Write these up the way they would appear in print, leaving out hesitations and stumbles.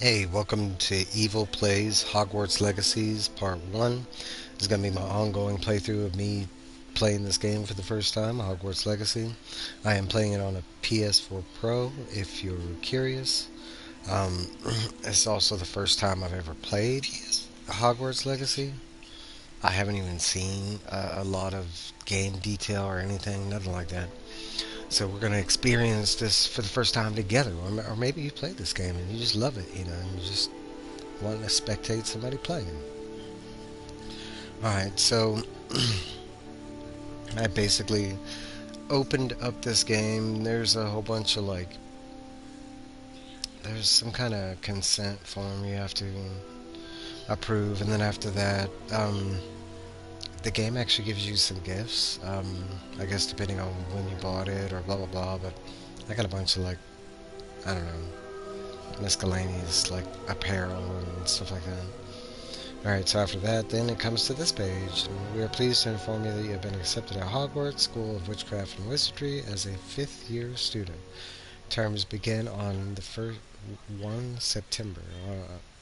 Hey, welcome to Evil Plays Hogwarts Legacies Part 1. This is going to be my ongoing playthrough of me playing this game for the first time, Hogwarts Legacy. I am playing it on a PS4 Pro, if you're curious. Um, it's also the first time I've ever played Hogwarts Legacy. I haven't even seen a lot of game detail or anything, nothing like that. So we're going to experience this for the first time together. Or maybe you played this game and you just love it, and you just wanting to spectate somebody playing. Alright, so I basically opened up this game. There's a whole bunch of there's some kind of consent form you have to approve, and then after that, the game actually gives you some gifts. I guess depending on when you bought it or blah blah blah, but I got a bunch of I don't know, miscellaneous apparel and stuff like that. Alright, so after that, then it comes to this page. We are pleased to inform you that you have been accepted at Hogwarts School of Witchcraft and Wizardry as a fifth-year student. Terms begin on the 1 September.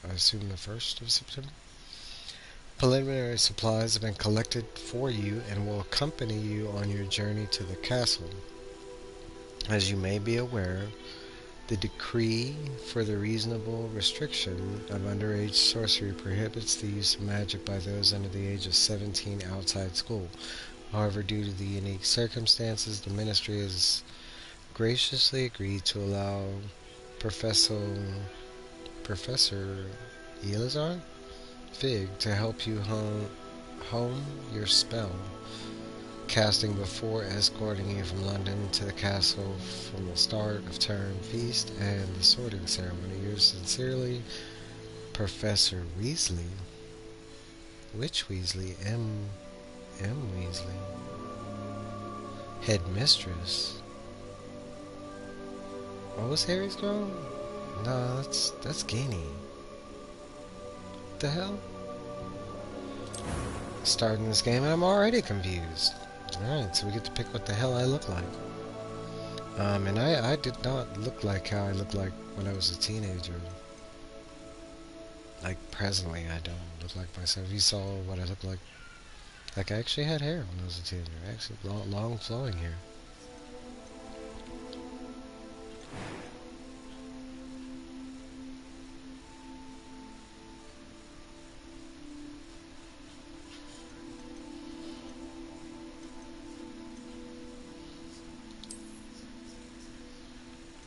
I assume the 1st of September? Preliminary supplies have been collected for you and will accompany you on your journey to the castle. As you may be aware, the decree for the reasonable restriction of underage sorcery prohibits the use of magic by those under the age of 17 outside school. However, due to the unique circumstances, the ministry has graciously agreed to allow Professor Elazar Fig to help you hone your spell casting before escorting you from London to the castle from the start of term feast and the sorting ceremony. Yours sincerely, Professor Weasley. Which Weasley? M. Weasley. Headmistress. What was Harry's girl? No, that's Ginny. What the hell? Starting this game and I'm already confused. Alright, so we get to pick what the hell I look like. And I did not look like how I looked like when I was a teenager. Like, presently, I don't look like myself. You saw what I looked like. Like, I actually had hair when I was a teenager. Actually, long flowing hair.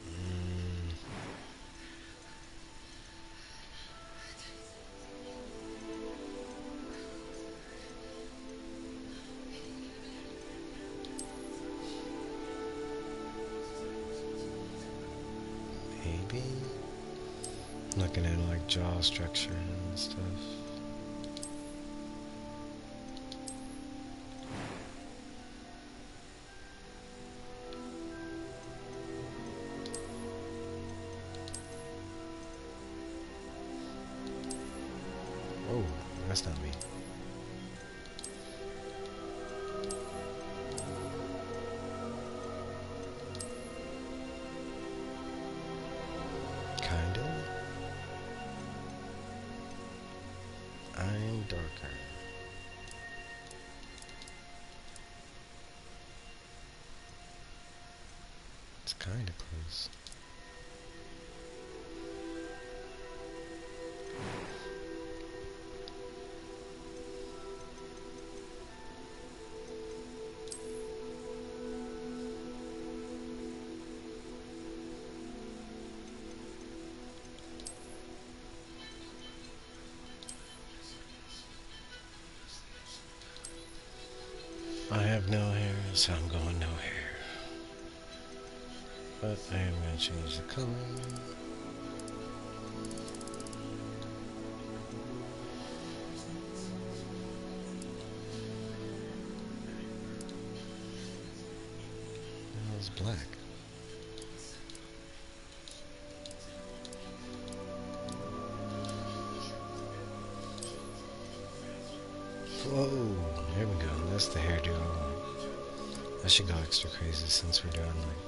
Mm, maybe? Looking at, like, jaw structure and stuff. Oh, that's not me. Kinda. I'm darker. It's kinda close. I have no hair, so I'm going no hair. But I am going to change the color. Now it's black. Whoa, there we go. That's the hairdo I want. I should go extra crazy since we're doing like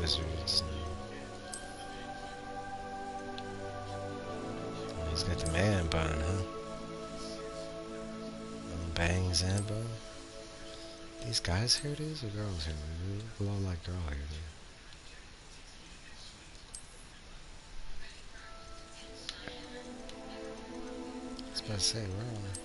wizards and He's got the man bun, huh? Bangs and bun. These guys hair days or girls hair days? We all like girl hair days. I was about to say, where am I?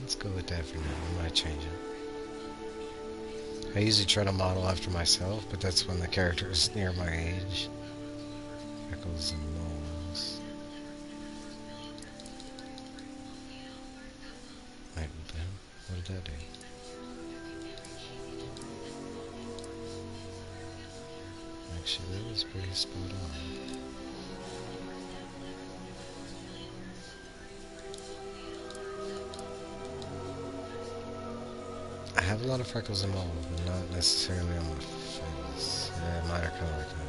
Let's go with that for now. I might change it. I usually try to model after myself, but that's when the character is near my age. Freckles and moles. Wait, what the hell? What did that do? Actually, that was pretty spot on. I have a lot of freckles and moles, but not necessarily on my face. Yeah, mine are kind of like that.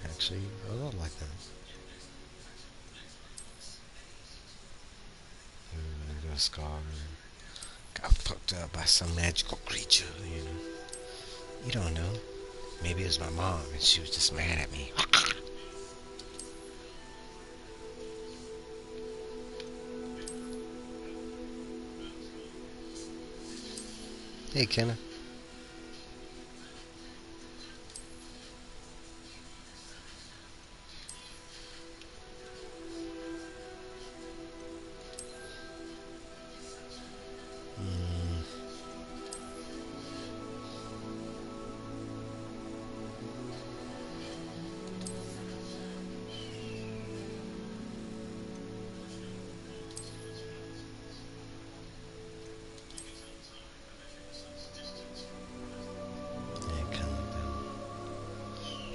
Actually, a lot like that. Ooh, got a scar. Got fucked up by some magical creature, you know. You don't know. Maybe it was my mom and she was just mad at me. Hey, Kenna.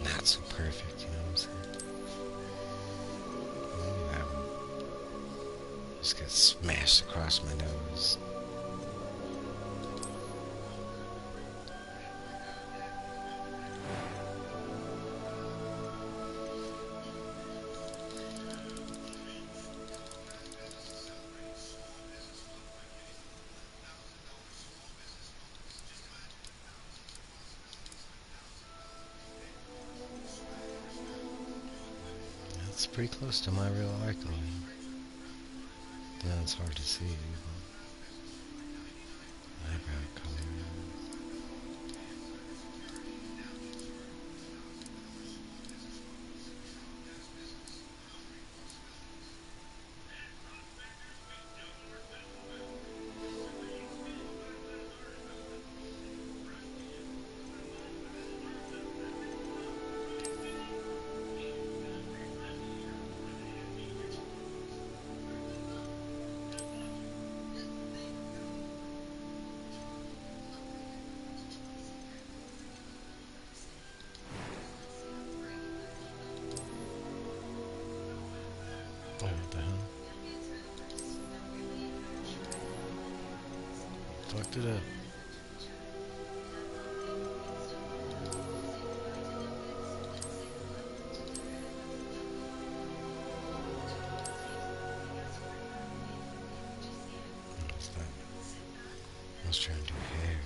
Not so perfect, you know what I'm saying? Maybe that one just got smashed across my nose. It's pretty close to my real eye color. Yeah, it's hard to see. Eyebrow color. Oh, what the hell? Fucked it up. What's that? I was trying to do hair.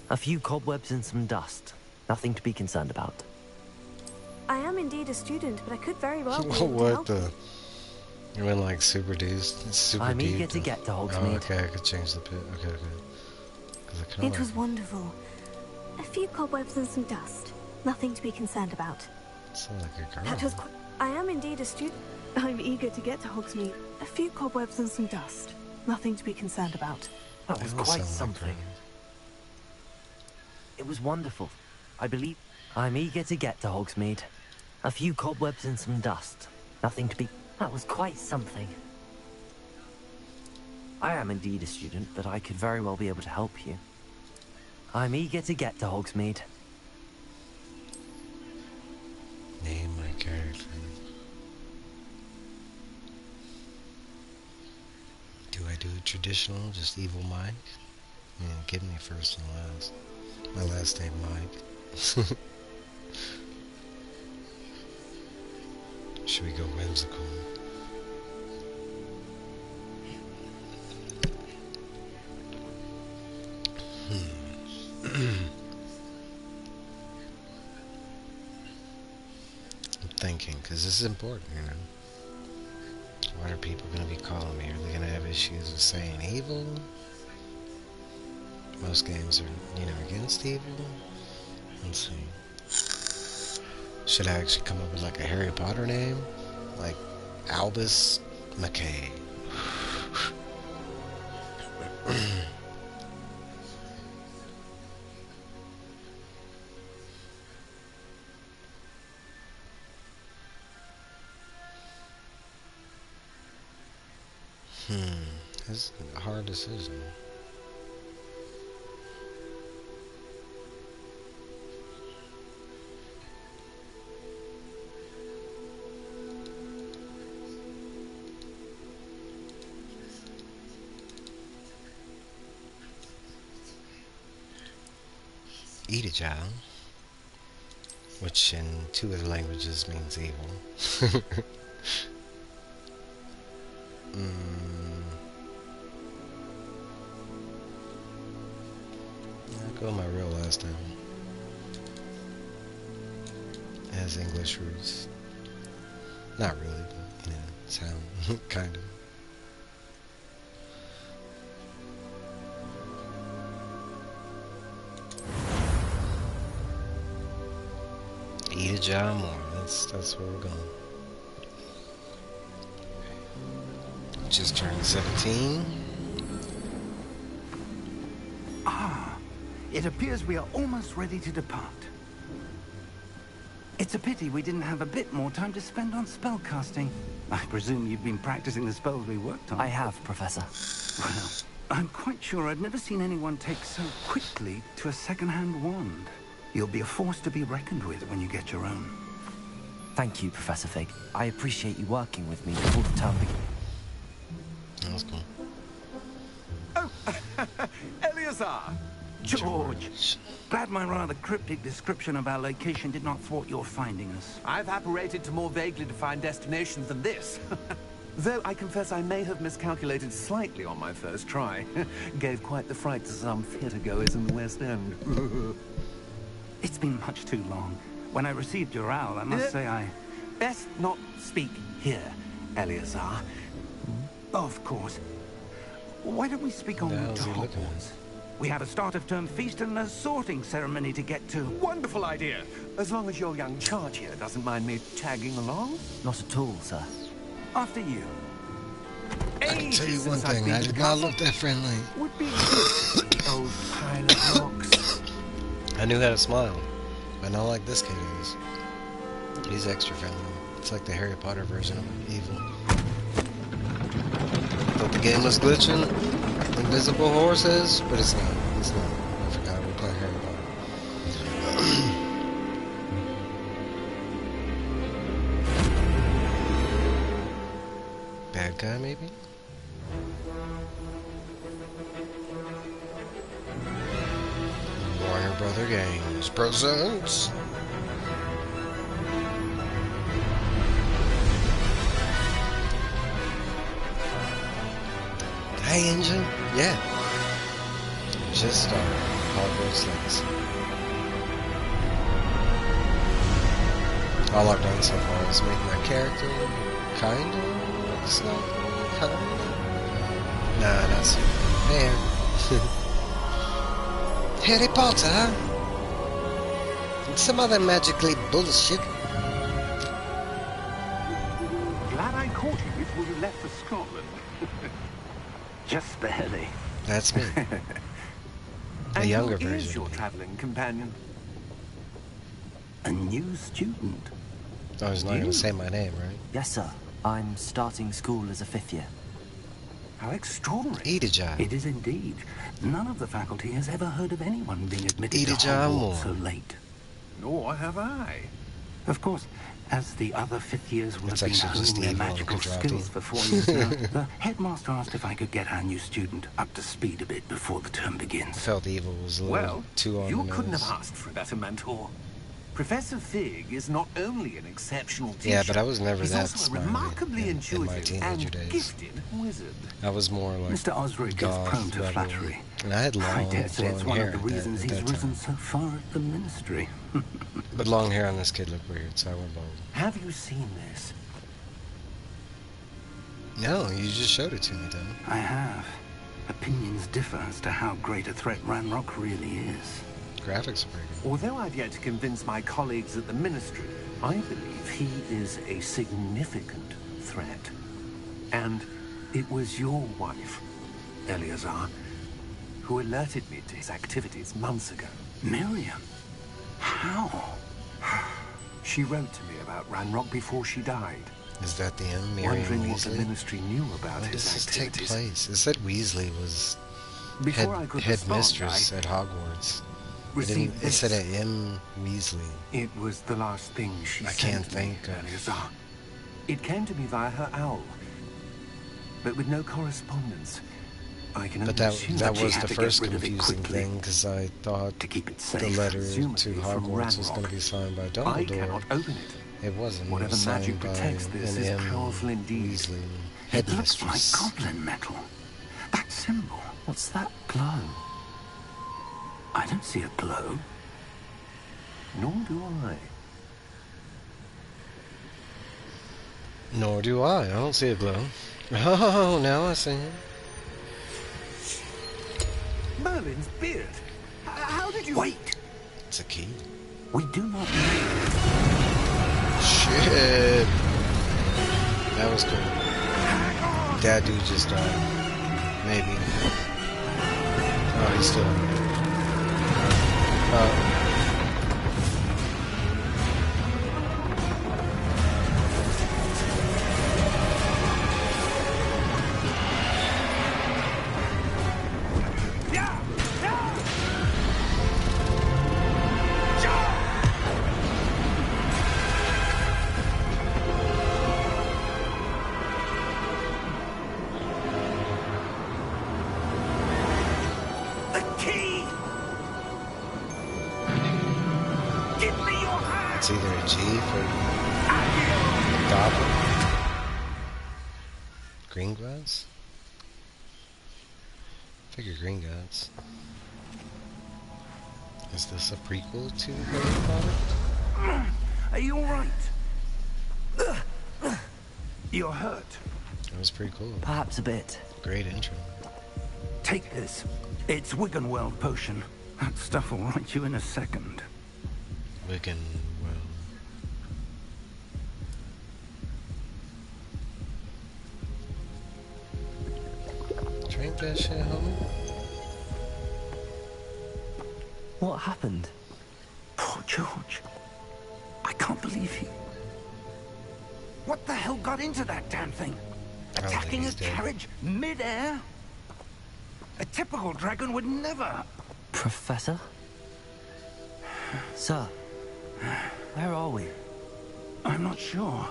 A few cobwebs and some dust. Nothing to be concerned about. I am indeed a student, but I could very well be able to What help the? You went like super deep. Super I'm deep. eager to get to Hogsmeade. Oh, okay, I could change the pit. Okay, okay. 'Cause I kinda It was like wonderful. A few cobwebs and some dust. Nothing to be concerned about. it. Sounds like a girl. That was I am indeed a student. I'm eager to get to Hogsmeade. A few cobwebs and some dust. Nothing to be concerned about. That was It does quite sound like something. her. It was wonderful. I believe I'm eager to get to Hogsmeade. A few cobwebs and some dust. Nothing to be... That was quite something. I am indeed a student, but I could very well be able to help you. I'm eager to get to Hogsmeade. Name my character. Do I do a traditional, just evil Mike? Man, give me first and last. My last name Mike. Should we go whimsical? I'm thinking, because this is important, you know. What are people going to be calling me? Are they going to have issues with saying evil? Most games are, you know, against evil. Let's see. Should I actually come up with like a Harry Potter name? Like Albus McKay. That's a hard decision. Eat a child, which in 2 other languages means evil. I'll go with my real last name. It has English roots. Not really, but, you know, sound kind of. Eat a job more. That's where we're going. Just turned 17. It appears we are almost ready to depart. It's a pity we didn't have a bit more time to spend on spellcasting. I presume you've been practicing the spells we worked on. I have, Professor. Well, I'm quite sure I've never seen anyone take so quickly to a second-hand wand. You'll be a force to be reckoned with when you get your own. Thank you, Professor Fig. I appreciate you working with me before the term begins. That's cool. Oh, Eleazar! George! Glad my rather cryptic description of our location did not thwart your finding us. I've apparated to more vaguely defined destinations than this. Though I confess I may have miscalculated slightly on my first try. Gave quite the fright to some theatre-goers in the West End. It's been much too long. When I received your owl, I must say I... Best not speak here, Eleazar. Of course. Why don't we speak on The to hell's he looking at? Hogwarts? We have a start-of-term feast and a sorting ceremony to get to. Wonderful idea! As long as your young charge here doesn't mind me tagging along. Not at all, sir. After you. I can tell you one Since I've thing, been I to did the not castle, look that friendly. would be the old pile of rocks. I knew how to smile, but not like this kid is. He's extra friendly. It's like the Harry Potter version of evil. Thought the game was glitching, invisible horses, but it's not. It's not. I forgot we're playing Harry Potter. Bad guy, maybe? Warner Brother Games presents. Hey, engine? Yeah. Just started. Hogwarts Legacy. All I've done so far is make my character kind of look slightly, kind of. Nah, not so. There. Harry Potter? And some other magically bullshit. Glad I caught you before you left for Scotland. Just barely. That's me. A And younger who is version. your traveling companion? A new student. I was not going to say my name, right? Yes, sir. I'm starting school as a 5th year. How extraordinary. Edija. It is indeed. None of the faculty has ever heard of anyone being admitted to Edija Hogwarts Moore. so late. Nor have I. Of course, as the other 5th years will It's have been actually just honing their evil magical Quadrati. skills for 4 years now, the headmaster asked if I could get our new student up to speed a bit before the term I begins. felt evil was a little Well, too on you the couldn't nose. have asked for a better mentor. Professor Fig is not only an exceptional teacher, Yeah, but I was never he's that also a smart remarkably in my intuitive teenager and days. gifted wizard. I was more like Mr. Osric is goth, prone to rebel, flattery. and I had long, I dare say it's flowing one hair of the reasons at he's that risen time. so far at the ministry. But long hair on this kid looked weird, so I went bald. Have you seen this? No, you just showed it to me, though. I have. Opinions differ as to how great a threat Ranrock really is. Graphics are pretty good. Although I've yet to convince my colleagues at the ministry, I believe he is a significant threat. And it was your wife, Eleazar, who alerted me to his activities months ago. Miriam? How? She wrote to me about Ranrock before she died, Is that the end, Miriam wondering what the Weasley? ministry knew about When his does this take activities. place? It said Weasley was Before I could respond, headmistress at Hogwarts. received It said this. a M. Weasley. It was the last thing she I sent can't me, think of- Eleazar. It came to me via her owl, but with no correspondence. I can only But assume that she was had the to get first rid of it confusing quickly thing, because I thought to keep it the safe. letter to presumably from Hogwarts was Ranrock. going to be signed by I Dumbledore. cannot open it. It wasn't. It Whatever was magic signed by protects this an is M. powerful indeed. Weasley, It looks like headmistress. goblin metal. That symbol. What's that glow? I don't see a glow. Nor do I. Nor do I. I don't see a glow. Oh, now I see him. Merlin's beard. How did you... Wait! It's a key. We do not know. Shit. That was cool. That dude just died. Maybe. Oh, he's still in there. The key! Give me your hand! It's either a G for Goblin. Gringotts? Figure Gringotts. Is this a prequel to Harry Potter? Are you alright? You're hurt. That was pretty cool. Perhaps a bit. Great intro. Take this. It's Wiggenweld potion. That stuff will right you in a second. Wiccan, well. Drink that shit, homie. What happened? Poor George. I can't believe he... What the hell got into that damn thing? I don't think Attacking a he's dead. carriage mid-air? A typical dragon would never... Professor? Sir, where are we? I'm not sure.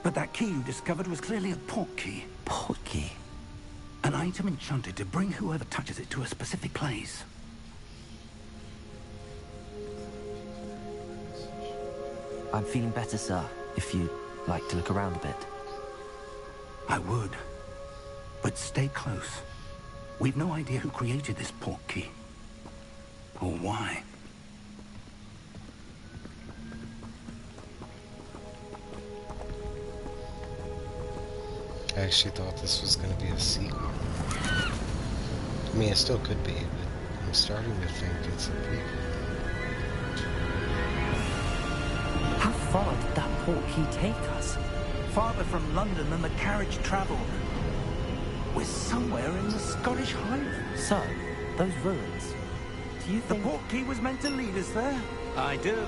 But that key you discovered was clearly a port key. Portkey. An item enchanted to bring whoever touches it to a specific place. I'm feeling better, sir, if you'd like to look around a bit. I would. But stay close. We've no idea who created this port key. Or why. I actually thought this was going to be a sequel. I mean, it still could be, but I'm starting to think it's a prequel. How far did that portkey take us? Farther from London than the carriage travelled. We're somewhere in the Scottish Highlands. So, those ruins. Do you The think... portkey was meant to lead us there? I do.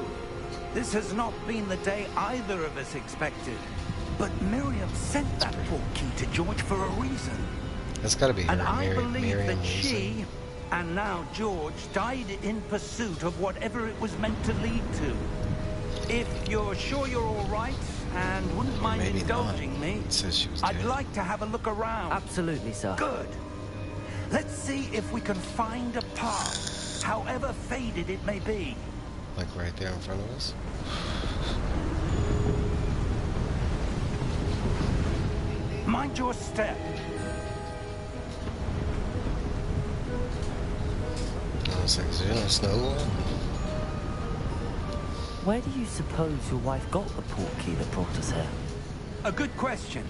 This has not been the day either of us expected. But Miriam sent that portkey to George for a reason. That's got to be her, And I believe Miriam that Wilson. she, and now George, died in pursuit of whatever it was meant to lead to. If you're sure you're all right and wouldn't mind Maybe indulging not. me, It says she was I'd dead. like to have a look around. Absolutely, sir. Good. Let's see if we can find a path, however faded it may be. Like right there in front of us? Mind your step. I was like, is there no snow wall? Where do you suppose your wife got the portkey that brought us here? A good question.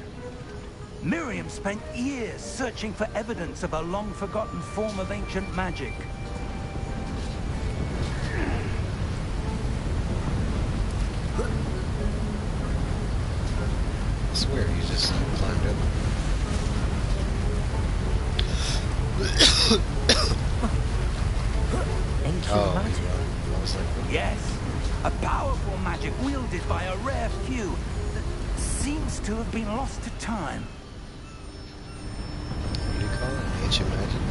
Miriam spent years searching for evidence of a long-forgotten form of ancient magic. I swear you just climbed up. Ancient Oh, magic. yeah. I was like, Yes, a powerful magic wielded by a rare few that seems to have been lost to time. what do you call it? Ancient magic?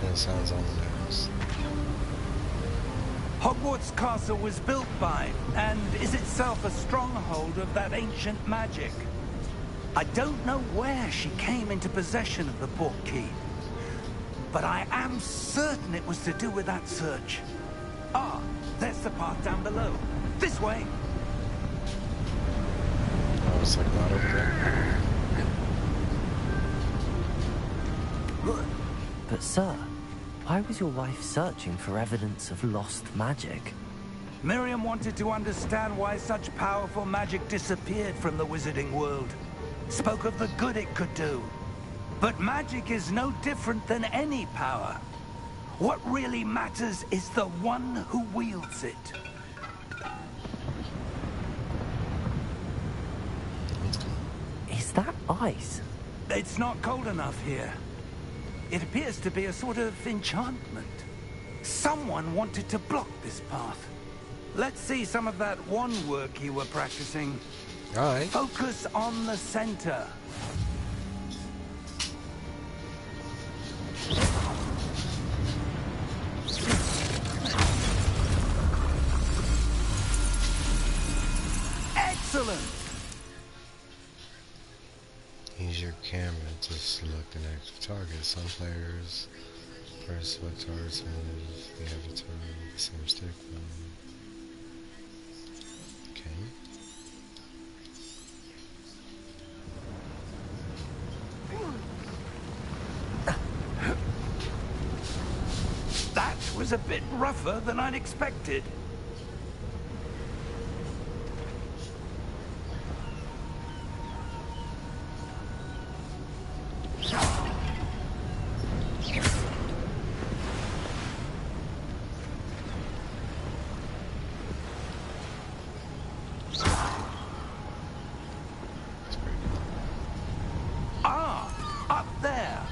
Kind of sounds on the nose. Hogwarts Castle was built by, and is itself a stronghold of that ancient magic. I don't know where she came into possession of the portkey, but I am certain it was to do with that search. Ah, there's the path down below. This way. I was like, not over there. But sir, why was your wife searching for evidence of lost magic? Miriam wanted to understand why such powerful magic disappeared from the wizarding world. Spoke of the good it could do. But magic is no different than any power. What really matters is the one who wields it. Is that ice? It's not cold enough here. It appears to be a sort of enchantment. Someone wanted to block this path. Let's see some of that wand work you were practicing. Alright. Focus on the center. Excellent! Use your camera to select an active target. Some players press select targets move the avatar with the same stick. Okay. That was a bit rougher than I'd expected. That's pretty cool. Ah, up there.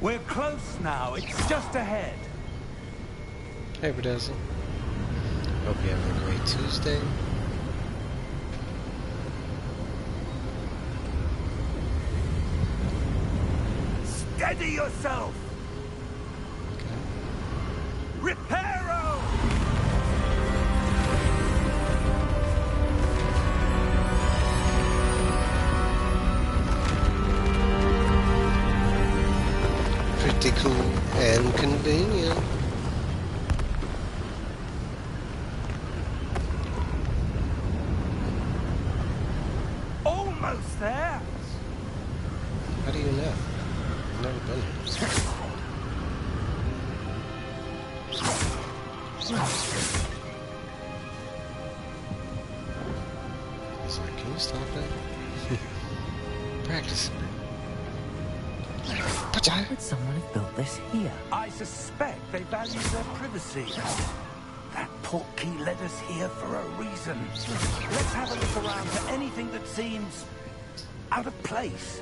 We're close now. It's just ahead. Hey, Bedazzle. Hope you're having a great Tuesday. Steady yourself. Okay. Reparo! Pretty cool and convenient. Almost there. He's like, can you stop that? Practice. Why would someone have built this here? I suspect they value their privacy. That portkey led us here for a reason. Let's have a look around for anything that seems out of place.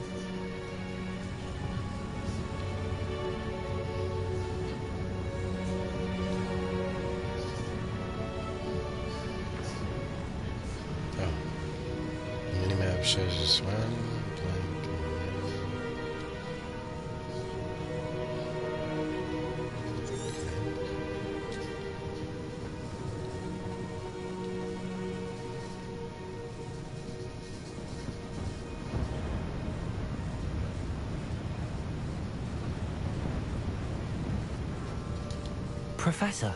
Oh. Minimap shows you surrounding. Professor,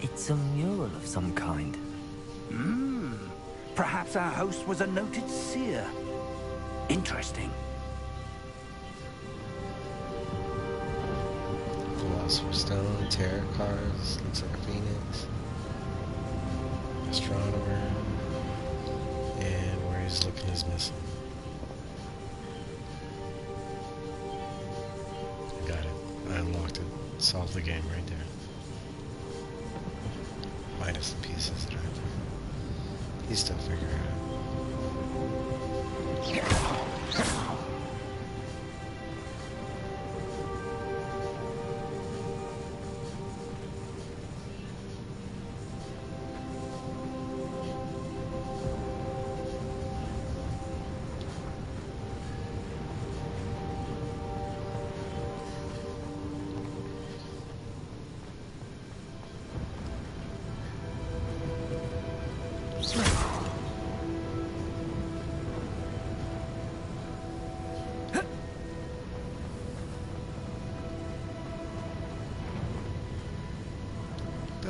it's a mural of some kind. Perhaps our host was a noted seer. Interesting. Philosopher's Stone, tarot cards, looks like a phoenix. Astronomer. And where he's looking is missing. Got it. I unlocked it. Solved the game right there. Minus the pieces that are there. He's still figuring it out.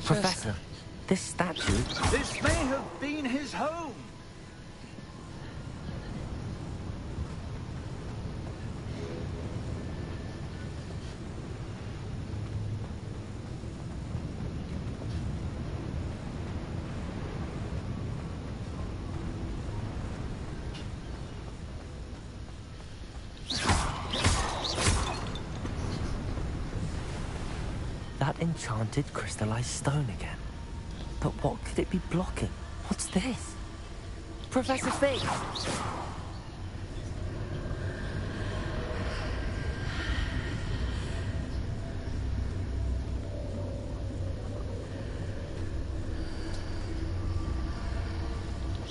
Professor, this statue... This may have been his home. That enchanted crystallized stone again. But what could it be blocking? What's this? Professor Fig!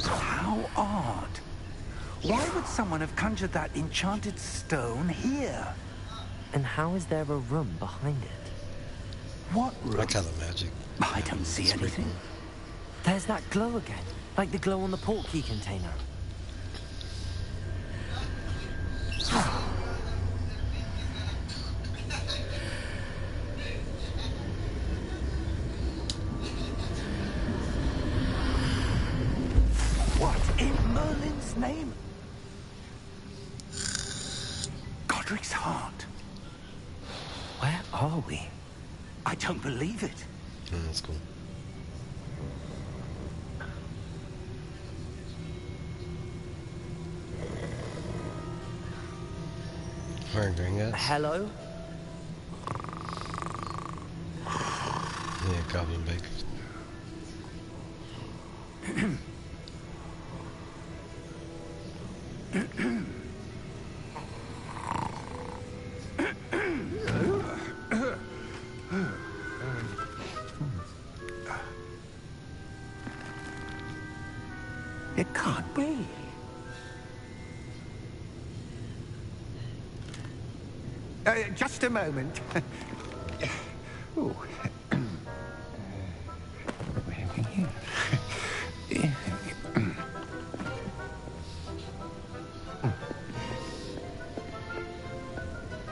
How odd. Why would someone have conjured that enchanted stone here? And how is there a room behind it? What room? I call it magic. I don't see anything. There's that glow again, like the glow on the portkey container. What in Merlin's name? Godric's heart. Where are we? I don't believe it. That's cool. Wearing gringos? Hello? Yeah, goblin bake. It can't be. Just a moment. Ooh.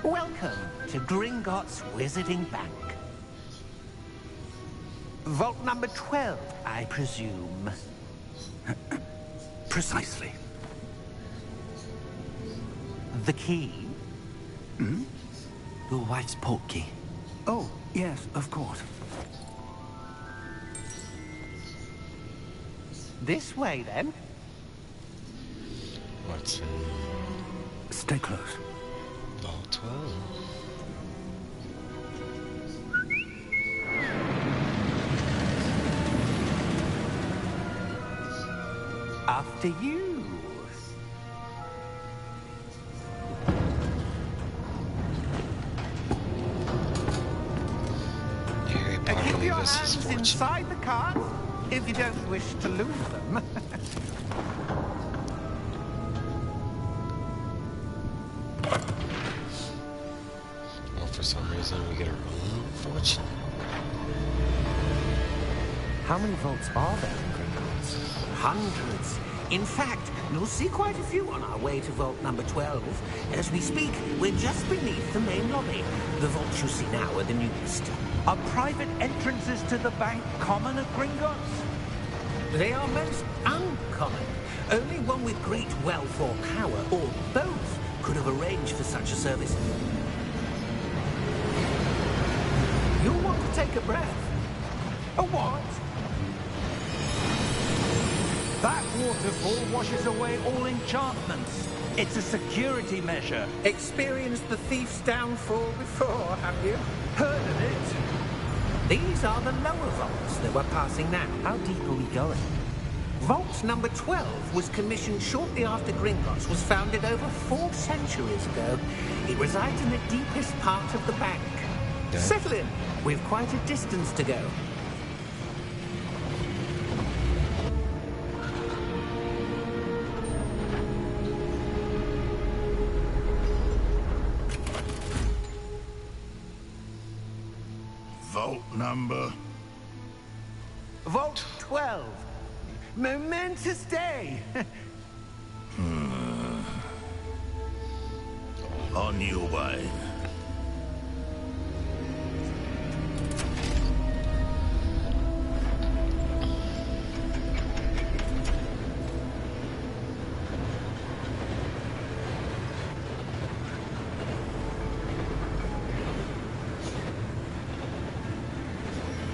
Welcome to Gringotts Wizarding Bank. Vault number 12, I presume. Precisely. The key? Your wife's portkey. Oh, yes, of course. This way, then. What's in Stay close. Vault 12? After you. Harry Potter Keep leave your us his hands fortune. inside the cart if you don't wish to lose them. Well, for some reason we get our own fortune. How many vaults are there in Gringotts? Hundreds. In fact, you'll see quite a few on our way to vault number 12. As we speak, we're just beneath the main lobby. The vaults you see now are the newest. Are private entrances to the bank common at Gringotts? They are most uncommon. Only one with great wealth or power, or both, could have arranged for such a service. You'll want to take a breath. A what? That waterfall washes away all enchantments. It's a security measure. Experienced the thief's downfall before, have you? Heard of it? These are the lower vaults that we're passing now. How deep are we going? Vault number 12 was commissioned shortly after Gringotts was founded over 4 centuries ago. It resides in the deepest part of the bank. Yeah. Settle in. We've quite a distance to go. Vault number. Vault 12. Momentous day. On your way.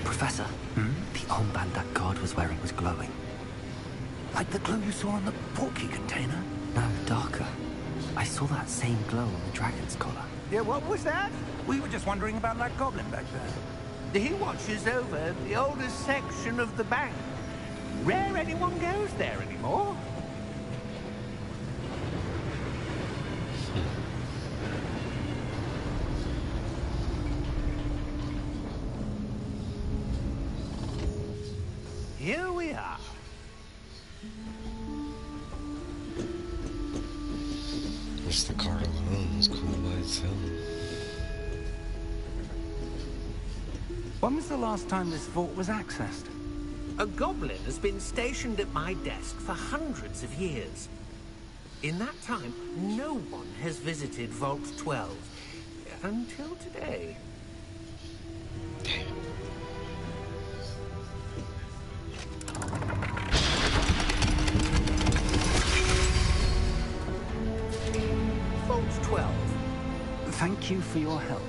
Professor, the armband that guard was wearing was glowing. Like the glow you saw on the portkey container? No, darker. I saw that same glow on the dragon's collar. Yeah, what was that? We were just wondering about that goblin back there. He watches over the oldest section of the bank. Rare anyone goes there anymore. Here we are. Just the card alone is cool by itself. When was the last time this vault was accessed? A goblin has been stationed at my desk for hundreds of years. In that time, no one has visited Vault 12. Until today. Vault 12. Thank you for your help.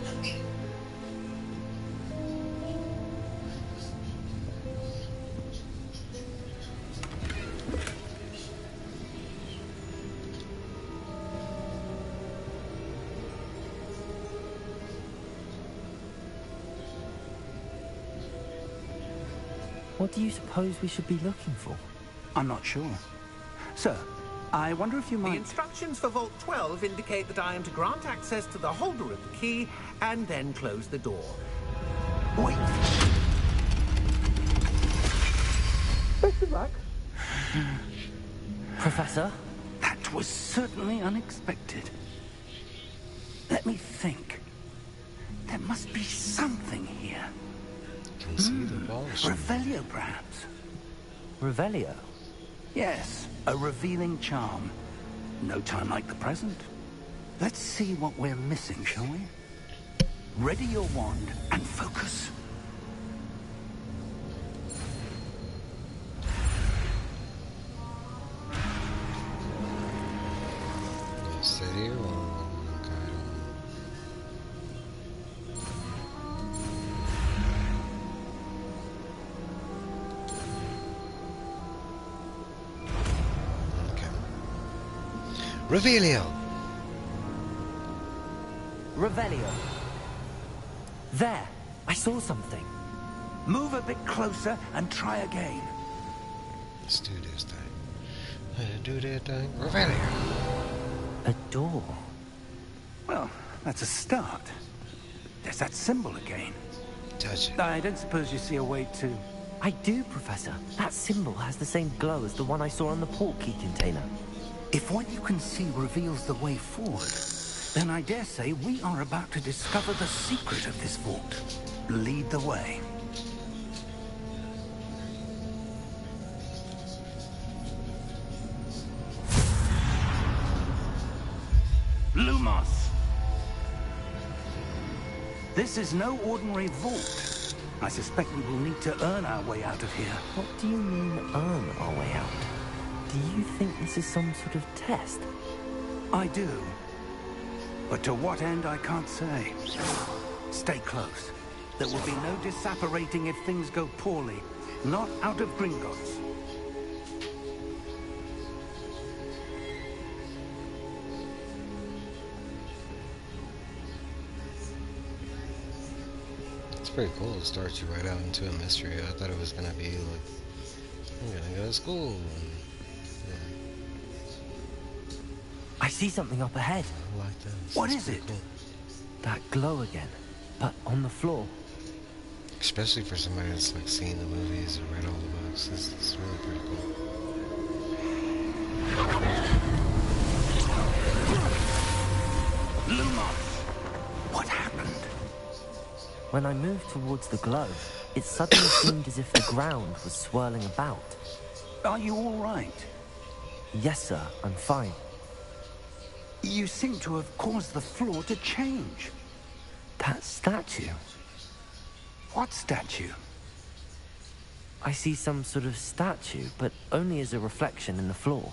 What do you suppose we should be looking for? I'm not sure. Sir, I wonder if you The might... instructions for Vault 12 indicate that I am to grant access to the holder of the key and then close the door. Wait. Best of luck. Professor? That was certainly unexpected. Let me think. There must be something here. Can see the balls. Revelio, perhaps. Revelio? Yes, a revealing charm. No time like the present. Let's see what we're missing, shall we? Ready your wand and focus. Steady or long? Okay. Revelio! Revelio. There, I saw something. Move a bit closer and try again. Let's do this thing. Do that thing. Revelio! A door. Well, that's a start. There's that symbol again. Touch it. I don't suppose you see a way to... I do, Professor. That symbol has the same glow as the one I saw on the portkey container. If what you can see reveals the way forward, then I dare say we are about to discover the secret of this vault. Lead the way. Lumos! This is no ordinary vault. I suspect we will need to earn our way out of here. What do you mean, earn our way out? Do you think this is some sort of test? I do. But to what end, I can't say. Stay close. There will be no disapparating if things go poorly. Not out of Gringotts. It's pretty cool. It starts you right out into a mystery. I thought it was gonna be like, I'm gonna go to school. And, I see something up ahead. I like this. What It's is pretty it? cool. That glow again, but on the floor. Especially for somebody that's like seen the movies and read all the books. It's really pretty cool. Lumos! What happened? When I moved towards the glow, it suddenly seemed as if the ground was swirling about. Are you all right? Yes, sir, I'm fine. You seem to have caused the floor to change. That statue. What statue? I see some sort of statue, but only as a reflection in the floor.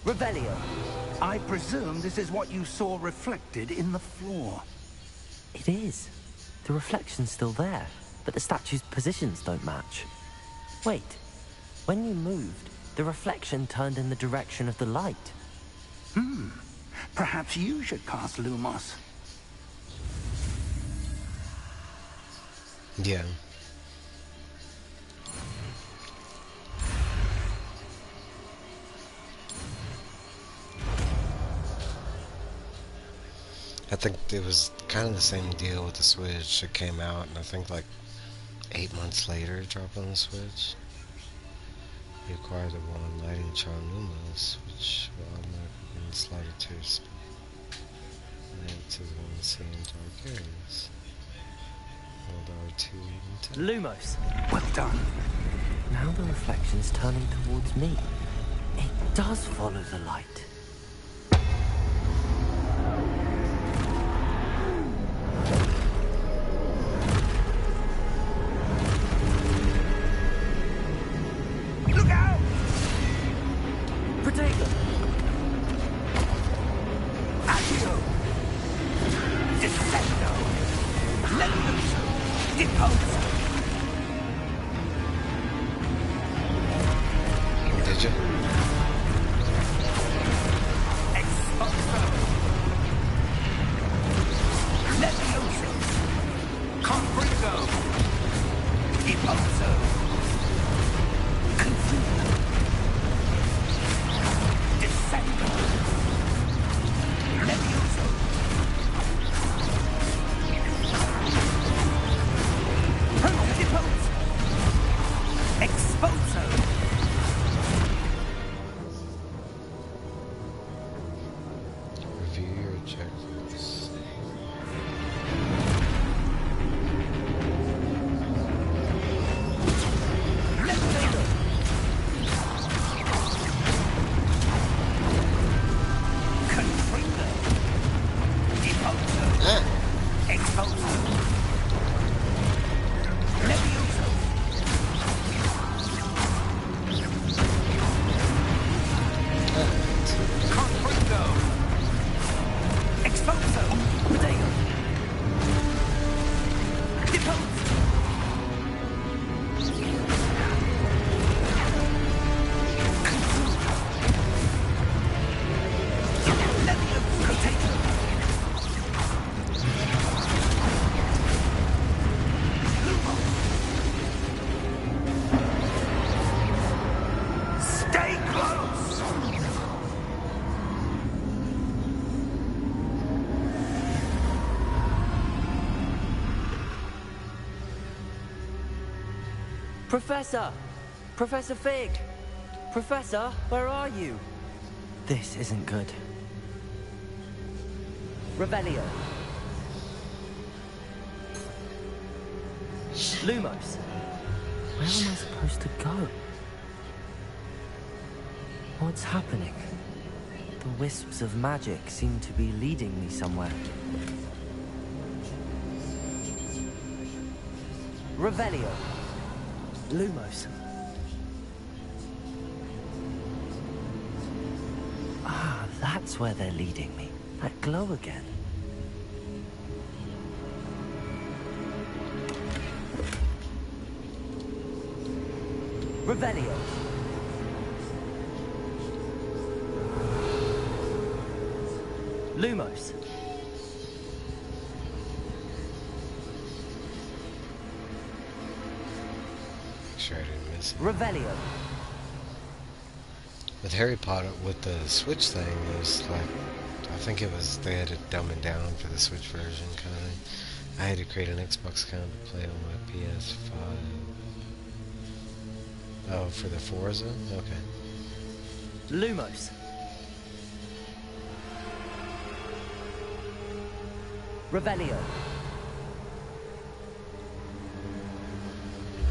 Revelio. I presume this is what you saw reflected in the floor. It is. The reflection's still there, but the statue's positions don't match. Wait. When you moved, the reflection turned in the direction of the light. Perhaps you should cast Lumos. Yeah. I think it was kind of the same deal with the Switch. It came out, and I think like 8 months later it dropped on the Switch. You acquire the one lighting charm Lumos, which will automatically slide it to your speed. And to the one seeing dark areas. Hold R2 and 10. Lumos. Well done. Now the reflection's turning towards me. It does follow the light. Look out! Protego! Accio! Descendo! Levioso! Deposo! Did you? Exposo! Levioso! Combrigo! Deposo! Confuso! Descendo! Levioso! Deposo! Exposo! Review your objectives. Professor! Professor Fig! Professor, where are you? This isn't good. Revelio. Lumos. Where am I supposed to go? What's happening? The wisps of magic seem to be leading me somewhere. Revelio. Lumos. Ah, that's where they're leading me. That glow again. Revelio. Lumos. Make sure I didn't miss it. Revelio. With Harry Potter, with the Switch thing, it was like, I think it was, they had to dumb it down for the Switch version, kind of. I had to create an Xbox account to play on my PS5. Oh, for the Forza? Okay. Lumos. Revelio.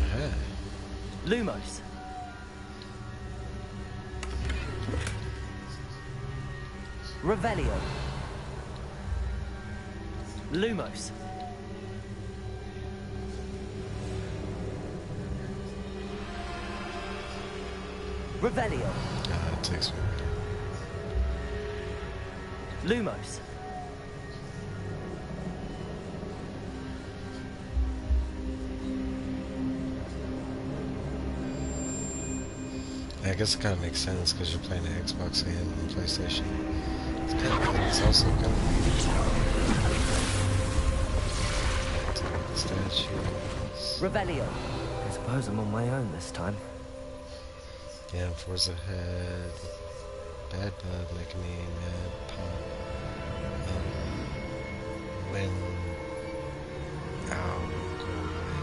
Aha. Lumos. Revelio. Lumos. Revelio. It takes me. Lumos. I guess it kind of makes sense because you're playing the Xbox and the PlayStation. It's kind of cool. It's also kind of weird. Statues. Revelio. I suppose I'm on my own this time. Yeah, Forza had Bad Bug making me mad pop. When go away.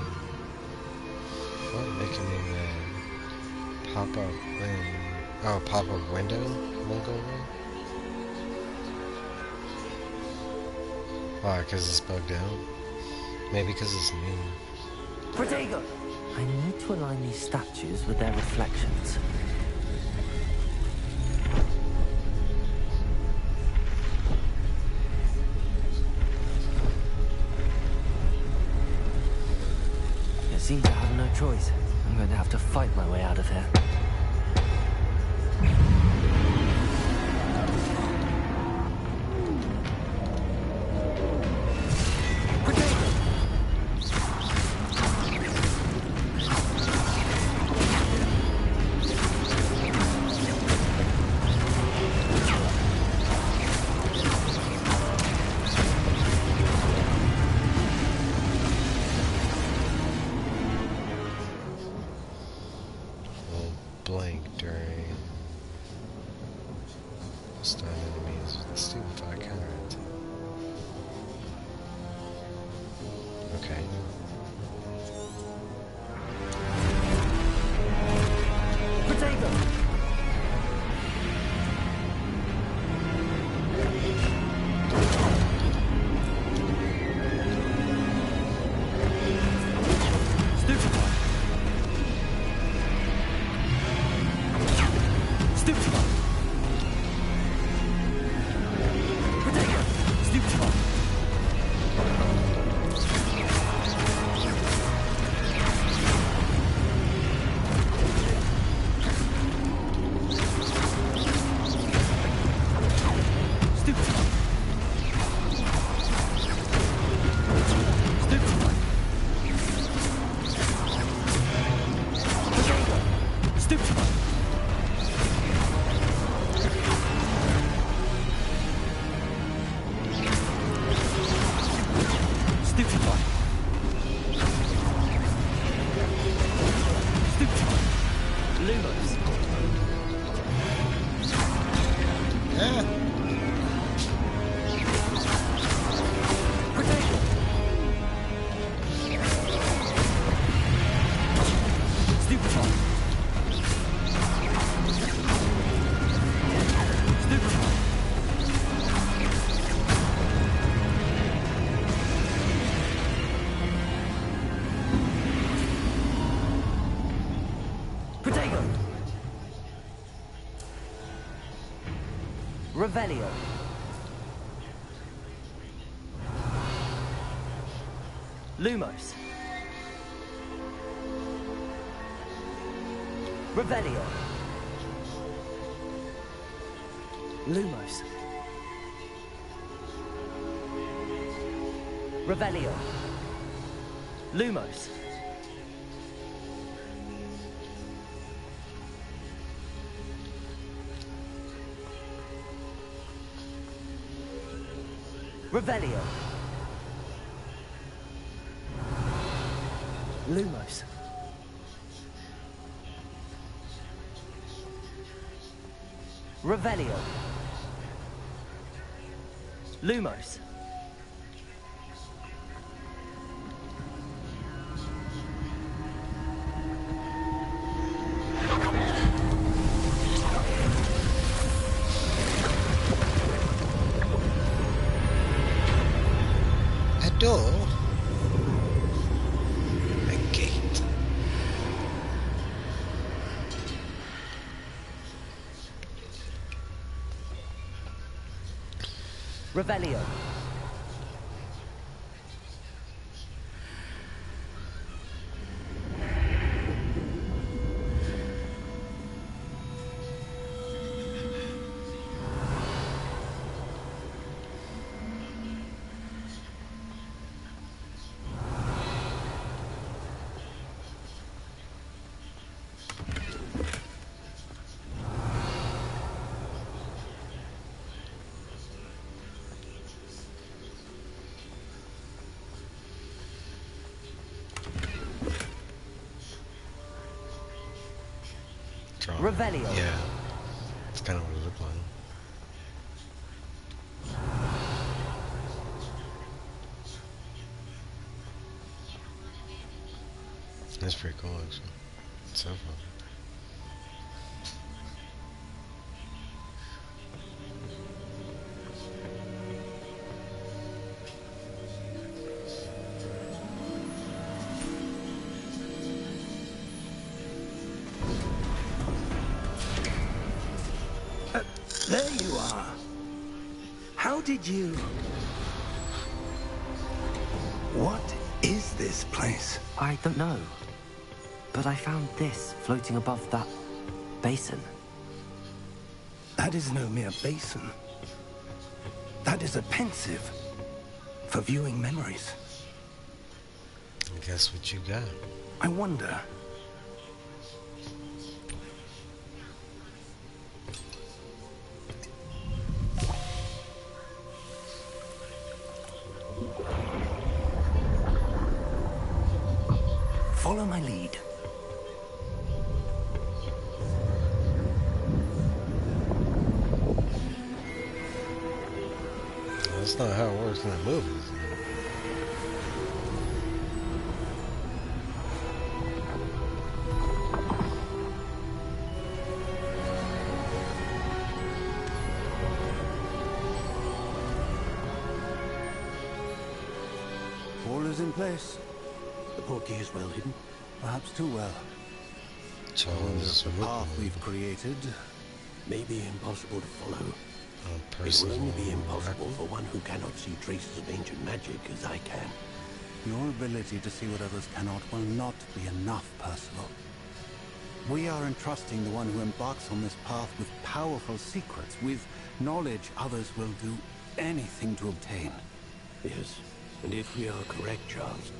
What making me mad? Pop up when pop up window won't go away? Why? Because it's bugged out? Maybe because it's new. Protego! I need to align these statues with their reflections. It seems I have no choice. I'm going to have to fight my way out of here. Blank during stun enemies with the stupefy counter attack. Okay. Protego! Revelio. Lumos. Revelio. Lumos. Revelio. Lumos. Revelio. Lumos. Revelio. Lumos. A door? A gate. Revelio. Revelio. Yeah, that's kind of what it looked like. That's pretty cool, actually. So far. There you are. How did you... What is this place? I don't know. But I found this floating above that basin. That is no mere basin. That is a pensive for viewing memories. And guess what you got? I wonder... Follow my lead. That's not how it works in the movies. All is in place. The portkey is well hidden. Perhaps too well. Charles The path we've created. May be impossible to follow. It Percival. will only be impossible for one who cannot see traces of ancient magic as I can. Your ability to see what others cannot will not be enough, Percival. We are entrusting the one who embarks on this path with powerful secrets, with knowledge others will do anything to obtain. Yes, and if we are correct, Charles,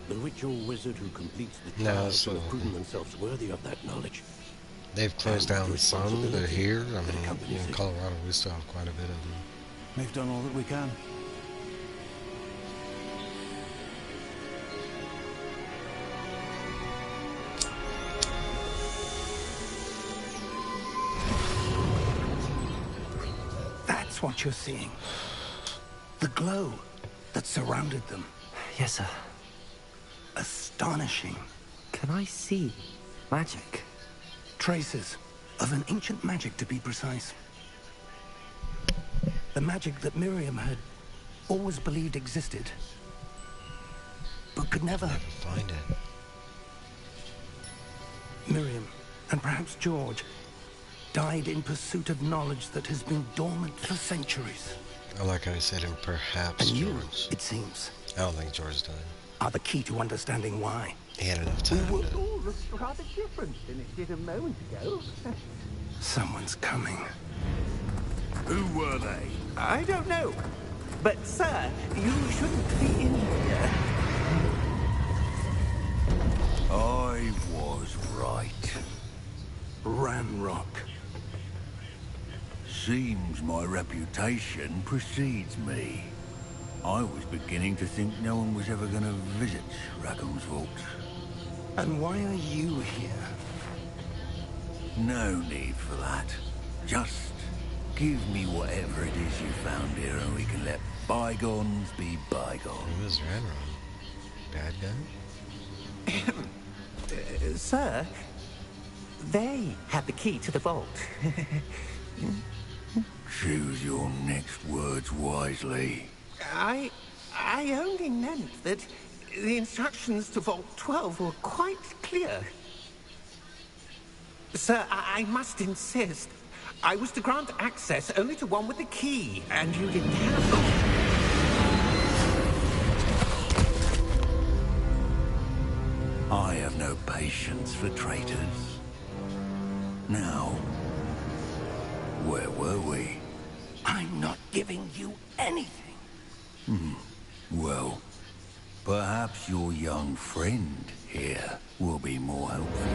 the ritual wizard who completes the No, trial so- will have proven themselves worthy of that knowledge. They've closed down some, but here, I mean, accompanies in it. Colorado, we still have quite a bit of them. We've done all that we can. That's what you're seeing. The glow that surrounded them. Yes, sir. Astonishing. Can I see magic? Traces of an ancient magic, to be precise. The magic that Miriam had always believed existed, but could never. Never find it. Miriam, and perhaps George, died in pursuit of knowledge that has been dormant for centuries. I like how I said, and perhaps And you, George. it seems, I don't think George died. are the key to understanding why. He had enough time to... all look rather different than it did a moment ago. Someone's coming. Who were they? I don't know. But, sir, you shouldn't be in here. I was right. Ranrock. Seems my reputation precedes me. I was beginning to think no one was ever going to visit Rackham's vault. And why are you here? No need for that. Just give me whatever it is you found here and we can let bygones be bygones. Who was Ranron? Bad guy? Sir, they had the key to the vault. Choose your next words wisely. I only meant that the instructions to Vault 12 were quite clear. Sir, I must insist. I was to grant access only to one with the key, and you didn't have them. I have no patience for traitors. Now, where were we? I'm not giving you anything. Well, perhaps your young friend here will be more helpful.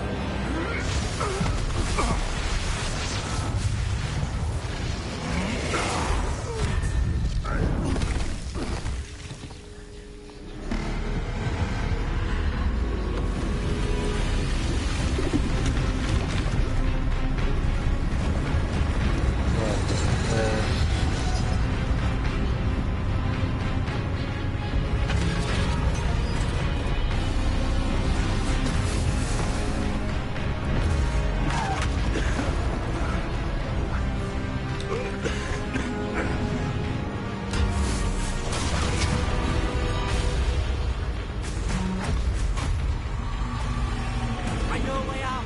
I know a way out.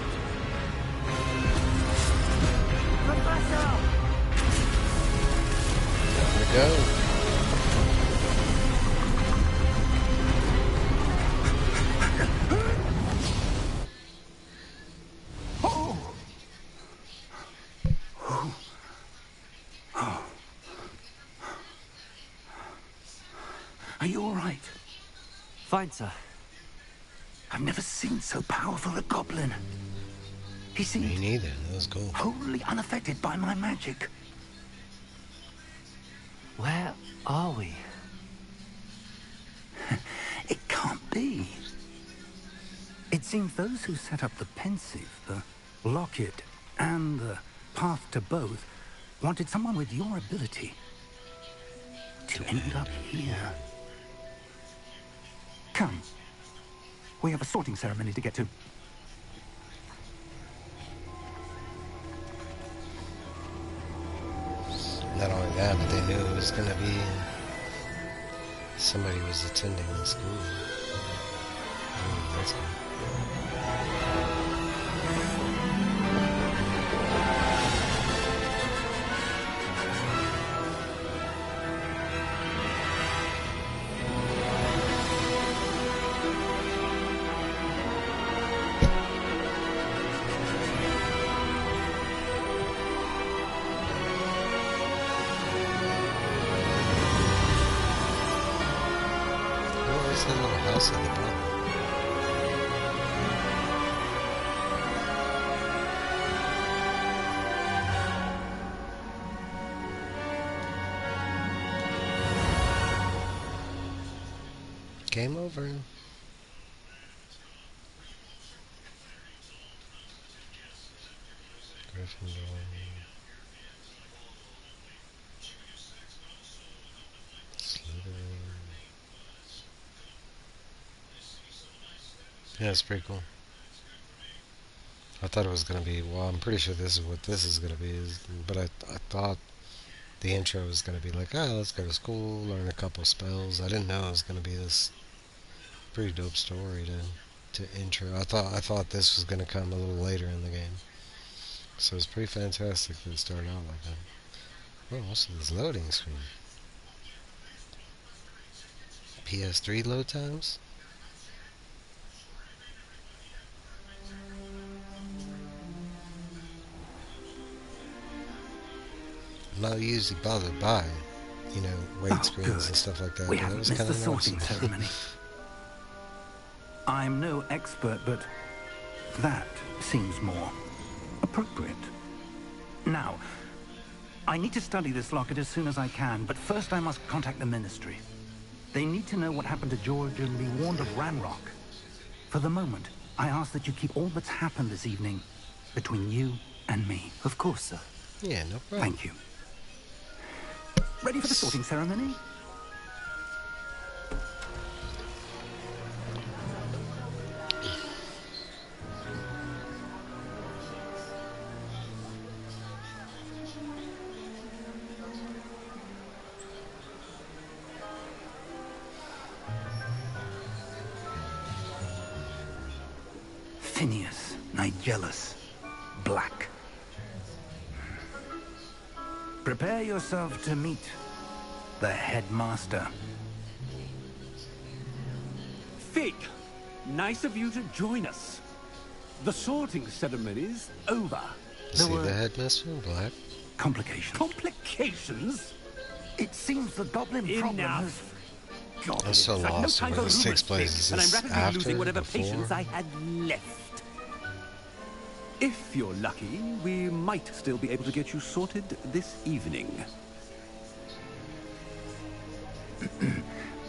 Professor! There we go. Are you all right? Fine, sir. I've never seen so powerful a goblin. He Me seemed neither. That was cool. wholly unaffected by my magic. Where are we? It can't be. It seems those who set up the pensive, the locket, and the path to both wanted someone with your ability to end up here. Come. We have a sorting ceremony to get to. Not only that, but they knew it was going to be somebody was attending the school. That's good. Where's that little house at the bottom? Game over. Gryffindor. Slytherin. Yeah, it's pretty cool. I thought it was going to be, well, I'm pretty sure this is what this is going to be, but I thought the intro was going to be like, oh, let's go to school, learn a couple spells. I didn't know it was going to be this pretty dope story to intro. I thought this was going to come a little later in the game. So it's pretty fantastic that it started out like that. Oh, what's this loading screen? PS3 load times? I'm not usually bothered by, you know, weight screens and stuff like that. We but haven't was missed the kinda sorting nice. ceremony. I'm no expert, but that seems more appropriate. Now, I need to study this locket as soon as I can, but first I must contact the Ministry. They need to know what happened to George and be warned of Ranrock. For the moment, I ask that you keep all that's happened this evening between you and me. Of course, sir. Yeah, no problem. Thank you. Ready for the sorting ceremony? Phineas, Nigellus, Black. Prepare yourself to meet the headmaster. Fig, nice of you to join us. The sorting ceremony's over. See the headmaster in black? Complications. Complications? It seems the goblin problem has... Enough. I'm so I've no lost. time Where for this takes rumors, place? Is Fig, and I'm this rapidly after, losing whatever before? patience I had left. If you're lucky, we might still be able to get you sorted this evening.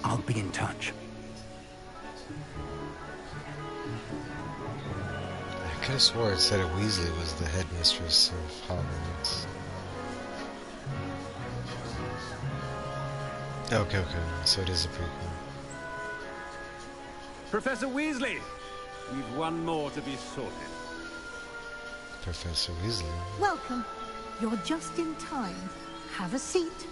I'll be in touch. I could have swore it said that Weasley was the headmistress of Hogwarts. Okay, so it is a prequel. Professor Weasley, we've one more to be sorted. Professor Weasley. Welcome. You're just in time. Have a seat.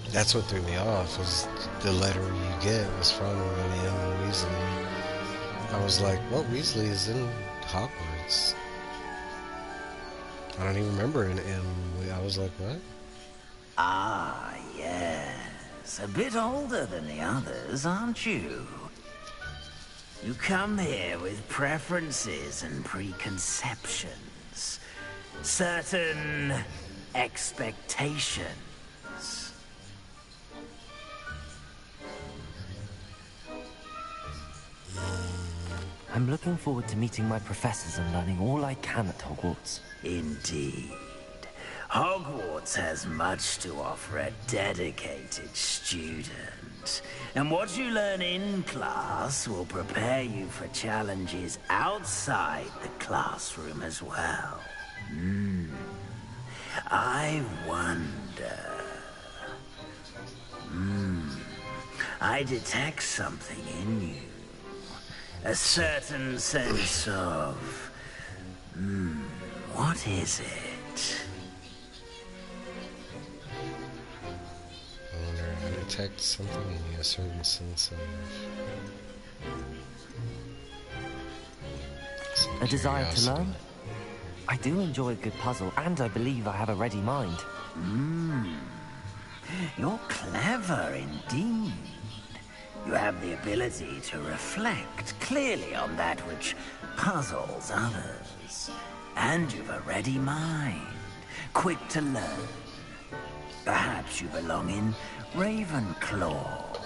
That's what threw me off, was the letter you get was from Emma Weasley. I was like, what Weasley is in Hogwarts? I don't even remember an M. I was like, what? Ah, yes. A bit older than the others, aren't you? You come here with preferences and preconceptions. Certain expectations. I'm looking forward to meeting my professors and learning all I can at Hogwarts. Indeed. Hogwarts has much to offer a dedicated student. And what you learn in class will prepare you for challenges outside the classroom as well. I wonder... I detect something in you. A certain sense of... what is it? I wonder, I detect something in you, a certain sense of... some A desire to curiosity. learn? I do enjoy a good puzzle, and I believe I have a ready mind. You're clever indeed. You have the ability to reflect clearly on that which puzzles others. And you've a ready mind, quick to learn. Perhaps you belong in Ravenclaw.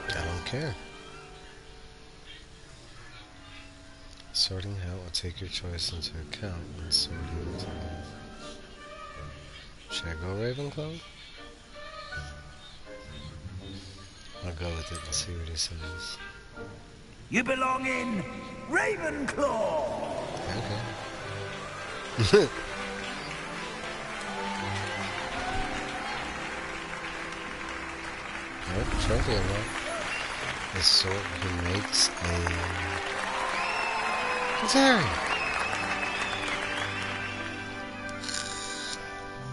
I don't care. Sorting hat will take your choice into account when sorting the time. Should I go Ravenclaw? I'll go with it and see what he says. You belong in Ravenclaw! Okay. Nope, trophy unlocked. The sort who makes a... It's Harry!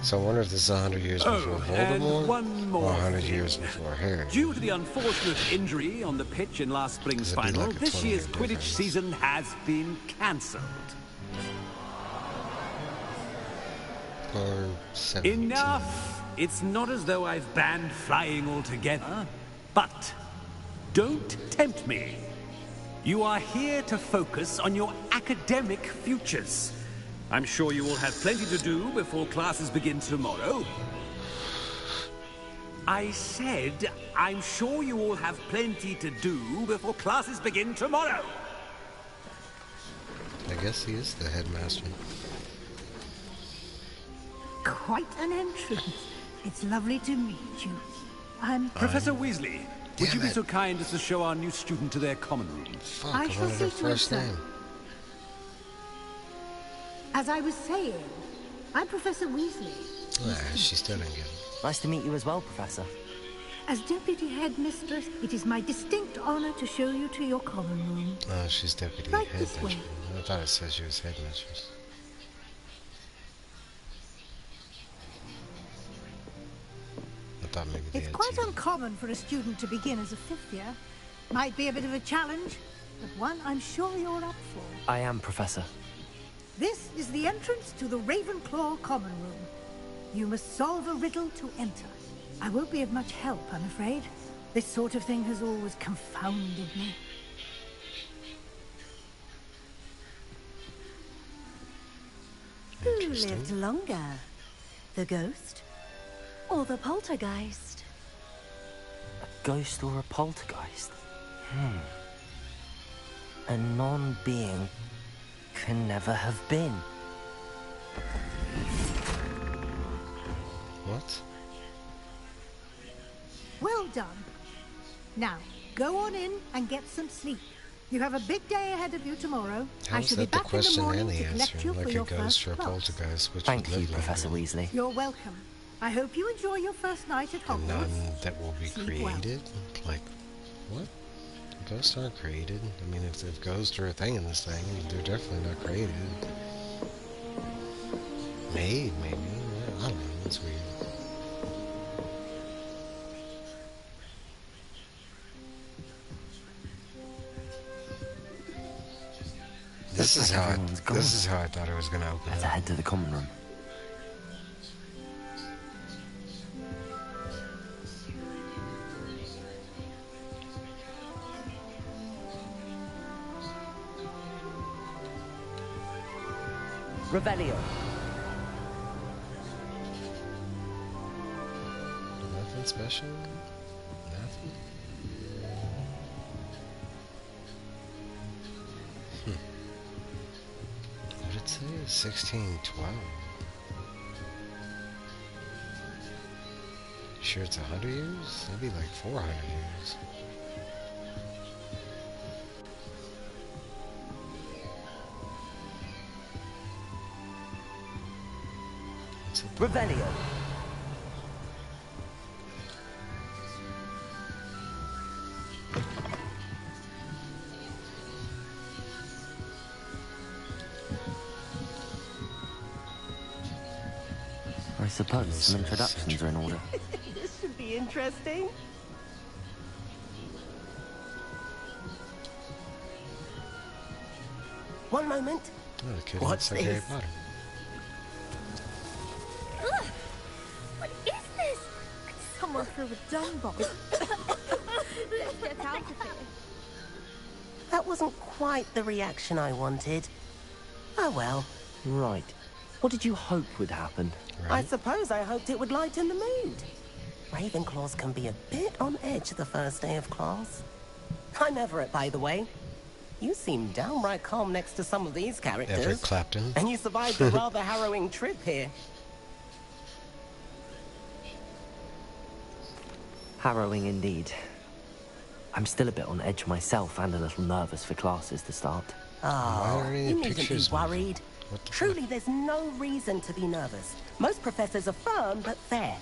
So I wonder if this is 100 years before and Voldemort, one more or 100 thing. years before Harry. Due to the unfortunate injury on the pitch in last spring's It'd be final, like a this 20-year year's Quidditch difference. season has been cancelled. Or 17. Enough! It's not as though I've banned flying altogether. But don't tempt me. You are here to focus on your academic futures. I'm sure you will have plenty to do before classes begin tomorrow. I said, I'm sure you all have plenty to do before classes begin tomorrow. I guess he is the headmaster. Quite an entrance. It's lovely to meet you. Professor Weasley, would you be it. so kind as to show our new student to their common room? Fuck, I I shall wanted her see to it, first sir. name. As I was saying, I'm Professor Weasley. Nah, she still didn't get it. Nice to meet you as well, Professor. As Deputy Headmistress, it is my distinct honor to show you to your common room. Oh, she's deputy Right this headmistress. way. I thought it said she was headmistress. I thought maybe they It's had quite two. uncommon for a student to begin as a fifth year. Might be a bit of a challenge, but one I'm sure you're up for. I am, Professor. This is the entrance to the Ravenclaw common room. You must solve a riddle to enter. I won't be of much help, I'm afraid. This sort of thing has always confounded me. Who lived longer? The ghost or the poltergeist? A ghost or a poltergeist? A non-being can never have been. What? Well done. Now, go on in and get some sleep. You have a big day ahead of you tomorrow. How I is shall be that the back in the question morning and the to collect answer? you for Like a your ghost first or a class. poltergeist, which Thank would you, live Professor longer? Weasley. You're welcome. I hope you enjoy your first night at And Hogwarts. none that will be Sleep well. created? Like, what? Ghosts aren't created. I mean, if ghosts are a thing in this thing, they're definitely not created. Made, maybe. I don't know. It's weird. This is like how everyone's gone. this is how I thought it was gonna open Let's up. head to the common room. Revelio. Nothing special. Nothing. What did it say? 1612. Sure, it's 100 years? That'd be like 400 years. Revelio. I suppose some introductions are in order. This should be interesting. One moment. Oh, the kid What's looks like Harry this? Potter. Ugh. What is this? Someone threw a dung bomb. Let's get out of here. That wasn't quite the reaction I wanted. Oh well. Right. What did you hope would happen? I suppose I hoped it would lighten the mood. Ravenclaws can be a bit on edge the first day of class. I'm Everett, by the way. You seem downright calm next to some of these characters. Everett Clapton. And you survived a rather harrowing trip here. Harrowing indeed. I'm still a bit on edge myself and a little nervous for classes to start. Oh, any you needn't be pictures worried. What the Truly, there's no reason to be nervous. Most professors are firm but fair.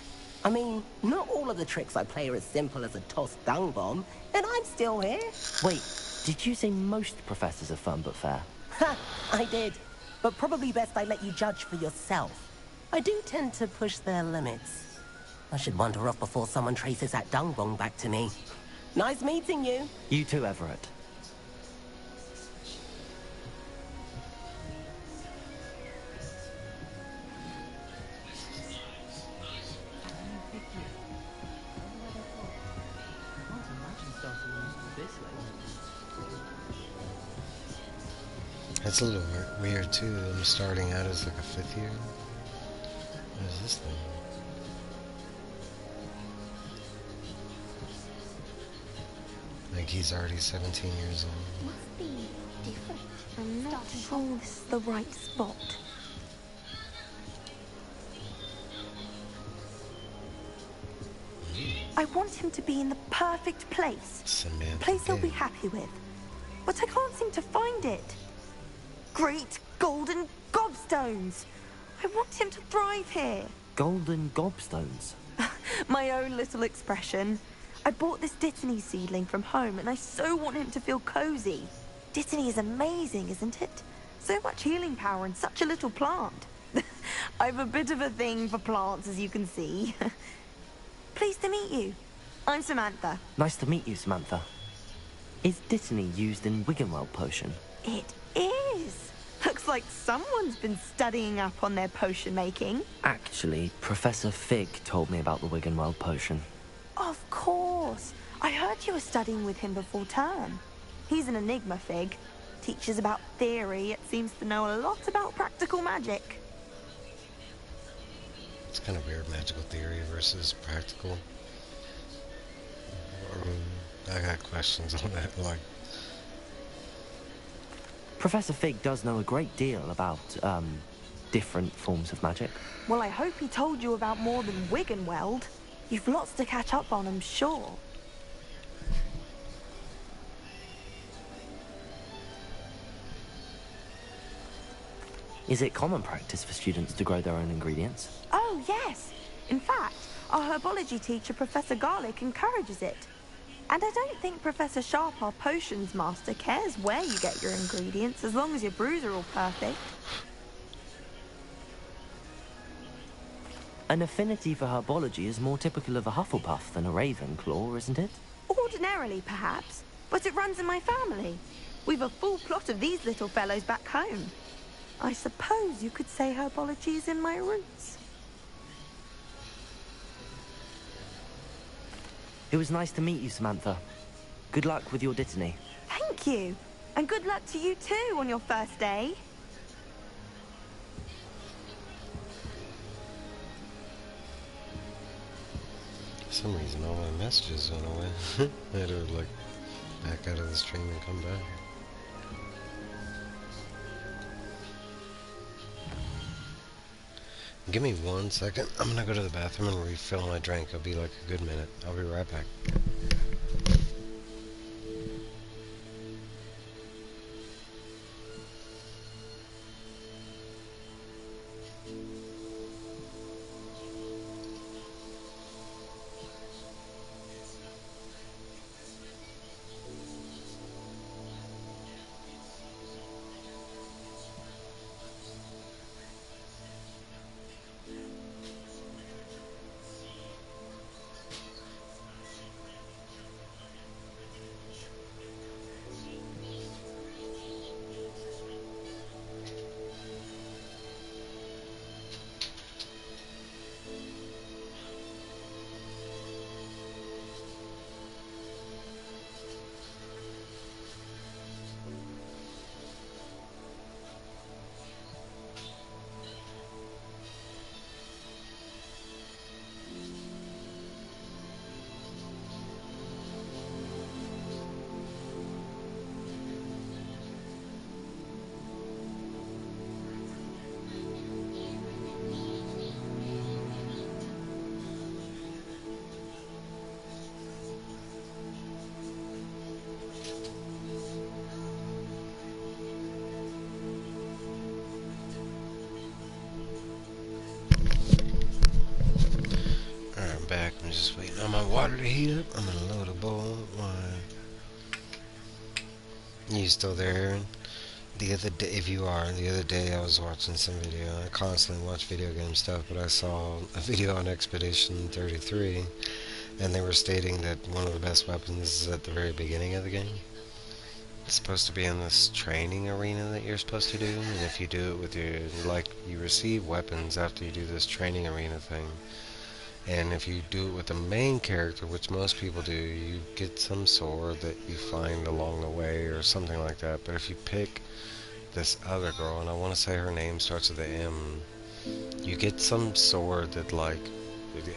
I mean, not all of the tricks I play are as simple as a tossed dung bomb, and I'm still here. Wait, did you say most professors are fun but fair? Ha! I did. But probably best I let you judge for yourself. I do tend to push their limits. I should wander off before someone traces that dung bomb back to me. Nice meeting you. You too, Everett. It's a little weird too. I'm starting out as like a 5th year. What is this thing? Like he's already 17 years old. Must be different. I'm not sure this is the right spot. I want him to be in the perfect place. Samantha Place he'll be Gay. happy with. But I can't seem to find it. Great golden gobstones! I want him to thrive here. Golden gobstones. My own little expression. I bought this Dittany seedling from home and I so want him to feel cozy. Dittany is amazing, isn't it? So much healing power in such a little plant. I've a bit of a thing for plants, as you can see. Pleased to meet you. I'm Samantha. Nice to meet you, Samantha. Is Dittany used in Wiggenweld potion? It is. Looks like someone's been studying up on their potion making. Actually, Professor Fig told me about the Wiggenweld potion. Of course. I heard you were studying with him before term. He's an enigma, Fig. Teaches about theory, yet seems to know a lot about practical magic. It's kind of weird, magical theory versus practical. I got questions on that, like... Professor Fig does know a great deal about, different forms of magic. Well, I hope he told you about more than Wiggenweld. You've lots to catch up on, I'm sure. Is it common practice for students to grow their own ingredients? Oh, yes. In fact, our herbology teacher, Professor Garlick, encourages it. And I don't think Professor Sharp, our potions master, cares where you get your ingredients, as long as your brews are all perfect. An affinity for herbology is more typical of a Hufflepuff than a Ravenclaw, isn't it? Ordinarily, perhaps, but it runs in my family. We've a full plot of these little fellows back home. I suppose you could say herbology is in my roots. It was nice to meet you, Samantha. Good luck with your Dittany. Thank you. And good luck to you too on your first day. For some reason, all my messages went away. I had to, like, back out of the stream and come back. Give me 1 second. I'm gonna go to the bathroom and refill my drink. It'll be like a good minute. I'll be right back. Back. I'm just waiting on my water to heat up. I'm gonna load a bowl of wine. You still there, Aaron? The other day, if you are, the other day I was watching some video. I constantly watch video game stuff, but I saw a video on Expedition 33, and they were stating that one of the best weapons is at the very beginning of the game. It's supposed to be in this training arena that you're supposed to do, and if you do it with your, like, you receive weapons after you do this training arena thing. And if you do it with the main character, which most people do, you get some sword that you find along the way or something like that. But if you pick this other girl, and I want to say her name starts with an M. You get some sword that like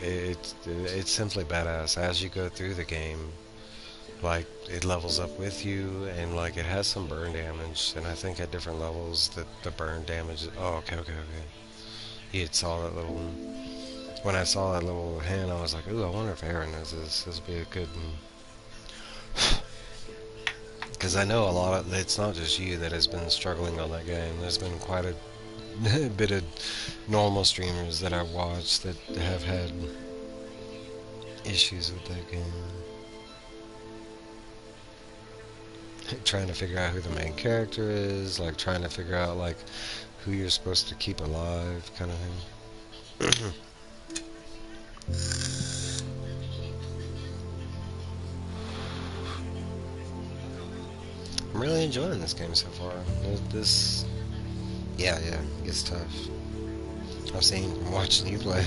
it's simply badass. As you go through the game, like it levels up with you, and like it has some burn damage, and I think at different levels that the burn damage. Oh, okay. You had saw that little one. When I saw that little hand, I was like, ooh, I wonder if Aaron knows this. This would be a good one. Because I know a lot of, it's not just you that has been struggling on that game. There's been quite a bit of normal streamers that I watched that have had issues with that game. Trying to figure out who the main character is, like trying to figure out like who you're supposed to keep alive, kind of thing. I'm really enjoying this game so far. Yeah, it gets tough. I've seen from watching you play.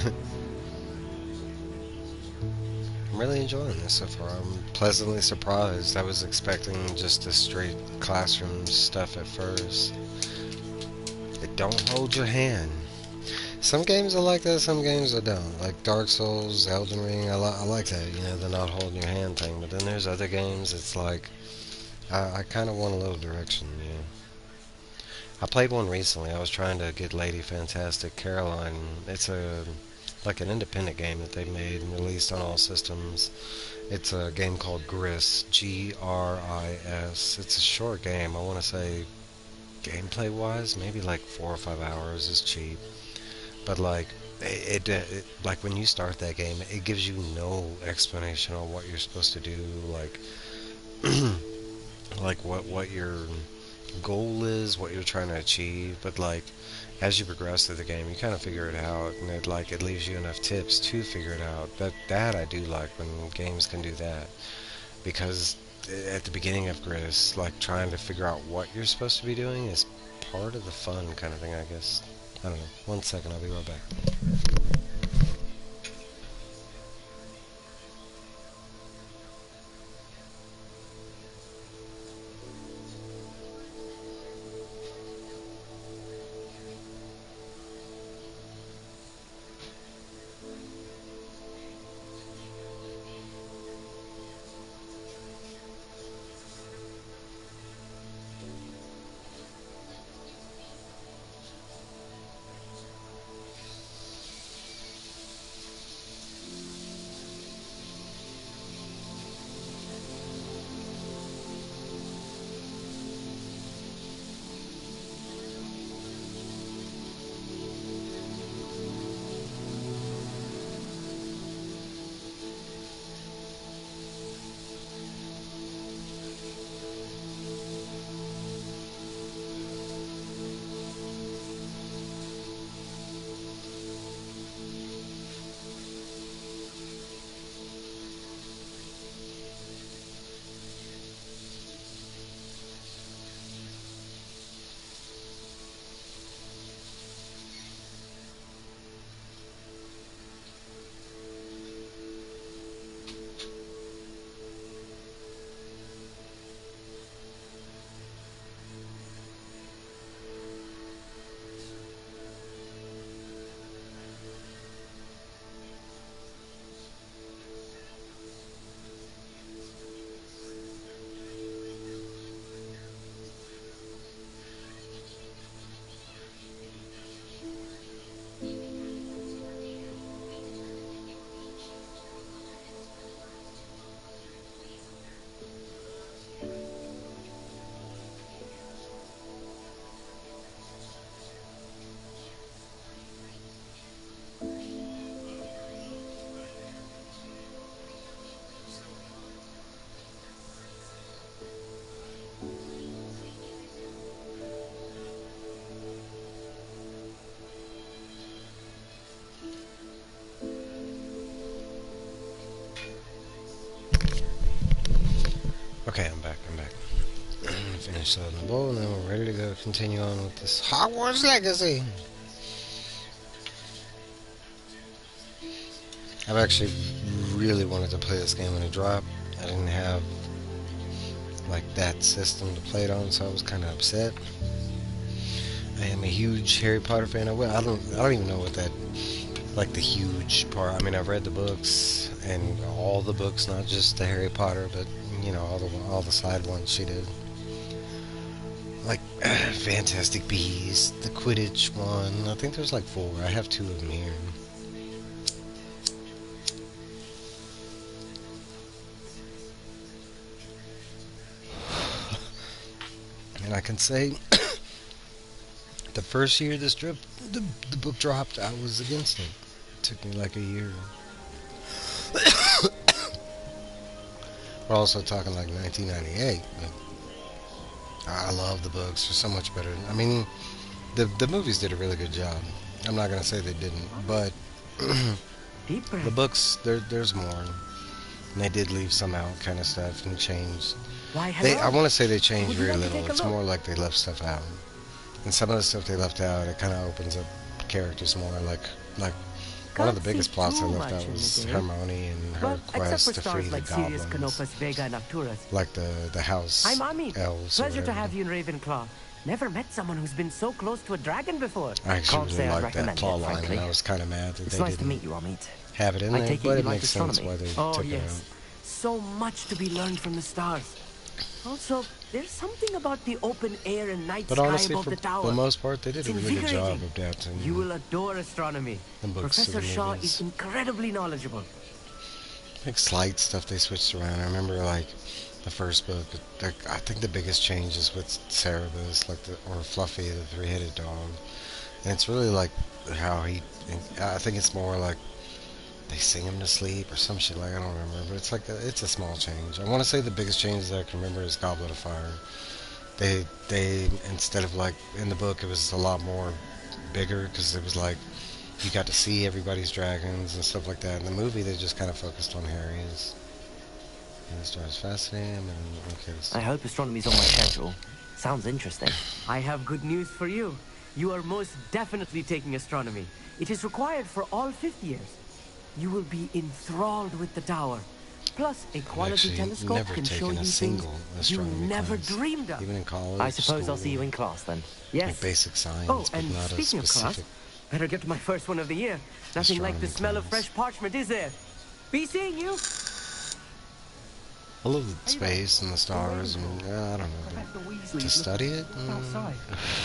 I'm really enjoying this so far. I'm pleasantly surprised. I was expecting just the straight classroom stuff at first. It don't hold your hand. Some games are like that, some games I don't. Like Dark Souls, Elden Ring, I like that, you know, the not holding your hand thing. But then there's other games, it's like, I kind of want a little direction, you know. I played one recently. I was trying to get Lady Fantastic Caroline. It's like an independent game that they made and released on all systems. It's a game called Gris, Gris. It's a short game. I want to say, gameplay-wise, maybe like 4 or 5 hours is cheap. But like, like when you start that game, it gives you no explanation on what you're supposed to do. Like, like what your goal is, what you're trying to achieve. But like, as you progress through the game, you kind of figure it out, and it leaves you enough tips to figure it out. That I do like when games can do that, because at the beginning of Gris, like trying to figure out what you're supposed to be doing is part of the fun kind of thing, I guess. I don't know. 1 second, I'll be right back. Okay, I'm back. Finish loading the bowl, and then we're ready to go continue on with this Hogwarts Legacy. I've actually really wanted to play this game when it dropped. I didn't have like that system to play it on, so I was kind of upset. I am a huge Harry Potter fan. I don't even know what that, like the huge part. I mean, I've read the books and all the books, not just the Harry Potter, but you know, all the side ones she did. Like Fantastic Beasts, the Quidditch one. I think there's like 4. I have 2 of them here. And I can say, the first year the book dropped, I was against it. It took me like a year. We're also talking like 1998, but I love the books. They're so much better. I mean, the movies did a really good job. I'm not gonna say they didn't, but the books, there's more. And they did leave some out, kind of stuff, and changed. I want to say they changed very little. It's more like they left stuff out. And some of the stuff they left out, it kind of opens up characters more. Like one of the biggest plots they left out was Hermione and her quest to free the goblins. Like the house elves. Pleasure to have you in Ravenclaw. Never met someone who's been so close to a dragon before. I actually really liked that plot line, and I was kind of mad that they nice to didn't meet you, Amit. have it in there, but it makes sense why they took it out. So much to be learned from the stars. Also, there's something about the open air and night But sky honestly, above for the tower. the most part, they did a really good job of adapting. You will adore astronomy. The books to the Professor Shaw movies. is incredibly knowledgeable. Like slight stuff they switched around. I remember like the first book. I think the biggest change is with Cerebus, or Fluffy, the 3-headed dog. And it's really like how I think it's more like they sing him to sleep or some shit, like I don't remember, but it's like it's a small change. I want to say the biggest change that I can remember is Goblet of Fire. They instead of like in the book, it was a lot more bigger because it was like you got to see everybody's dragons and stuff like that. In the movie, they just kind of focused on Harry's. And the stars fascinating him, and okay. I hope astronomy's on my schedule. Sounds interesting. I have good news for you. You are most definitely taking astronomy. It is required for all 5th years. You will be enthralled with the tower. Plus, a quality telescope can show you things you never dreamed of. Even in college, I suppose I'll see you in class then. Yes. Like basic science, oh, but and not speaking a of specific. class, better get to my first one of the year. Nothing like the smell of fresh parchment, is there? Be seeing you. I love the space and the stars, and I don't know. But to study it? Outside.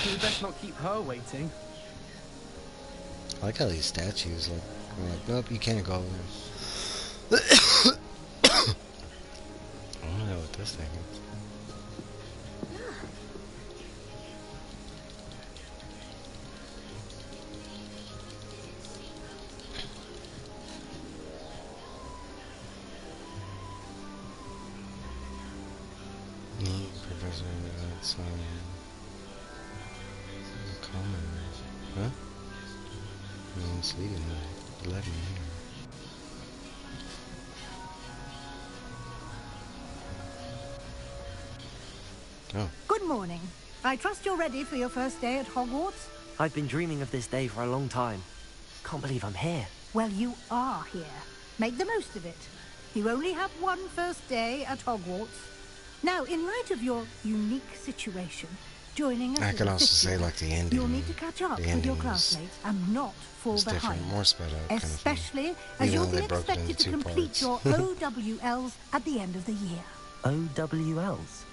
You best not keep her waiting. I like how these statues, like, nope, you can't go there. I don't know what this thing is. Professor, that's common, huh? It's leading 11 here. Oh. Good morning. I trust you're ready for your first day at Hogwarts? I've been dreaming of this day for a long time. Can't believe I'm here. Well, you are here. Make the most of it. You only have one first day at Hogwarts. Now, in light of your unique situation, joining us I can also say like the ending. You'll need to catch up with your classmates and not fall behind. Different, more sped up, especially as you'll be expected to complete your OWLs at the end of the year. OWLs?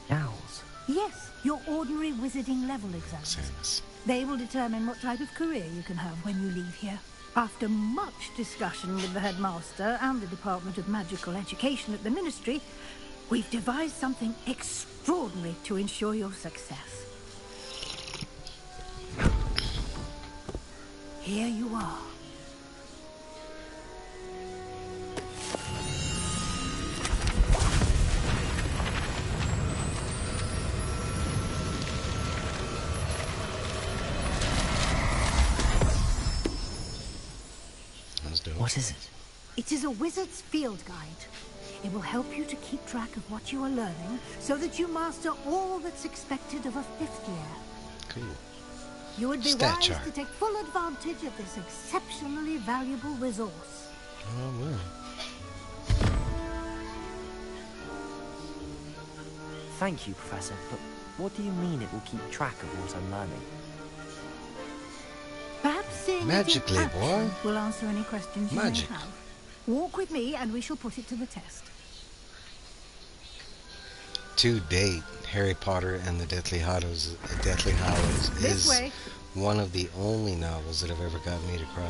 Owls? Yes, your ordinary wizarding level exams. They will determine what type of career you can have when you leave here. After much discussion with the headmaster and the Department of Magical Education at the Ministry, we've devised something extraordinary to ensure your success. Here you are. What is it? It is a wizard's field guide. It will help you to keep track of what you are learning so that you master all that's expected of a 5th year. Cool. You would be wise to take full advantage of this exceptionally valuable resource. Oh, well. Thank you, Professor, but What do you mean it will keep track of what I'm learning? Perhaps seeing it in Magically, action boy. will answer any questions you Magic. may have. Walk with me and we shall put it to the test. To date, Harry Potter and the Deathly Hallows This is way. one of the only novels that have ever gotten me to cry.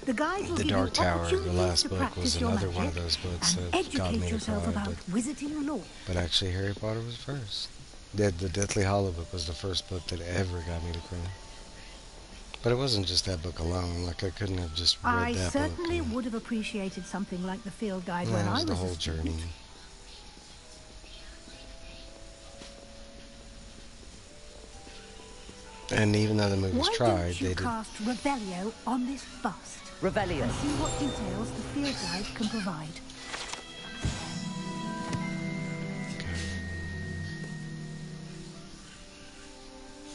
The guide will The give Dark you Tower, the opportunities last to book, was practice your another one of magic those books and that got educate me to yourself cry. about wizarding lore. But actually, Harry Potter was first. The Deathly Hallow book was the first book that ever got me to cry. But it wasn't just that book alone. Like, I couldn't have just read I that certainly book. would have appreciated something like the field guide And when that I was was the whole a student. journey. And even though the movies Why tried, don't you they did. cast Revelio on this bust? Revelio. And see what details the field guide can provide.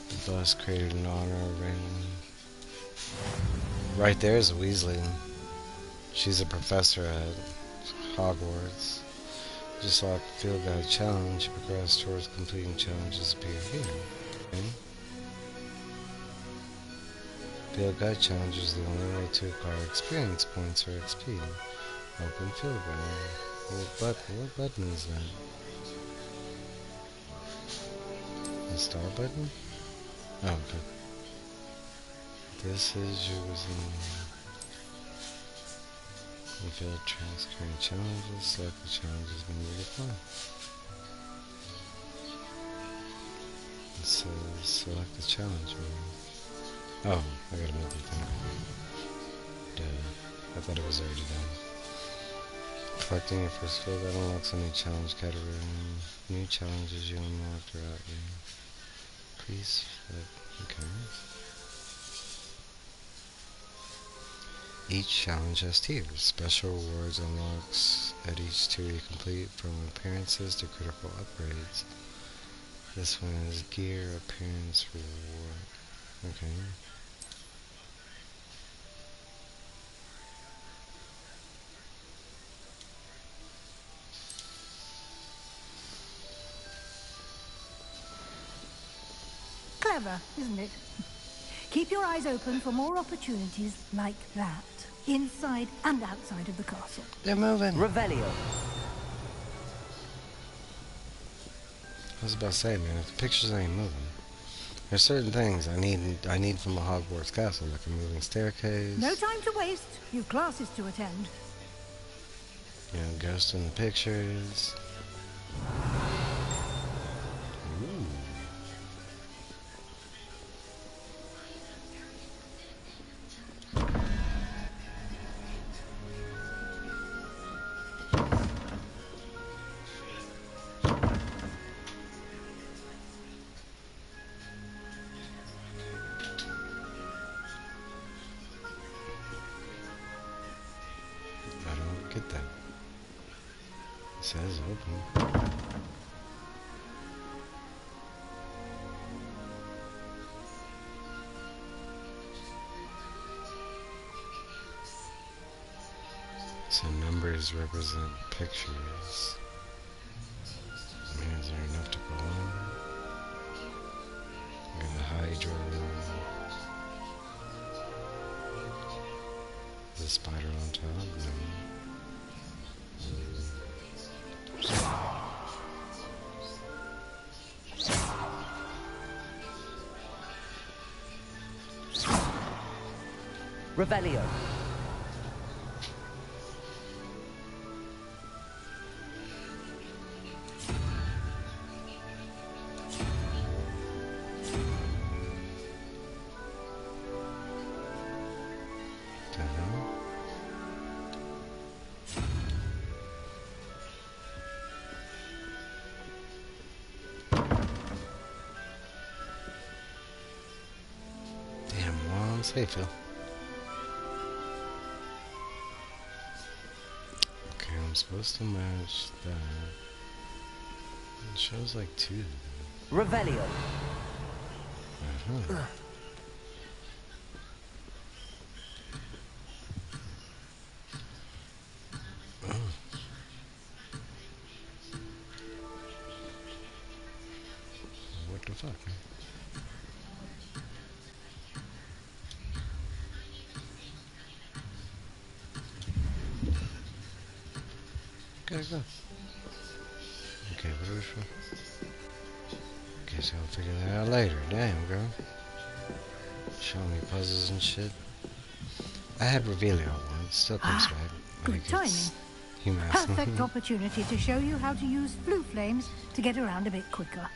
The bus created in honor of Raymond. Right there is a Weasley. She's a professor at Hogwarts. Just like the field guide challenge, you progress towards completing challenges appear here. Okay. Field guide challenge is the only way to acquire experience points or XP. Open field guide. What button is that? The star button? Oh, okay. This is using the field tracks create challenges. Select the challenges when you apply. It says select the challenge menu. Oh, I gotta move the thing. Duh. I thought it was already done. Collecting your first field that unlocks a new challenge category. New challenges you unlock throughout your... Please flip. Okay. Each challenge has tiers. Special rewards unlocks at each tier you complete, from appearances to critical upgrades. This one is gear, appearance, reward. Okay. Clever, isn't it? Keep your eyes open for more opportunities like that, inside and outside of the castle. They're moving. Revelio. I was about to say, man, if the pictures ain't moving, there's certain things I need from a Hogwarts castle, like a moving staircase. No time to waste. You've classes to attend. You know, ghost in the pictures. Ooh. I don't get that. It says open. So numbers represent pictures. I mean, is there enough to go on? We have a Hydra room. Is a spider on top? No. Revelio. The hell? Damn, Wands. Hey, Phil. Okay, I'm supposed to match that. It shows like two. Revelio. Uh-huh. the fuck? Gotta go. Okay, what is it? Guess I'll figure that out later. Damn, girl. Showing me puzzles and shit. I had Revelio once. Still comes back. Good timing. Perfect opportunity to show you how to use blue flames to get around a bit quicker.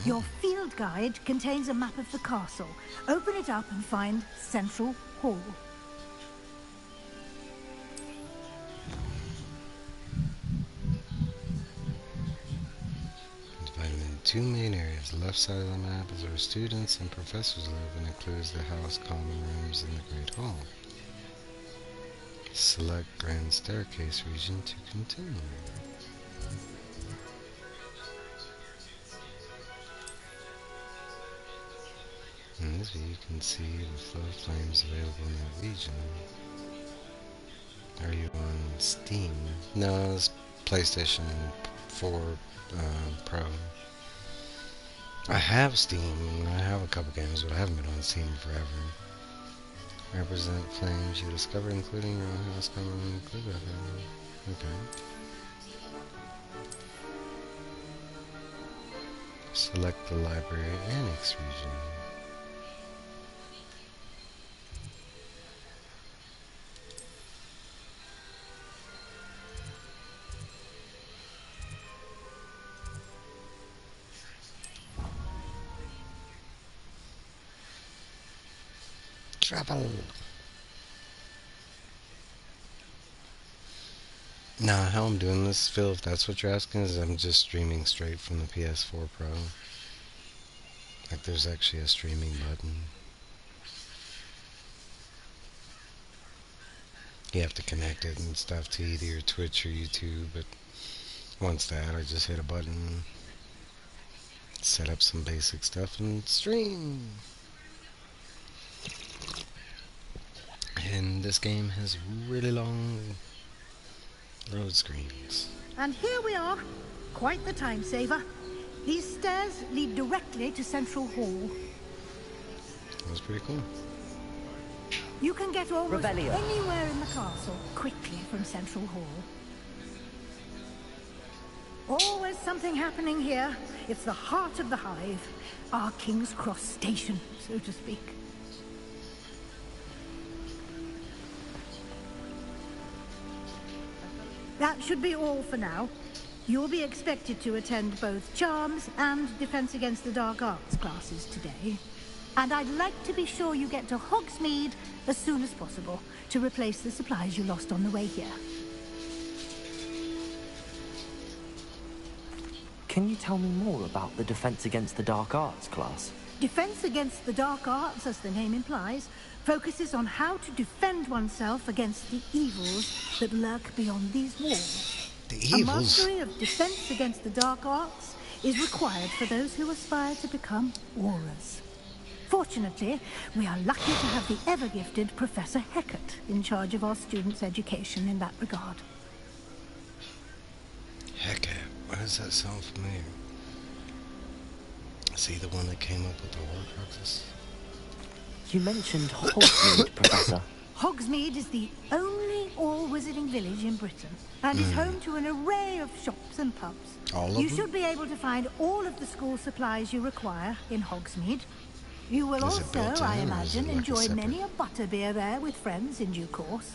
Your field guide contains a map of the castle. Open it up and find Central Hall. Divided into two main areas. The left side of the map is where students and professors live and includes the house, common rooms, and the Great Hall. Select Grand Staircase region to continue. In this view, you can see the flow of flames available in that region. Are you on Steam? No, it's PlayStation 4 Pro. I have Steam, and I have a couple games, but I haven't been on Steam forever. Represent flames you discover, including your own house, common room, okay. Select the library annex region. Trouble. Nah, how I'm doing this, Phil, if that's what you're asking, is I'm just streaming straight from the PS4 Pro. Like, there's actually a streaming button. You have to connect it and stuff to either your Twitch or YouTube, but once that, I just hit a button, set up some basic stuff, and stream. And this game has really long load screens. And here we are. Quite the time saver. These stairs lead directly to Central Hall. That's pretty cool. You can get almost Revelio. anywhere in the castle quickly from Central Hall. Always something happening here. It's the heart of the hive. Our King's Cross station, so to speak. That should be all for now. You'll be expected to attend both Charms and Defense Against the Dark Arts classes today. And I'd like to be sure you get to Hogsmeade as soon as possible to replace the supplies you lost on the way here. Can you tell me more about the Defense Against the Dark Arts class? Defense Against the Dark Arts, as the name implies, focuses on how to defend oneself against the evils that lurk beyond these walls. The evils? A mastery of Defense Against the Dark Arts is required for those who aspire to become Aurors. Fortunately, we are lucky to have the ever-gifted Professor Hecat in charge of our students' education in that regard. Hecat? Why does that sound familiar? Is he the one that came up with the Horcruxes? You mentioned Hogsmeade, Professor. Hogsmeade is the only all-wizarding village in Britain, and is home to an array of shops and pubs. All of You them? should be able to find all of the school supplies you require in Hogsmeade. You will Is it also, built I in, or is it imagine, like a enjoy separate- many a butterbeer there with friends in due course.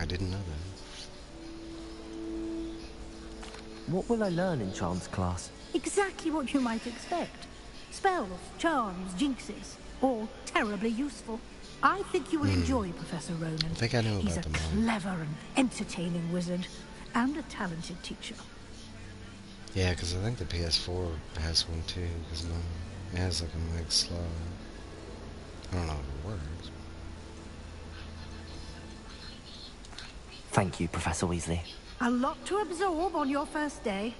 I didn't know that. What will I learn in Charms class? Exactly what you might expect. Spells, charms, jinxes, all terribly useful. I think you will enjoy Professor Ronan. I think I know He's about a them all. clever and entertaining wizard, and a talented teacher. Yeah, because I think the PS4 has one too, because it has like a mag slot. I don't know if it works. Thank you, Professor Weasley. A lot to absorb on your first day,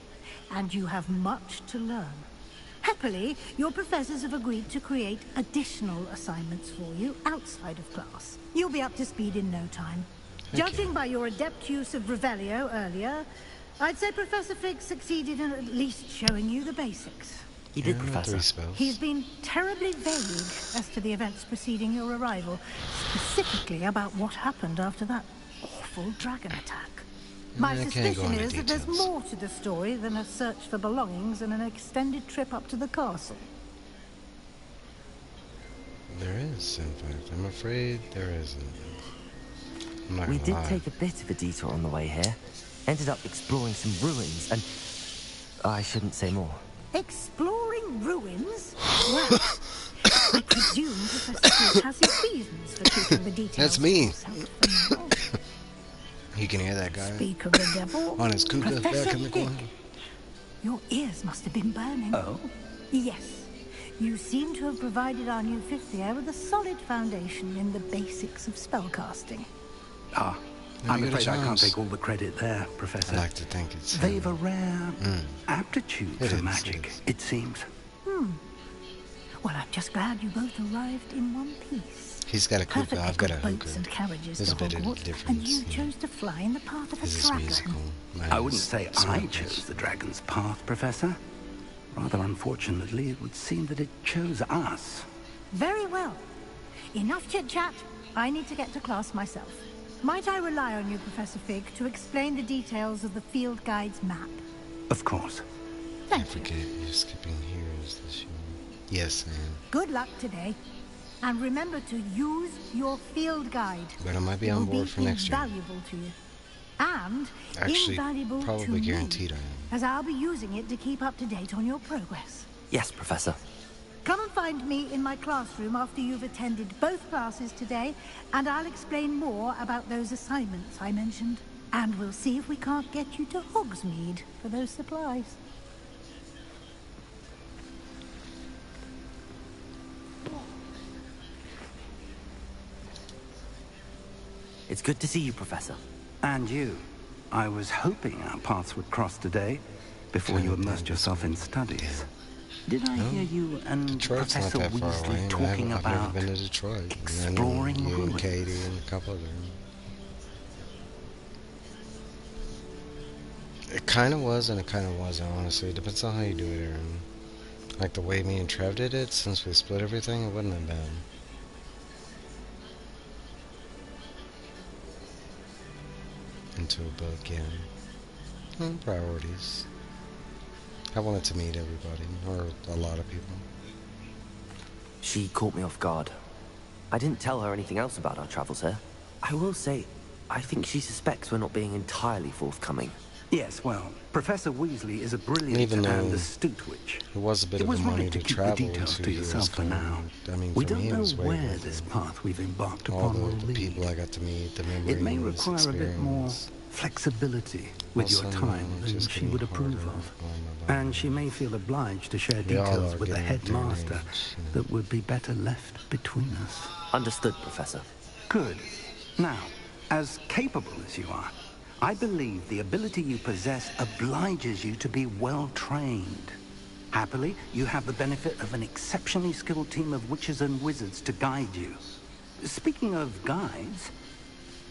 and you have much to learn. Happily, your professors have agreed to create additional assignments for you outside of class. You'll be up to speed in no time. Judging by your adept use of Revelio earlier, I'd say Professor Fig succeeded in at least showing you the basics. He did, Yeah, Professor. 3 spells. He's been terribly vague as to the events preceding your arrival, specifically about what happened after that awful dragon attack. My I can't go suspicion into is that there's details. more to the story than a search for belongings and an extended trip up to the castle. There is, in fact. I'm afraid there isn't. I'm not We gonna did lie. take a bit of a detour on the way here. Ended up exploring some ruins and... I shouldn't say more. Exploring ruins? Well, I presume Professor Fruit has his reasons for keeping the details. That's me. to himself for now. You can hear that guy Speak of the devil. on his cougar Professor back in the Fig, corner. your ears must have been burning. Oh? Yes. You seem to have provided our new fifth year with a solid foundation in the basics of spellcasting. Ah, Now I'm you get a afraid I can't chance. take all the credit there, Professor. I like to think it's They've a rare Mm. aptitude It for is, magic, it seems. Well, I'm just glad you both arrived in one piece. He's got a cougar, Perfectly I've got a good boats hooker. and carriages There's to a bit of Hogwarts, difference. and you chose to fly in the path of a This is dragon. musical. I wouldn't say I chose the dragon's path, Professor. Rather unfortunately, it would seem that it chose us. Very well. Enough chit-chat. I need to get to class myself. Might I rely on you, Professor Fig, to explain the details of the field guide's map? Of course. I Thank you. forget you're skipping heroes this year. Yes, I am. Good luck today. And remember to use your field guide. But I might be It on will board for next year. invaluable to you. And Actually, invaluable probably to me, guaranteed I am. as I'll be using it to keep up to date on your progress. Yes, Professor. Come and find me in my classroom after you've attended both classes today, and I'll explain more about those assignments I mentioned. And we'll see if we can't get you to Hogsmeade for those supplies. It's good to see you, Professor. And you. I was hoping our paths would cross today, before you immersed yourself in studies. Did I hear you and Detroit's not Professor that far Weasley away. and talking I've never about been to Detroit. exploring and you and ruins? Katie and a couple of them. It kind of was and it kind of wasn't, honestly. It depends on how you do it, Aaron. Like the way me and Trev did it, since we split everything, it wasn't that bad. Into a book, yeah. Priorities. I wanted to meet everybody, or a lot of people. She caught me off guard. I didn't tell her anything else about our travels here. I will say, I think she suspects we're not being entirely forthcoming. Yes, well, Professor Weasley is a brilliant Even though and astute witch. It was a bit It of was a money right to to keep the travel details to to yourself for now. I mean, We for don't me, it know was way where worth this it. path we've embarked All upon will the lead. people I got to meet, the memories, It may require a bit more flexibility with your Also, time than just she getting would approve harder of. on my And she may feel obliged to share We all details are with the getting up there in headmaster age, you know. that would be better left between us. Understood, Professor. Good. Now, as capable as you are, I believe the ability you possess obliges you to be well trained. Happily, you have the benefit of an exceptionally skilled team of witches and wizards to guide you. Speaking of guides,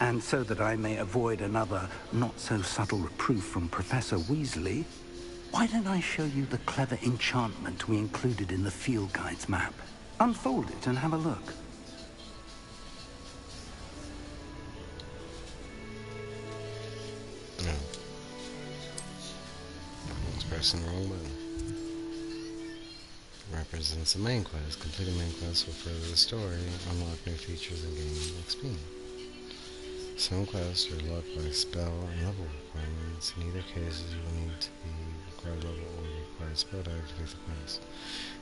and so that I may avoid another not-so-subtle reproof from Professor Weasley, why don't I show you the clever enchantment we included in the field guide's map? Unfold it and have a look. No. It's pressing the wrong button. Represents the main quest. Complete a main quest will further the story, unlock new features, and gain XP. Some quests are locked by spell and level requirements. In either case, you will need to be required level or required spell to activate the quest.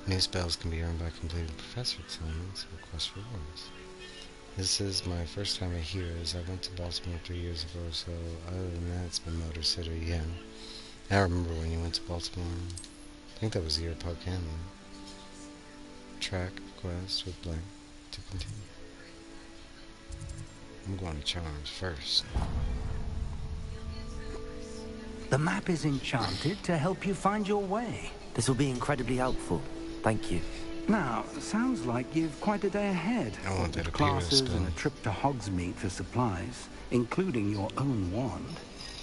New spells can be earned by completing professor assignments or quest rewards. This is my first time at Heroes. I went to Baltimore 3 years ago, so other than that, it's been Motor City again. I remember when you went to Baltimore. I think that was the year of Park Canyon. Track quest with blank to continue. I'm going to Charms first. The map is enchanted to help you find your way. This will be incredibly helpful. Thank you. Now, sounds like you've quite a day ahead. I want that With appeal classes still. and a trip to Hogsmeade for supplies, including your own wand.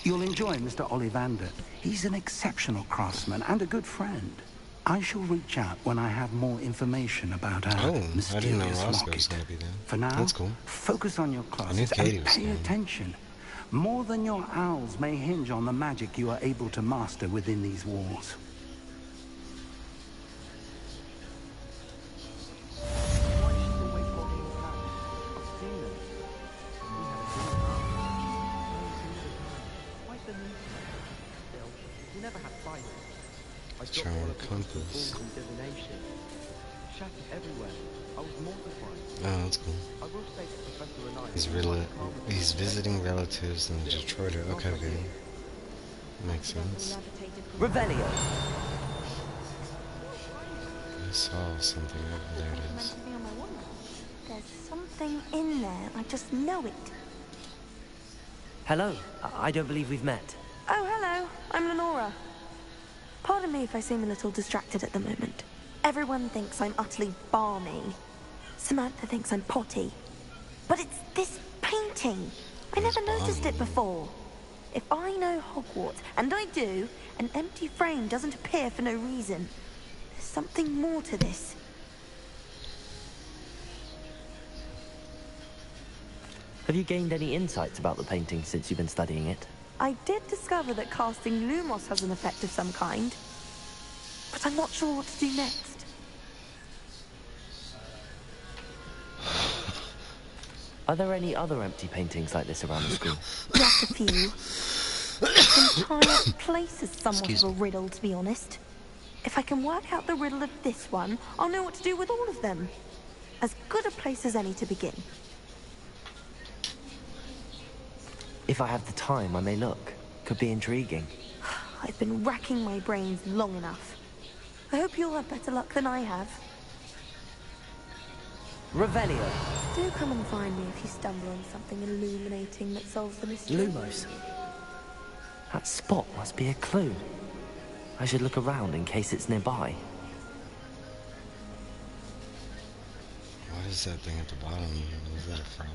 You'll enjoy Mr. Ollivander. He's an exceptional craftsman and a good friend. I shall reach out when I have more information about our Oh, I didn't know mysterious Roscoe was market. going to be there. For now, That's cool. focus on your I knew classes Katie and was pay coming. attention. More than your owls may hinge on the magic you are able to master within these walls. Charm compass. Oh, that's cool. He's visiting relatives in Detroit. Okay, okay. Makes sense. Revelio. I saw something. There it is. There's something in there. I just know it. Hello. I don't believe we've met. Oh, hello. I'm Lenora. Pardon me if I seem a little distracted at the moment. Everyone thinks I'm utterly balmy. Samantha thinks I'm potty. But it's this painting. I never noticed it before. If I know Hogwarts, and I do, an empty frame doesn't appear for no reason. There's something more to this. Have you gained any insights about the painting since you've been studying it? I did discover that casting Lumos has an effect of some kind, but I'm not sure what to do next. Are there any other empty paintings like this around the school? Just a few. This entire place is somewhat of a riddle, to be honest. If I can work out the riddle of this one, I'll know what to do with all of them. As good a place as any to begin. If I have the time, I may look. Could be intriguing. I've been racking my brains long enough. I hope you'll have better luck than I have. Revelio. Do come and find me if you stumble on something illuminating that solves the mystery. Lumos. That spot must be a clue. I should look around in case it's nearby. What is that thing at the bottom? Is that a frog?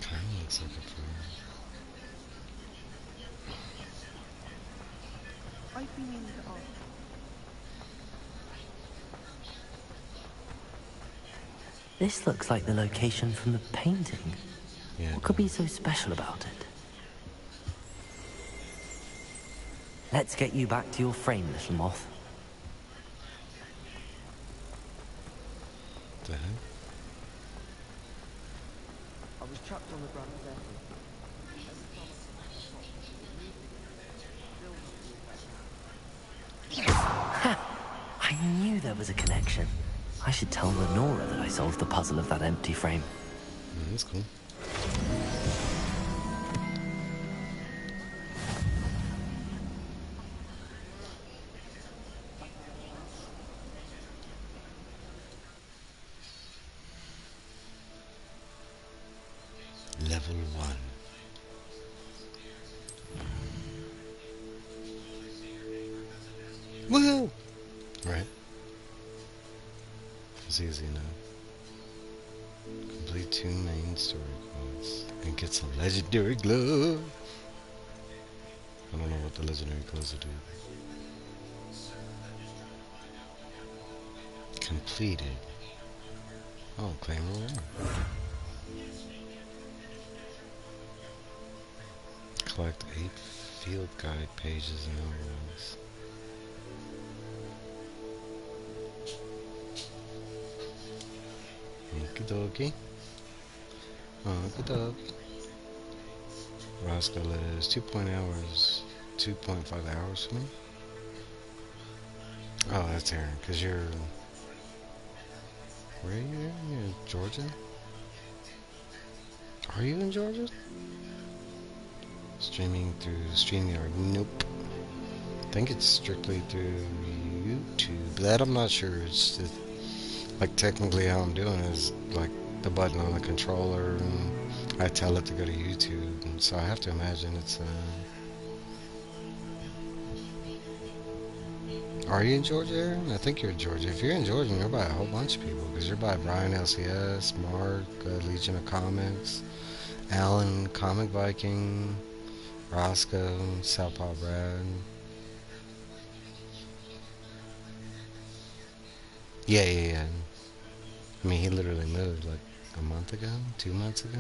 Kind of looks like a frog. This looks like the location from the painting. Yeah. What could be so special about it? Let's get you back to your frame, little moth. The heck? I was chucked on the ground there. I knew there was a connection. I should tell Lenora that I solved the puzzle of that empty frame. That's cool. Level 1. Woohoo! Right. It's easy enough. Complete 2 main story quests and get some legendary glove. I don't know what the legendary gloves will do. Completed. Oh, claim reward. Collect 8 field guide pages and overalls. Okie dokie. Okie dokie. Roscoe lives 2.5 hours from me. Oh, that's Aaron, because you're... Where are you? You're in Georgia? Are you in Georgia? Streaming through StreamYard? Nope. I think it's strictly through YouTube. That I'm not sure. It's just, like, technically how I'm doing is like the button on the controller, and I tell it to go to YouTube, and so I have to imagine it's Are you in Georgia, Aaron? I think you're in Georgia. If you're in Georgia, you're by a whole bunch of people, because you're by Brian LCS, Mark, Legion of Comics, Alan, Comic Viking, Roscoe, Southpaw Brad. Yeah. I mean, he literally moved like a month ago, 2 months ago.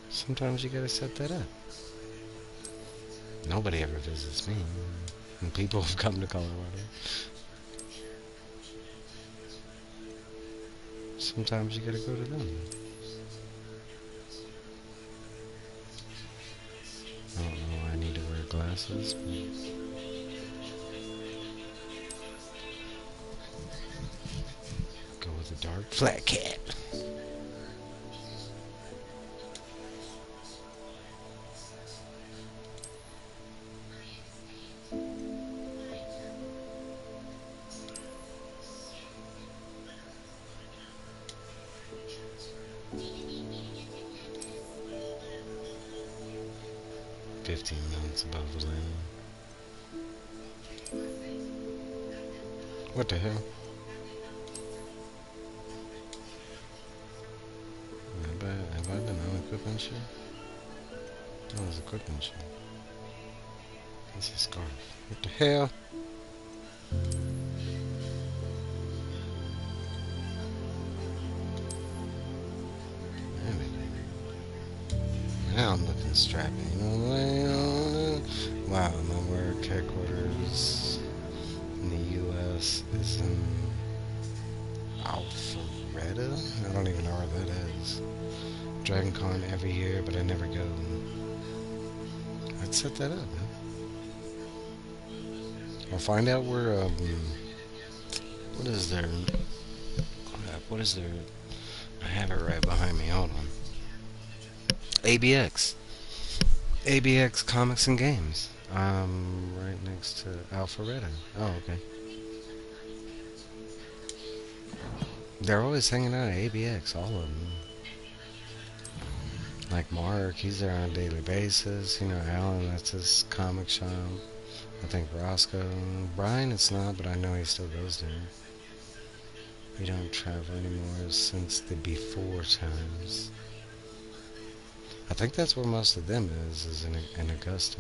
Sometimes you gotta set that up. Nobody ever visits me. And people have come to Colorado. Sometimes you gotta go to them. I don't know why I need to wear glasses. Go with a dark flat cap. Above the limb. What the hell? Have I been unequipping shit? No, it's equipping shit. That's a scarf. What the hell? Now I'm looking strappy, you know what I mean? Wow, my work headquarters in the U.S. is in Alpharetta? I don't even know where that is. DragonCon every year, but I never go. I'd set that up, man. I'll find out where, what is there? What is there? I have it right behind me, hold on. ABX Comics and Games. Right next to Alpharetta. Oh, okay. They're always hanging out at ABX, all of them. Like Mark, he's there on a daily basis. You know, Alan, that's his comic shop. I think Roscoe. Brian, it's not, but I know he still goes there. We don't travel anymore since the before times. I think that's where most of them is in Augusta.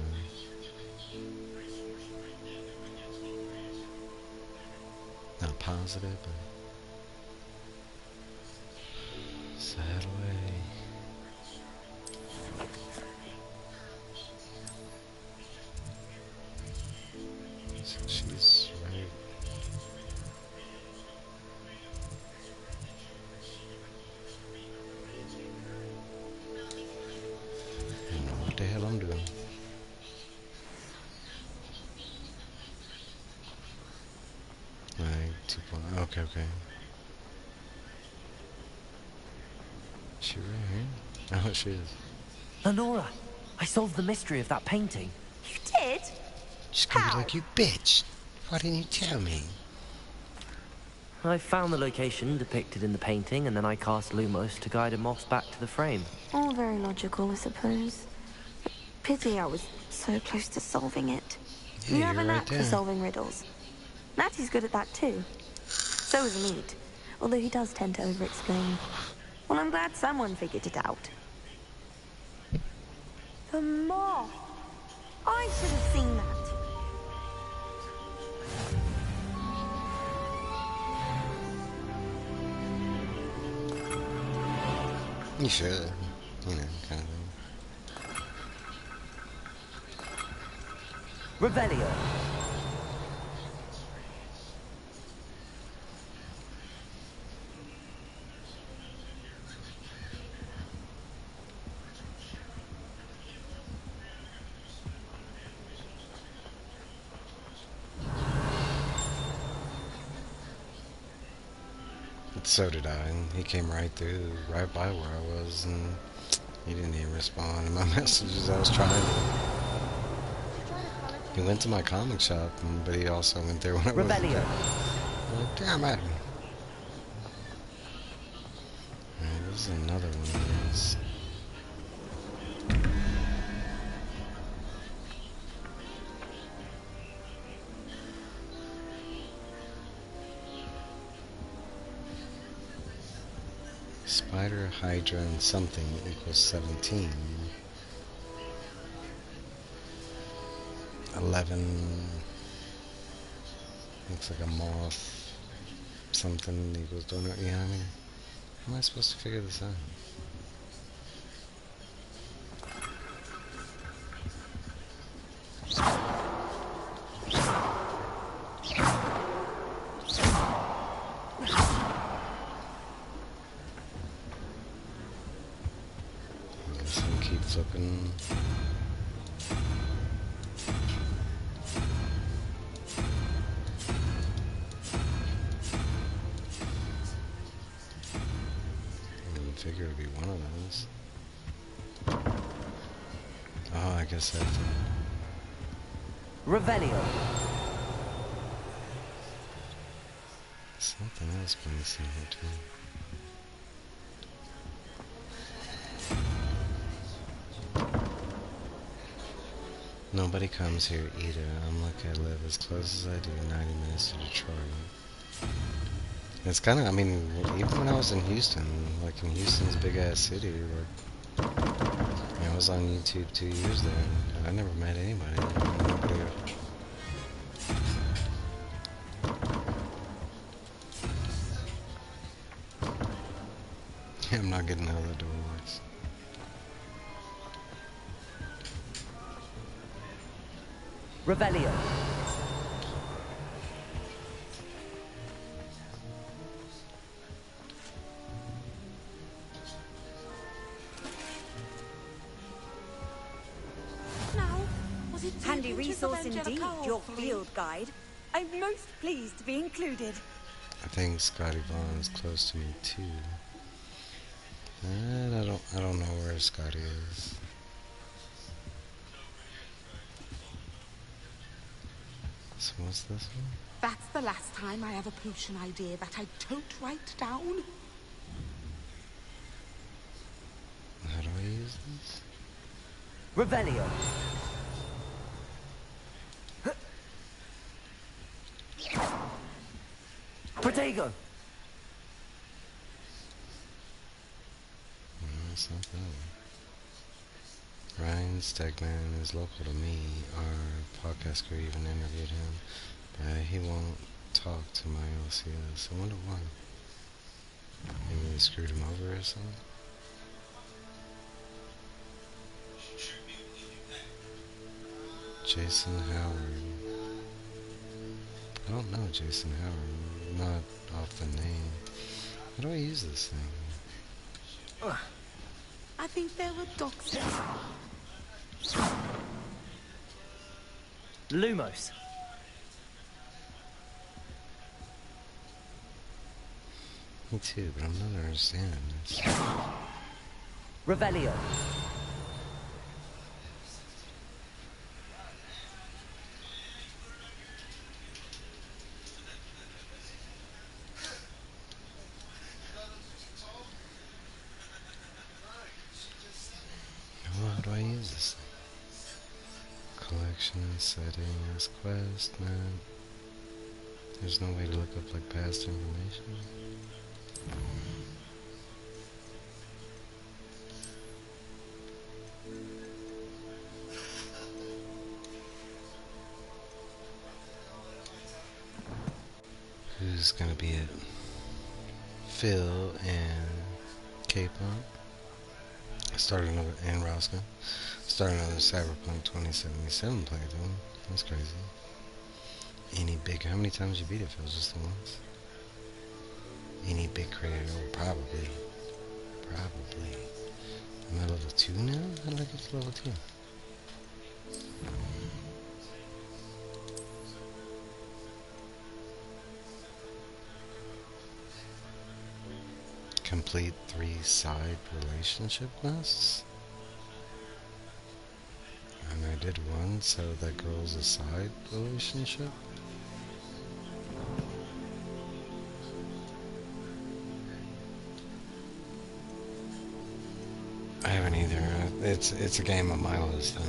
Not positive, but sad way. So she's right. I don't know what the hell I'm doing. Like 2. Okay. She right here? Oh, she is. Lenora, I solved the mystery of that painting. You did? She's gonna be like, you bitch! Why didn't you tell me? I found the location depicted in the painting, and then I cast Lumos to guide a moth back to the frame. All very logical, I suppose. Pity I was so close to solving it. Yeah, you have a you're knack right there. for solving riddles. Natty's good at that too. So is Meat, although he does tend to over-explain. Well, I'm glad someone figured it out. The moth! I should have seen that. You should. You know, kind of thing. Revelio. So did I, and he came right through, right by where I was, and he didn't even respond to my messages. I was trying to. He went to my comic shop, but he also went there when I wasn't there. I'm like, damn it. Alright, this is another one of these. Spider, Hydra, and something equals 17. 11 looks like a moth. Something equals donut. You know what I mean? How am I supposed to figure this out? I guess I'll keep flipping. Figure it'd be one of those. Oh, I guess I have to. Revelio. Something else brings in here too. Nobody comes here either. I'm lucky I live as close as I do, 90 minutes to Detroit. It's kind of, I mean, even when I was in Houston, like in Houston's big ass city, like, I was on YouTube 2 years there, and I never met anybody. Nobody. I'm not getting out of the doors. Revelio. Handy resource indeed, your field guide. I'm most pleased to be included. I think Scotty Vaughn is close to me too. And I don't know where Scotty is. So what's this one? That's the last time I have a potion idea that I don't write down. How do I use this? Revelio. Protego. It's not that one. Ryan Stegman is local to me. Our podcast crew even interviewed him, but he won't talk to my LCS. I wonder why. Maybe they screwed him over or something? Jason Howard. I don't know Jason Howard. Not off the name. How do I use this thing? I think there were dogs. Lumos. Me too, but I'm not understanding this. Revelio. How do I use this thing? Collection, settings, quest, man. There's no way to look up like past information. Who's gonna be it? Phil and K-Pop. Started another, and Roscoe. Started another Cyberpunk 2077 playthrough. That's crazy. Any big, how many times you beat it, Phil? Just the once? Any big creator? Probably. Probably. Am I level 2 now? How did I get to level 2? Complete 3 side relationship quests? And I did one, so that girl's a side relationship? I haven't either. It's a game on my list then.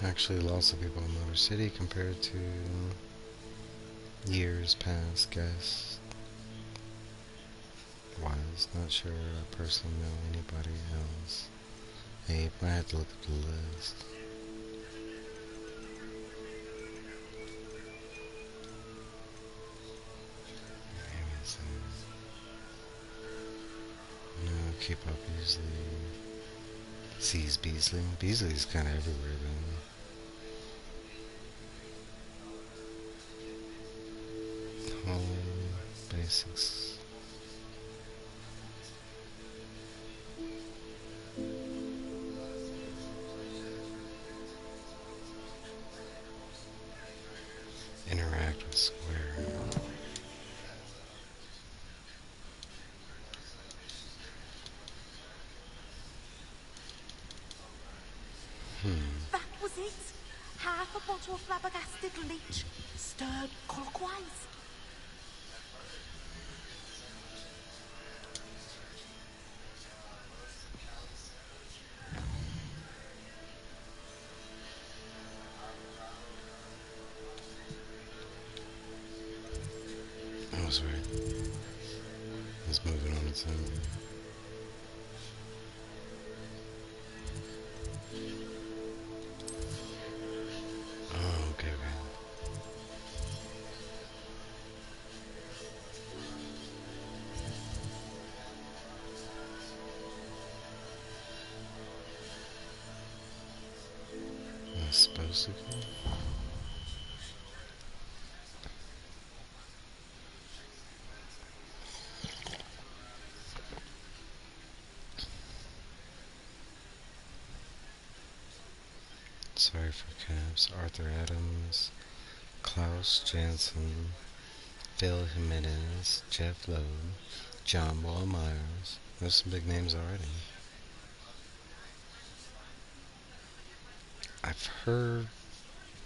Actually, lots of people in Motor City compared to years past. Guess was not sure I personally know anybody else. Hey, I had to look at the list. No, keep up usually sees Beasley. Beasley's kind of everywhere then. Whole basics. Interact with Square. That was it. Half a bottle of flabbergasted leech, stirred clockwise. That was weird. It's moving on its own. Oh, okay. That's supposed to go. Sorry for Caps, Arthur Adams, Klaus Jansen, Phil Jimenez, Jeff Lowe, John Wall Myers. There's some big names already. I've heard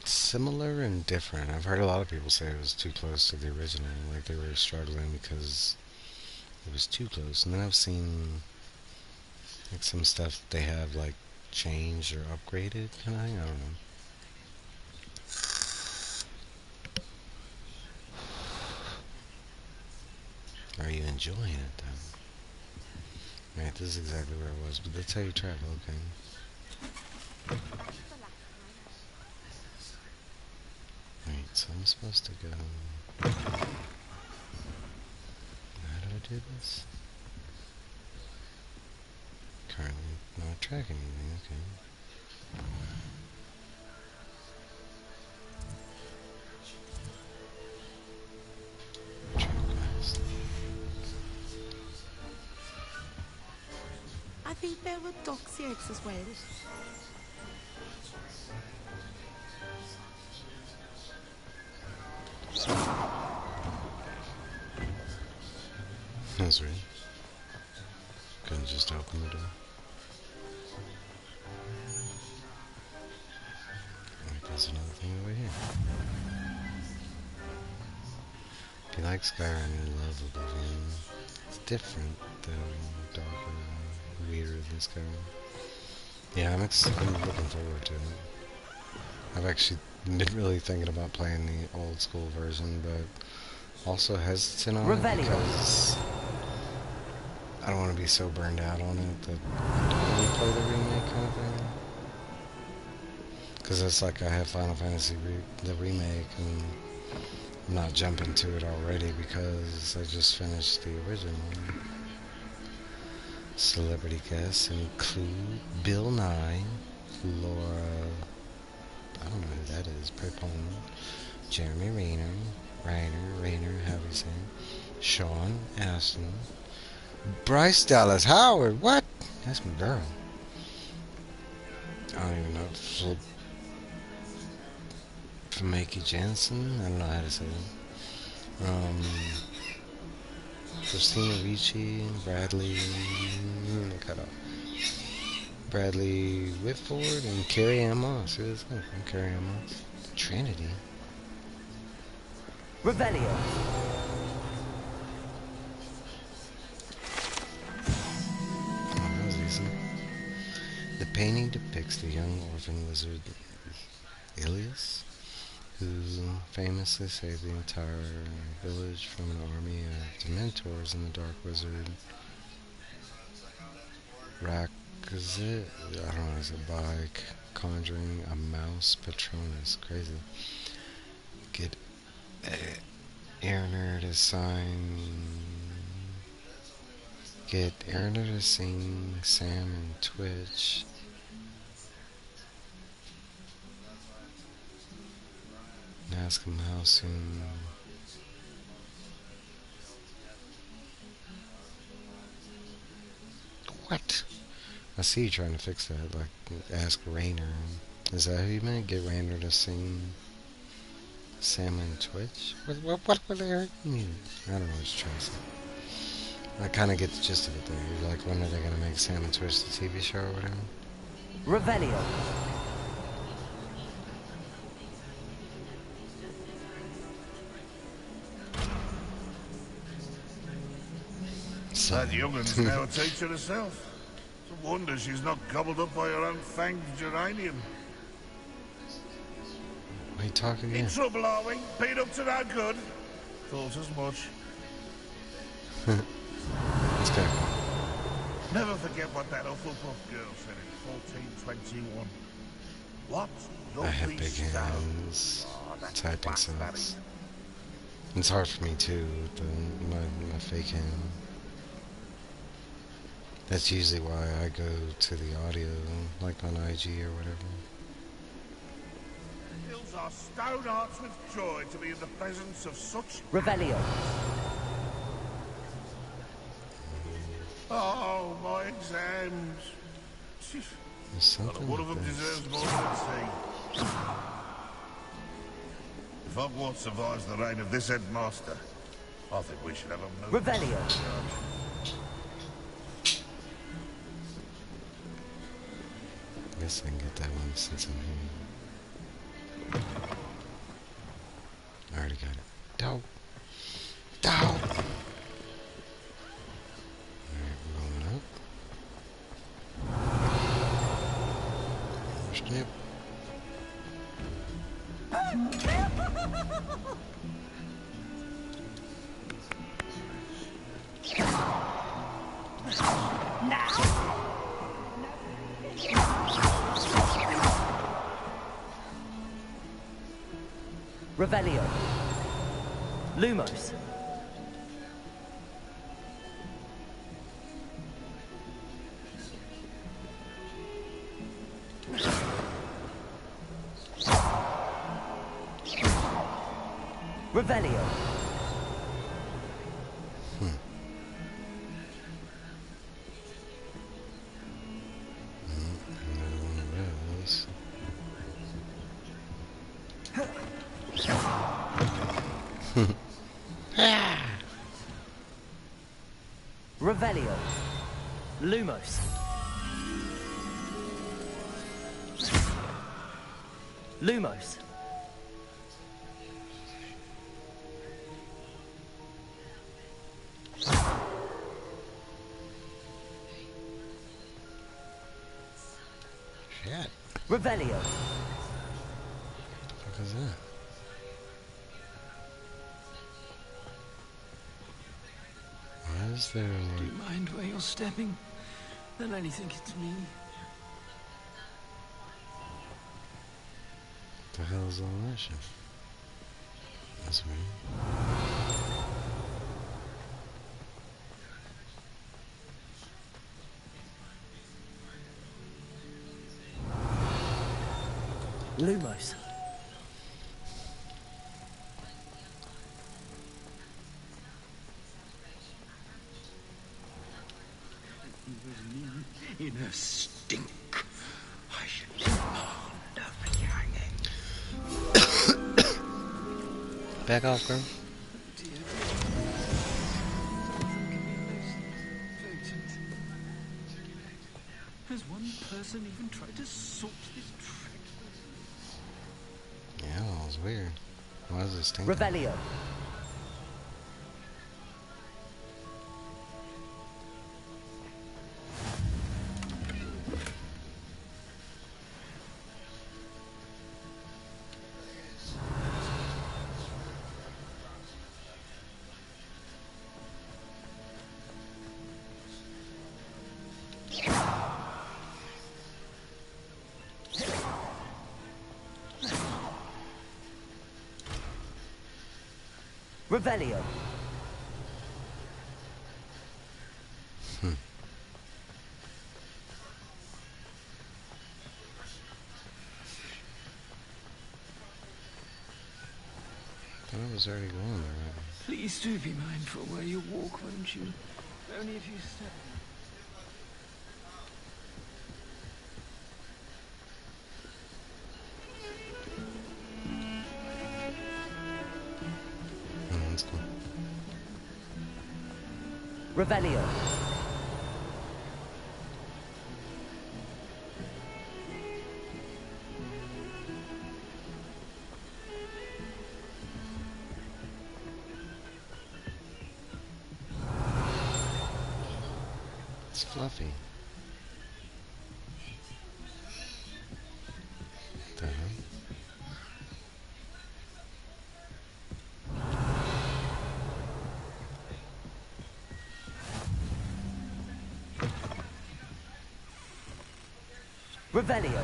similar and different. I've heard a lot of people say it was too close to the original, like they were struggling because it was too close. And then I've seen like some stuff they have like changed or upgraded kind of thing. I don't know. Are you enjoying it though? Right, this is exactly where I was, but that's how you travel, okay. Right, so I'm supposed to go. How do I do this? Currently not tracking anything, okay. I think there were doxy eggs as well. That's right. Couldn't just open the door. Wait, there's another thing over here. If you like Skyrim, you love Oblivion. It's different, though, darker, weirder than Skyrim. Yeah, I'm looking forward to it. I've actually been really thinking about playing the old school version, but also hesitant on it because I don't want to be so burned out on it that I don't want to play the remake kind of thing. Because it's like I have Final Fantasy the remake and I'm not jumping to it already because I just finished the original. Celebrity guests include Bill Nye, Laura, I don't know who that is, Prepon, Jeremy Rayner, how do you say it? Sean Astin, Bryce Dallas Howard, what? That's my girl. I don't even know. Famaki Jansen, I don't know how to say that. Christina Ricci, Bradley, cut off. Bradley Whitford and Carrie Ann Moss. Who is that from? Carrie Ann Moss. Trinity. Revelio. Oh, that was easy. The painting depicts the young orphan wizard Ilias, who famously saved the entire village from an army of Dementors and the Dark Wizard Rakazit, I don't know, is it by conjuring a mouse Patronus. Crazy. Get Erner to sign. Get Erner to sing Sam and Twitch. And ask him how soon. What? I see you trying to fix that. Like, ask Rainer. Is that who you meant? Get Rainer to sing Sam and Twitch? What the heck you mean? I don't know what you're trying to say. I kind of get the gist of it there. You're like, when are they going to make Sam and Twitch the TV show or whatever? Revelio. That young'un's now a teacher herself. It's a wonder she's not gobbled up by her unfanged geranium. Are you talking again? In trouble, are we? Beat up to that good? Thought as much. Let's go. Never forget what that Hufflepuff girl said in 1421. What I have lovely big stone. hands. Oh, Typing sucks. It's hard for me too with my fake hand. That's usually why I go to the audio, like on IG or whatever. Fills our stone hearts with joy to be in the presence of such... Revelio. Oh, my exams. Something One of them deserves more than tea. If Hogwarts survives the reign of this headmaster, I think we should have a move. Revelio. I guess I can get that one since I'm here. I already got it. Dope. Dope. Alright, we're going up. Snip. Revelio. Lumos. Revelio. Another one of those. Revelio. Lumos. Lumos. Shit. Revelio. What the fuck is that? Why is there Do you like... mind where you're stepping? They'll only think it's me. What the hell is all that shit? That's weird. Lumos. In a stink. I should demand of hanging. Back off, girl. Has one person even tried to sort this trick? Yeah, that was weird. Why does it stink? Revelio. Revelio. I was already going there. Please do be mindful where you walk, won't you? Only if you step. That's cool. Revelio. It's fluffy. The hell? Revelio.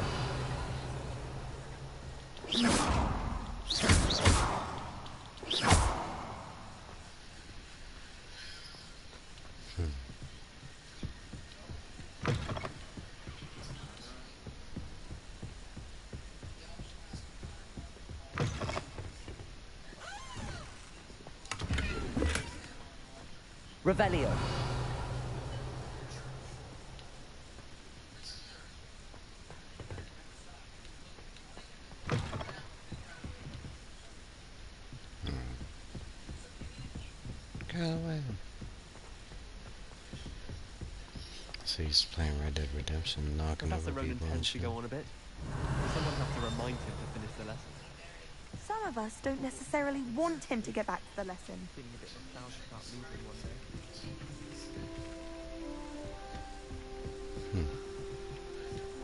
Revelio. Go away. So he's playing Red Dead Redemption, knocking over Professor Ronan people and tends to shit. go on a bit. Someone has to remind him to finish the lesson. Some of us don't necessarily want him to get back to the lesson. Feeling a bit nostalgic about leaving one day.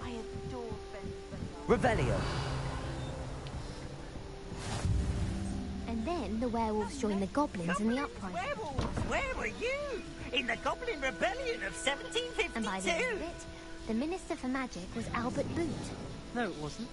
I adore Ben's Revelio. And then the werewolves joined the goblins in the uprising. Werewolves, where were you? In the Goblin Rebellion of 1752? And by the end of it, the Minister for Magic was Albert Boot. No, it wasn't.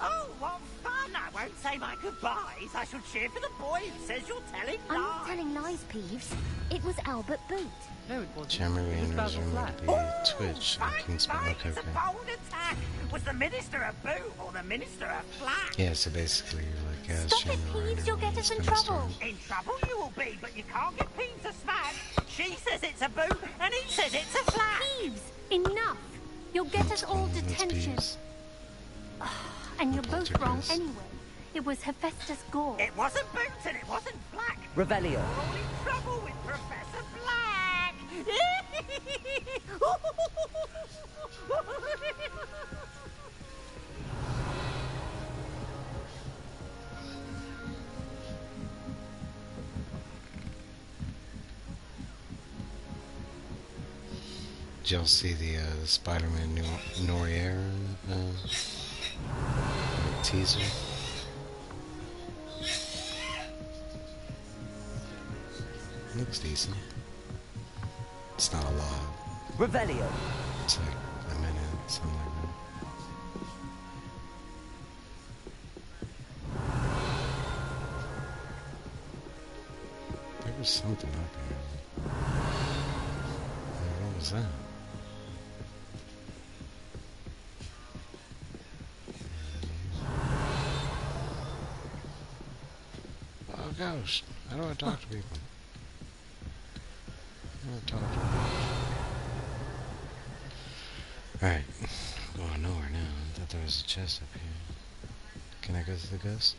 Oh, what fun! I won't say my goodbyes. I shall cheer for the boy who says you're telling I'm lies. not telling lies, Peeves. It was Albert Boot. No, it wasn't. Jeremy It was Rayner is Basil rumored to Flack. be Twitch and King's Fine, okay. it's a bold attack. Was the Minister a boot or the Minister a flat? Yeah, so basically, like, as Stop it, Jeremy Peeves, you'll get us in Rayner trouble. In trouble you will be, but you can't get Peeves to smash. She says it's a boot, and he says it's a flat. Peeves, enough. You'll get us all detention. And you're both wrong anyway. It was Hephaestus Gore. It wasn't boot and it wasn't black. Revelio. We're all in trouble with Professor Black. Did y'all see the Spider-Man Noir teaser? Looks decent. It's not a lot. Revelio. It's like a minute, something like that. There was something up here. What was that? Oh gosh, how do I talk to people? How do I talk to people? Alright, I'm going nowhere now. I thought there was a chest up here. Can I go to the ghost?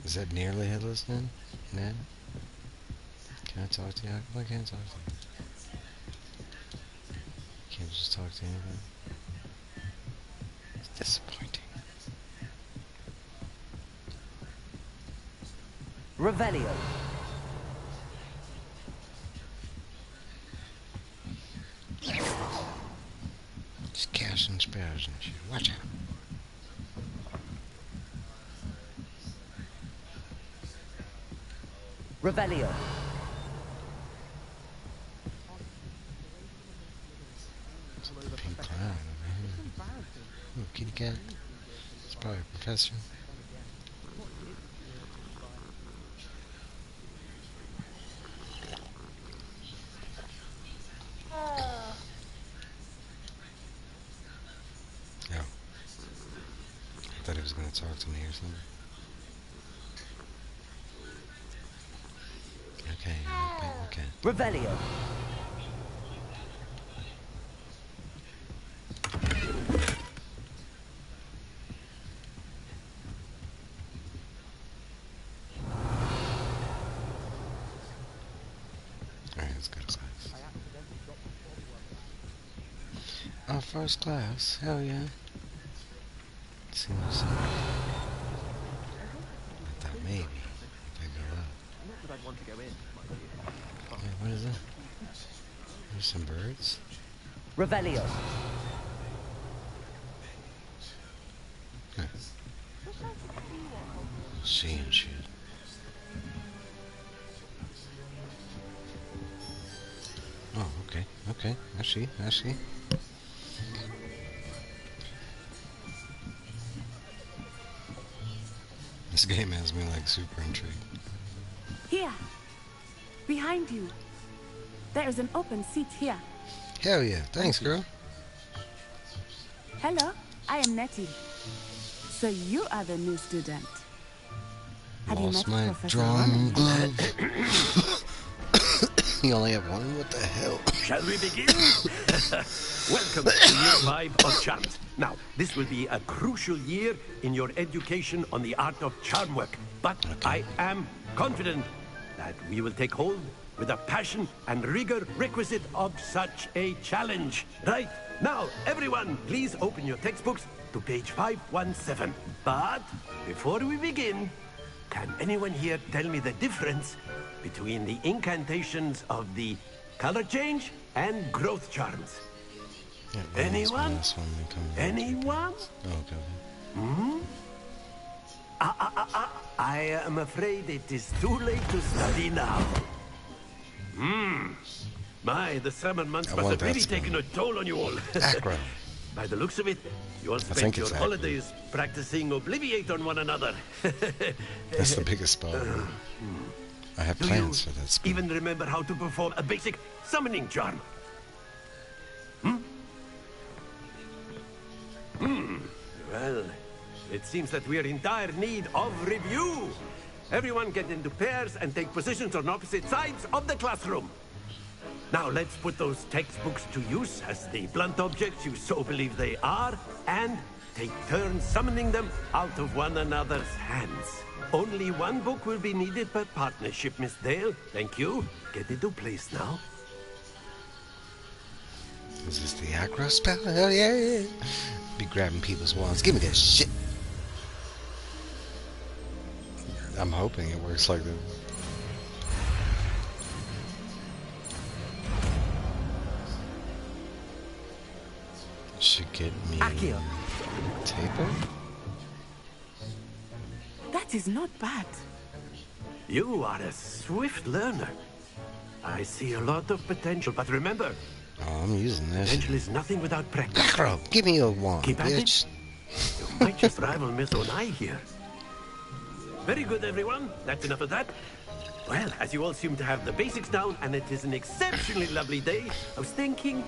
Is that nearly headless then? Ned? Can I talk to you? How come I can't talk to you? Can't just talk to anybody? It's disappointing. Revelio. Just casting spells and shit. Watch out. Revelio. It's a pink cloud over here. Ooh, kitty cat. It's probably a professor. trying to talk to me or something. Okay, okay. Revelio. Alright, let's go to class. Oh, first class. Hell yeah. Let's see what's up. I thought maybe if I go up. Not that I'd want to go in. Wait, what is that? There's some birds? Revelio. Huh. She and shit. Oh, okay, okay. I see, I see. This game has me like super intrigued. Here. Behind you. There is an open seat here. Hell yeah, thanks girl. Hello, I am Nettie. So you are the new student. Have Lost you met my Professor drawing Roman? glove. You only have one? What the hell? Shall we begin? Welcome to year 5 of charms. Now, this will be a crucial year in your education on the art of charm work. But I am confident that we will take hold with the passion and rigor requisite of such a challenge. Right, now, everyone, please open your textbooks to page 517. But before we begin, can anyone here tell me the difference between the incantations of the color change and growth charms? Yeah, Anyone? Anyone? Oh, okay. Hmm? I am afraid it is too late to study now. My, the summer months must have really taken a toll on you all. Acro. By the looks of it, you all spent your holidays practicing Obliviate on one another. That's the biggest spell. I have plans for that spell. Even remember how to perform a basic summoning charm? Well, it seems that we are in dire need of review. Everyone get into pairs and take positions on opposite sides of the classroom. Now let's put those textbooks to use as the blunt objects you so believe they are, and take turns summoning them out of one another's hands. Only one book will be needed per partnership, Miss Dale. Thank you. Get into place now. Is this the acro spell? Hell yeah. Be grabbing people's wands. Give me that shit. I'm hoping it works like that. Should get me taper. That is not bad. You are a swift learner. I see a lot of potential, but remember, I'm using this. Potential is nothing without practice. Acro, give me a wand, Keep at bitch. it. You might just rival Miss Onai here. Very good, everyone. That's enough of that. Well, as you all seem to have the basics down, and it is an exceptionally lovely day, I was thinking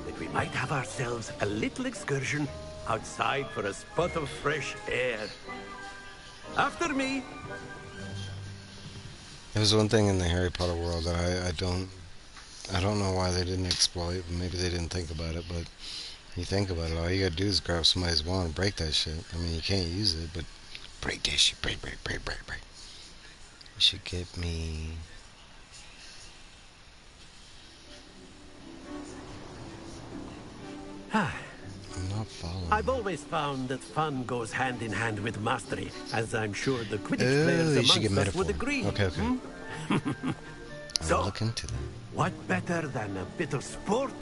that we might have ourselves a little excursion outside for a spot of fresh air. After me. There's one thing in the Harry Potter world that I don't know why they didn't exploit. Maybe they didn't think about it, but you think about it, all you gotta do is grab somebody's wand and break that shit. I mean, you can't use it, but break that shit. Break. You should get me... I'm not following. I've always found that fun goes hand in hand with mastery, as I'm sure the Quidditch Oh, players you should get amongst us would metaphor. agree. Okay. So, look into them. What better than a bit of sport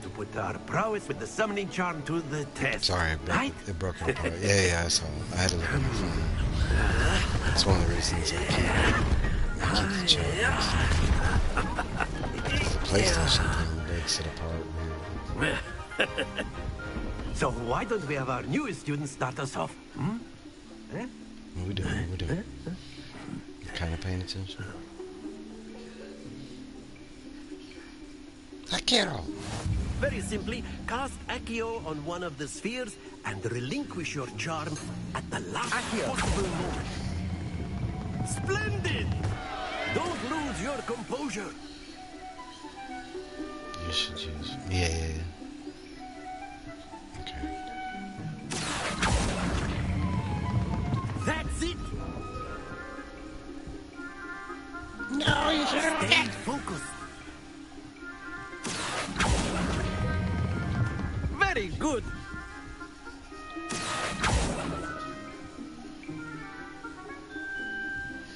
to put our prowess with the summoning charm to the test? Sorry, it broke it apart. Yeah, I saw it. I had to look at my phone. That's one of the reasons I keep the charm. The PlayStation thing breaks it apart. So why don't we have our newest student start us off? What we doing? You kind of paying attention? Akiro! Very simply, cast Accio on one of the spheres and relinquish your charm at the last possible moment. Splendid! Don't lose your composure. You should use... Yeah. Okay. That's it! No, you should have... Stay focused. Very good.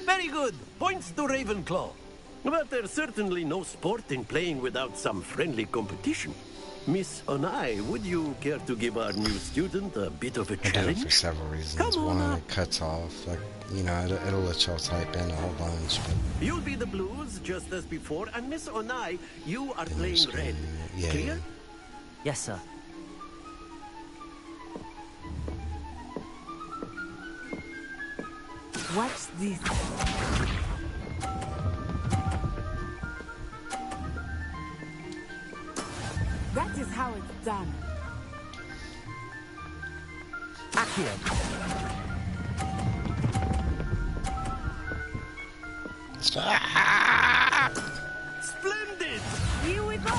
Very good. Points to Ravenclaw. But there's certainly no sport in playing without some friendly competition. Miss Onai, would you care to give our new student a bit of a I do it challenge? for several reasons. One, it cuts off, like, you know, it'll let y'all type in a whole bunch, but... You'll be the blues, just as before, and Miss Onai, you are playing red. Yeah. Clear? Yes, sir. Watch this. That is how it's done. Accio. Stop! Splendid! Here we go!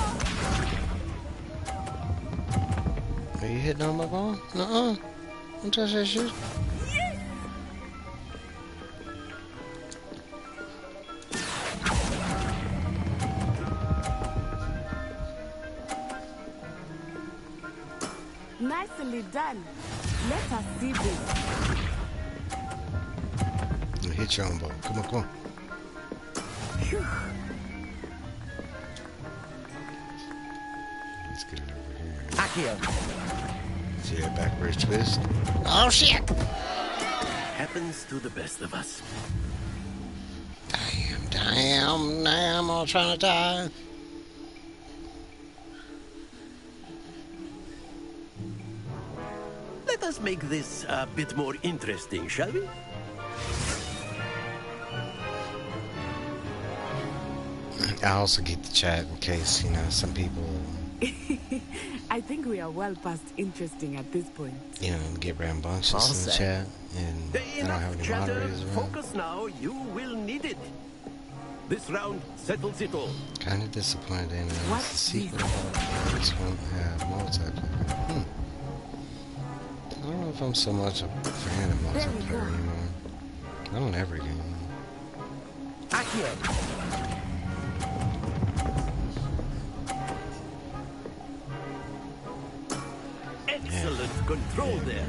Are you hitting on my ball? Nuh-uh. Don't touch that shit. Nicely done. Let us see this. You hit your own ball. Come on. Phew. Let's get it over here. Accio. See that backwards twist? Oh, shit! Happens to the best of us. Damn, I'm all trying to die. Let us make this a bit more interesting, shall we? I also keep the chat in case, you know, some people, I think we are well past interesting at this point. you know, get rambunctious in the chat, and I don't have any Chatter, moderators around. focus now. You will need it. This round settles it all. Kind of disappointed in the sequel about this one have multiplayer. I don't know if I'm so much a fan of multiplayer anymore. I don't ever game. Accio. Excellent control there.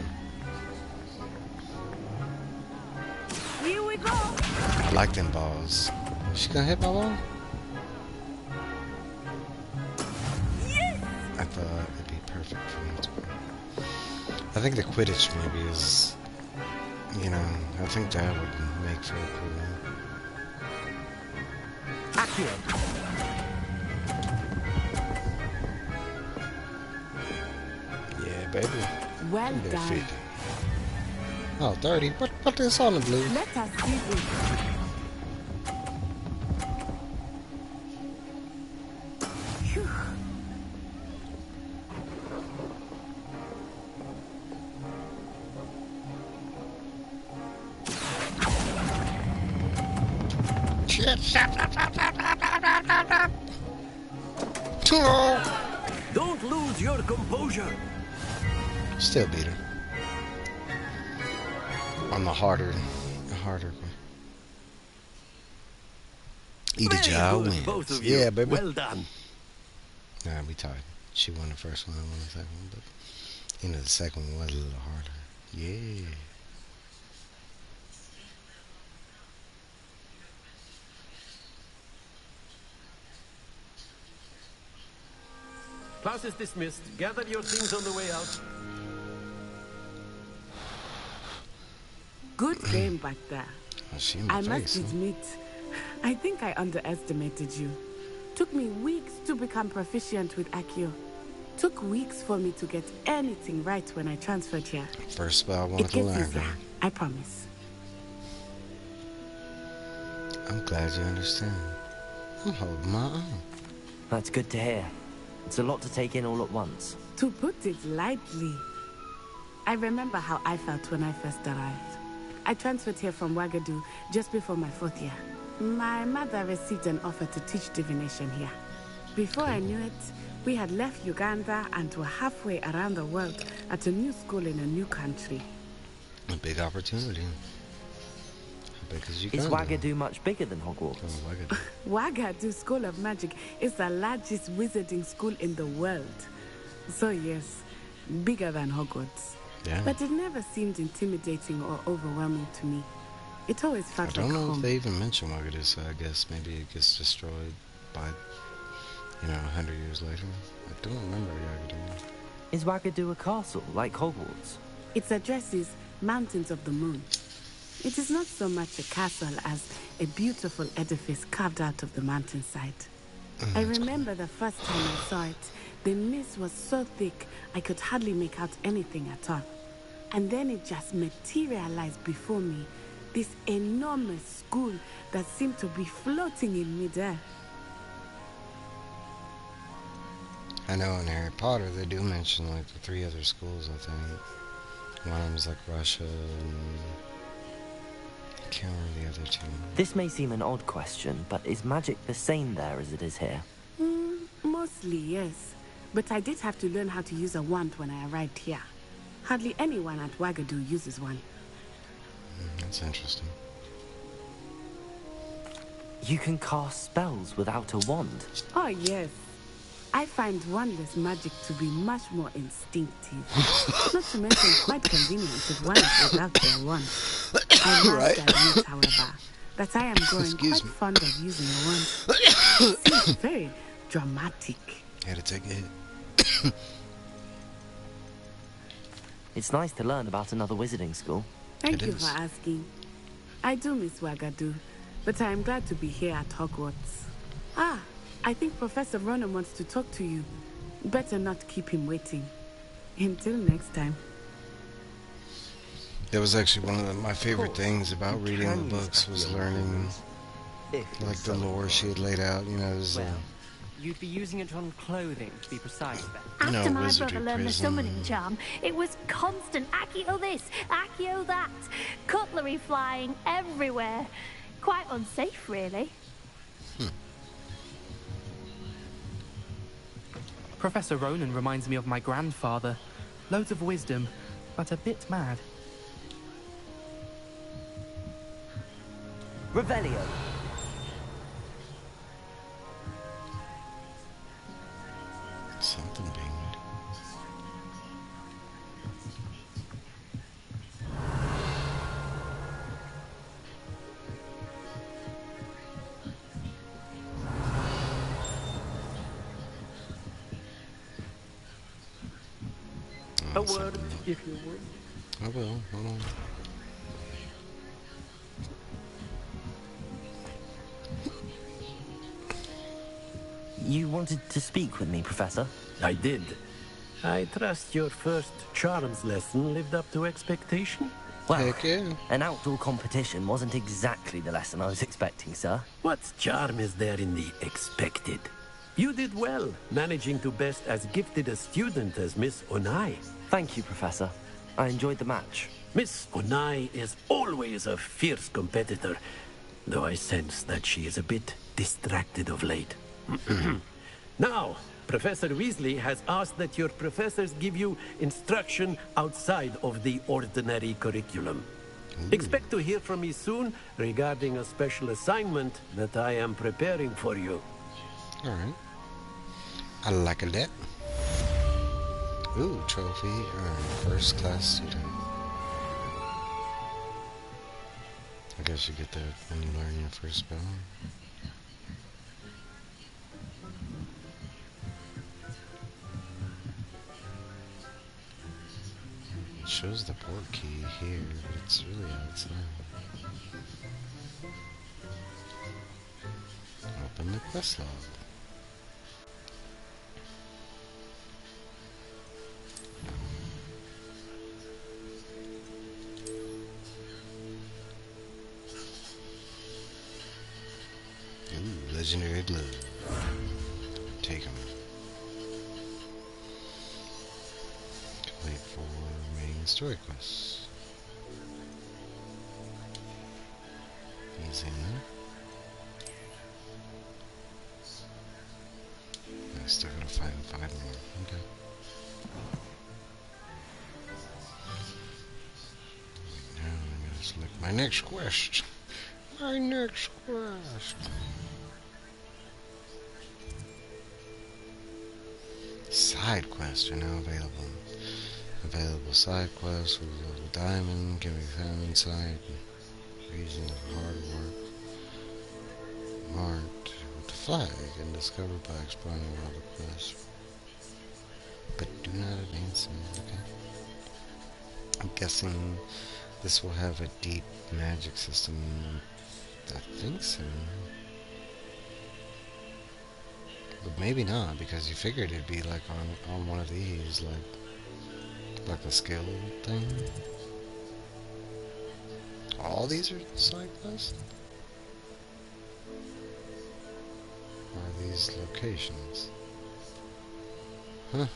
Here we go. I like them balls. She gonna hit my ball? Yes. I thought it'd be perfect for multiplayer. I think the Quidditch maybe is, you know, I think that would make for a cool one. Accio. Yeah, baby. Well Give me a done. 50. Oh, 30. What this on the blue? Let us see this. Phew. Don't lose your composure. Still beat her. On the harder one. Either Very job good, wins. both of you. Yeah, baby. Well done. Nah, we tied. She won the first one, I won the second one, but you know the second one was a little harder. Yeah. Class is dismissed. Gather your things on the way out. Good game back there. She in the I face, must huh? admit, I think I underestimated you. Took me weeks to become proficient with Accio. Took weeks for me to get anything right when I transferred here. First spell I It wanted to gets learn. easier, I promise. I'm glad you understand. I'm holding my own. That's good to hear. It's a lot to take in all at once. To put it lightly, I remember how I felt when I first arrived. I transferred here from Wagadu just before my 4th year. My mother received an offer to teach divination here. Before I knew it, we had left Uganda and were halfway around the world at a new school in a new country. A big opportunity. How big is Uganda? Is Wagadu much bigger than Hogwarts? Oh, Wagadu. Wagadu School of Magic is the largest wizarding school in the world. So yes, bigger than Hogwarts. Yeah. But it never seemed intimidating or overwhelming to me. It always felt like home. I don't know if they even mention Wagadu, so I guess maybe it gets destroyed by, 100 years later. I don't remember Wagadu. Is Wagadu a castle, like Hogwarts? Its address is Mountains of the Moon. It is not so much a castle as a beautiful edifice carved out of the mountainside. I remember the first time I saw it, the mist was so thick I could hardly make out anything at all. And then it just materialized before me, this enormous school that seemed to be floating in midair. I know in Harry Potter they do mention like the 3 other schools, I think. One of them is like Russia and I can't remember the other 2. This may seem an odd question, but is magic the same there as it is here? Mostly, yes. But I did have to learn how to use a wand when I arrived here. Hardly anyone at Wagadu uses one. That's interesting. You can cast spells without a wand? Oh, yes. I find wandless magic to be much more instinctive. Not to mention quite convenient if one is without their wand. I must admit, however, that I am growing quite fond of using a wand. It seems very dramatic. Had to take a hit. It's nice to learn about another wizarding school. Thank you for asking. I do miss Wagadu, but I am glad to be here at Hogwarts. Ah, I think Professor Ronan wants to talk to you. Better not keep him waiting. Until next time. That was actually one of my favorite things about reading the books was learning like the lore she had laid out, You'd be using it on clothing, to be precise. After my brother learned the summoning charm, it was constant Accio this, Accio that. Cutlery flying everywhere. Quite unsafe, really. Professor Ronan reminds me of my grandfather. Loads of wisdom, but a bit mad. Revelio. Something binged. A word, if you would. I will. Hold on. You wanted to speak with me, Professor? I did. I trust your first charms lesson lived up to expectation? Well, an outdoor competition wasn't exactly the lesson I was expecting, sir. What charm is there in the expected? You did well, managing to best as gifted a student as Miss Onai. Thank you, Professor. I enjoyed the match. Miss Onai is always a fierce competitor, though I sense that she is a bit distracted of late. Now, Professor Weasley has asked that your professors give you instruction outside of the ordinary curriculum. Expect to hear from me soon regarding a special assignment that I am preparing for you. Alright. I like that. Ooh, trophy. First class student. I guess you get that when you learn your first spell. It shows the port key here, but it's really outside. Open the quest log. Ooh, legendary glove. Take 'em. story quests. Easy enough. I still gotta find 5 more. Okay. Now I'm gonna select my next quest. My next quest. Side quests are now available. Available side quests with a little diamond can be found inside. Reason of hard work. Marked with the flag and discovered by exploring all the quests. But do not advance them. Okay. I'm guessing this will have a deep magic system. I think so. But maybe not, because you figured it'd be like on one of these, like a skill thing. All these are side quests? Or are these locations? Huh.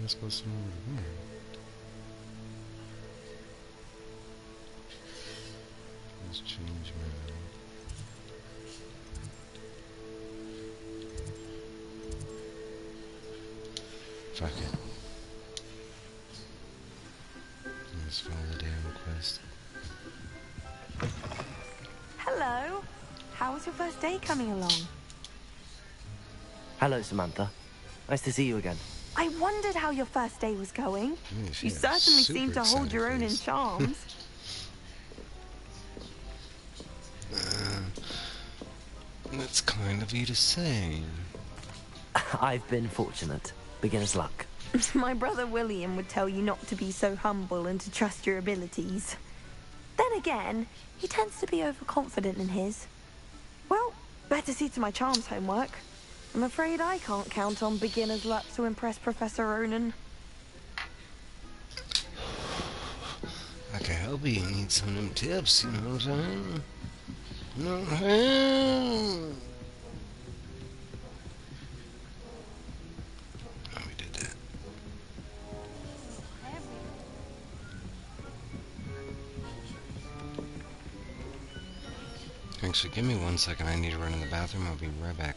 Supposed to know where to go. Let's change my... Fuck it. Let's follow the damn quest. Hello. How was your first day coming along? Hello, Samantha. Nice to see you again. I wondered how your first day was going. Yeah, You certainly seem to hold your own in charms. That's kind of you to say. I've been fortunate. Beginner's luck. My brother William would tell you not to be so humble and to trust your abilities. Then again, he tends to be overconfident in his. Well, better see to my charms homework. I'm afraid I can't count on beginner's luck to impress Professor Ronan. I can help you. You need some of them tips, you know what I'm saying? You know what I'm saying? Oh, we did that. Actually, give me 1 second. I need to run in the bathroom. I'll be right back.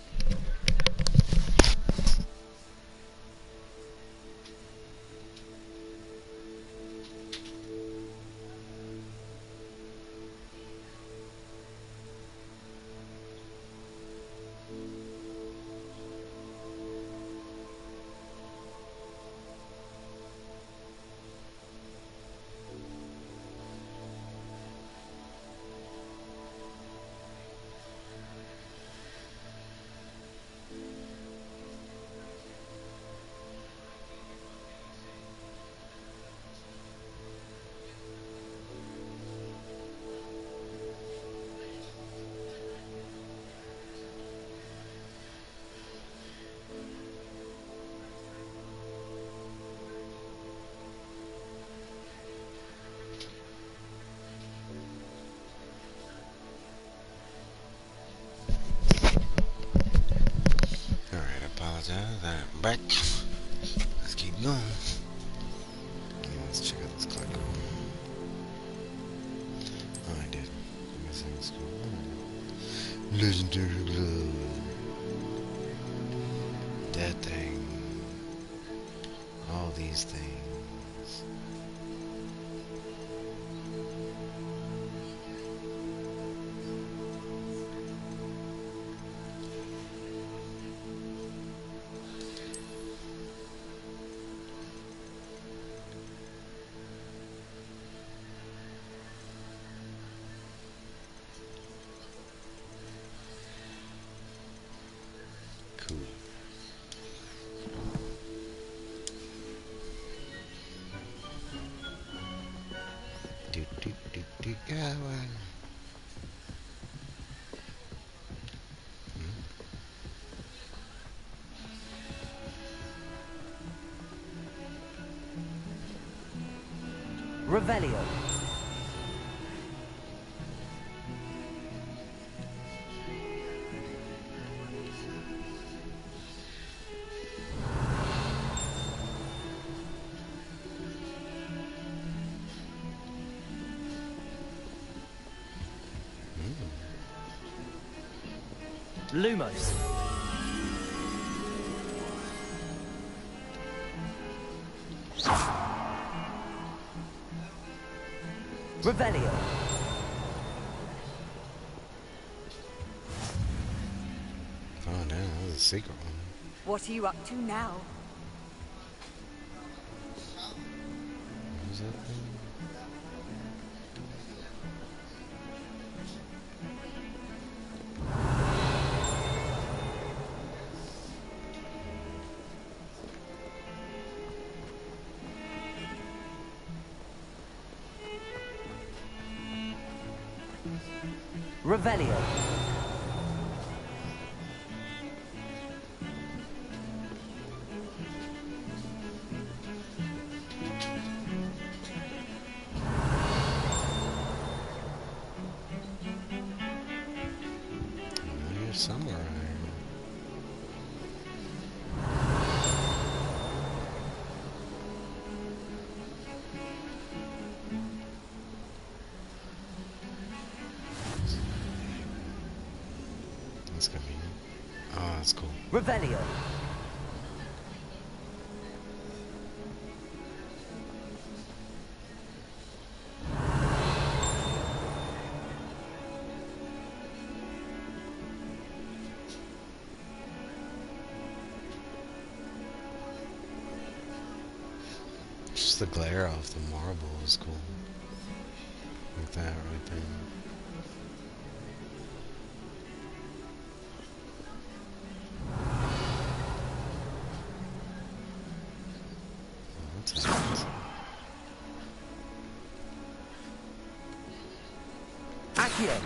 I'm back. Let's keep going. Yeah, let's check out this clock. Oh, I did. Missing school. Legendary blood. That thing. All these things. Revelio. Lumos. Revelio. Oh, damn, that was a secret one. What are you up to now? What was that thing? Revelio. You're somewhere around here. That's gonna be it. Oh, that's cool. Revelio. Just the glare off the marble is cool. Like that right there. What's that? Accio.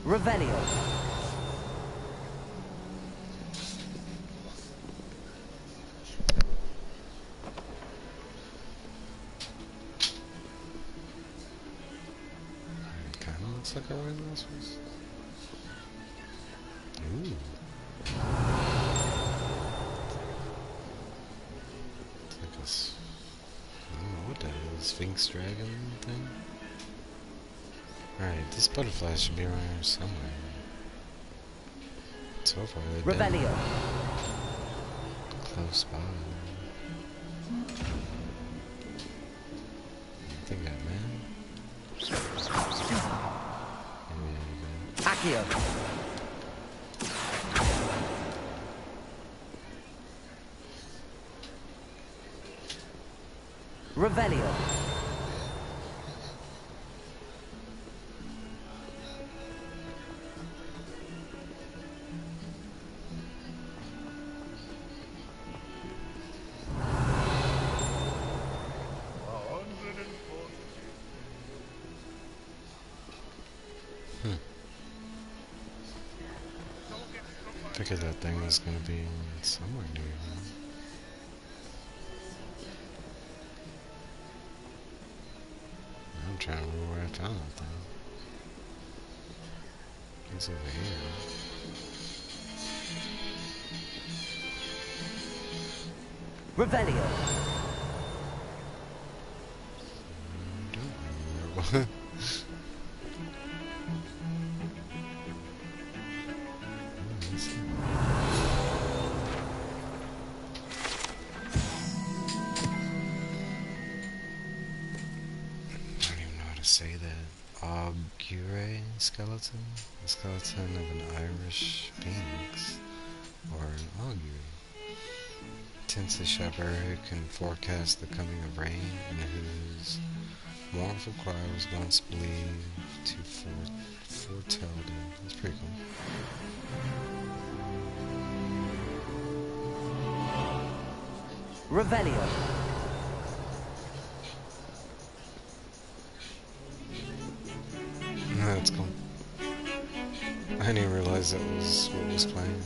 Revelio. Kinda looks like a rhinoceros. Ooh. It's like a I don't know what that is. Sphinx dragon thing? Alright, this butterfly should be around here somewhere. So far, they've been Revelio. close by. I think I man. Accio. Revelio. I figured that thing was gonna be somewhere near here. I'm trying to remember where I found that thing. It's over here. Revelio. I don't remember. Say that augure skeleton, the skeleton of an Irish phoenix, or an augury. Tensely shepherd who can forecast the coming of rain, and whose mournful cry was once believed to foretell them. That's pretty cool. Revelio. because it was what was playing.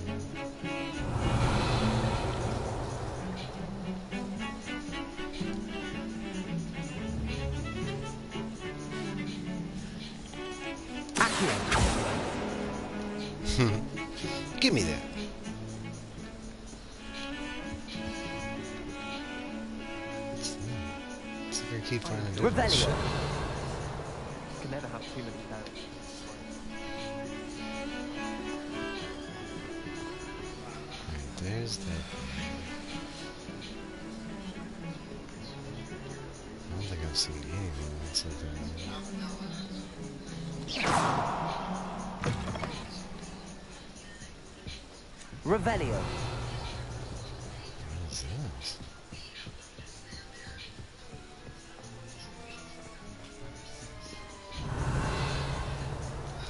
Give me that. It's like I keep finding different shit. Can never have too many doubts. Alright, there's that. I don't think I've seen anything that's like that. Revelio. What is this?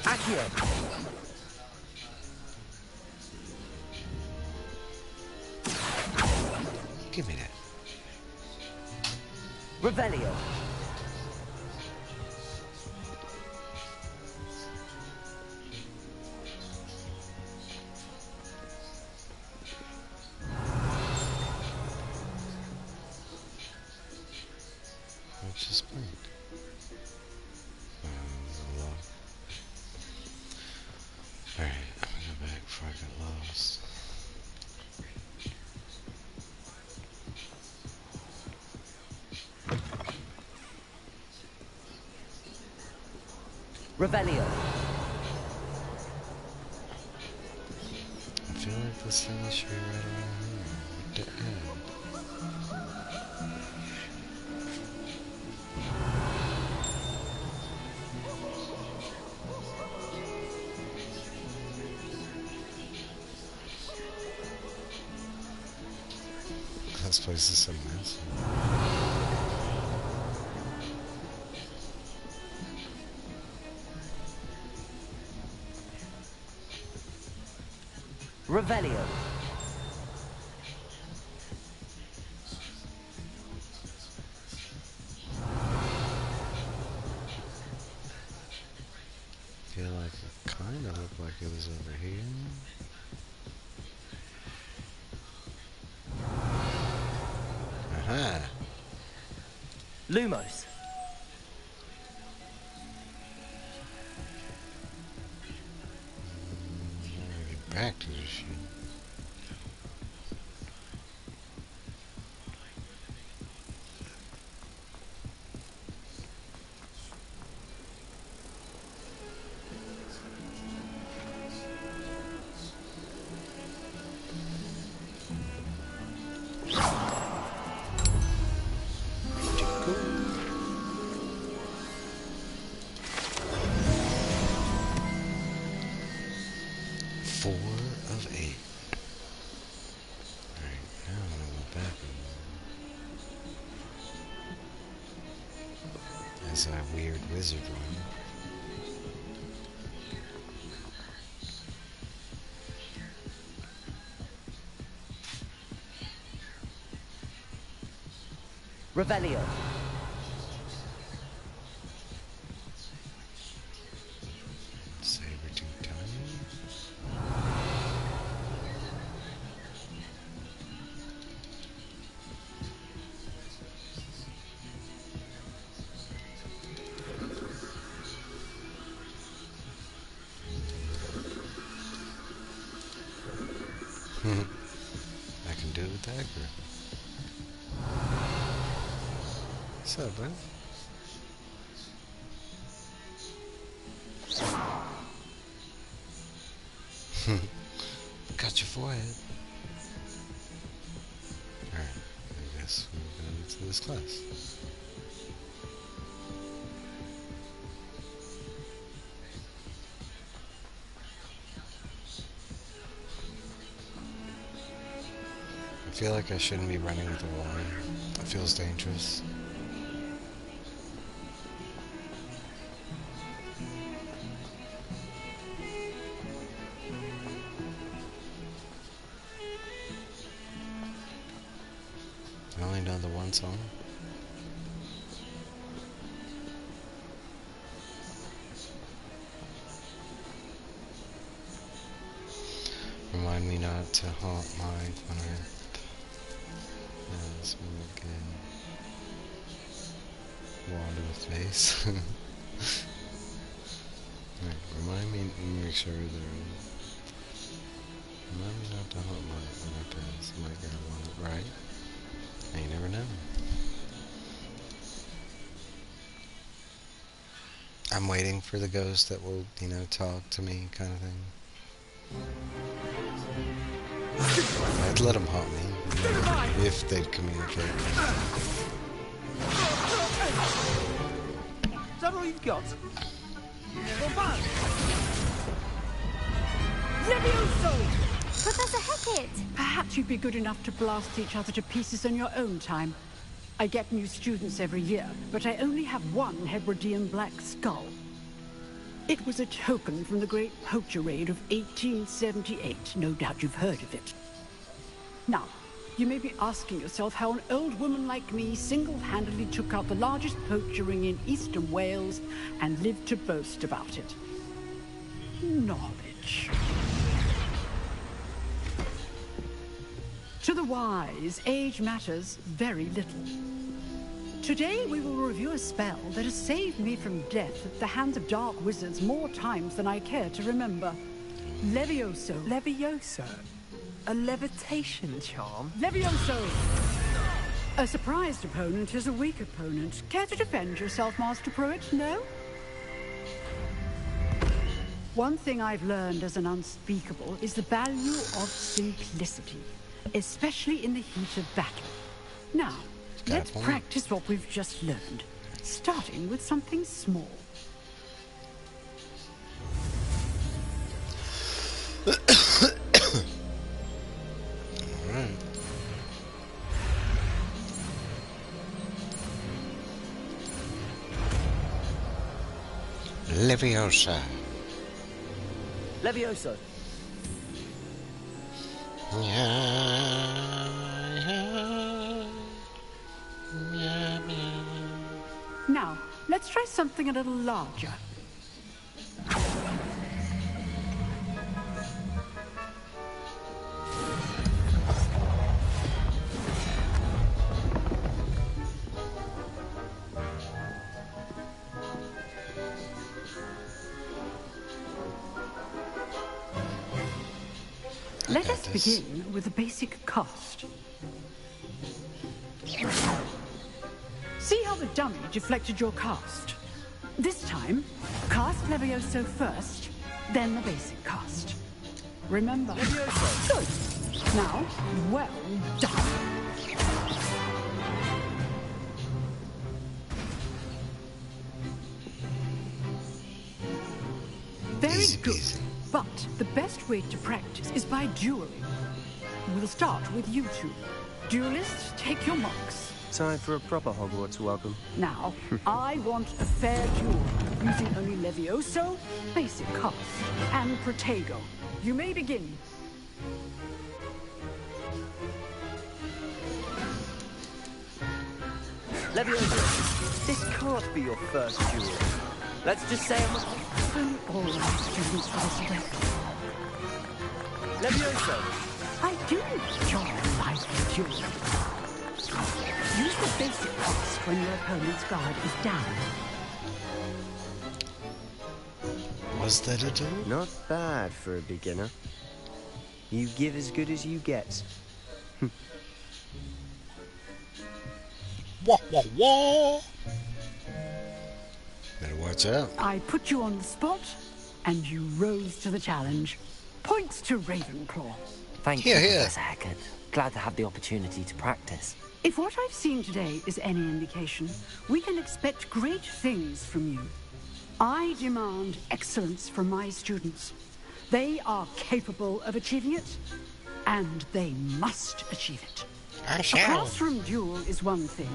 Accio. Give me that. Revelio. Which is playing. Alright, I'm gonna go back before I get lost. Revelio. I feel like this thing should be right around here. What the hell? This place is so massive. Revelio. Feel like it kind of looked like it was over here. Aha! Lumos. Get back to this shit. As a weird wizard one. Revelio. Saber-tooth tiger. I can do it with dagger. What's up, bud? Got your forehead. Alright, I guess we're going to this class. I feel like I shouldn't be running with a wand. It feels dangerous. I only know the one song. remind me not to haunt Mike when I... Yeah, let's move again. Wand in the face. Right, remind me, make sure they're... Remind me not to haunt Mike when I pass. Might get one right. You never know. I'm waiting for the ghost that will, you know, talk to me, kind of thing. I'd let them haunt me, you know, if they'd communicate. Is that all you've got? Levioso! Professor Hackett! Perhaps you'd be good enough to blast each other to pieces on your own time. I get new students every year, but I only have one Hebridean black skull. It was a token from the Great Poacher Raid of 1878. No doubt you've heard of it. Now, you may be asking yourself how an old woman like me single-handedly took out the largest poacher ring in eastern Wales and lived to boast about it. Knowledge. To the wise, age matters very little. Today we will review a spell that has saved me from death at the hands of dark wizards more times than I care to remember. Levioso. Levioso? A levitation charm? Levioso! A surprised opponent is a weak opponent. Care to defend yourself, Master Pruitt? No? One thing I've learned as an unspeakable is the value of simplicity, especially in the heat of battle. Now, let's practice what we've just learned, starting with something small. Alright. Leviosa. Levioso. Now, let's try something a little larger. Let us begin with a basic cast. See how the dummy deflected your cast? This time, cast Levioso first, then the basic cast. Remember? Levioso. Good. Now, well done. Very good. But the best way to practice is by dueling. We'll start with you two. Duelists, take your marks. Time for a proper Hogwarts welcome. Now, I want a fair duel, using only Levioso, basic cast, and Protego. You may begin. Levioso, this can't be your first duel. Let's just say I'm all my students for this event. Levioso! I do enjoy lively duels. Use the basic cast when your opponent's guard is down. Was that a duel? Not bad for a beginner. You give as good as you get. Wah, wah, wah. Better watch out. I put you on the spot, and you rose to the challenge. Points to Ravenclaw. Thank you, Professor Hackett. Glad to have the opportunity to practice. If what I've seen today is any indication, we can expect great things from you. I demand excellence from my students. They are capable of achieving it, and they must achieve it. A classroom duel is one thing,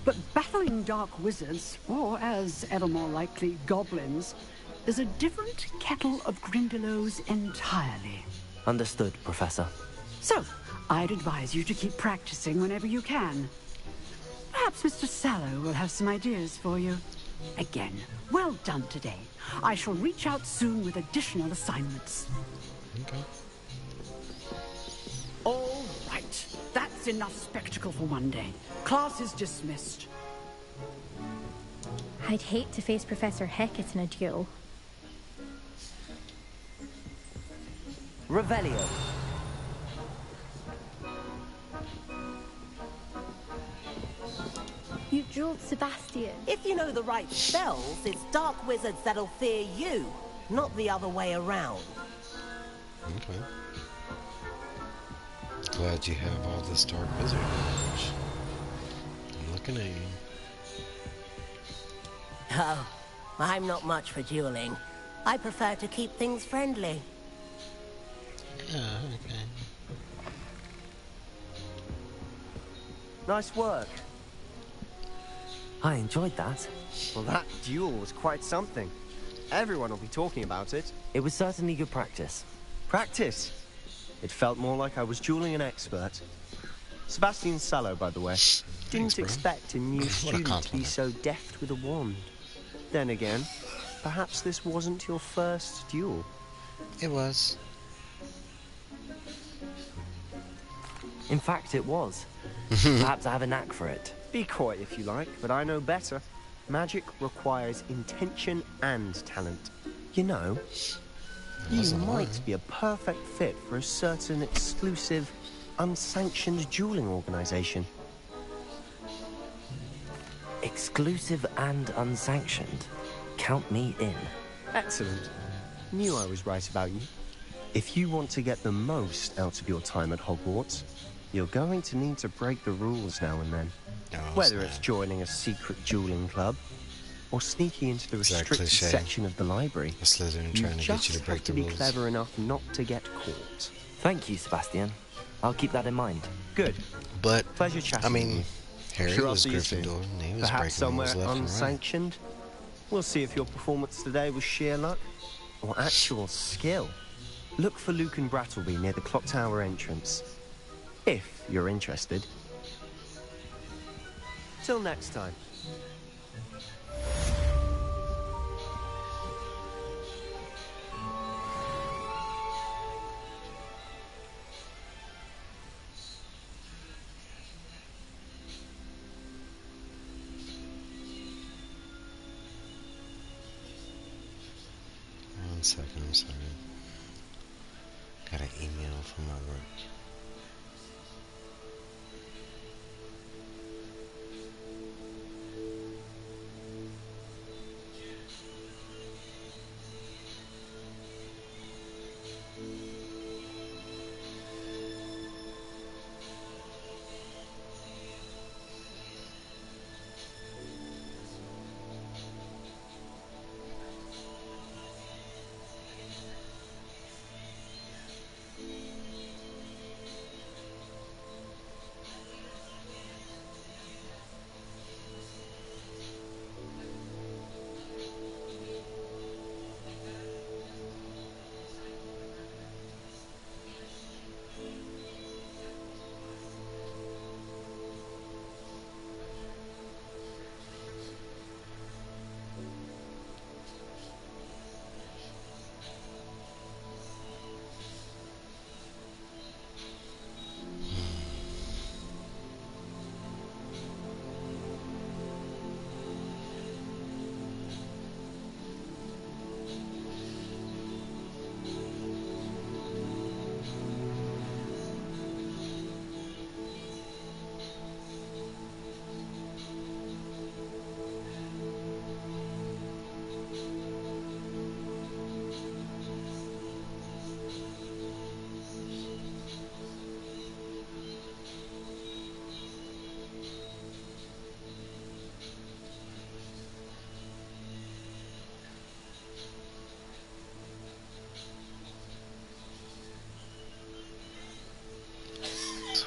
but battling dark wizards, or as ever more likely, goblins, is a different kettle of Grindylows entirely. Understood, Professor. So, I'd advise you to keep practicing whenever you can. Perhaps Mr. Sallow will have some ideas for you. Again, well done today. I shall reach out soon with additional assignments. Okay. Right. That's enough spectacle for one day. Class is dismissed. I'd hate to face Professor Hecat in a duel. Revelio. You dueled Sebastian. If you know the right spells, it's dark wizards that'll fear you, not the other way around. Okay. Glad you have all this dark wizard knowledge. I'm looking at you. Oh, I'm not much for dueling. I prefer to keep things friendly. Yeah, okay. Nice work. I enjoyed that. Well, that duel was quite something. Everyone will be talking about it. It was certainly good practice. Practice? It felt more like I was dueling an expert. Sebastian Sallow, by the way. Didn't expect a new student to be so deft with a wand. Then again, perhaps this wasn't your first duel. It was. In fact, it was. Perhaps I have a knack for it. Be coy if you like, but I know better. Magic requires intention and talent. You know, you might be a perfect fit for a certain exclusive, unsanctioned dueling organization. Exclusive and unsanctioned. Count me in. Excellent. Knew I was right about you. If you want to get the most out of your time at Hogwarts, you're going to need to break the rules now and then. Whether it's joining a secret dueling club or sneaking into the restricted section of the library, you just have to be clever enough not to get caught. Thank you, Sebastian. I'll keep that in mind. Good. But, pleasure chatting. I mean, Harry Sure, was I'll see you soon. Gryffindor, and he was Perhaps breaking somewhere rules left and right. unsanctioned. We'll see if your performance today was sheer luck or actual skill. Look for Luke and Brattleby near the clock tower entrance, if you're interested. Till next time. One second, I'm sorry. Got an email from my work.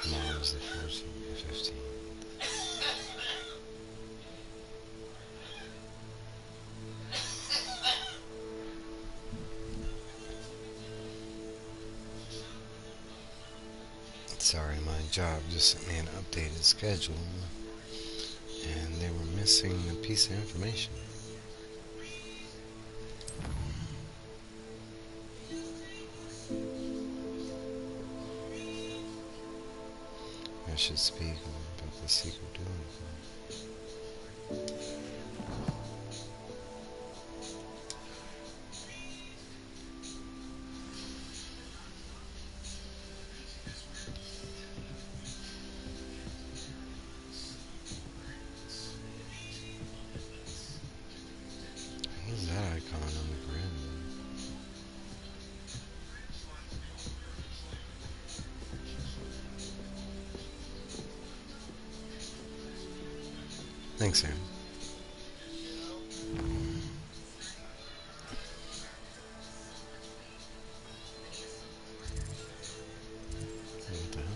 Tomorrow's the 14th, the 15th. Sorry, my job just sent me an updated schedule, and they were missing a piece of information. should speak about the secret doing. What's that icon on the grid? Thanks, Aaron. What the hell?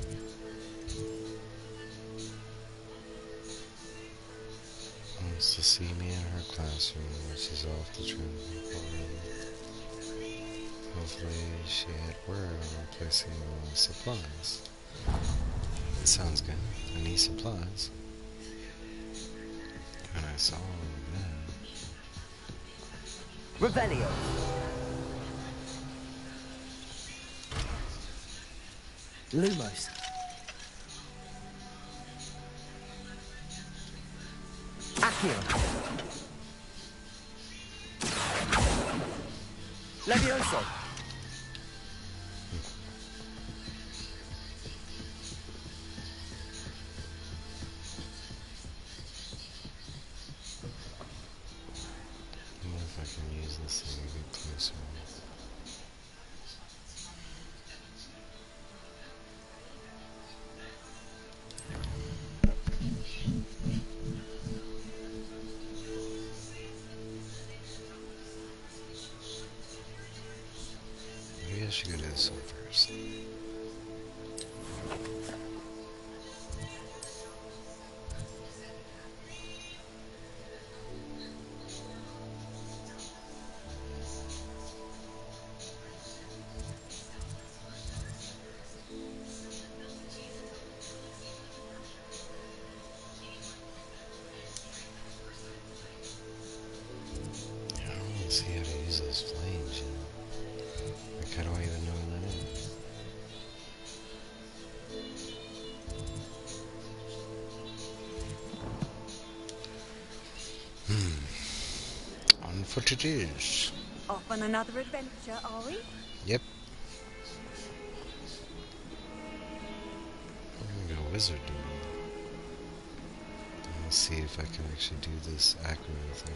Wants to see me in her classroom, which is off the trip. Hopefully she had word on replacing the supplies. It sounds good. I need supplies. And I saw that. Revelio. Lumos. Accio. Levioso. I wonder if I can use this thing a bit closer. Maybe I should go to this one first. I don't really see how to use those flames, you know. Like, how do I even know what that is? On foot it is. Off on another adventure, are we? Yep. I'm gonna go wizard dude. Let's see if I can actually do this acro thing.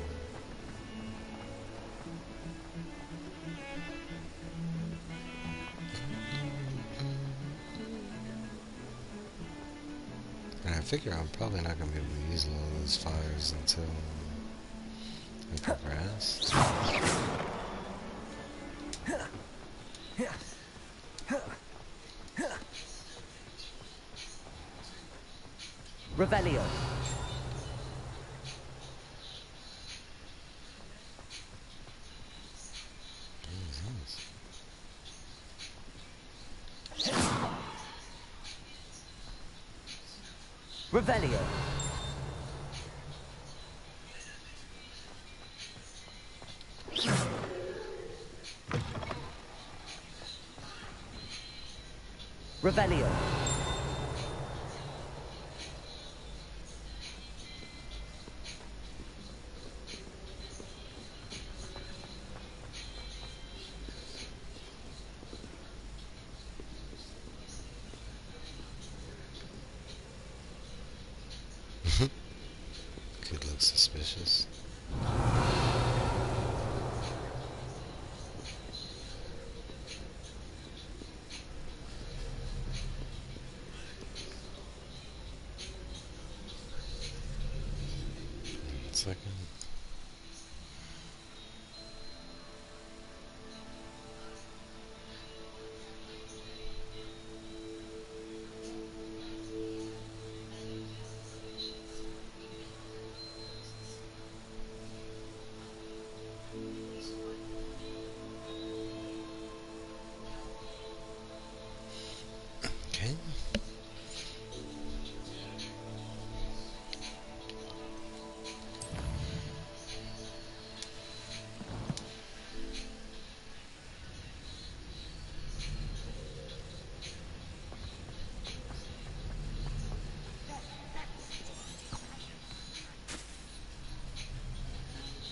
And I figure I'm probably not gonna be able to use a lot of those fires until I progress. Revelio. Revelio. Revelio. Could look suspicious. One second. Okay.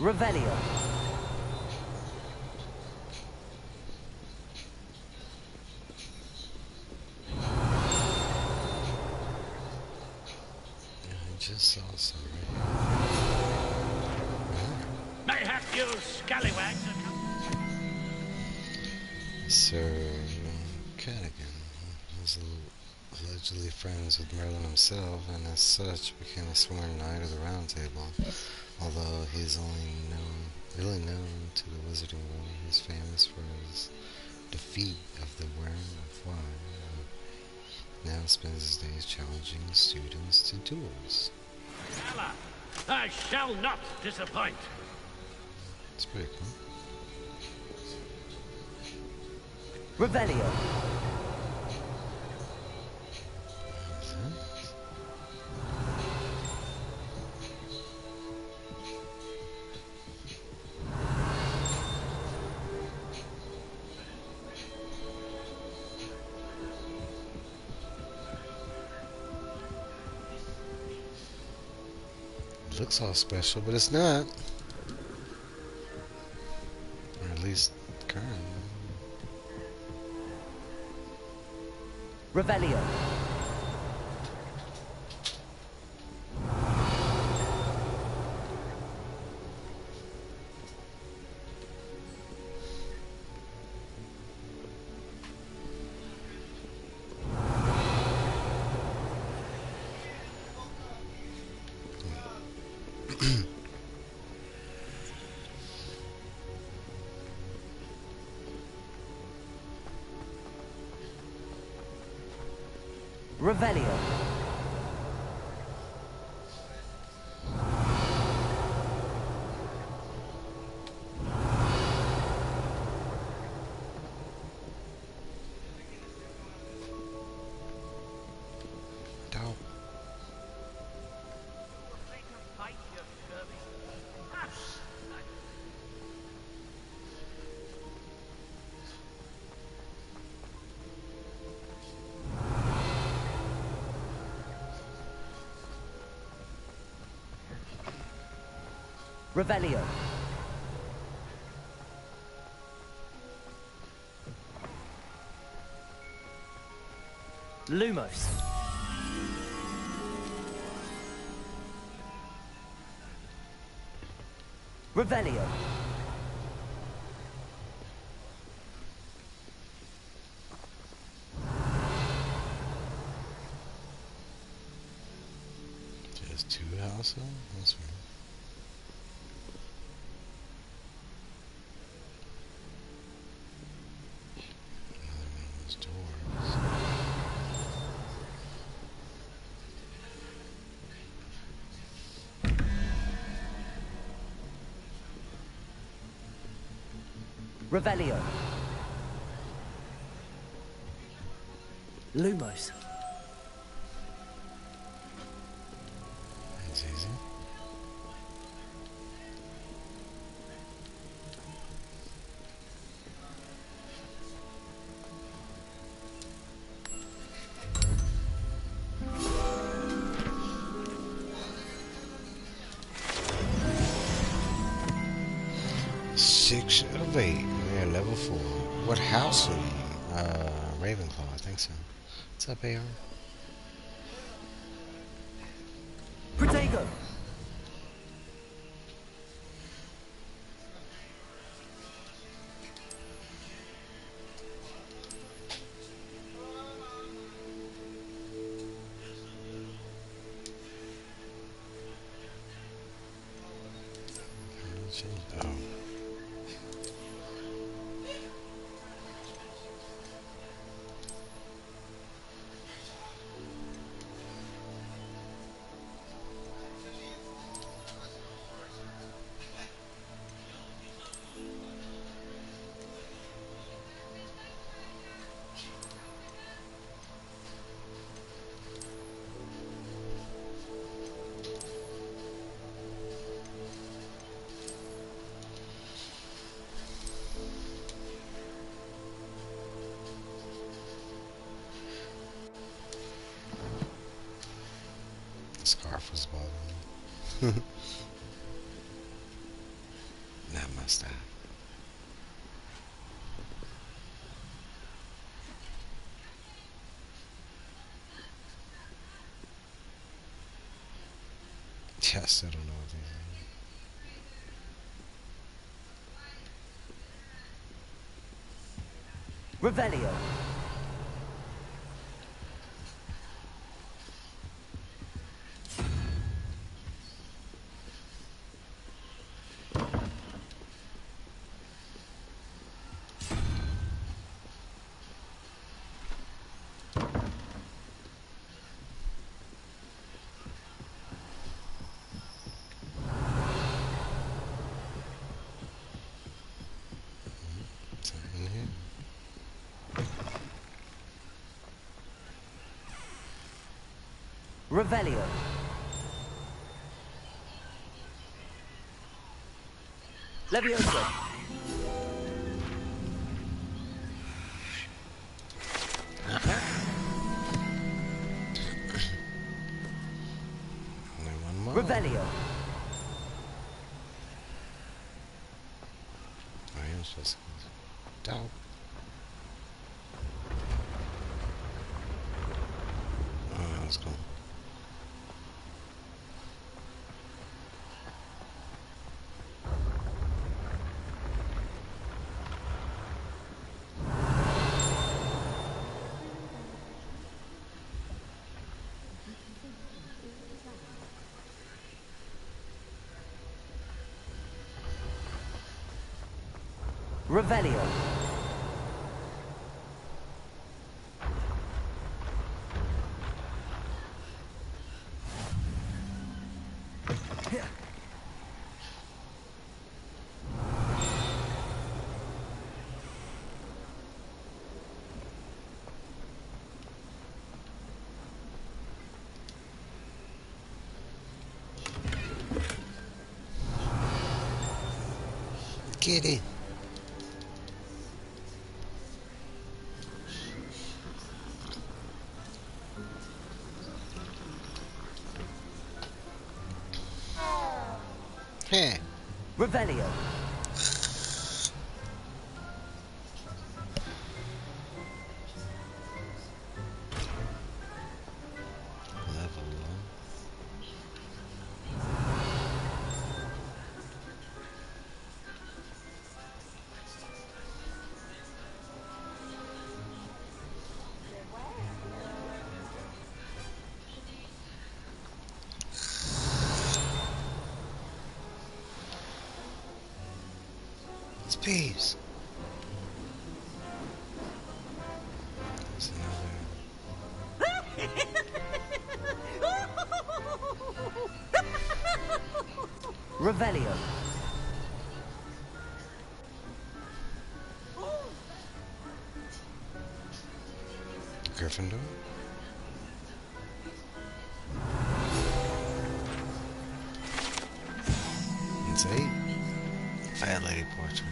Revelio. I just saw some right Mayhap you scallywags are Sir Cadogan was allegedly friends with Merlin himself, and as such became a sworn knight of the Round Table. Although he is really known to the wizarding world, he is famous for his defeat of the Worm of Fire, and now spends his days challenging students to duels. Allah, I shall not disappoint. It's pretty cool. Revelio. It looks all special, but it's not. Or at least current. Revelio. Revelio. Dope. Revelio. Lumos. Revelio. Just two houses? That's weird. Another one of those doors. Revelio. Lumos. That's easy. Six of 8. We're level 4. What house are you? Ravenclaw, I think so. What's up, AR? Protego. Oh. The scarf was bothering me. stop. Yeah, I still don't know what these are. Revelio. Something here. Revelio. Levioso. Only one more. Revelio. I am supposed to go down. Oh, let's go. Revelio. Get it. Hey. Revelio. Level up. It's peace. There's Revelio. Gryffindor. It's 8. Fat lady portrait.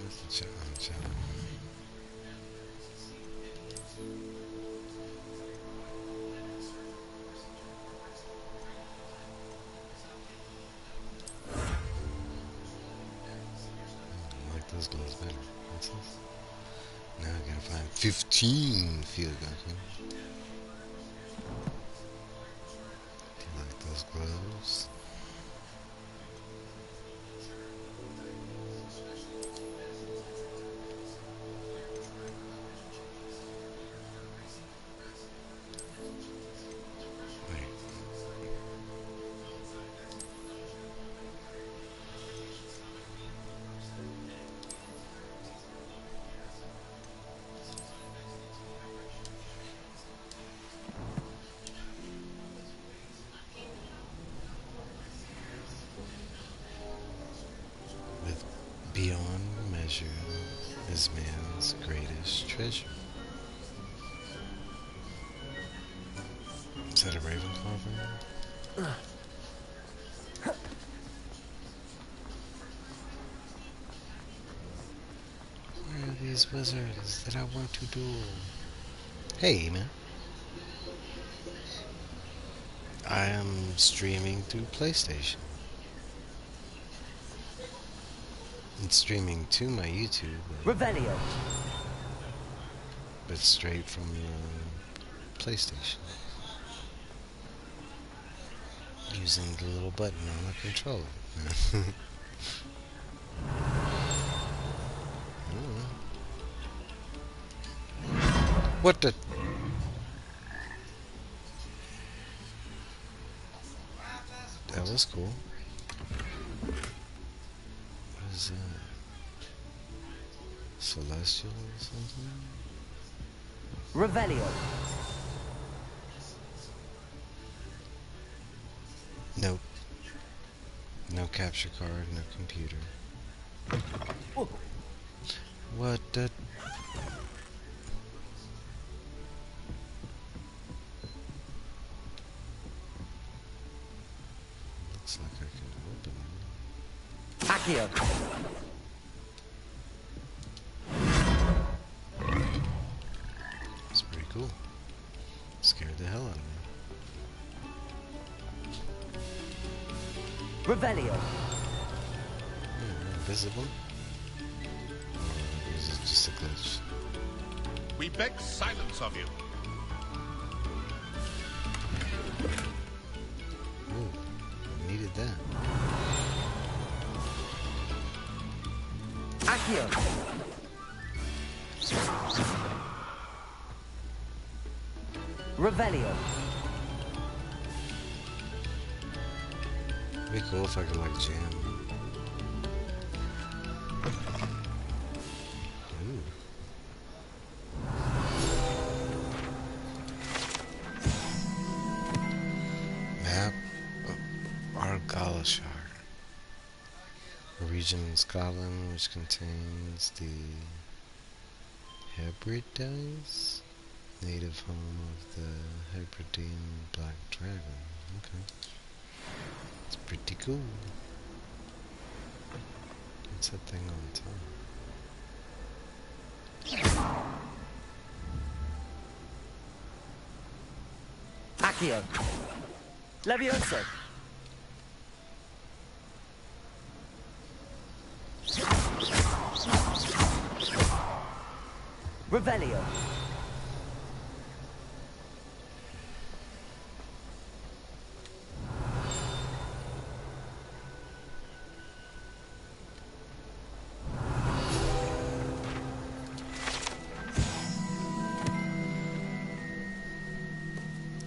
What's the challenge? I like those guns better. What's this? Now I gotta find 15 field guns. Do you like those gloves? With beyond measure is man's greatest treasure. Is that a Ravenclaw bird? Where are these wizards that I want to duel? Hey, man. I am streaming through PlayStation. It's streaming to my YouTube. Revelio. But straight from the PlayStation. Using the little button on the controller. What the? That was cool. What is that? Celestial or something? Revelio. Nope. No capture card, no computer. What the? Looks like I can open it. Accio. It's pretty cool. Scared the hell out of me. Revelio. Invisible? Or is it just a glitch? We beg silence of you. Ooh, I needed that. Accio. Revelio. It'd be cool if I could like jam. Ooh. Map of Argyllshire. A region in Scotland which contains the Hebrides, native home of the Hebridean black dragon. Okay. It's pretty cool. What's that thing on top? Accio. Levioso. Revelio.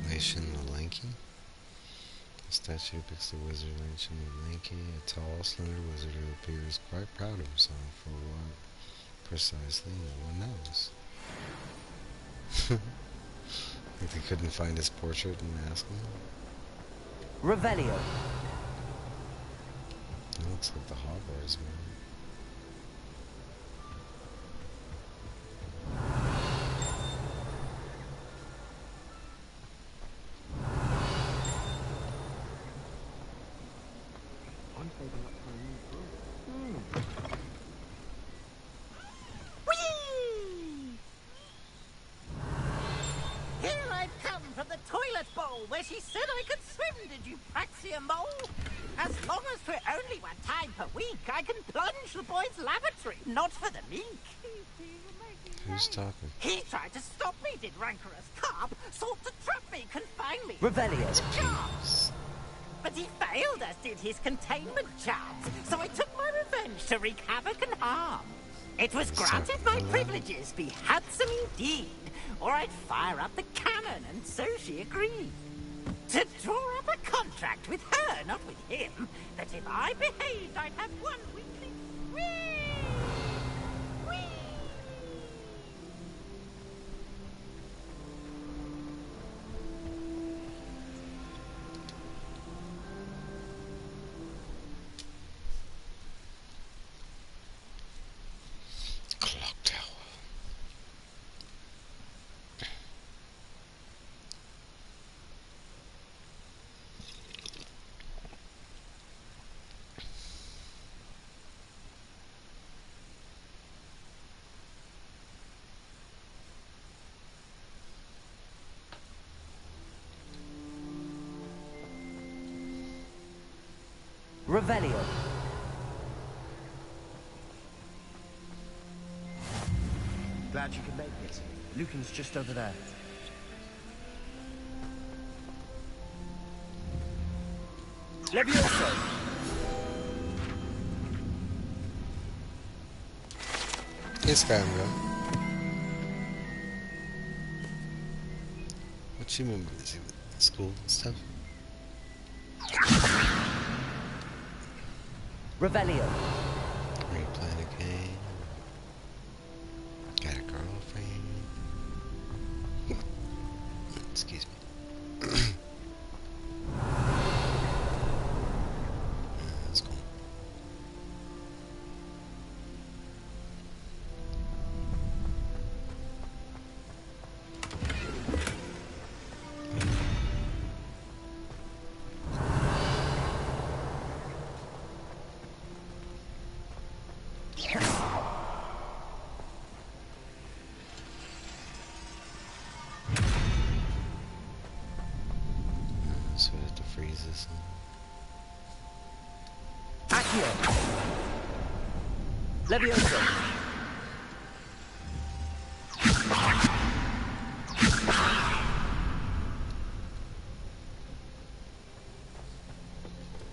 Nation of Lanky. The statue depicts the wizard Nation of Lanky, a tall, slender wizard who appears quite proud of himself for what precisely no one knows. Like they couldn't find his portrait and ask him. Revelio. It looks like the Hogwarts one. Here I've come from the toilet bowl where she said I could swim, did you praxia mole? As long as for only one time per week, I can plunge the boy's lavatory, not for the meek. Who's talking? He tried to stop me, did rancorous carp, sought to trap me, confine me. Revelio. But he failed, as did his containment charms, so I took my revenge to wreak havoc and harm. It was granted my privileges be handsome indeed, or I'd fire up the cannon, and so she agreed. To draw up a contract with her, not with him, that if I behaved, I'd have one weekly... Whee! Whee! Clock tower. Revelio. Glad you could make it. Lucan's just over there. Levioso. Yes, go. What you mean busy with school and stuff? Revelio. Are you playing a game? Got a girlfriend? Excuse me. That's cool. So we have to freeze this one. Accio. Levioso.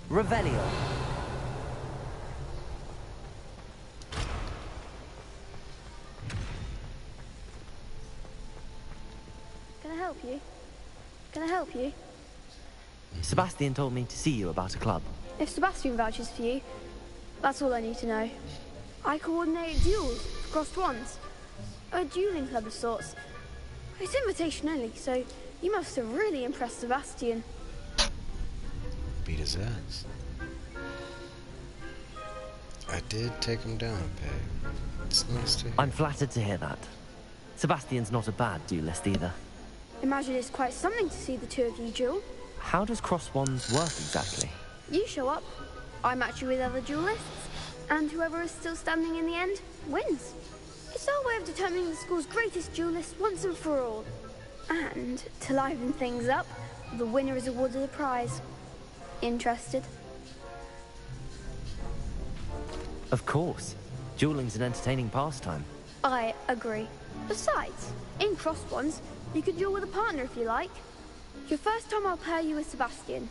Revelio. Can I help you? Can I help you? Sebastian told me to see you about a club. If Sebastian vouches for you, that's all I need to know. I coordinate duels for crossed wands. A dueling club of sorts. It's invitation only, so you must have really impressed Sebastian. Beat his ass. I did take him down a peg. It's nice to hear. I'm flattered to hear that. Sebastian's not a bad duelist either. Imagine it's quite something to see the two of you duel. How does cross wands work exactly? You show up, I match you with other duelists, and whoever is still standing in the end wins. It's our way of determining the school's greatest duelist once and for all. And to liven things up, the winner is awarded a prize. Interested? Of course. Dueling's an entertaining pastime. I agree. Besides, in cross wands, you could duel with a partner if you like. Your first time I'll pair you with Sebastian.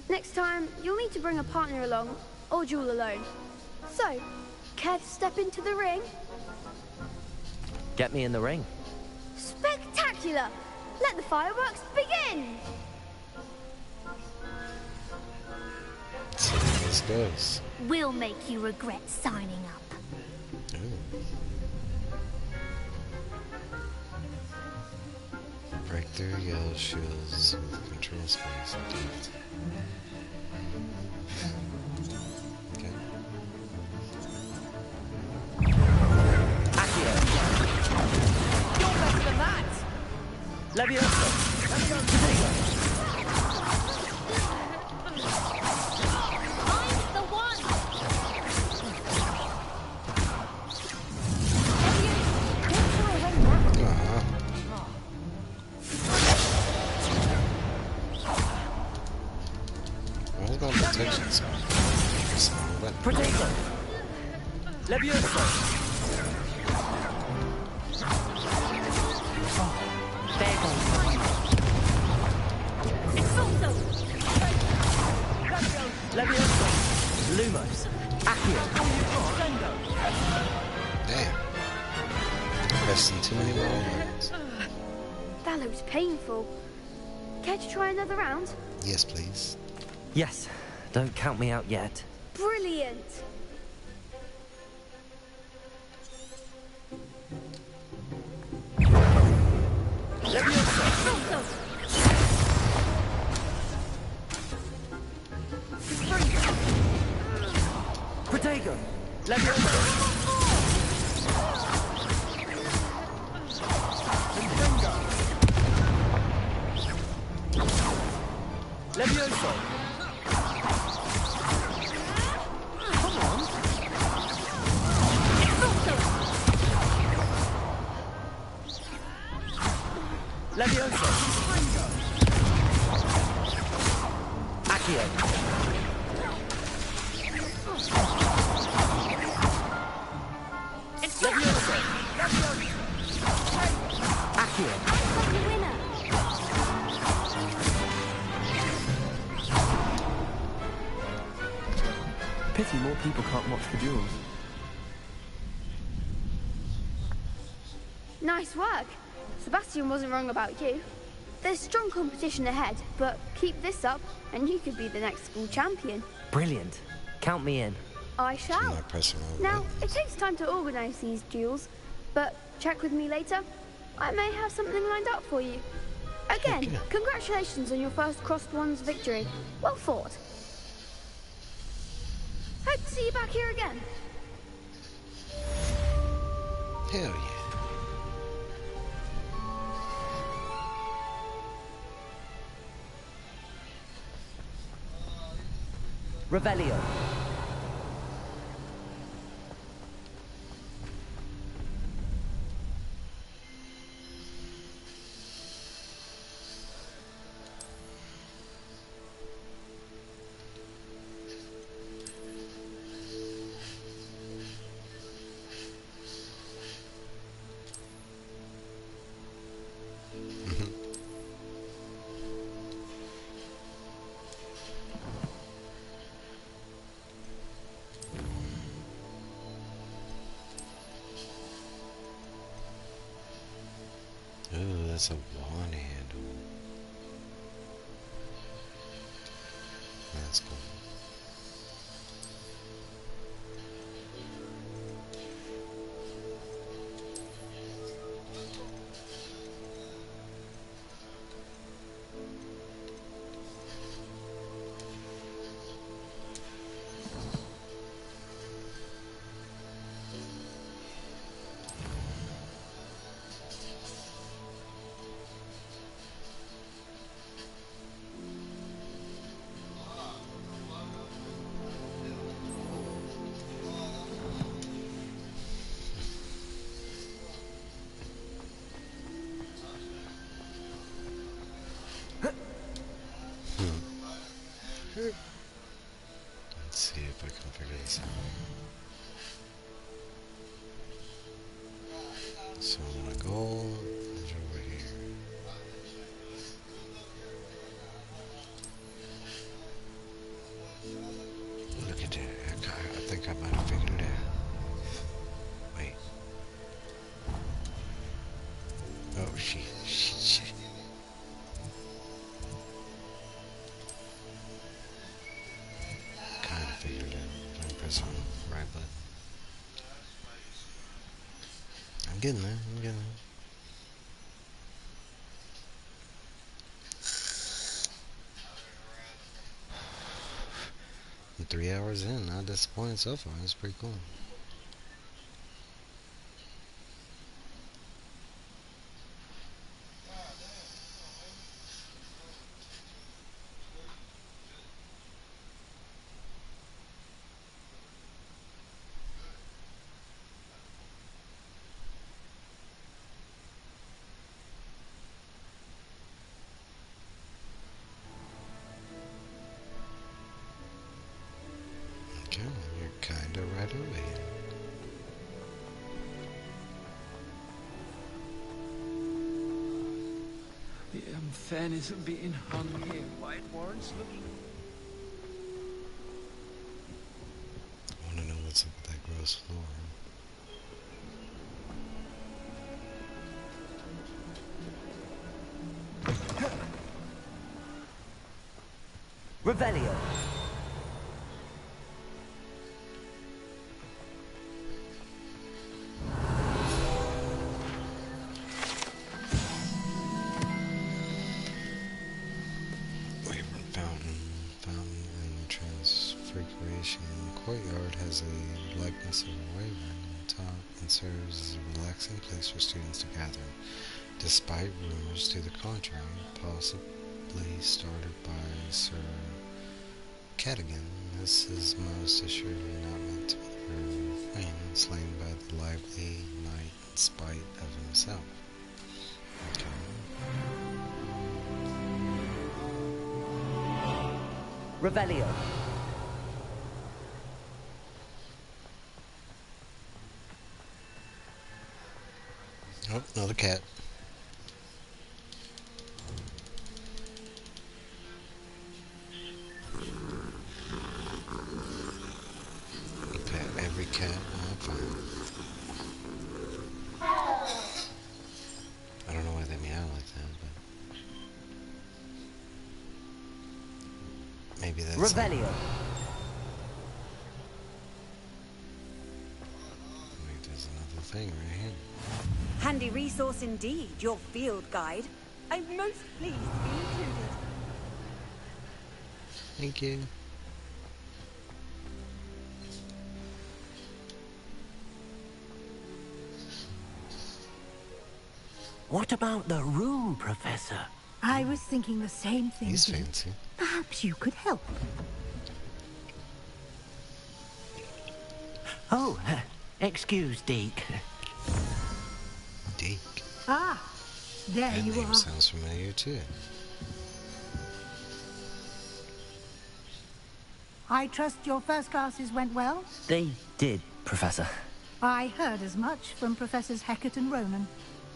Next time, you'll need to bring a partner along, or duel alone. So, care to step into the ring? Get me in the ring. Spectacular! Let the fireworks begin! So this goes. We'll make you regret signing up. Ooh. Breakthrough yellow shields with control space and depth. Okay. Accio. You're better than that! Levioso. I'm the one! What about protection spell? Potato. Levioso. Levioso. Lumos. Accio. Damn. Pressing too many more buttons. That looks painful. Care to try another round? Yes, please. Yes. Don't count me out yet. Brilliant! Protego! Levioso! Levioso! Come on! Levioso! Accio! more people can't watch the duels. Nice work. Sebastian wasn't wrong about you. There's strong competition ahead, but keep this up and you could be the next school champion. Brilliant. Count me in. I shall. Now, it takes time to organise these duels, but check with me later. I may have something lined up for you. Again, congratulations on your first Crossed Wands victory. Well fought. Hope to see you back here again. Hell yeah. Revelio. Ooh, that's a wand handle. That's cool. Let's see if I can figure this out. So my goal is over here. Look at that. I think I might have figured it out. Wait. Oh shit. Kind of figured it out. I'm pressing the right button. I'm getting there. I'm getting there. I'm 3 hours in, not disappointed so far. That's pretty cool. Okay, you're kinda right over here. The unfairness of being hung here. Why it warrants looking. I wanna know what's up with that gross floor. Revelio. Fountain and Transfiguration Courtyard has a likeness of a raven on top and serves as a relaxing place for students to gather, despite rumors to the contrary, possibly started by Sir Cadogan. This is most assuredly not meant to be the queen slain by the lively knight in spite of himself. Okay. Revelio. Oh, another cat. Okay, fine. I don't know why they meow like that, but maybe that's Revelio. Wait, there's another thing right here. Handy resource indeed, your field guide. I'm most pleased to be included. Thank you. What about the room, Professor? I was thinking the same thing. He's fancy. Perhaps you could help. Oh, excuse, Deke. Deke. Ah, there That you name are. sounds familiar too. I trust your first classes went well? They did, Professor. I heard as much from Professors Hecat and Ronan.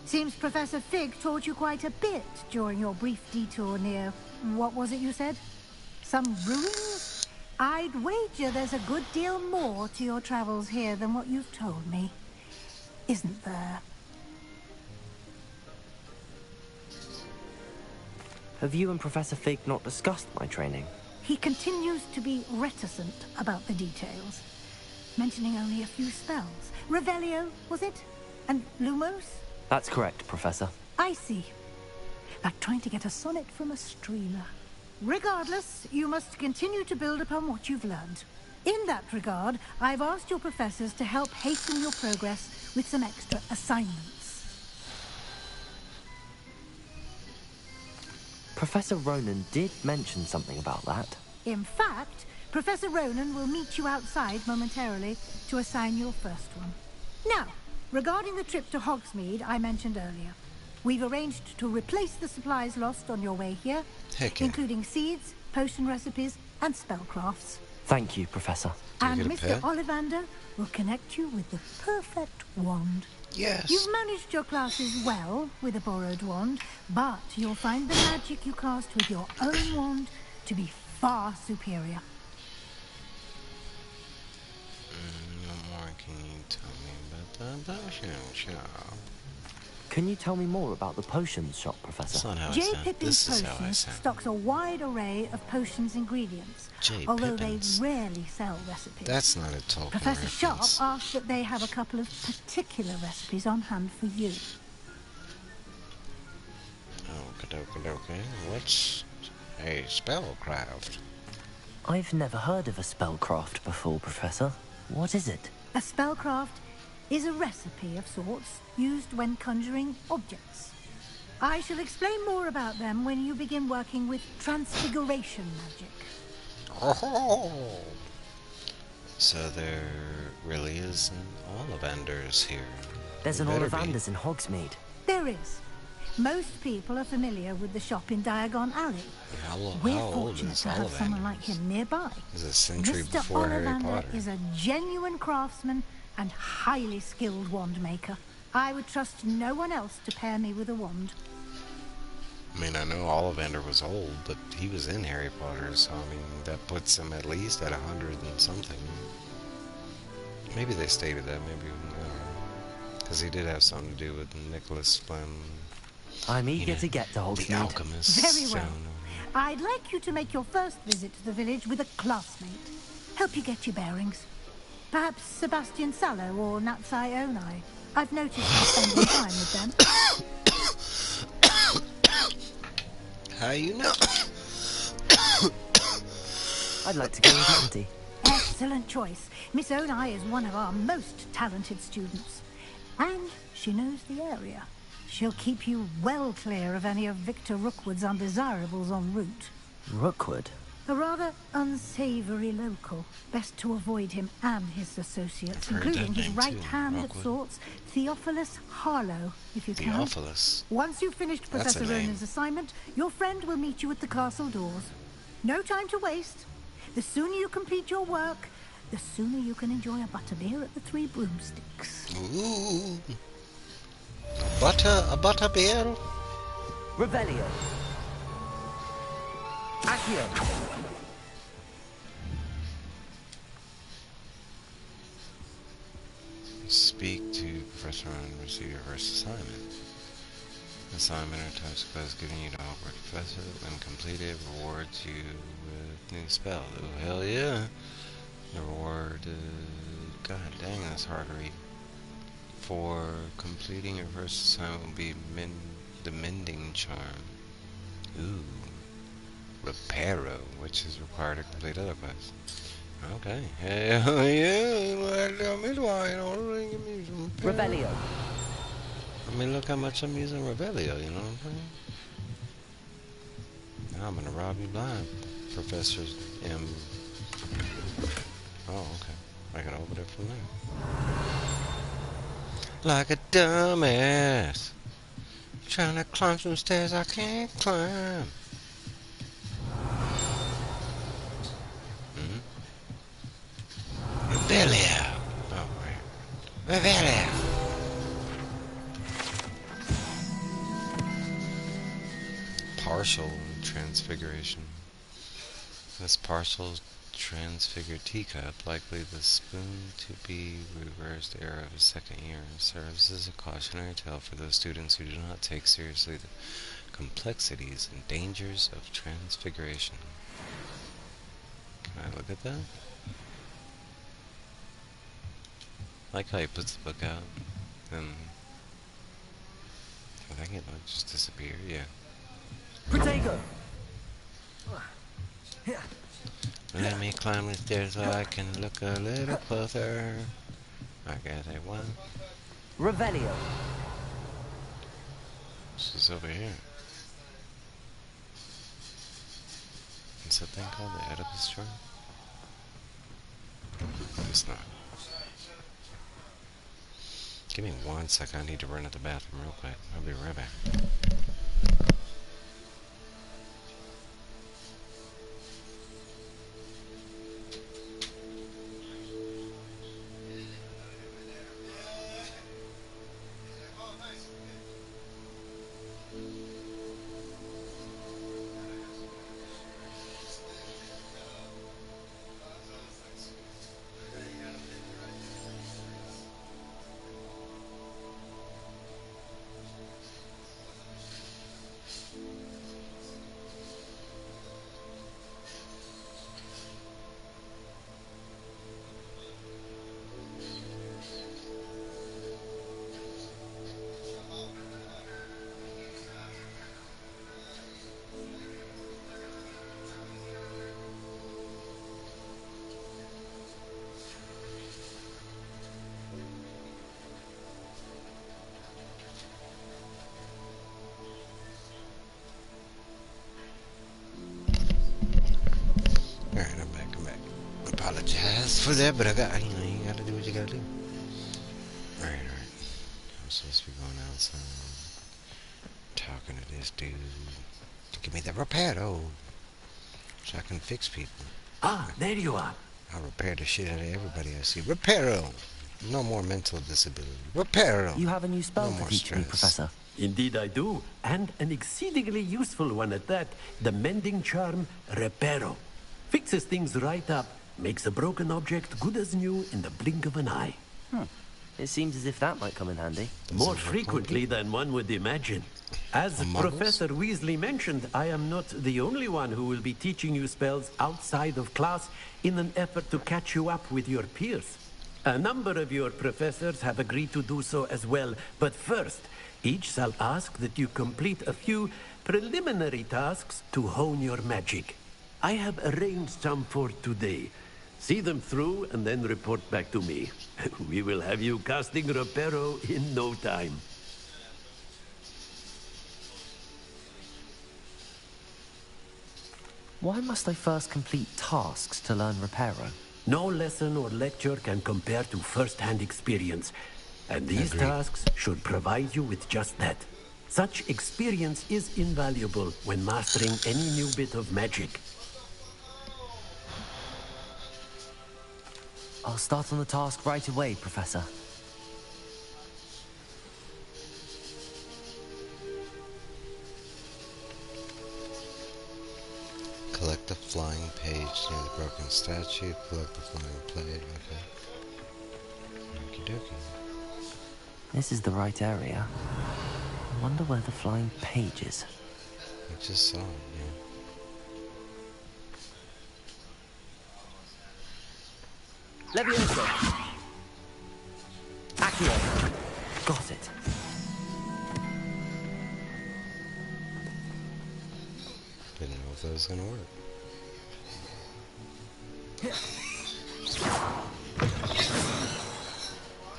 Seems Professor Fig taught you quite a bit during your brief detour near... what was it you said? Some ruins? I'd wager there's a good deal more to your travels here than what you've told me. Isn't there? Have you and Professor Fig not discussed my training? He continues to be reticent about the details, mentioning only a few spells. Revelio, was it? And Lumos? That's correct, Professor. I see. Like trying to get a sonnet from a streamer. Regardless, you must continue to build upon what you've learned. In that regard, I've asked your professors to help hasten your progress with some extra assignments. Professor Ronan did mention something about that. In fact, Professor Ronan will meet you outside momentarily to assign your first one. Now, regarding the trip to Hogsmeade I mentioned earlier, we've arranged to replace the supplies lost on your way here, including seeds, potion recipes, and spellcrafts. Thank you, Professor. And Mr. Ollivander will connect you with the perfect wand. Yes. You've managed your classes well with a borrowed wand, but you'll find the magic you cast with your own wand to be far superior. What more can you tell me about the potion shop? Can you tell me more about the potions shop, Professor? That's not how J. I sound. Pippin's This is how I Potions sound. stocks a wide array of potions ingredients, J. although Pippin's. they rarely sell recipes. That's not a Tolkien Professor Sharp reference. asked that they have a couple of particular recipes on hand for you. Okay. What's a spellcraft? I've never heard of a spellcraft before, Professor. What is it? A spellcraft is a recipe of sorts used when conjuring objects. I shall explain more about them when you begin working with transfiguration magic. Oh. So there really is an Ollivander's here. There's an Better be. Ollivander's in Hogsmeade. There is. Most people are familiar with the shop in Diagon Alley. We're old fortunate is to have Ollivander? someone like him nearby. This is a century Mr. before Harry Ollivander Potter. is a genuine craftsman and highly skilled wand maker. I would trust no one else to pair me with a wand. I mean, I know Ollivander was old, but he was in Harry Potter, so I mean, that puts him at least at 100 and something. Maybe they stated that, maybe, because he did have something to do with Nicholas Flamel. I'm eager to get to Hogsmeade. The alchemist. Very well. I'd like you to make your first visit to the village with a classmate. Help you get your bearings. Perhaps Sebastian Sallow or Natsai Onai. I've noticed you spending time with them. How you know? I'd like to go with Monty. Excellent choice. Miss Onai is one of our most talented students. And she knows the area. She'll keep you well clear of any of Victor Rookwood's undesirables en route. Rookwood? A rather unsavory local. Best to avoid him and his associates, I've heard including that his name right too, hand of Rookwood. sorts, Theophilus Harlow, if you can. Theophilus? Once you've finished That's Professor a name. Ronan's assignment, your friend will meet you at the castle doors. No time to waste. The sooner you complete your work, the sooner you can enjoy a butterbeer at the Three Broomsticks. Ooh. A butterbeer? Revelio. Accio. first run and receive your first assignment. Assignment or task quest given you to Hogwarts Professor. When completed, rewards you with new spell. Oh, hell yeah! The reward, god dang, that's hard to read. For completing your first assignment will be the Mending Charm. Ooh. Reparo, which is required to complete other quests. Okay. Hell yeah! Tell me why, give me some Revelio. I mean, look how much I'm using Revelio, you know what I'm saying? Now I'm gonna rob you blind, Professor M. Oh, okay. I can open it from there. Like a dumbass. Trying to climb some stairs I can't climb. Revelio. Oh, right. Revelio. Partial transfiguration. This partial transfigured teacup, likely the spoon to be reversed error of a second year, serves as a cautionary tale for those students who do not take seriously the complexities and dangers of transfiguration. Can I look at that? I like how he puts the book out, and I think it might just disappear, yeah. Protego! Let me climb the stairs so I can look a little closer. I guess I won. Revelio. She's over here. What's that thing called? The Oedipus Charm? It's not. Give me 1 second. I need to run to the bathroom real quick. I'll be right back. Alright, I'm back. Apologize for that, but I got, you gotta do what you gotta do. Alright. I'm supposed to be going outside, talking to this dude to give me the reparo, so I can fix people. Ah, there you are. I'll repair the shit out of everybody I see. Reparo! No more mental disability. Reparo! You have a new spell no to more teach me, stress. Professor. Indeed I do, and an exceedingly useful one at that. The Mending Charm Reparo. Fixes things right up, makes a broken object good as new in the blink of an eye. It seems as if that might come in handy. More frequently than one would imagine. As Professor Weasley mentioned, I am not the only one who will be teaching you spells outside of class in an effort to catch you up with your peers. A number of your professors have agreed to do so as well, but first, each shall ask that you complete a few preliminary tasks to hone your magic. I have arranged some for today. See them through and then report back to me. We will have you casting Reparo in no time. Why must I first complete tasks to learn Reparo? No lesson or lecture can compare to first-hand experience. And these tasks should provide you with just that. Such experience is invaluable when mastering any new bit of magic. I'll start on the task right away, Professor. Collect the flying page near the broken statue. Collect the flying plate. Okay. Okie dokie. This is the right area. I wonder where the flying page is. I just saw it, yeah. Leviosa! Accio! Got it. Didn't know if that was gonna work.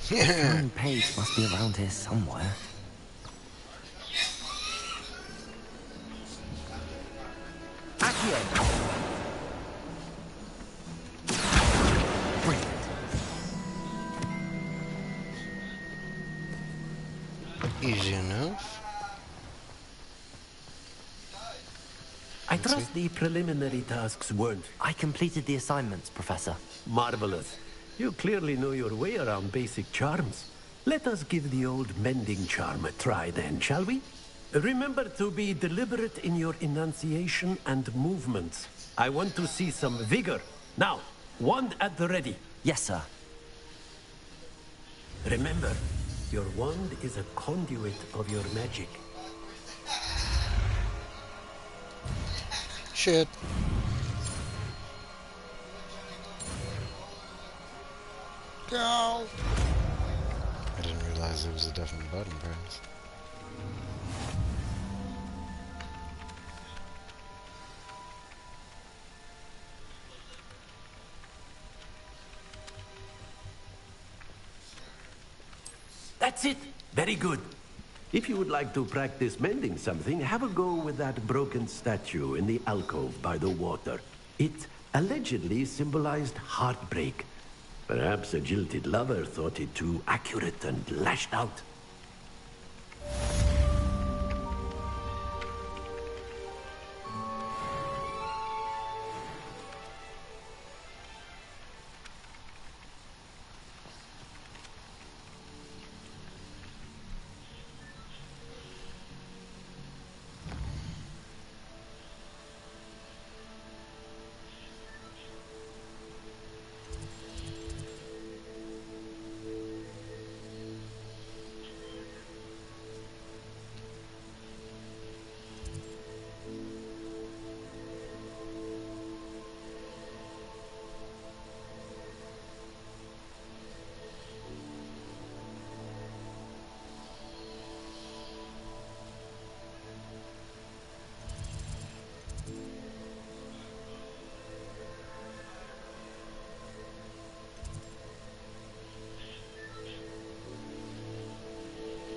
The flying page must be around here somewhere. Accio! Brilliant. Easy enough. I trust the preliminary tasks weren't... I completed the assignments, Professor. Marvelous. You clearly know your way around basic charms. Let us give the old mending charm a try then, shall we? Remember to be deliberate in your enunciation and movements. I want to see some vigor. Now, wand at the ready. Yes, sir. Remember, your wand is a conduit of your magic. Shit. Go! I didn't realize there was a different button press. That's it. Very good. If you would like to practice mending something, have a go with that broken statue in the alcove by the water. It allegedly symbolized heartbreak. Perhaps a jilted lover thought it too accurate and lashed out.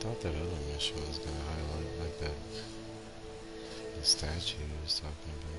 Thought that other mission was gonna highlight like that. The statue he was talking about.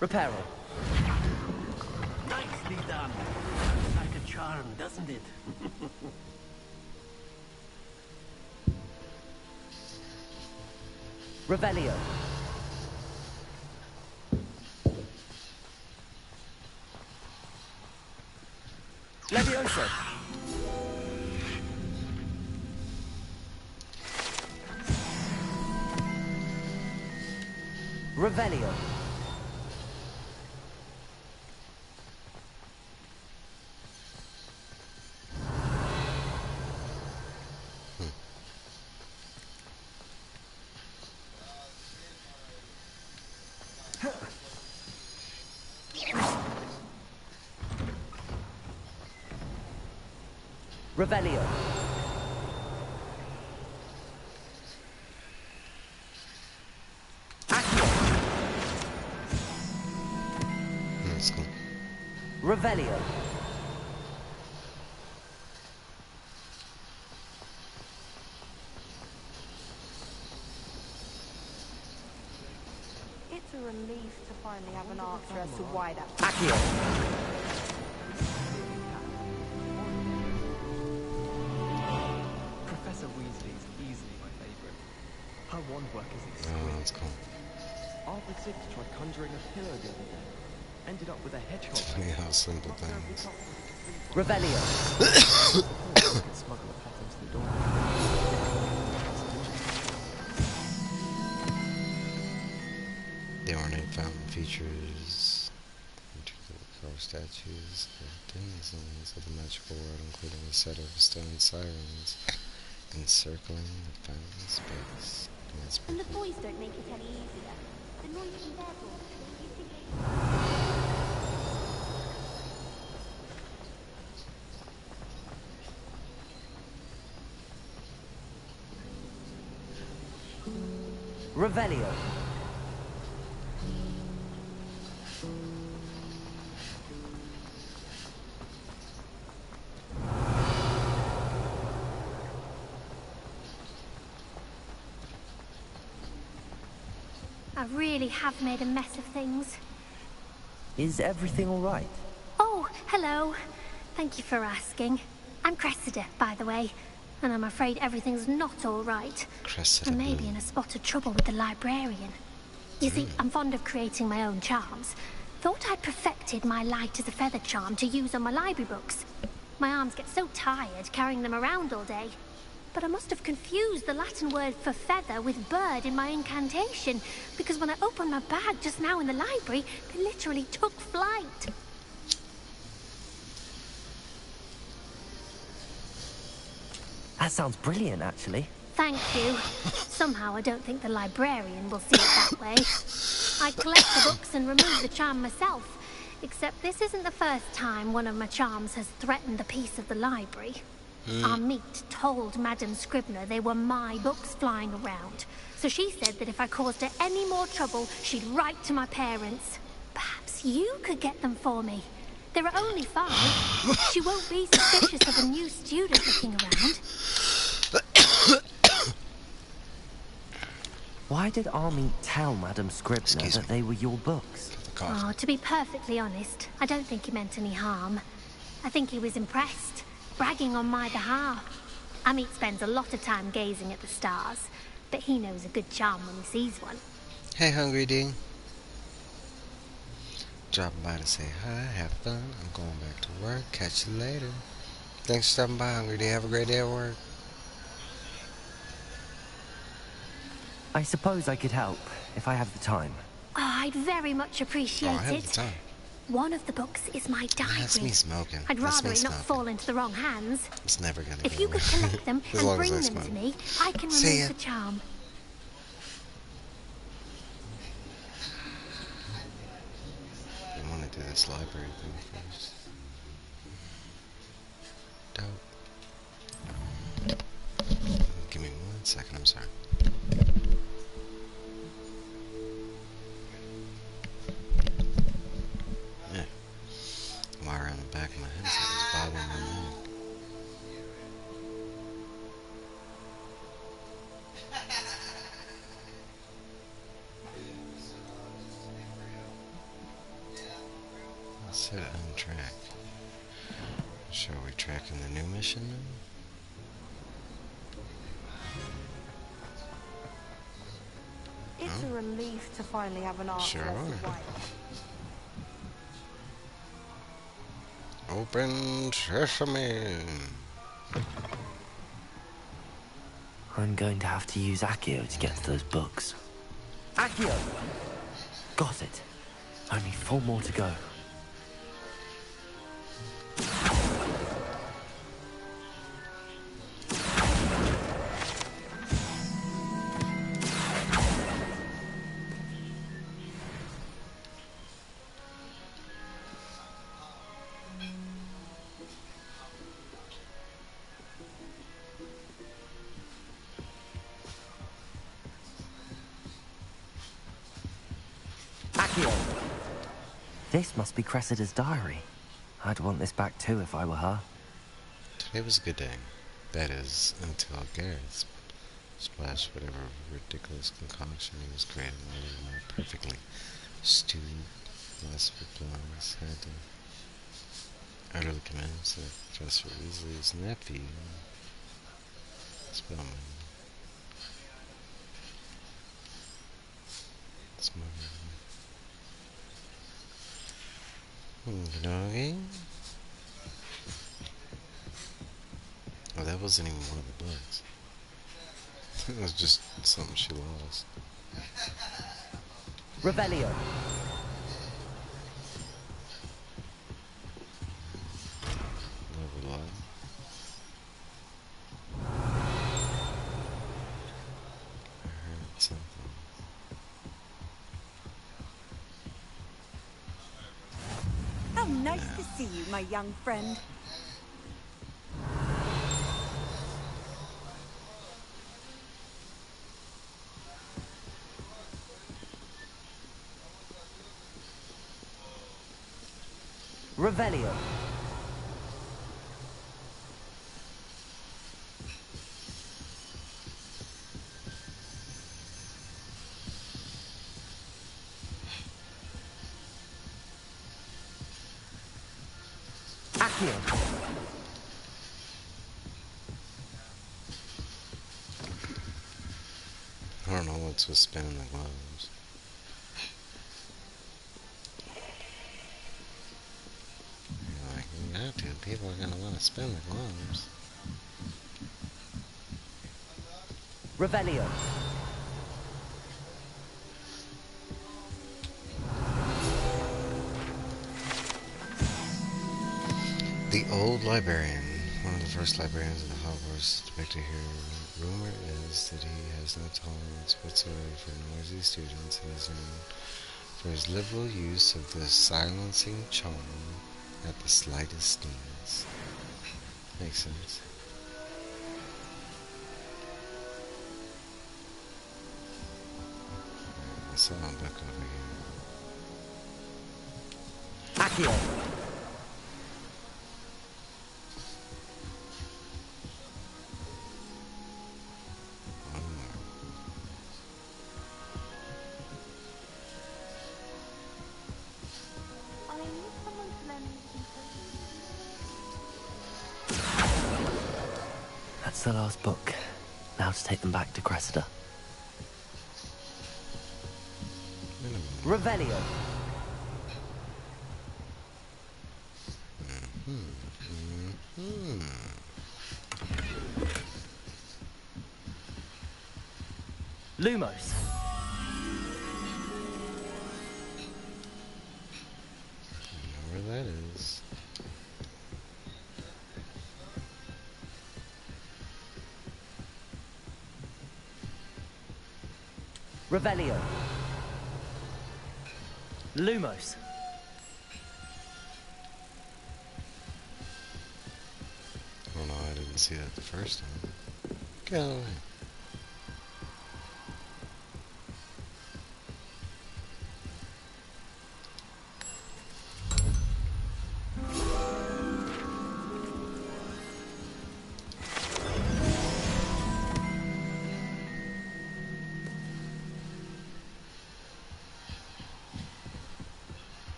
Reparo. Nicely done. Like a charm, doesn't it? Revelio. Leviosa. Revelio. Revelio. That's cool. Revelio. It's a relief to finally have an answer as to why that... Accio. Professor Weasley is easily my favourite. Her wand work is Oh, exquisite. that's cool. Arthur Six tried conjuring a pillow the other day. Ended up with a hedgehog. Funny how simple things. Revelio. Could smuggle a pot into the door. The ornate fountain features carved statues of denizens of the magical world, including a set of stone sirens encircling the fountain space. And the boys don't make it any easier. The noise from their door. You think Revelio. I really have made a mess of things. Is everything all right? Oh, hello. Thank you for asking. I'm Cressida, by the way. And I'm afraid everything's not all right. Cressida. I may be in a spot of trouble with the librarian. You see, I'm fond of creating my own charms. Thought I'd perfected my light as a feather charm to use on my library books. My arms get so tired carrying them around all day. But I must have confused the Latin word for feather with bird in my incantation, because when I opened my bag just now in the library, they literally took flight. That sounds brilliant, actually. Thank you. Somehow I don't think the librarian will see it that way. I collect the books and remove the charm myself, except this isn't the first time one of my charms has threatened the peace of the library. Our meet told Madame Scribner they were my books flying around, so she said that if I caused her any more trouble, she'd write to my parents. Perhaps you could get them for me. There are only 5. She won't be suspicious of a new student looking around. Why did Army tell Madame Scribner that they were your books? Oh, to be perfectly honest, I don't think he meant any harm. I think he was impressed, bragging on my behalf. Amit spends a lot of time gazing at the stars, but he knows a good charm when he sees one. Hey, Hungry D. Dropping by to say hi, have fun. I'm going back to work. Catch you later. Thanks for stopping by, Hungry D. Have a great day at work. I suppose I could help, if I have the time. Oh, I'd very much appreciate Oh, I have it. the time. One of the books is my diary. That's me smoking. I'd That's rather me it not smoking. fall into the wrong hands. It's never gonna If go you could collect them As and long as bring I them to smoke. me, I can See remove ya. the charm. I want to do this library thing first. Dope. Give me 1 second, I'm sorry. Yeah. Wire on the back of my headset is bothering my neck. Let's hit untrack. So are we tracking the new mission now? It's a relief to finally have an answer Sure as to are. why. Open sesame. I'm going to have to use Accio to get to those books. Accio! Got it. Only 4 more to go. Accio! This must be Cressida's diary. I'd want this back too if I were her. Today was a good day. That is, until Gareth splashed whatever ridiculous concoction he was creating into my perfectly stewed philosophy plums. Had to utterly convinced that Professor Weasley's nephew Spellman. Okay. Oh, that wasn't even one of the books. It was just something she lost. Revelio. Level up. I heard something. How nice to see you, my young friend. Revelio. Accio. I don't know what's with spinning the gloves. You're like, you have to. People are gonna want to spin the gloves. Revelio. The old librarian, one of the first librarians of the Hogwarts depicted here. Rumor is that he has no tolerance whatsoever for noisy students and is known for his liberal use of the silencing charm at the slightest sneeze. Makes sense. I saw a book over here. Accio. That's the last book. Now to take them back to Cressida. Revelio. Lumos. I know where that is. Revelio. Lumos. Oh no, I didn't see that the first time. Get away.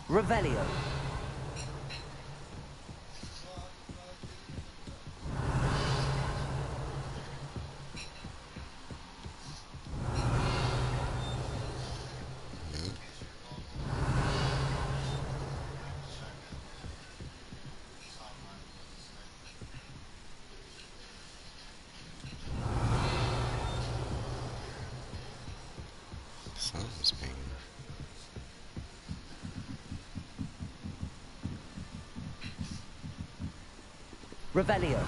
Revelio. Something's being... Revelio.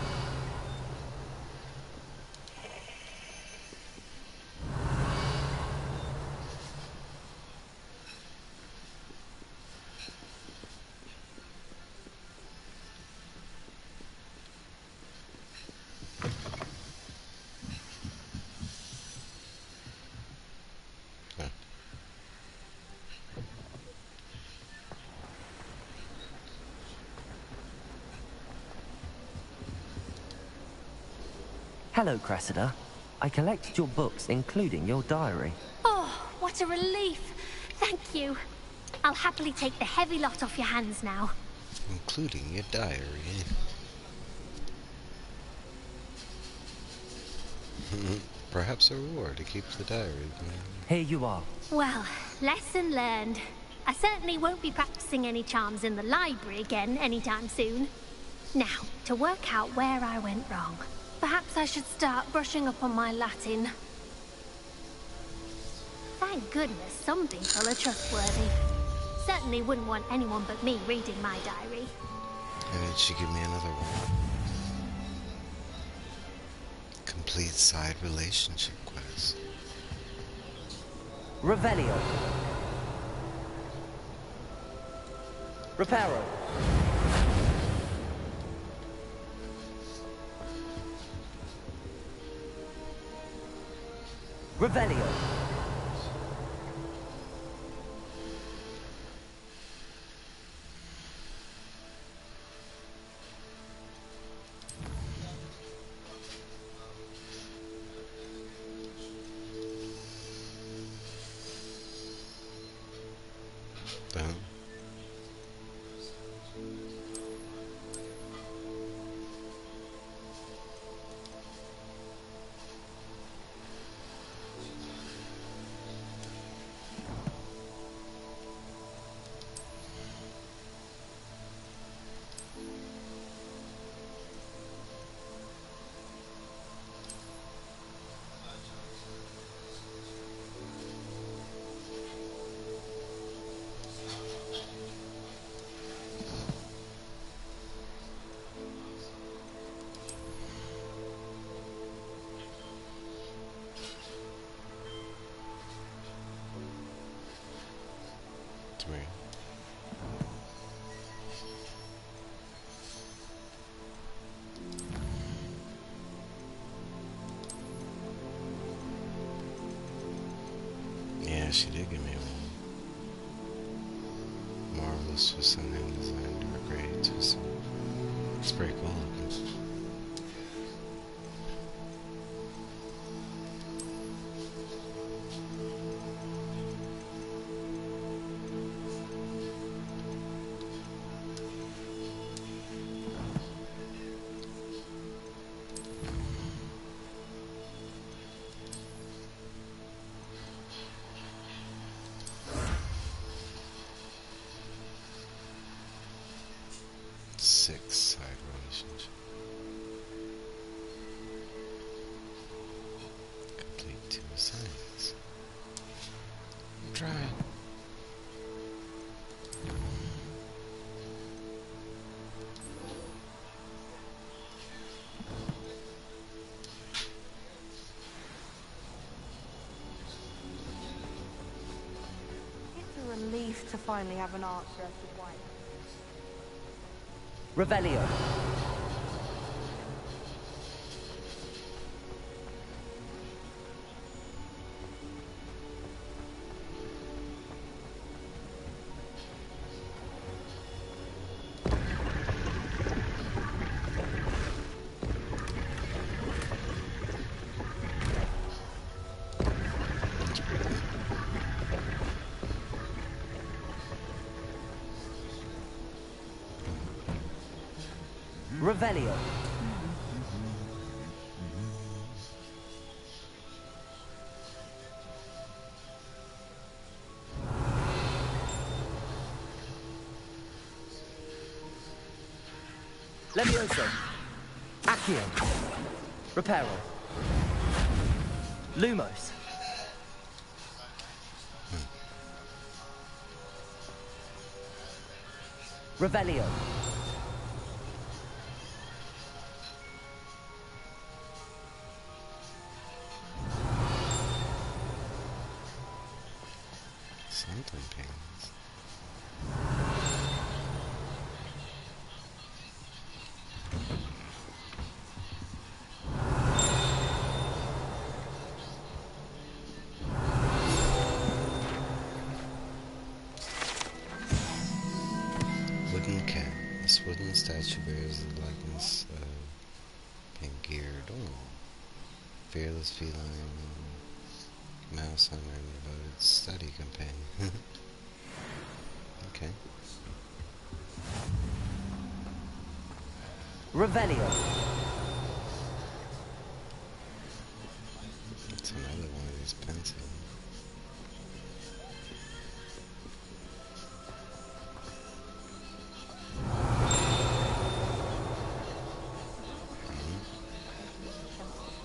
Hello, Cressida. I collected your books, including your diary. Oh, what a relief. Thank you. I'll happily take the heavy lot off your hands now. Including your diary. Perhaps a reward to keep the diary. Here you are. Well, lesson learned. I certainly won't be practicing any charms in the library again anytime soon. Now, to work out where I went wrong. Perhaps I should start brushing up on my Latin. Thank goodness some people are trustworthy. Certainly wouldn't want anyone but me reading my diary. And then she give me another one. Complete side relationship quest. Revelio. Reparo. Revelio. Done. Yeah, she did give me one. Marvelous for some hand design, dark gray too. It's pretty cool looking. Side relationship. Complete 2 assignments. I'm trying. It's a relief to finally have an answer as to why. Revelio. Revelio. Levioso. Accio. Reparo. Lumos. Revelio. Something pains. Wooden cat. This wooden statue bears the likeness of Pangear Dorn, fearless feline, mouse hunter, devoted study companion. Okay. Revelio. It's another one of these pencils.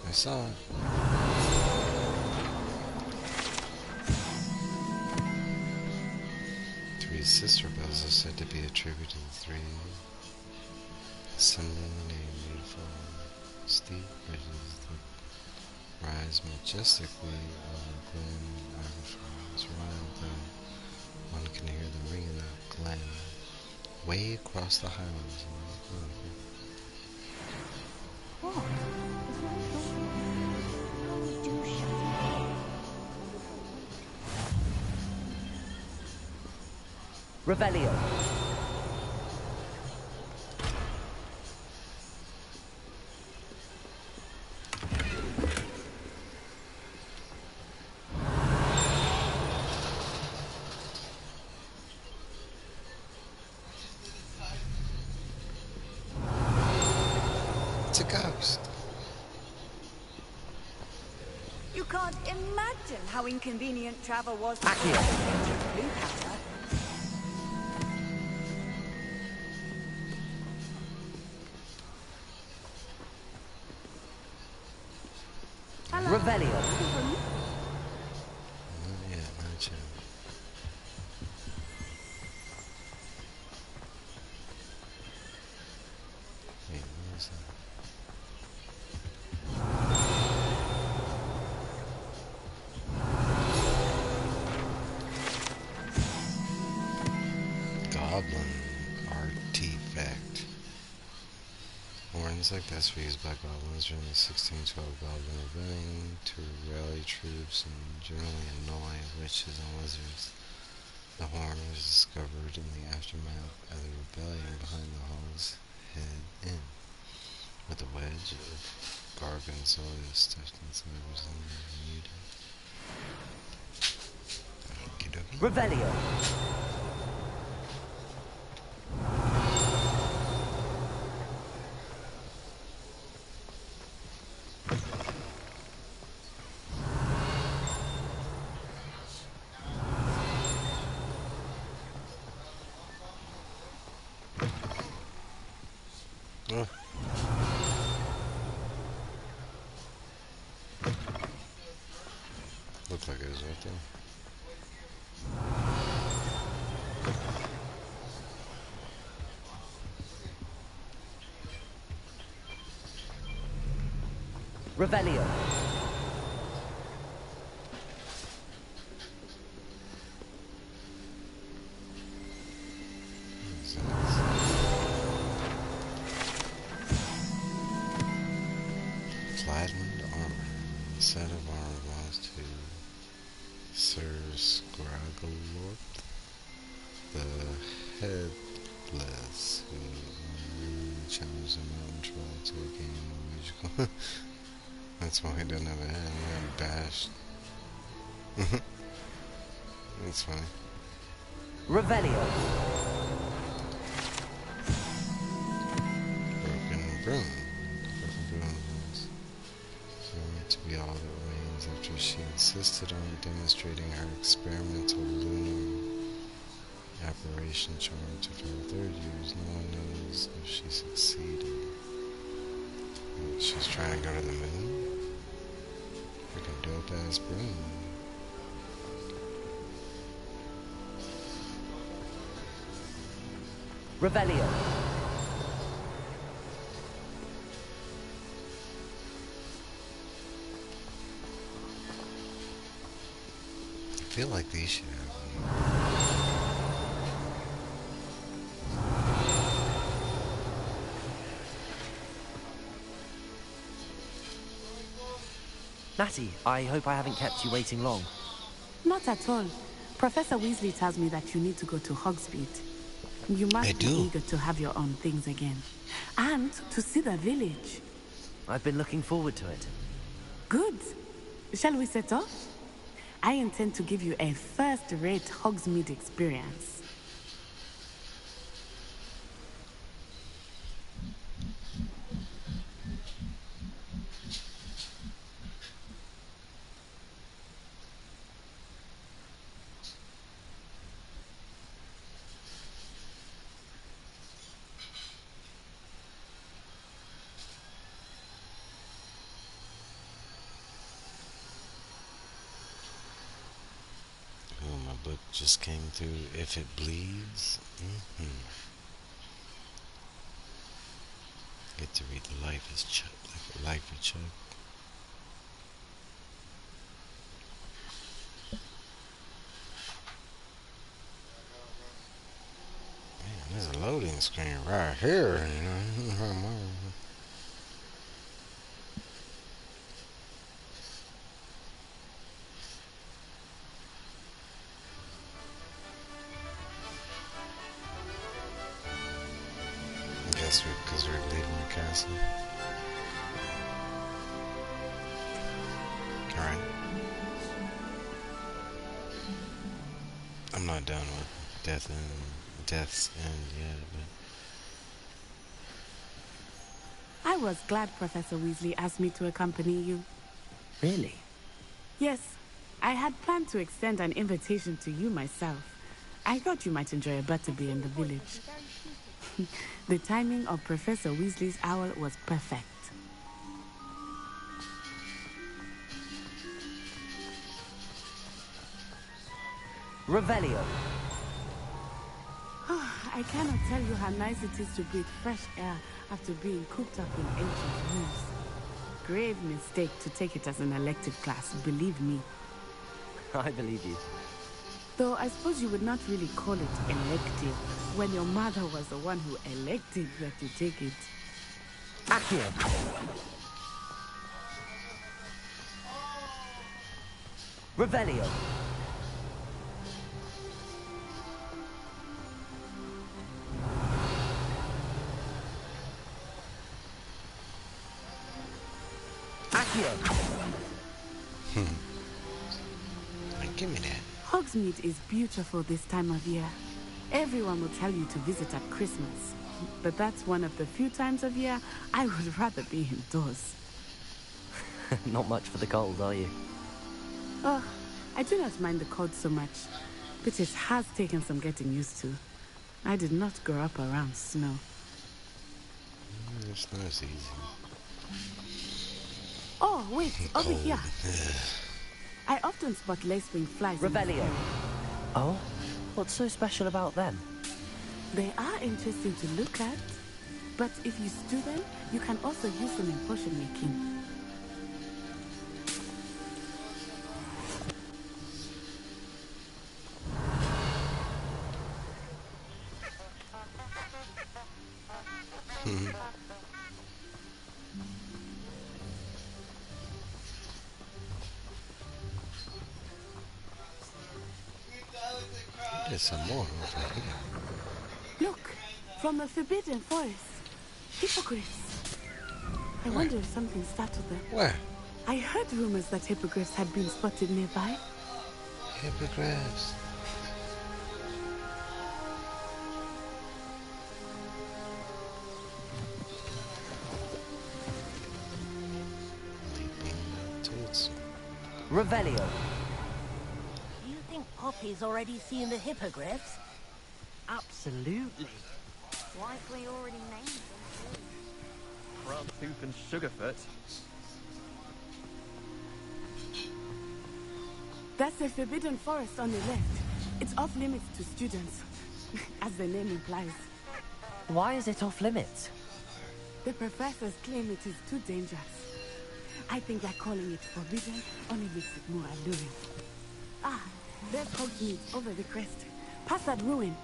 I saw it. Three sister bells are said to be attributed to three similarly beautiful steep ridges that rise majestically over glen artifacts. One can hear the ring of the glen way across the highlands. Revelio. It's a ghost. You can't imagine how inconvenient travel was Accio. for blue powder. Revelio. Not yet, not yet. Wait, what was that? Goblin artifact. Horns like this were used by goblins during the 1612 Goblin Rebellion to rally troops and generally annoy witches and wizards. The horn was discovered in the aftermath of the rebellion behind the hall's head inn, with a wedge of gargonzola stuffed inside was muted. Okie dokie. Revelio. Oh. Looked like it was right there. Revelio. Flattened armor. The set of armor belongs to Sir Scragglorp, the Headless, who challenged the mountain troll to a game of musical. That's why he doesn't have a head. He got bashed. That's funny. Revelio. Broken broom. Broken broom was to be all that remains after she insisted on demonstrating her experimental lunar apparition charm to her third years. No one knows if she succeeded. She's trying to go to the moon? Freaking dope ass broom. Revelio. I feel like these should have Natty, I hope I haven't kept you waiting long. Not at all. Professor Weasley tells me that you need to go to Hogsmeade. You must be eager to have your own things again. And to see the village. I've been looking forward to it. Good. Shall we set off? I intend to give you a first-rate Hogsmeade experience. Oh, my book just came through. If it bleeds. Get to read the Life is Chuck, like a Life of Chuck. Man, there's a loading screen right here, you know. I guess because we're leaving the castle. Alright. I'm not done with Death's End yet, but I was glad Professor Weasley asked me to accompany you. Really? Yes, I had planned to extend an invitation to you myself. I thought you might enjoy a butterbeer in the village. The timing of Professor Weasley's owl was perfect. Revelio. I cannot tell you how nice it is to breathe fresh air after being cooped up in ancient rooms. Grave mistake to take it as an elective class, believe me. I believe you. Though I suppose you would not really call it elective when your mother was the one who elected that you take it. Accio. Revelio. Give me that. Hogsmeade is beautiful this time of year. Everyone will tell you to visit at Christmas. But that's one of the few times of year I would rather be indoors. Not much for the cold, are you? Oh, I do not mind the cold so much. But it has taken some getting used to. I did not grow up around snow. It's not easy. Oh, wait, over here. I often spot lacewing flies. Revelio. Oh? What's so special about them? They are interesting to look at, but if you stew them, you can also use them in potion making. There's some more over here. Look, from the Forbidden Forest. Hippogriffs. I wonder if something startled them. Where? I heard rumors that hippogriffs had been spotted nearby. Hippogriffs. Revelio. Do you think Poppy's already seen the hippogriffs? Absolutely. Likely already named them. Frogtooth and Sugarfoot. That's the Forbidden Forest on the left. It's off limits to students, as the name implies. Why is it off limits? The professors claim it is too dangerous. I think that calling it forbidden only makes it more alluring. Ah, there's Hogsmeade over the crest. Past that ruin.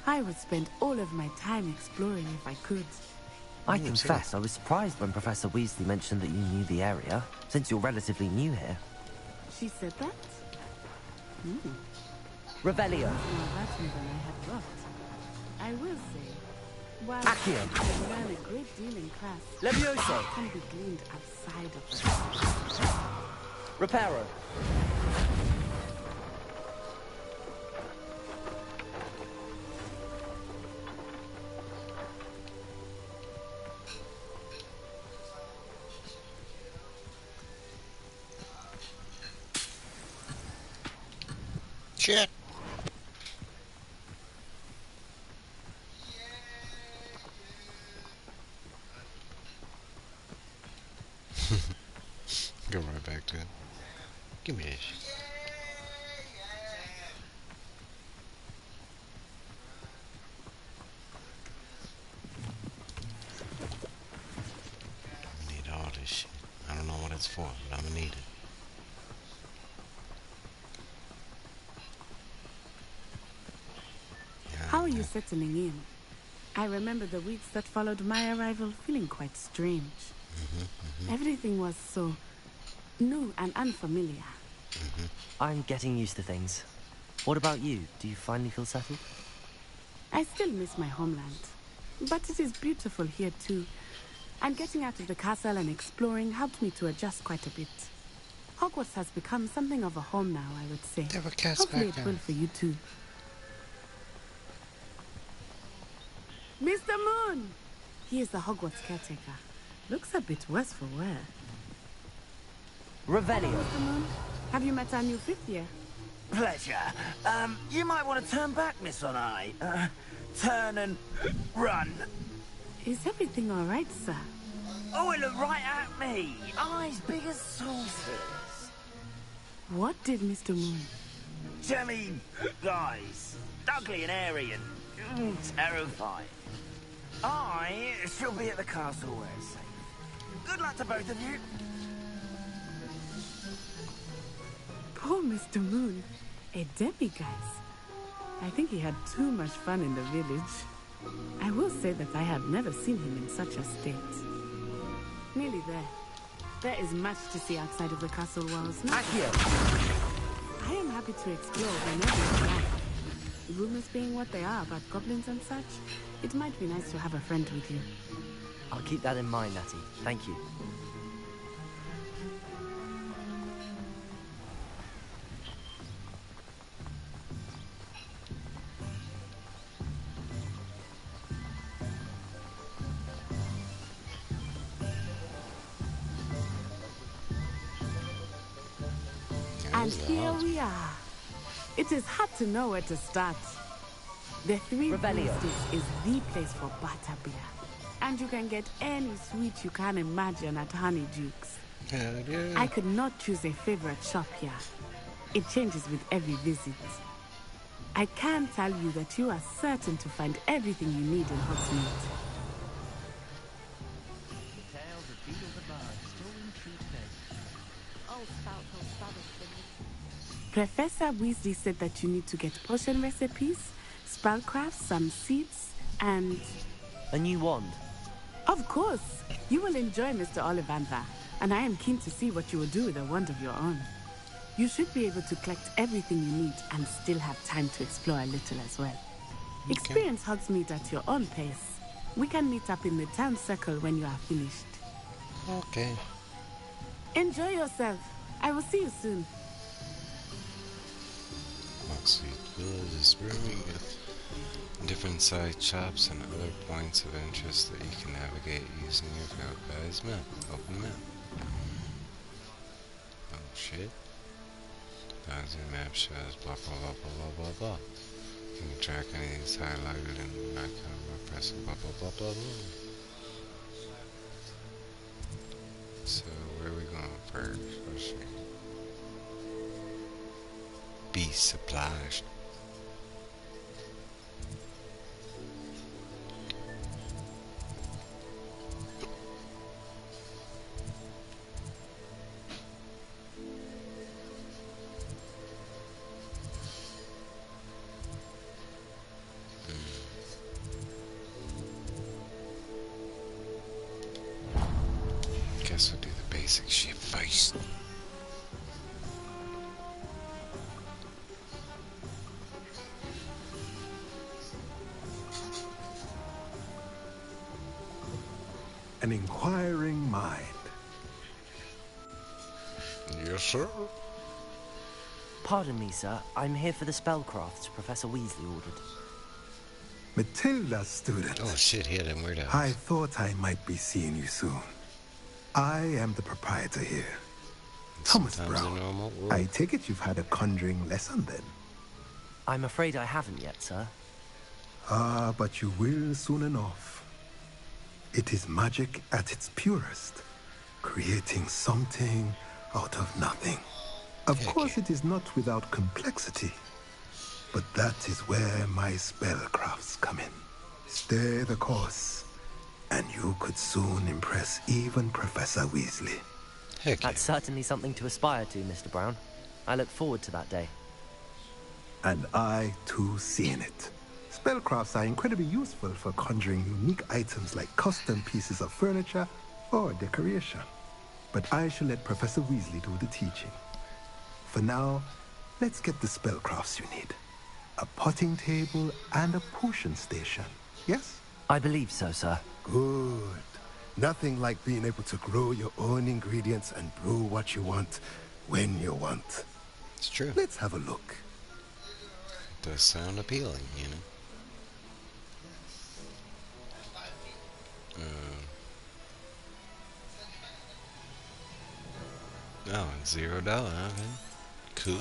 I would spend all of my time exploring if I could. I confess, I was surprised when Professor Weasley mentioned that you knew the area, since you're relatively new here. She said that? Revelio. More about me than I had thought. I will say, while Accio. I learn a great deal in class, Levioso. what can be gleaned outside of the class. Reparo. Shit. Go right back to it. Give me this. I need all this shit. I don't know what it's for, but I'm gonna need it. How are you settling in? I remember the weeks that followed my arrival feeling quite strange. Everything was so new and unfamiliar. I'm getting used to things. What about you? Do you finally feel settled? I still miss my homeland, but it is beautiful here too. And getting out of the castle and exploring helped me to adjust quite a bit. Hogwarts has become something of a home now, I would say. There were cats Hopefully back it there. will for you too. Mr. Moon! He is the Hogwarts caretaker. Looks a bit worse for wear. Revelio. Mr. Moon, have you met our new fifth year? Pleasure. You might want to turn back, Miss On-Eye. Turn and run. Is everything all right, sir? Oh, it looked right at me. Eyes big as saucers. What did Mr. Moon? Jelly guys. Ugly and airy and terrifying. I shall be at the castle where it's safe. Good luck to both of you. Poor Mr. Moon. A demiguise. I think he had too much fun in the village. I will say that I have never seen him in such a state. Nearly there. There is much to see outside of the castle walls. I am happy to explore whenever you like. Rumors being what they are about goblins and such, it might be nice to have a friend with you. I'll keep that in mind, Natty. Thank you. And here we are. It is hard to know where to start. The Three Broomsticks is the place for butterbeer. And you can get any sweet you can imagine at Honeyduke's. Yeah. I could not choose a favorite shop here. It changes with every visit. I can tell you that you are certain to find everything you need in Hogsmeade. Professor Weasley said that you need to get potion recipes, spellcraft, some seeds, and... A new wand? Of course! You will enjoy Mr. Ollivander, and I am keen to see what you will do with a wand of your own. You should be able to collect everything you need and still have time to explore a little as well. Okay. Experience Hogsmeade at your own pace. We can meet up in the town circle when you are finished. Okay. Enjoy yourself. I will see you soon. Hogsmeade Village is brimming with different side shops and other points of interest that you can navigate using your field guide's map. Open map. Oh shit. As your map shows blah blah blah blah blah blah blah. You can track any of these highlighted in the icon by pressing blah blah blah blah blah. So where are we going first? Let's see. Be supplies. Guess we'll do the basic shit first. an inquiring mind. Yes, sir. Pardon me, sir. I'm here for the spellcrafts Professor Weasley ordered. Matilda's student. Oh shit, he had them weird eyes. I thought I might be seeing you soon. I am the proprietor here. Thomas Brown. I take it you've had a conjuring lesson then? I'm afraid I haven't yet, sir. Ah, but you will soon enough. It is magic at its purest, creating something out of nothing. Of course, it is not without complexity, but that is where my spellcrafts come in. Stay the course, and you could soon impress even Professor Weasley. That's certainly something to aspire to, Mr. Brown. I look forward to that day. And I, too, seeing it. Spellcrafts are incredibly useful for conjuring unique items like custom pieces of furniture or decoration. But I shall let Professor Weasley do the teaching. For now, let's get the spellcrafts you need. A potting table and a potion station, yes? I believe so, sir. Good. Nothing like being able to grow your own ingredients and brew what you want when you want. It's true. Let's have a look. It does sound appealing, you know. Oh, and $0, okay. Cool.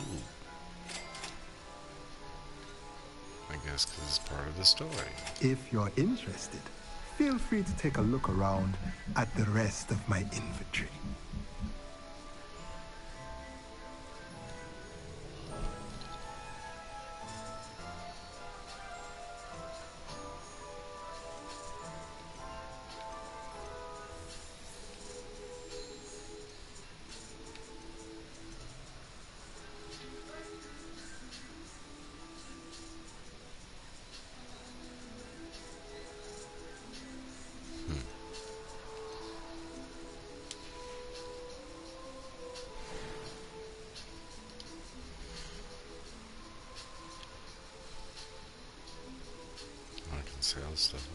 I guess because it's part of the story. If you're interested, feel free to take a look around at the rest of my inventory. Sell stuff.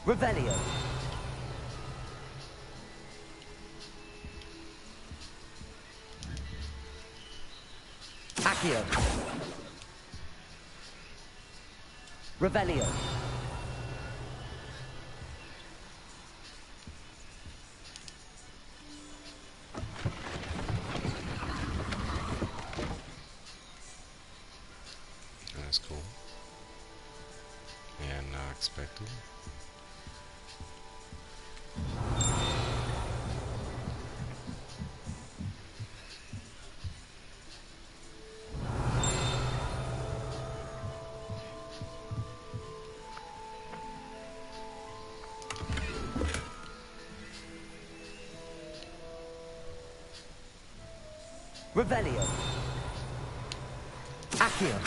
Revelio. Accio. Revelio. That's cool. And not expected. Revelio. Accio.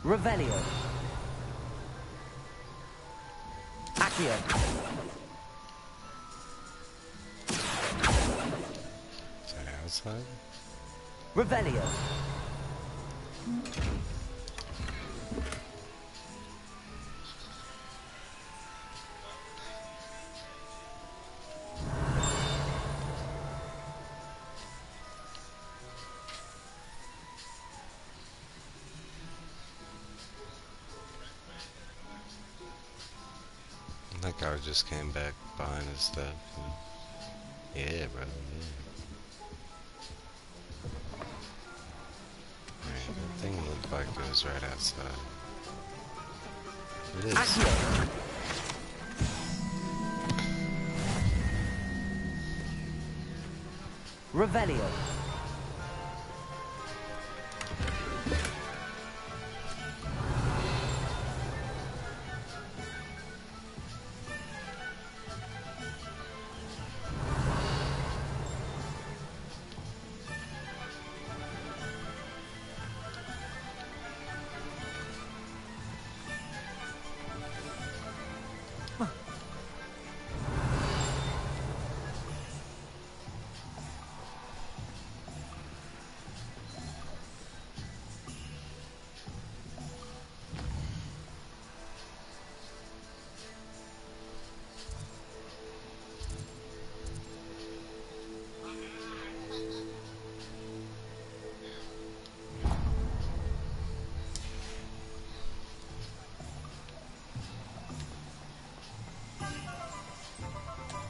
Revelio. Accio. Is that outside? Revelio. That guy just came back behind his stuff. Yeah, bro. Yeah. Alright, that thing looked like it was right outside. It is. Revelio.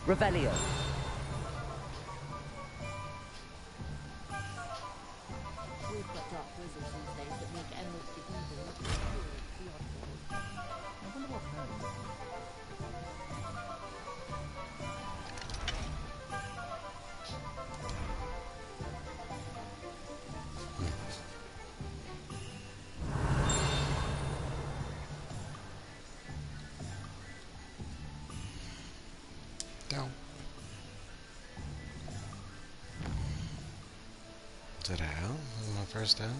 Revelio. We've got dark wizards these days that make emerald the evil look pure theatrical. I wonder what happened. Down. Did I out? Was my first down?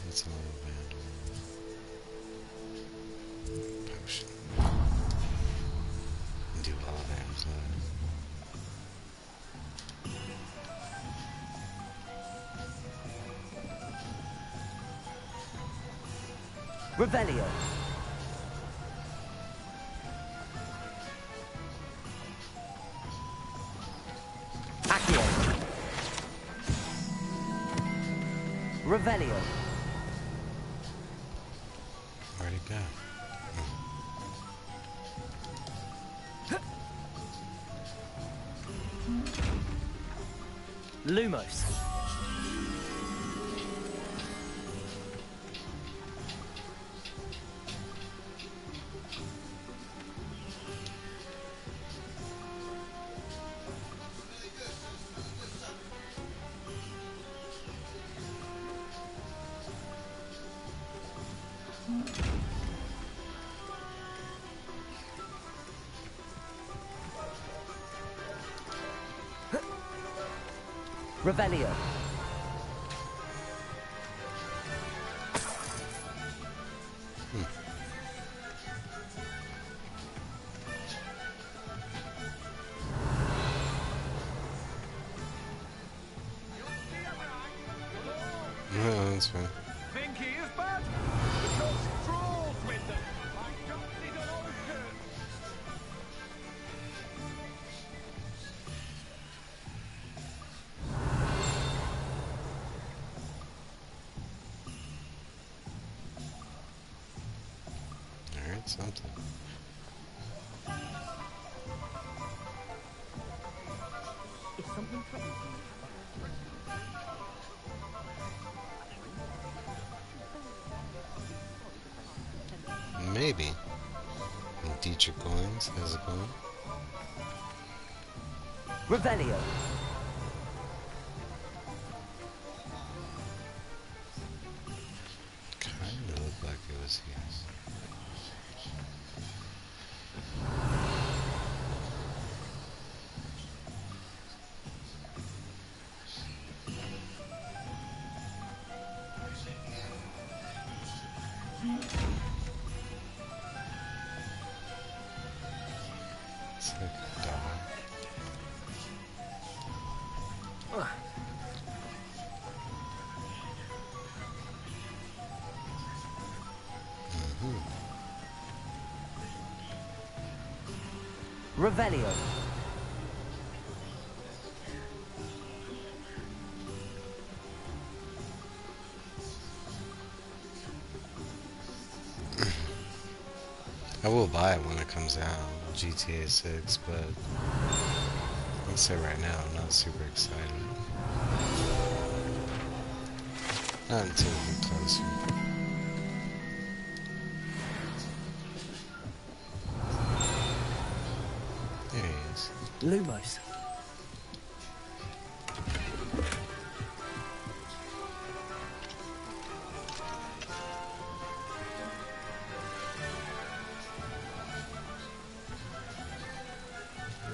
That's a little bad. Potion. Do all damage left. Revelio. Revelio. Where'd it go? Lumos. Revelio. No, that's fine. Think he is bad? Because strolls with them. I don't need an ocean. Alright, something. If something threatens me, Maybe. And Dietrich coins, how's it going? Revelio. Kinda looked like it was his. It's like a dog. Revelio. I will buy it when it comes out, GTA 6, but I'll say right now, I'm not super excited. Not until we get closer. There he is. Lumos.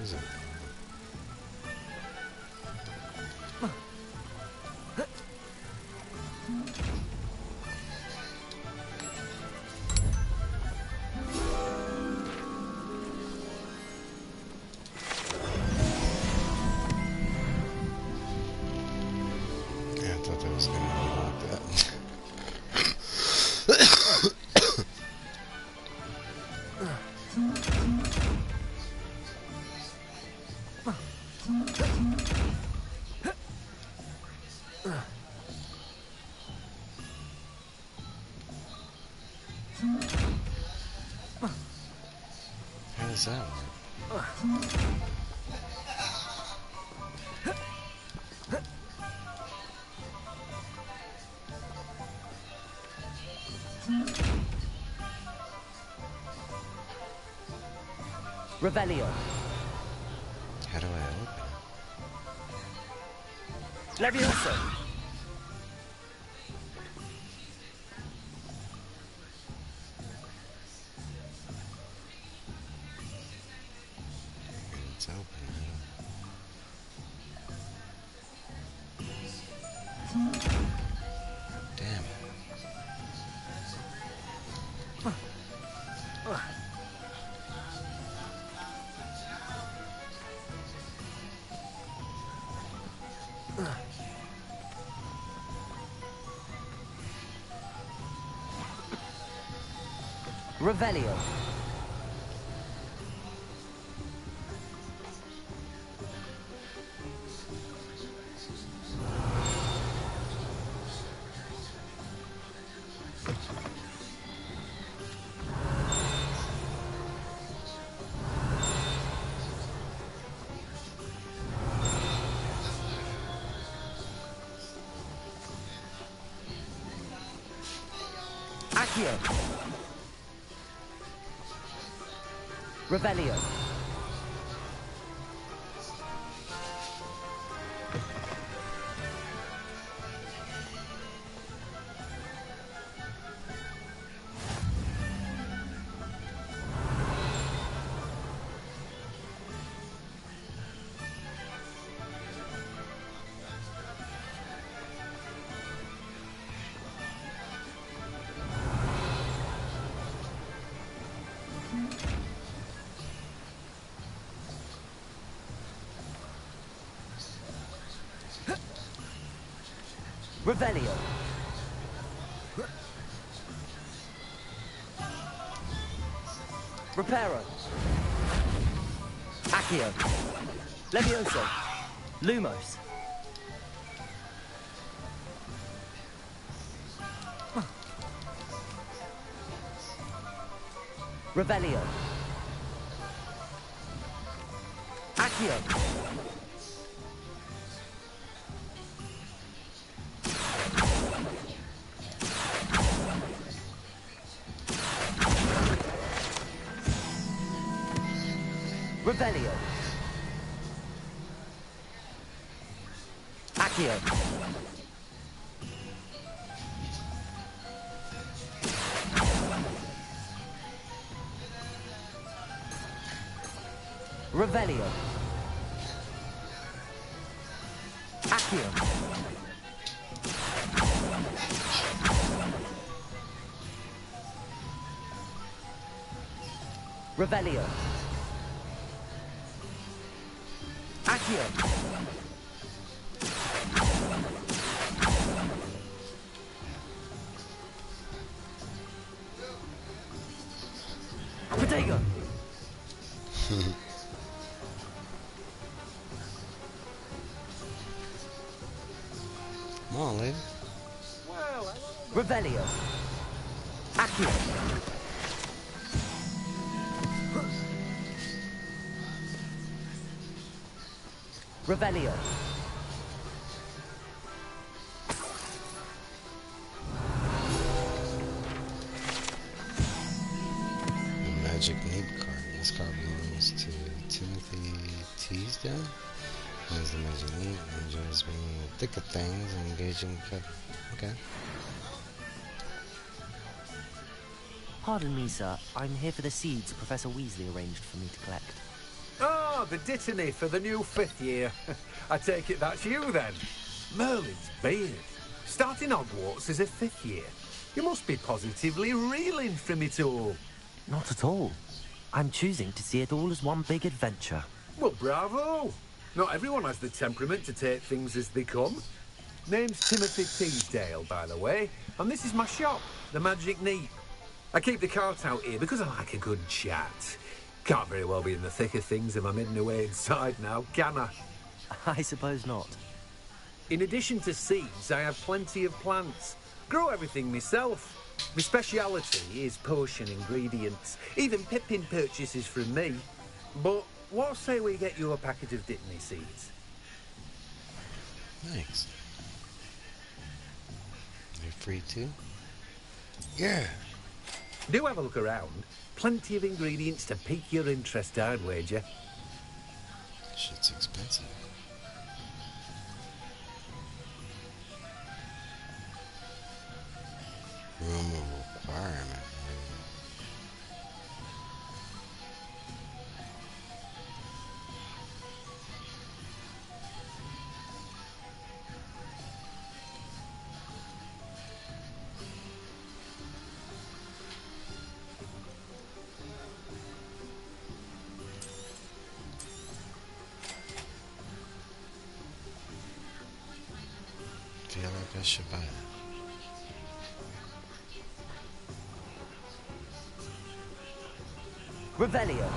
is it? Yeah, I thought that was gonna unlock that. How does that work? Revelio. How do I open it? Levioso. It's open. Damn it. Revelio. Accio. Revelio. Revelio. Reparo. Accio. Levioso. Lumos. Revelio. Accio. Revelio. Accio. Revelio. Accio. Revelio. Accio. Protego. Come on, lady. Revelio. Accio. Revelio. The magic need card. This card belongs to Timothy Teasdale. Has the magic need. Enjoys being in the thick of things and engaging. Okay. Pardon me, sir. I'm here for the seeds Professor Weasley arranged for me to collect. Ah, Ah, the dittany for the new 5th year. I take it that's you then. Merlin's beard. Starting Hogwarts as a 5th year. You must be positively reeling from it all. Not at all. I'm choosing to see it all as one big adventure. Well, bravo! Not everyone has the temperament to take things as they come. Name's Timothy Teasdale, by the way, and this is my shop, the Magic Neat. I keep the cart out here because I like a good chat. Can't very well be in the thick of things if I'm hidden away inside now, can I? I suppose not. In addition to seeds, I have plenty of plants. Grow everything myself. My speciality is potion ingredients. Even Pippin purchases from me. But what say we get you a packet of dittany seeds? Thanks. You're free too? Yeah. Do have a look around. Plenty of ingredients to pique your interest, I'd wager. Shit's expensive. Room of requirement. Feel like I should buy it. Revelio.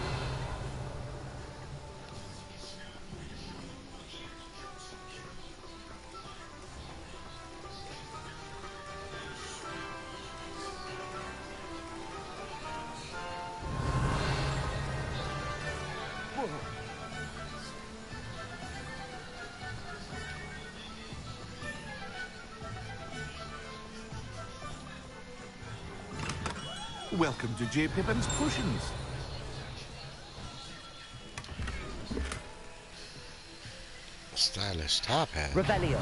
Welcome to J. Pippin's Potions. Stylish top hat. Revelio.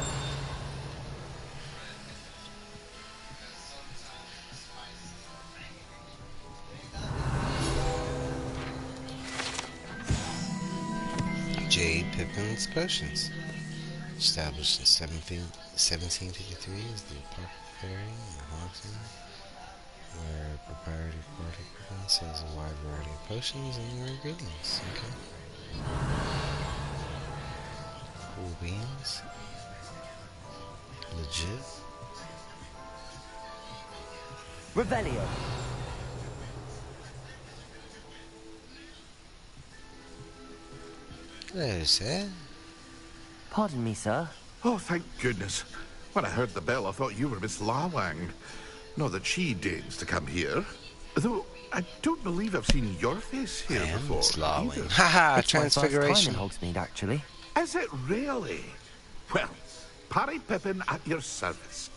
J. Pippin's Potions. Established in 1753 as the apothecary in Hogsmeade, where proprietary party Pippin sells a wide variety of potions and their ingredients. Okay. Cool beans. Legit. Revelio. Hello, sir. Pardon me, sir. Oh, thank goodness. When I heard the bell, I thought you were Miss Lawang. Not that she deigns to come here. Though, I don't believe I've seen your face here before. Miss Lawang. Haha, transfiguration. It's my first time in Hogsmeade, actually. Is it really? Well, Parry Pippin at your service.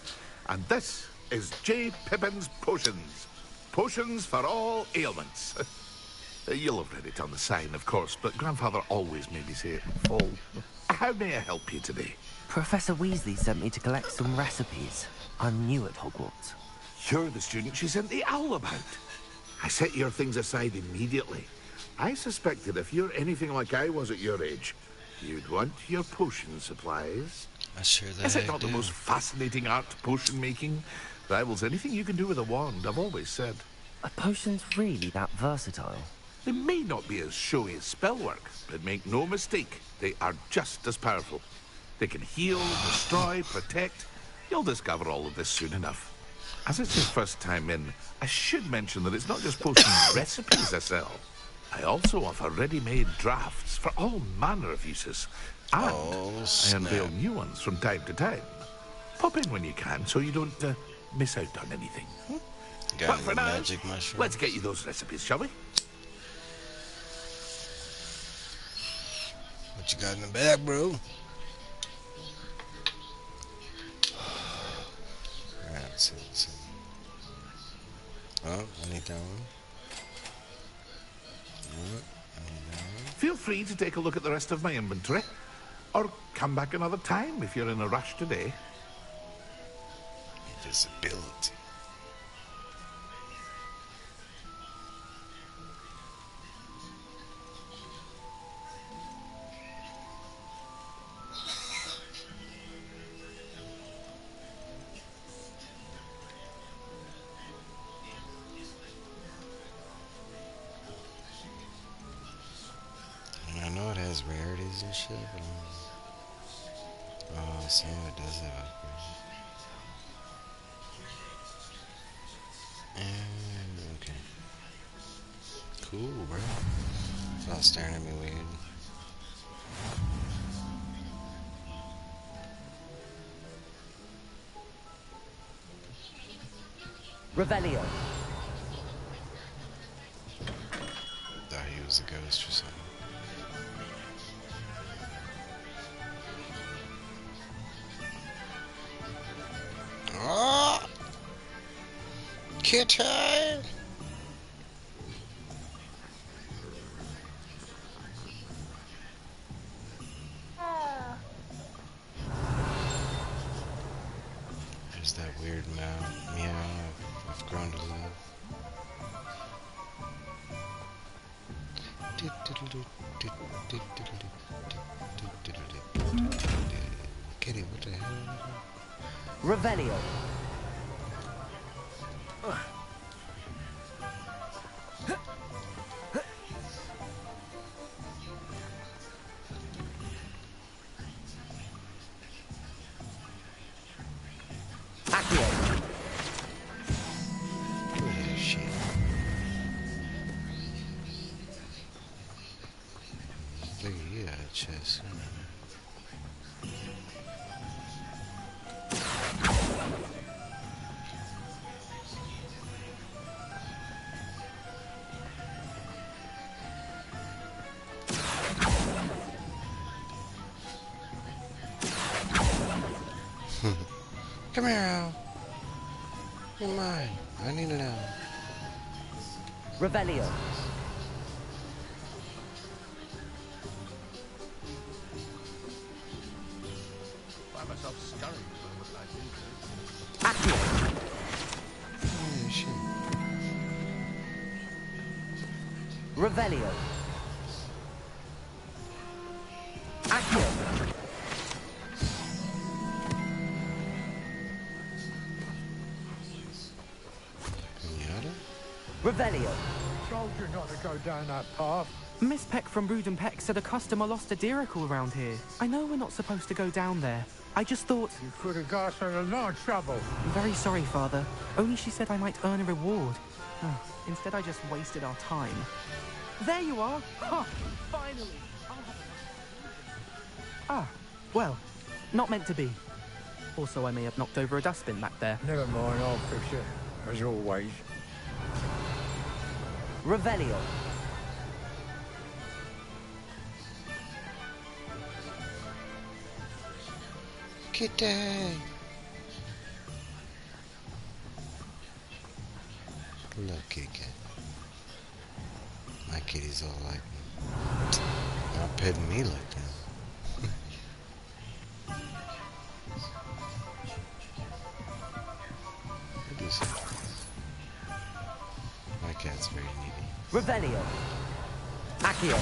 And this is J. Pippin's Potions. Potions for all ailments. You'll have read it on the sign, of course, but Grandfather always made me say it in full. How may I help you today? Professor Weasley sent me to collect some recipes. I'm new at Hogwarts. You're the student she sent the owl about. I set your things aside immediately. I suspected if you're anything like I was at your age, you'd want your potion supplies. I sure that Is it not the most fascinating art, potion making? Rivals anything you can do with a wand, I've always said. Are potions really that versatile? They may not be as showy as spellwork, but make no mistake, they are just as powerful. They can heal, destroy, protect. You'll discover all of this soon enough. As it's your first time in, I should mention that it's not just potion recipes I sell. I also offer ready-made drafts for all manner of uses. And I unveil new ones from time to time. Pop in when you can so you don't miss out on anything. But for now, let's get you those recipes, shall we? What you got in the bag, bro? Alright, let's see. Oh, I need that one. I need that one. Feel free to take a look at the rest of my inventory. Or come back another time if you're in a rush today. Invisibility. has rarities and shit. Oh, some of it does have upgrades. Okay. Cool, bro. It's all staring at me weird. Revelio. Thought he was a ghost or something. Oh! Kitty! There's that weird meow I've grown to love. Kitty, what the hell? Revelio. Chest. Come here, Al. You're mine. I need to know. Revelio. Revelio. Accio. Revelio. Told you not to go down that path. Miss Peck from Brood and Peck said a customer lost a Diracle around here. I know we're not supposed to go down there. I just thought... You could have got her in a lot of trouble. I'm very sorry, Father. Only she said I might earn a reward. Instead, I just wasted our time. There you are! Ha! Finally! Ah, well, not meant to be. Also, I may have knocked over a dustbin back there. Never mind, I'll fix it, as always. Revelio. Kitty! Look, kitty. My kitty's all like me. Not petting me like that. What is it? My cat's very needy. Revelio. Accio.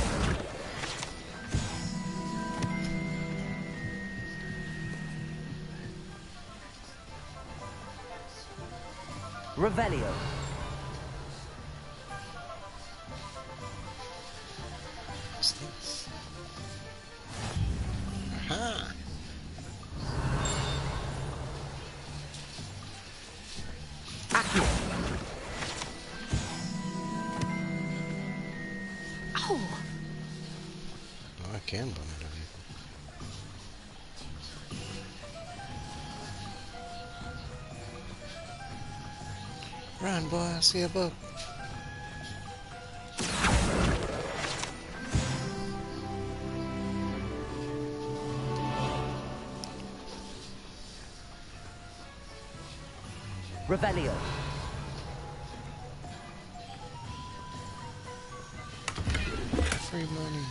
Revelio. What's this? Aha! Accio. Oh! Oh, I can bump into people. Run, boy, I see a book. Revelio. Free money.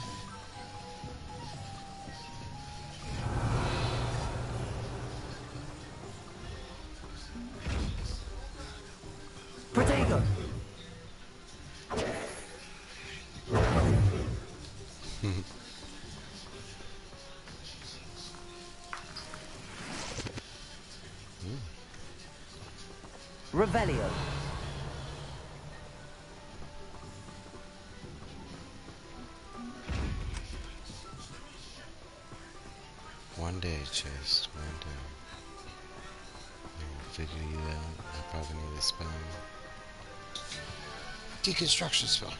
Protego. Revelio. One day, chest. One day. I'll figure you out. I probably need a spell. Deconstruction spell.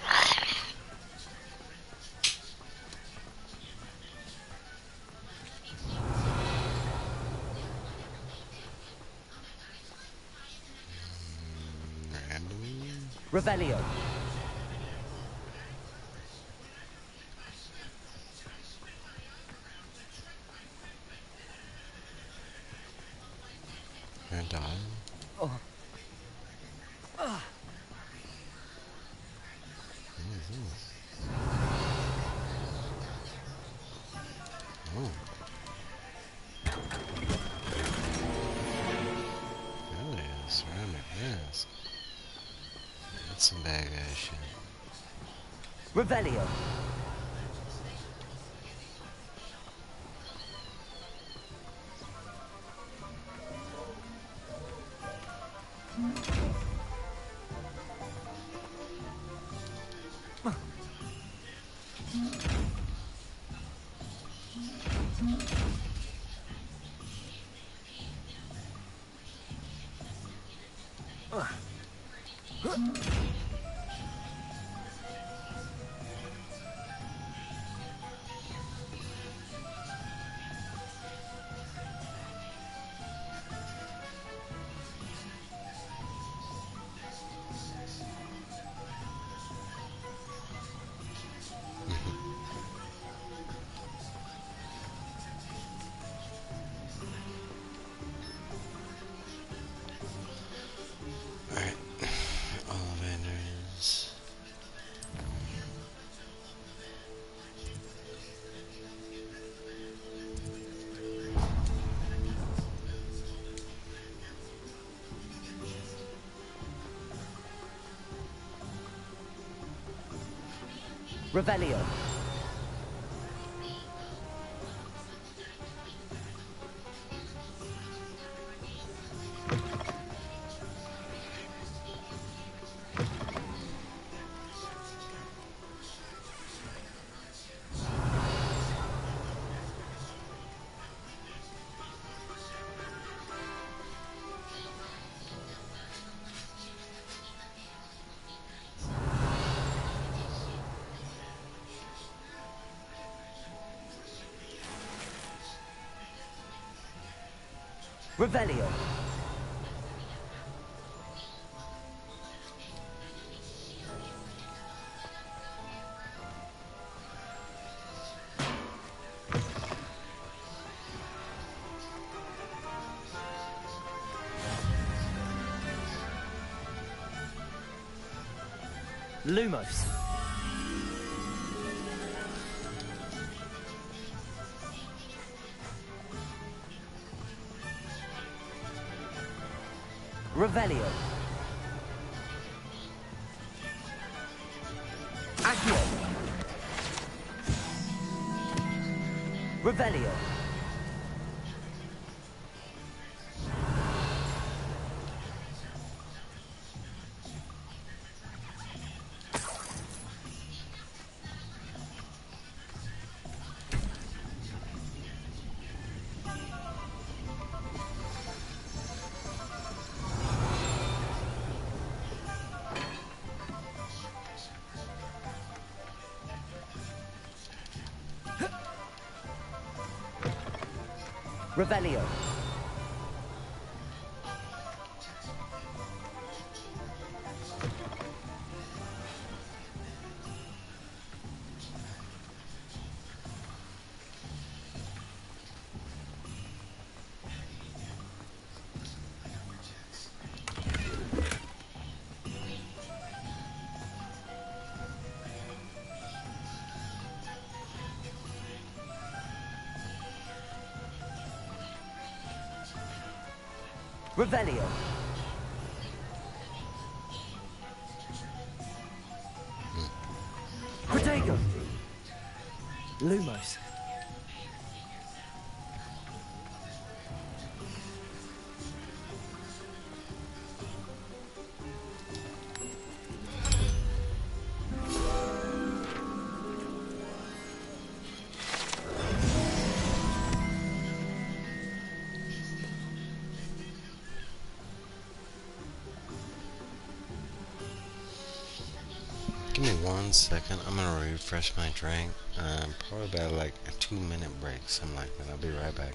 Revelio. And die. Oh. Oh. Hell yeah, ceramic mask. That's some bad guy shit. Revelio. Alright. Ollivanders. Revelio. Revelio. Lumos. Revelio. Accio. Revelio. Revelio. Revelio. Protego. Lumos. 1 second. I'm gonna refresh my drink. Probably about like a 2-minute break, something like that. I'll be right back.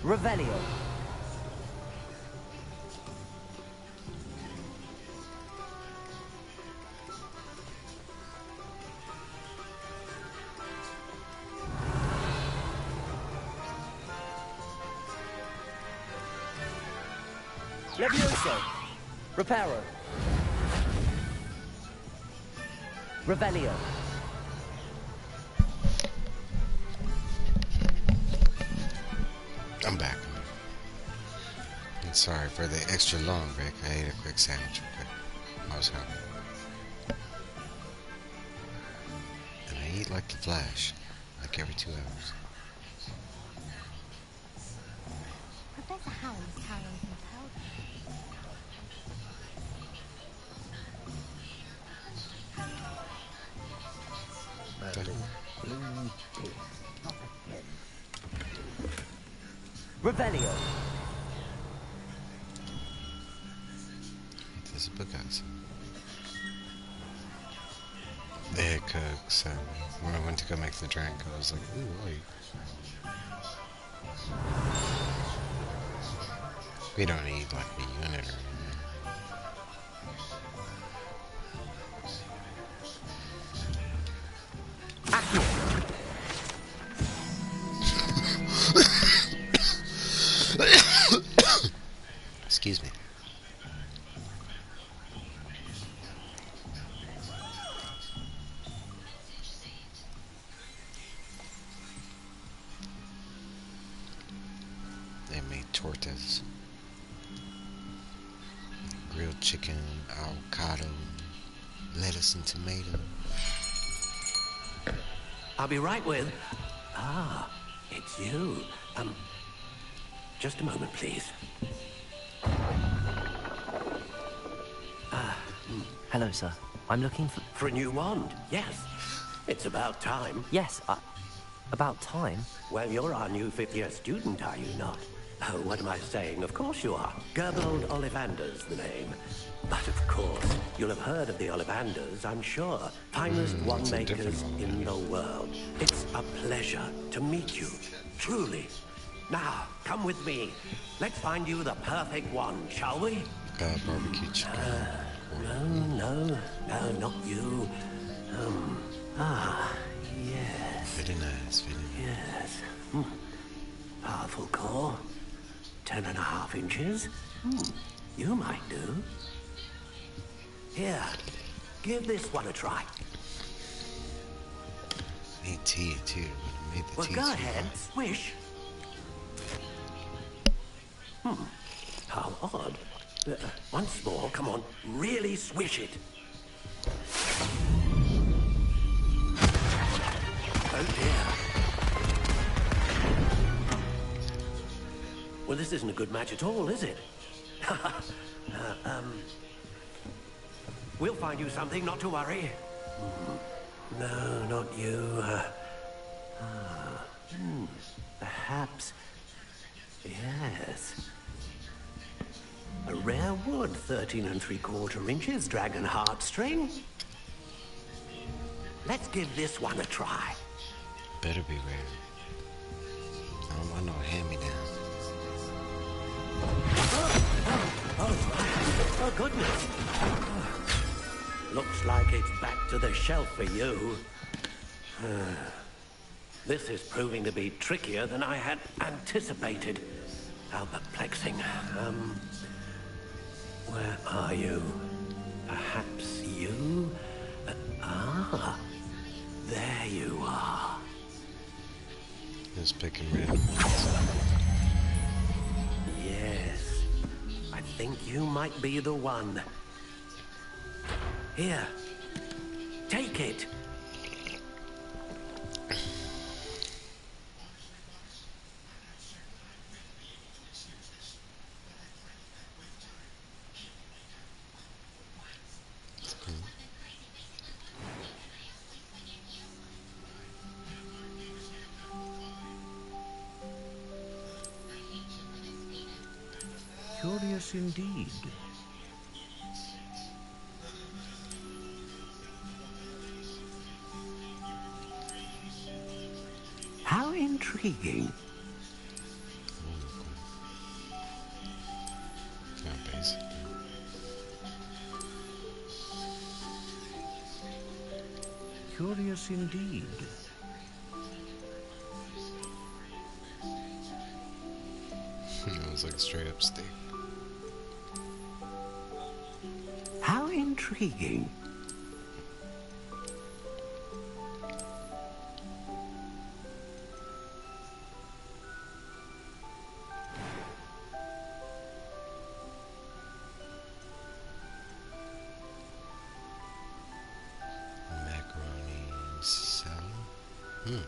Revelio. Levioso. Reparo. Revelio. I'm back. And sorry for the extra long break. I ate a quick sandwich real quick. I was hungry. And I eat like the Flash, like every 2 hours. Professor Howland's carrying some powder. Revelio. There's a book outside. The head cook said, when I went to go make the drink, I was like, ooh, wait. We don't eat like a unit or anything. Excuse me. They made tortas, grilled chicken, avocado, lettuce and tomato. I'll be right with... Ah, it's you. Just a moment, please. Hello, sir. I'm looking for... For a new wand, yes. It's about time. Yes, about time? Well, you're our new fifth-year student, are you not? Oh, what am I saying? Of course you are. Gerbold Ollivander's the name. But of course, you'll have heard of the Ollivanders, I'm sure. Finest wand makers in the world. It's a pleasure to meet you, truly. Now, come with me. Let's find you the perfect wand, shall we? Barbecue chicken. No, not you. Yes. Very nice, very nice. Yes. Powerful core. 10.5 inches. You might do. Here, give this one a try. Made tea, too. Made the Well, tea. go ahead, swish. How odd. Once more, come on, really swish it. Oh dear. Well, this isn't a good match at all, is it? We'll find you something, not to worry. No, not you. Perhaps. Yes. A rare wood, 13 3/4 inches, dragon heartstring. Let's give this one a try. Better be rare. I don't want no hand-me-down. Oh, goodness. Looks like it's back to the shelf for you. This is proving to be trickier than I had anticipated. How perplexing. Where are you? Perhaps you? There you are. Just picking random. Yes. I think you might be the one. Here. Take it. Curious indeed. How intriguing. Curious indeed. It was like straight up steak. How intriguing. Macaroni salad.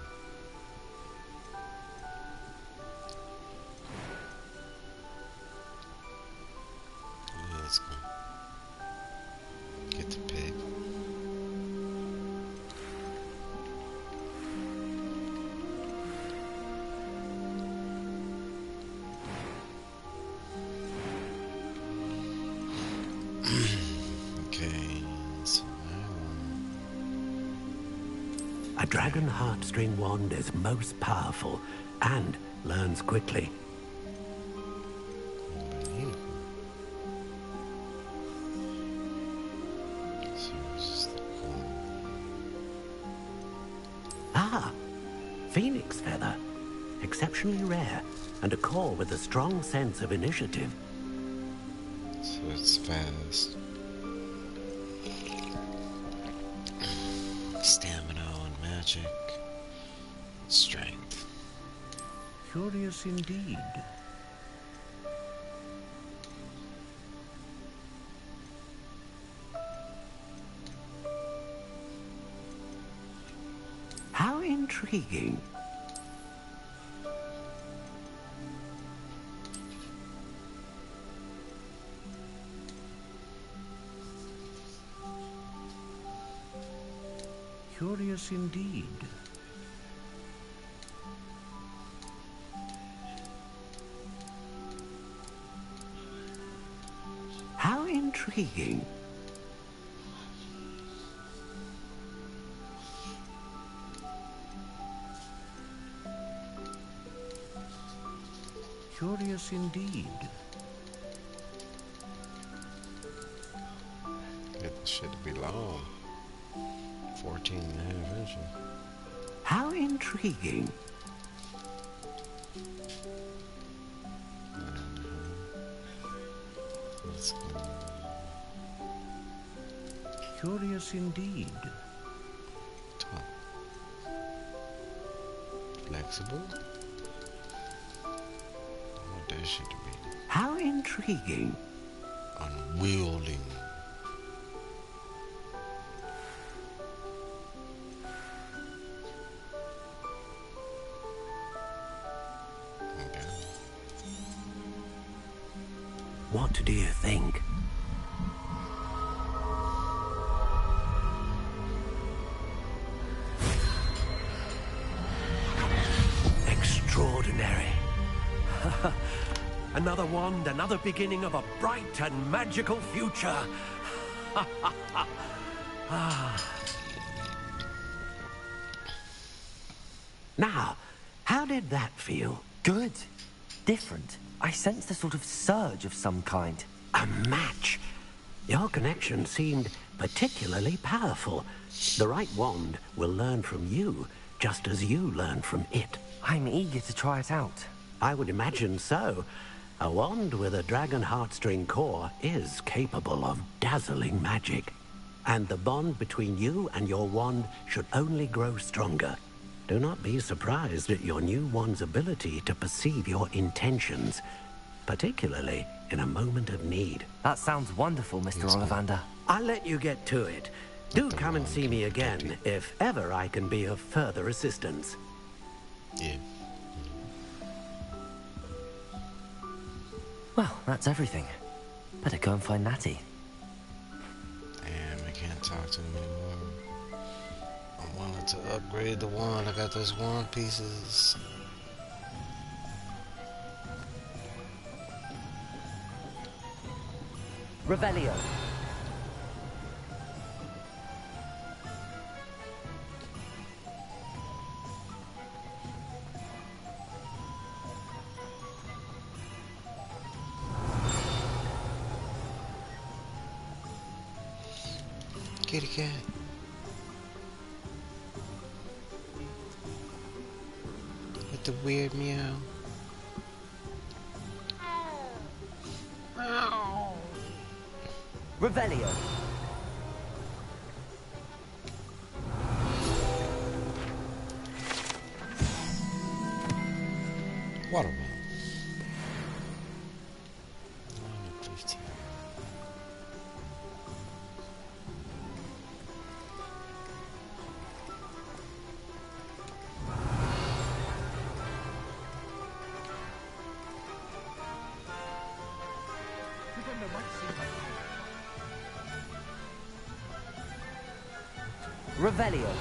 Let's go. Get the pig. Okay, so A dragon heartstring wand is most powerful and learns quickly. Ah, phoenix feather. Exceptionally rare, and a core with a strong sense of initiative. So it's fast. Stamina and magic. Strength. Curious indeed. How intriguing. Curious indeed. How intriguing. Curious indeed. Get this shit to be long. 14.5 inches. How intriguing. Let's go. Curious indeed. Top. Flexible. I want that shit to be How intriguing. unwielding. What do you think? Extraordinary. Another wand, another beginning of a bright and magical future. Now, how did that feel? Good. Different. I sensed a sort of surge of some kind. A match. Your connection seemed particularly powerful. The right wand will learn from you, just as you learn from it. I'm eager to try it out. I would imagine so. A wand with a dragon heartstring core is capable of dazzling magic. And the bond between you and your wand should only grow stronger. Do not be surprised at your new wand's ability to perceive your intentions, particularly in a moment of need. That sounds wonderful, Mr. Ollivander. I'll let you get to it. Do come and see me again if ever I can be of further assistance. Yeah. Well, that's everything. Better go and find Natty. Damn, I can't talk to him anymore. I wanted to upgrade the wand. I got those wand pieces. Revelio. Kitty cat. the weird meow. Revelio. Water well. 15. Revelio.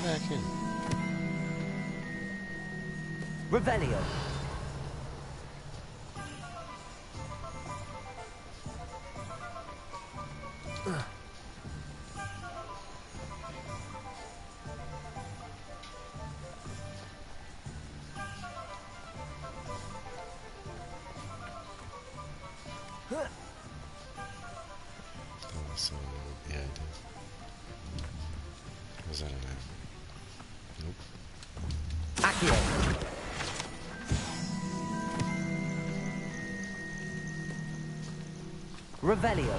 Back in. Revelio. So, yeah, it is. Was that enough? Nope. Accio. Revelio.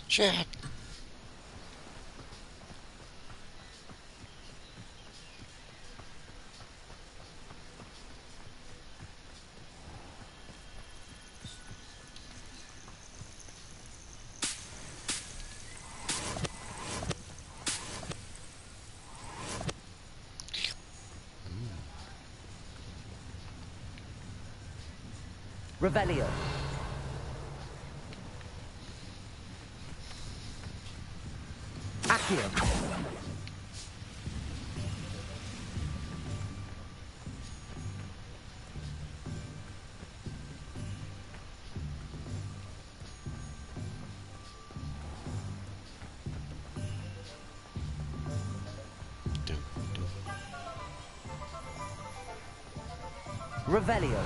Shit. Revelio. Accio. Revelio.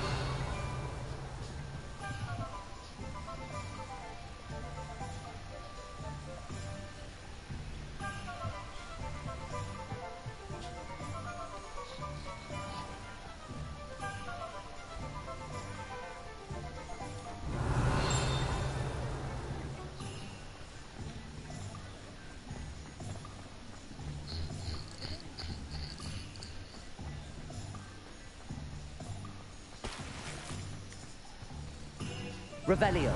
Revelio.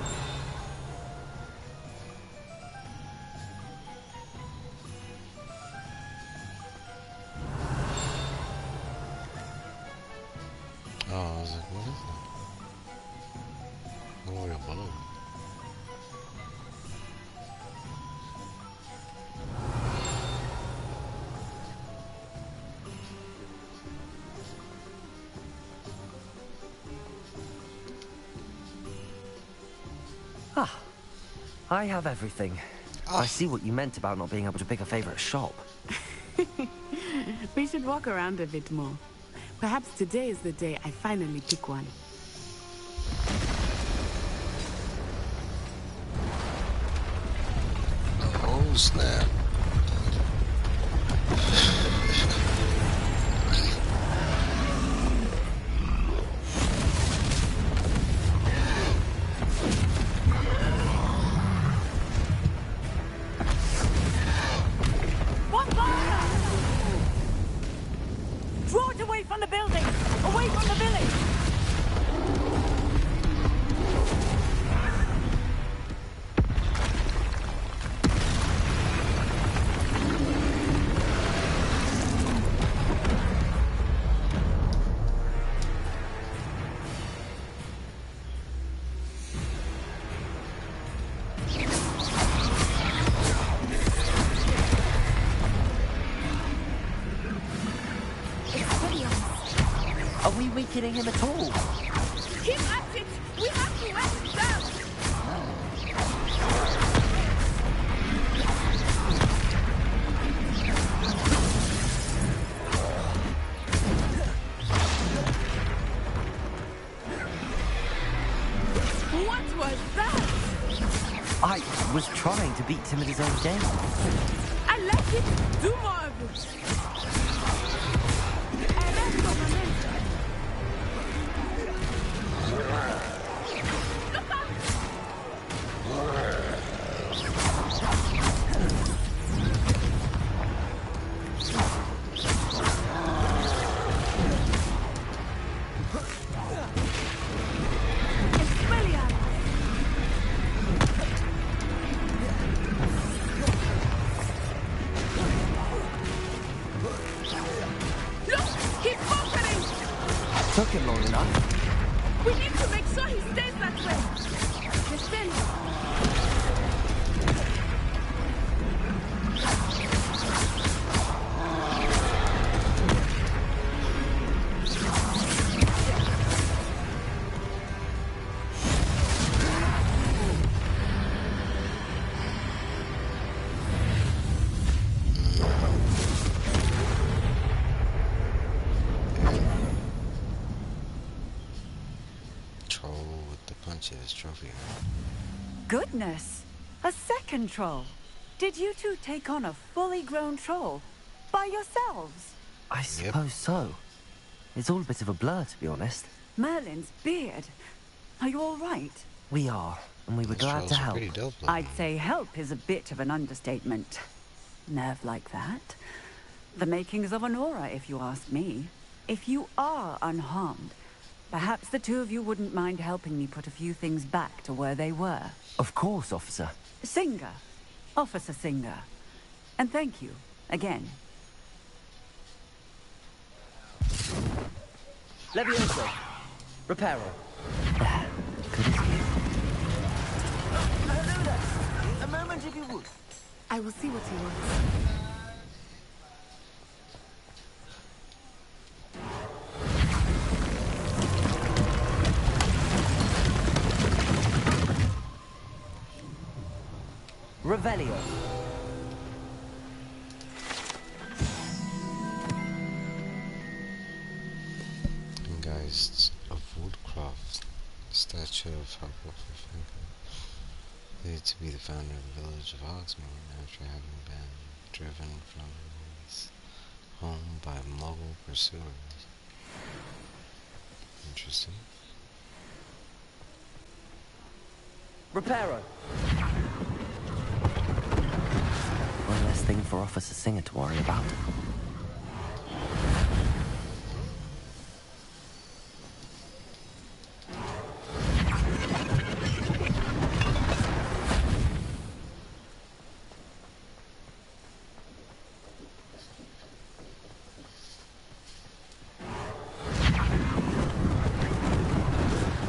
Oh, I was like, what is that? Memorial Bone. Ah, I have everything. I see what you meant about not being able to pick a favorite shop. We should walk around a bit more. Perhaps today is the day I finally pick one. Oh, snap. One fire! Draw it away from the building! Away from the village! be weakening him at all. Keep at it! We have to let him down! What was that? I was trying to beat him at his own game. I let him do more of it. Took him long enough. We need to make sure he stays that way. Listen. Punches trophy. Goodness! A second troll! Did you two take on a fully grown troll? By yourselves? I suppose so. It's all a bit of a blur, to be honest. Merlin's beard. Are you all right? We are, and we were glad to help. I'd say help is a bit of an understatement. Nerve like that. The makings of an aura, if you ask me. If you are unharmed, perhaps the two of you wouldn't mind helping me put a few things back to where they were. Of course, officer. Singer. Officer Singer. And thank you, again. Levioso. Reparo. A moment if you would. I will see what he wants. Revelio. And guys, of Woodcroft, statue of Hogwarts believed to be the founder of the village of Hogsmeade after having been driven from his home by Muggle pursuers. Interesting. Reparo. One less thing for Officer Singer to worry about.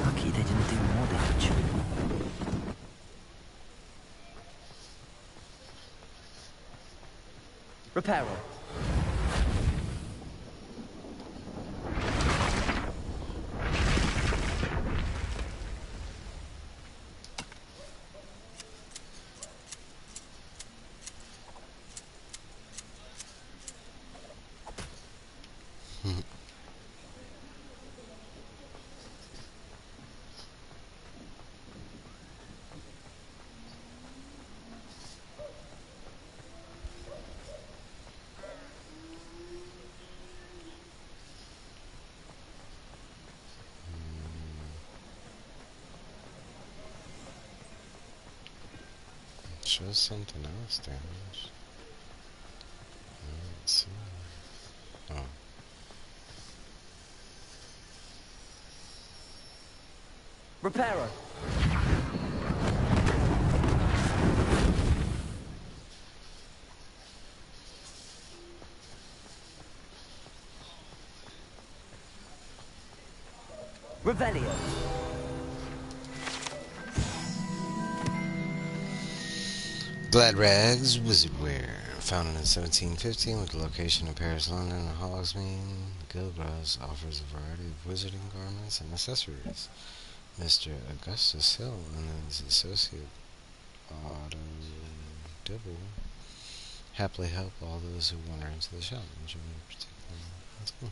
Lucky they didn't do more damage. Reparo. Shows something else damage. Let's see. Oh. Reparo. Revelio. Glad Rags Wizardwear. Founded in 1715 with the location in Paris, London, and Hogsmeade, Gilgras offers a variety of wizarding garments and accessories. Mr. Augustus Hill and his associate Otto Dibble happily help all those who wander into the shop. Enjoy the particular. That's cool.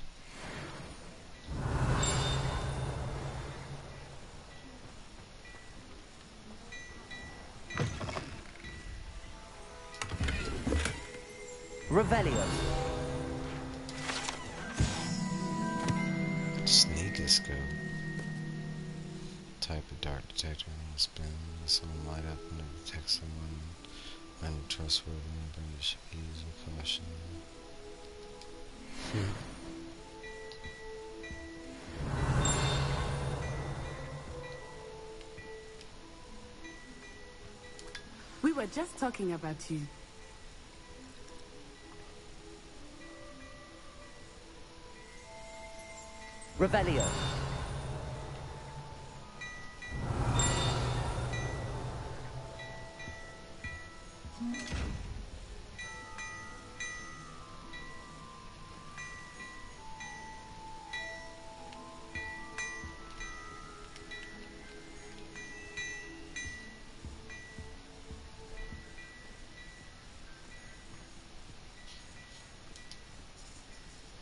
Revelio. Sneakoscope. Type of dart detector on a spin. Someone light up and it detects someone untrustworthy and brings ease and caution. We were just talking about you. Revelio.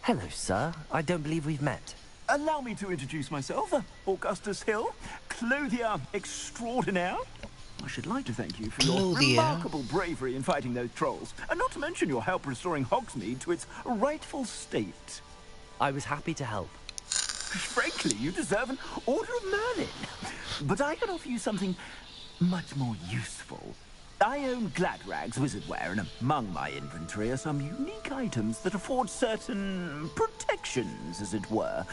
Hello, sir. I don't believe we've met. Allow me to introduce myself, Augustus Hill, clothier extraordinaire. I should like to thank you for your remarkable bravery in fighting those trolls, and not to mention your help restoring Hogsmeade to its rightful state. I was happy to help. Frankly, you deserve an Order of Merlin. But I can offer you something much more useful. I own Gladrag's wizardware, and among my inventory are some unique items that afford certain protections, as it were.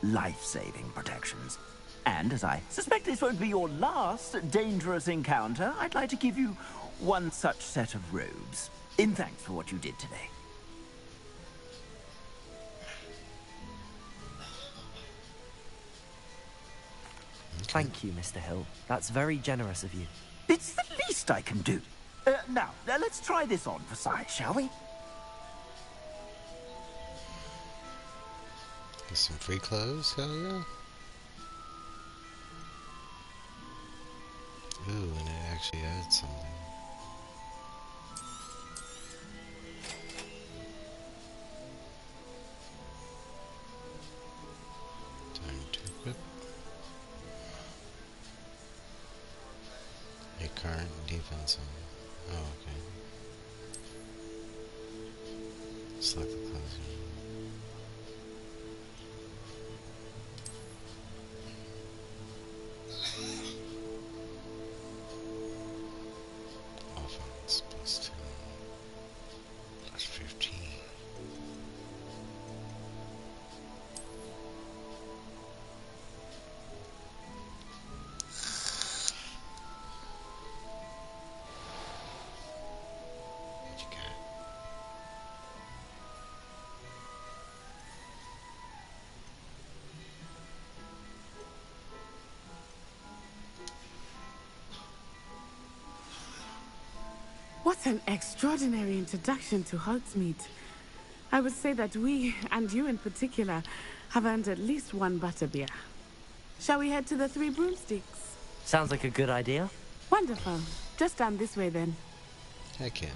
Life-saving protections. And as I suspect this won't be your last dangerous encounter, I'd like to give you one such set of robes, in thanks for what you did today. Thank you, Mr. Hill. That's very generous of you. It's the least I can do. Now, let's try this on for size, shall we? Get some free clothes, hell yeah. Ooh, and it actually adds something. Time to equip. A current defense on. Oh, okay. Select the clothes. Offense plus 10. Plus 15. What you got? What an extraordinary introduction to Hogsmeade. I would say that we, and you in particular, have earned at least one butterbeer. Shall we head to the Three Broomsticks? Sounds like a good idea. Wonderful. Just down this way then. Heck yeah.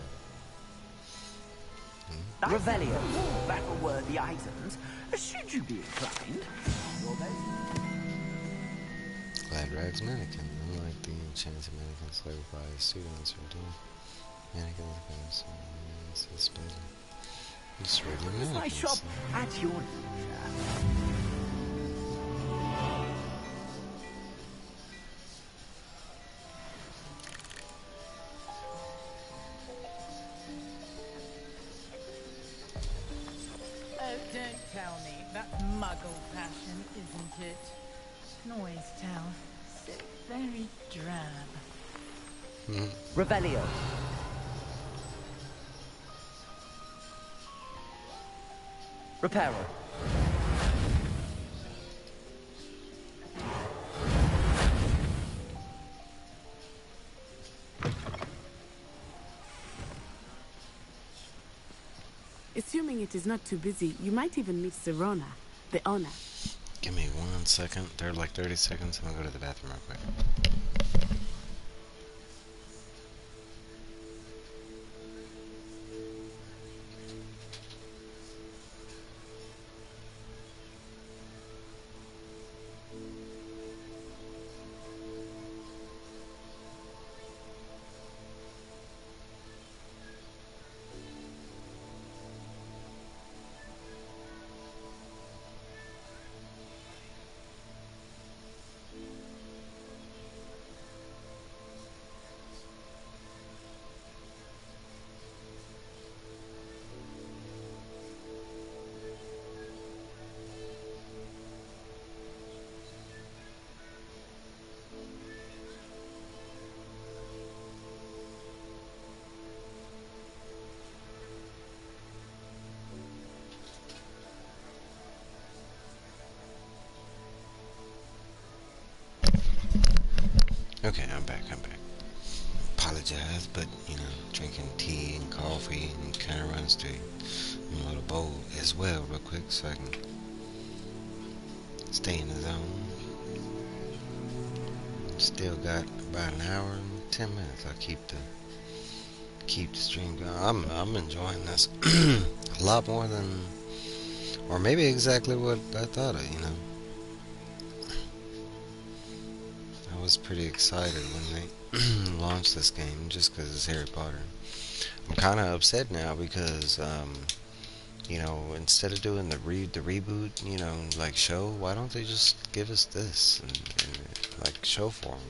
Revelio. Battle-worthy items, should you be inclined. Gladrag's mannequin. Unlike the enchanted mannequins labeled by students or doing mannequins, it's better. It's regular My mannequins. shop at your leisure. Oh, don't tell me. That's muggle passion, isn't it? Can always tell. So very drab. Revelio. Repairer. Assuming it is not too busy, you might even meet Serona, the owner. Give me 1 second. They're like 30 seconds, and I'll go to the bathroom real quick. Okay, I'm back. Apologize, but, you know, drinking tea and coffee and kind of runs through a little bowl as well real quick so I can stay in the zone. Still got about an hour and 10 minutes. I'll keep the stream going. I'm enjoying this a lot more than, or maybe exactly what I thought of, you know. I was pretty excited when they launched this game just because it's Harry Potter. I'm kind of upset now because, you know, instead of doing the reboot, you know, like show, why don't they just give us this and like show form?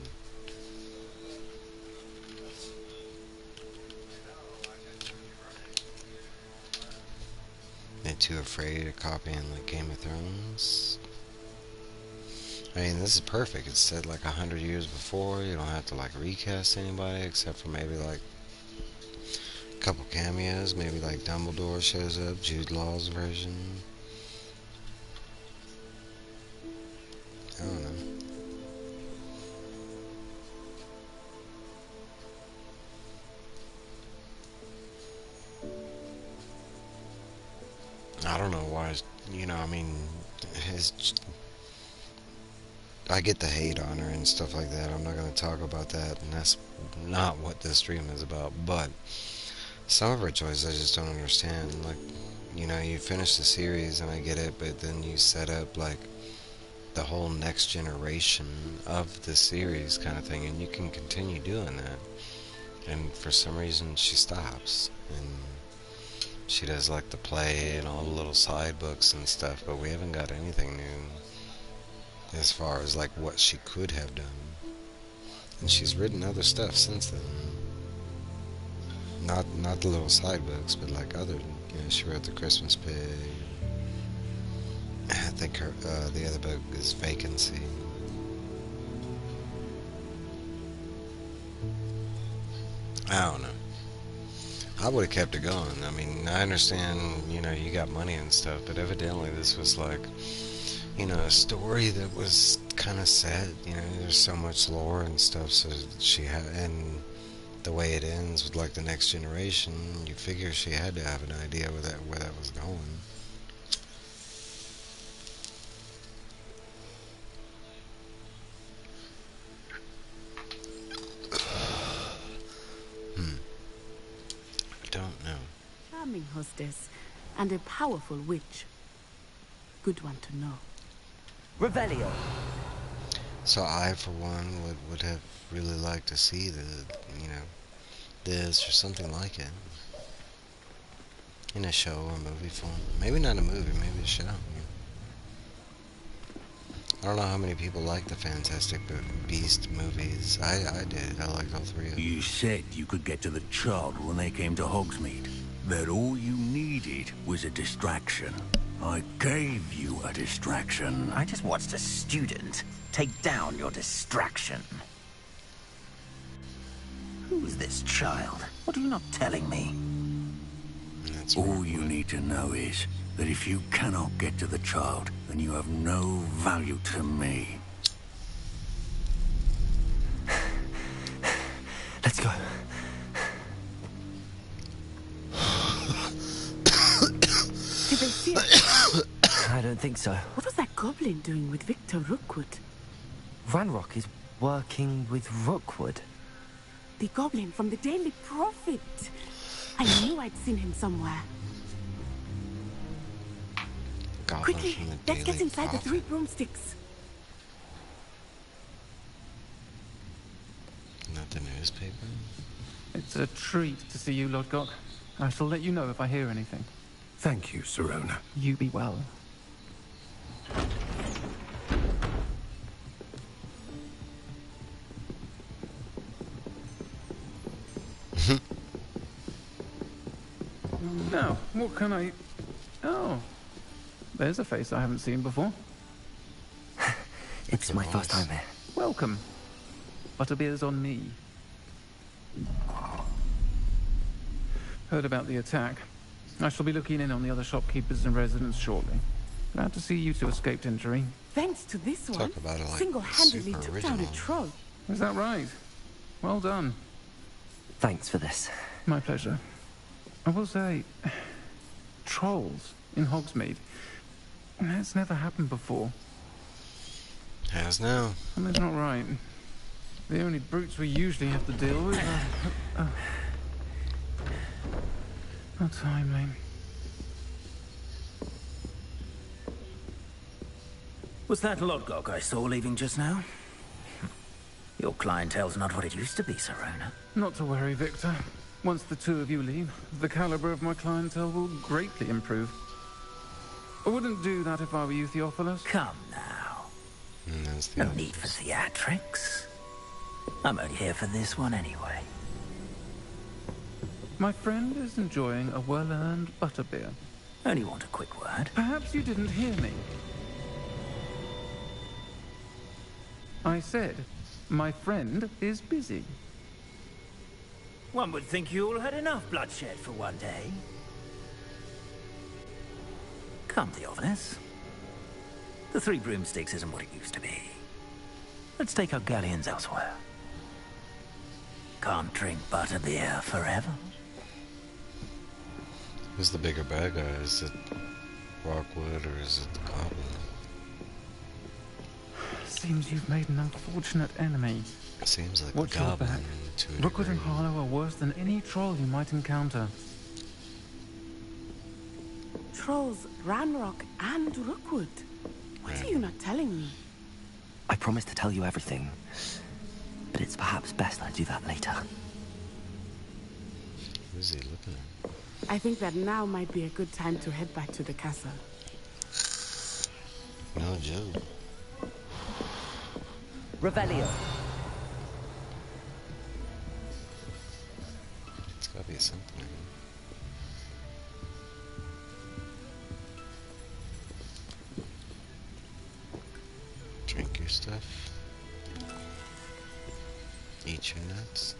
They're too afraid of copying like Game of Thrones. I mean, this is perfect. It's set like 100 years before. You don't have to like recast anybody except for maybe like a couple cameos. Maybe like Dumbledore shows up, Jude Law's version. I don't know. I don't know why, you know, I mean, I get the hate on her and stuff like that. I'm not going to talk about that, and that's not what this stream is about. But some of her choices I just don't understand. Like, you know, you finish the series, and I get it, but then you set up, like, the whole next generation of the series kind of thing, and you can continue doing that. And for some reason, she stops, and she does, like, the play and all the little side books and stuff, but we haven't got anything new as far as like what she could have done. And she's written other stuff since then. Not the little side books, but like other. You know, she wrote The Christmas Pig. I think her the other book is Vacancy. I don't know. I would have kept it going. I mean, I understand, you know, you got money and stuff, but evidently this was like, you know, a story that was kind of sad. You know, there's so much lore and stuff. So she had, and the way it ends with like the next generation, you figure she had to have an idea where that was going. I don't know. Charming hostess and a powerful witch. Good one to know. Revelio. So I, for one, would have really liked to see you know, this or something like it in a show or movie form. Maybe not a movie, maybe a show. I don't know how many people like the Fantastic Beast movies. I did. I liked all three of them. You said you could get to the child when they came to Hogsmeade. That all you needed was a distraction. I gave you a distraction. I just watched a student take down your distraction. Who's this child? What are you not telling me? All you need to know is that if you cannot get to the child, then you have no value to me. Let's go. don't think so. What was that goblin doing with Victor Rookwood? Ranrock is working with Rookwood. The goblin from the Daily Prophet. I knew I'd seen him somewhere. Goblin Quickly, from the let's get Daily inside the Prophet. 3 broomsticks. Not the newspaper? It's a treat to see you, Lodgok. I shall let you know if I hear anything. Thank you, Sirona. You be well. Now, what can I... Oh, there's a face I haven't seen before. It's my first time here. Welcome. Butterbeer's on me. Heard about the attack. I shall be looking in on the other shopkeepers and residents shortly. Glad to see you two escaped injury. Thanks to this one, Talk about it like single-handedly super took down a original. troll. Is that right? Well done. Thanks for this. My pleasure. I will say, trolls in Hogsmeade. That's never happened before. Has now. Something's not right. The only brutes we usually have to deal with are... Not timely. Was that Lodgok I saw leaving just now? Your clientele's not what it used to be, Sirona. Not to worry, Victor. Once the two of you leave, the caliber of my clientele will greatly improve. I wouldn't do that if I were you, Theophilus. Come now. That's the No need for theatrics. I'm only here for this one anyway. My friend is enjoying a well-earned butterbeer. Only want a quick word. Perhaps you didn't hear me. I said, my friend is busy. One would think you all had enough bloodshed for one day. Come, Theophilus. The 3 broomsticks isn't what it used to be. Let's take our galleons elsewhere. Can't drink butterbeer forever. Who's the bigger bad guy? Is it Rockwood or is it the Goblin? Seems you've made an unfortunate enemy. Seems like Watch the your Goblin back. to a Rookwood and degree. Harlow are worse than any troll you might encounter. Trolls, Ranrock, and Rookwood. What are you not telling me? I promised to tell you everything, but it's perhaps best I do that later. Who's he looking at? I think that now might be a good time to head back to the castle. No joke. Revelio. It's gotta be something. Drink your stuff. Eat your nuts.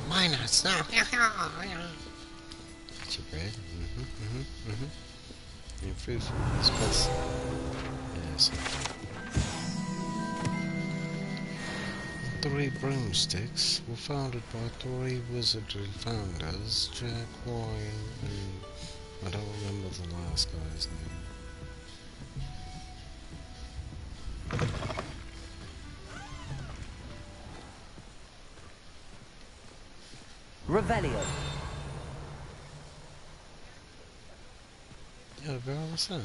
My nuts now. Eat your bread. Your fruit from this place. Yes. 3 broomsticks were founded by 3 wizardry founders, Jack, Ryan, and I don't remember the last guy's name. Revelio. Yeah, girl, what's that?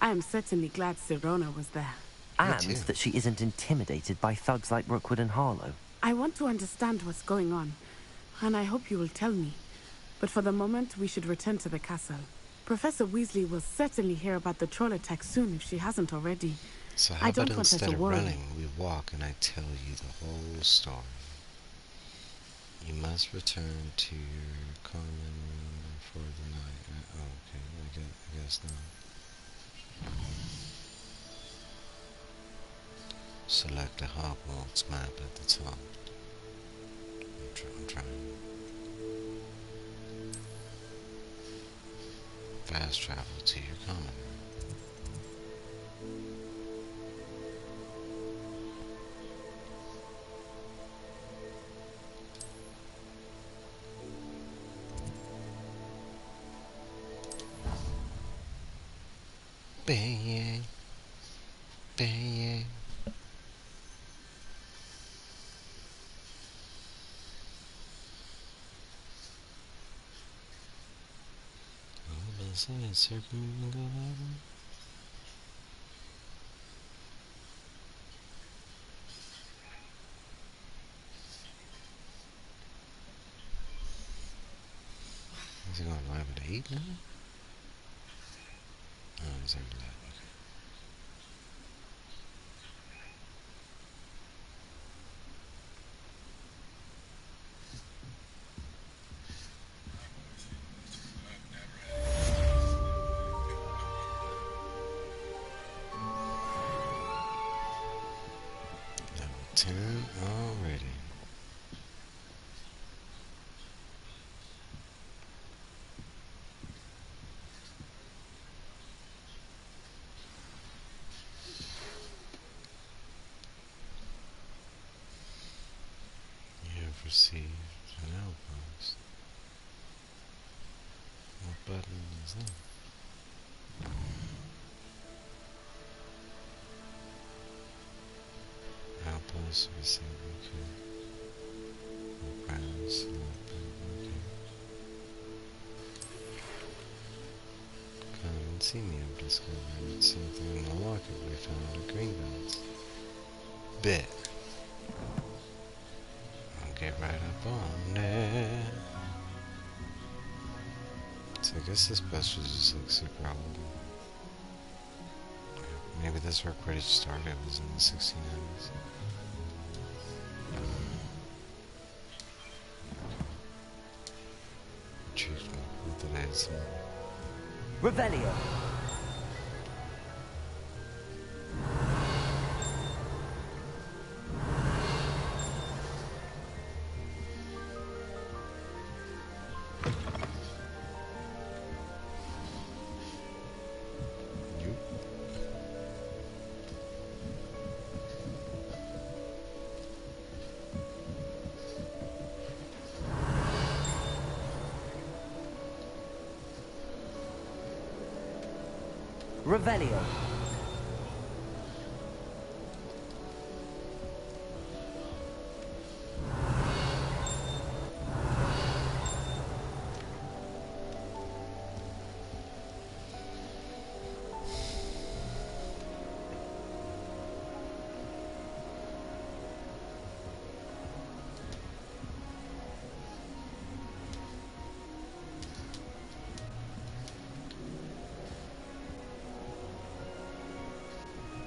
I am certainly glad Sirona was there. And that she isn't intimidated by thugs like Rookwood and Harlow. I want to understand what's going on, and I hope you will tell me. But for the moment, we should return to the castle. Professor Weasley will certainly hear about the troll attack soon if she hasn't already. So how I don't about want her instead to of worry. running, we walk and I tell you the whole story. You must return to your common room for the night. Oh, okay, I guess not. Select the Hogwarts map at the top. I'm trying. Fast travel to your common room. Bang. Bang. Circle moving go over. Is he going live at 8 now? Oh, he's already live. Level 10 already. You have received an outpost. What button is that? Outpost received, okay. Requires selected, okay. Come and see me, I've discovered something in the locket we found at Greenbelts. Bet. I'll get right up on that. So I guess this bus was just like super old. Maybe that's where Quidditch started, was in the 1690s. What did I have some? Revelio. Revelio.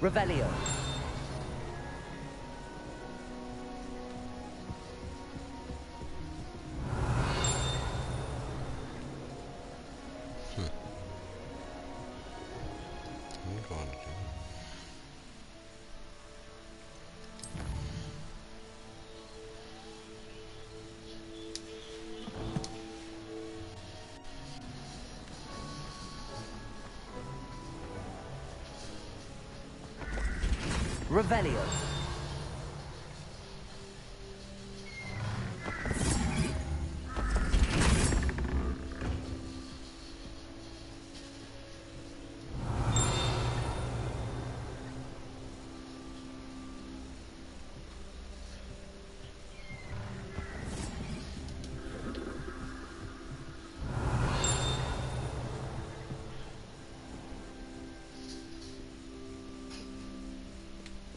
Revelio. Revelio.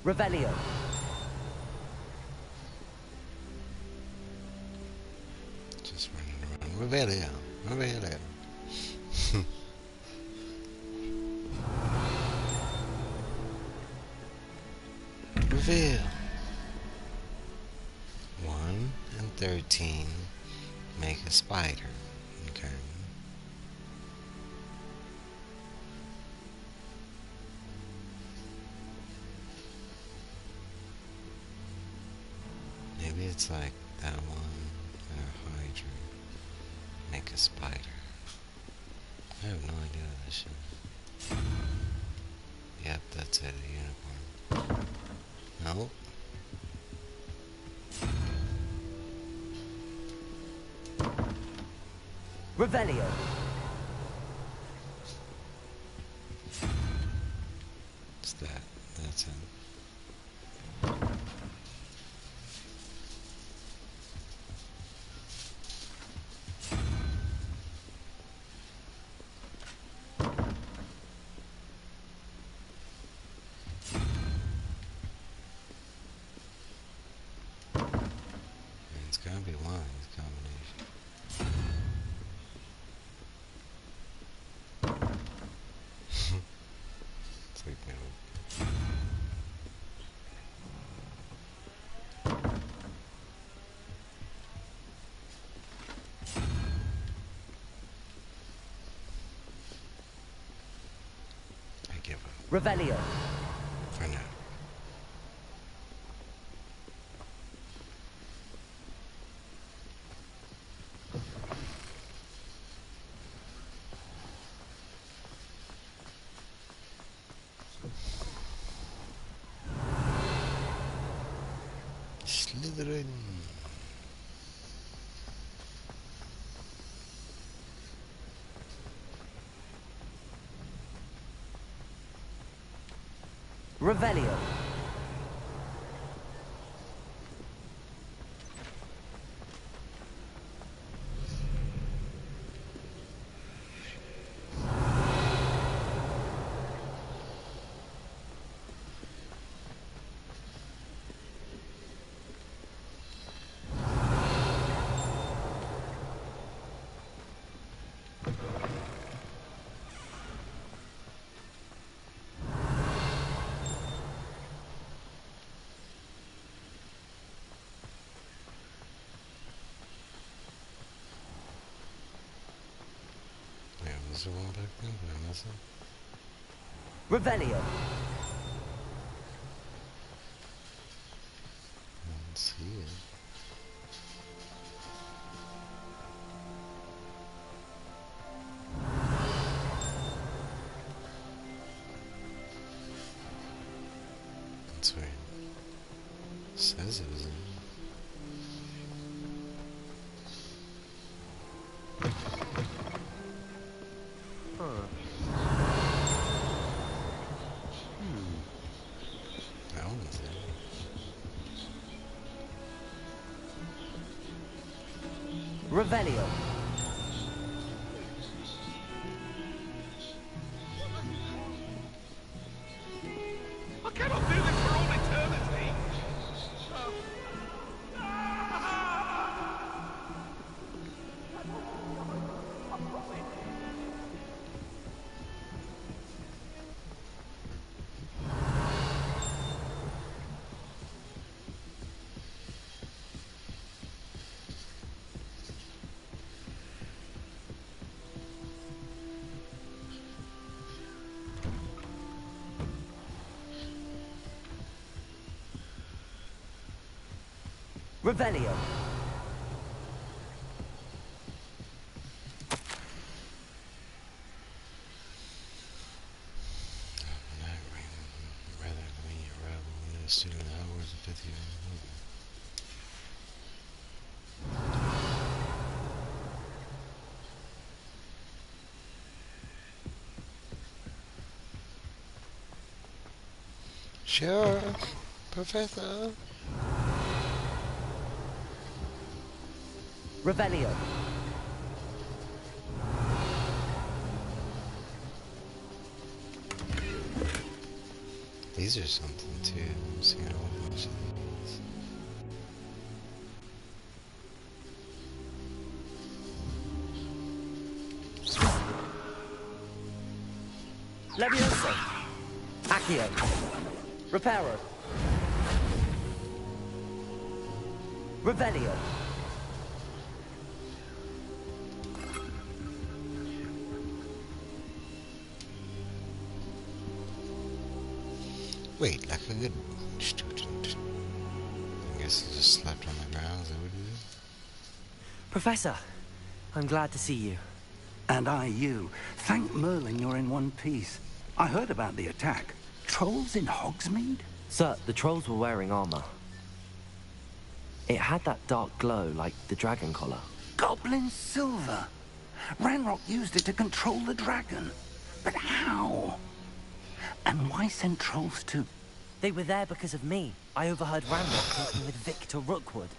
Revelio. Just running around. Revelio. Revelio. Reveal. 1 and 13 make a spider. Okay. Maybe it's like that one, Hydra. Make a spider. I have no idea what this shit. Yep, that's it, a unicorn. No. Revelio. Revelio. For now. Slytherin. Revelio. Was there one back there? Did I miss it? Revelio. I don't see it. That's weird. It says it was in. That one's in. Revelio. I cannot do this for all eternity. Revelio. Rather than your rival when a student at Hogwarts and 50 Sure, Professor. Revelio. These are something too. I'm seeing a whole bunch of these. Levioso. Accio. Reparo. Revelio. Wait, like a good student. I guess he just slept on the ground, is that what it is? Professor, I'm glad to see you. And I you. Thank Merlin you're in one piece. I heard about the attack. Trolls in Hogsmeade? Sir, the trolls were wearing armor. It had that dark glow like the dragon collar. Goblin silver. Ranrock used it to control the dragon. But how? And why send trolls to... They were there because of me. I overheard Ranrock talking with Victor Rookwood.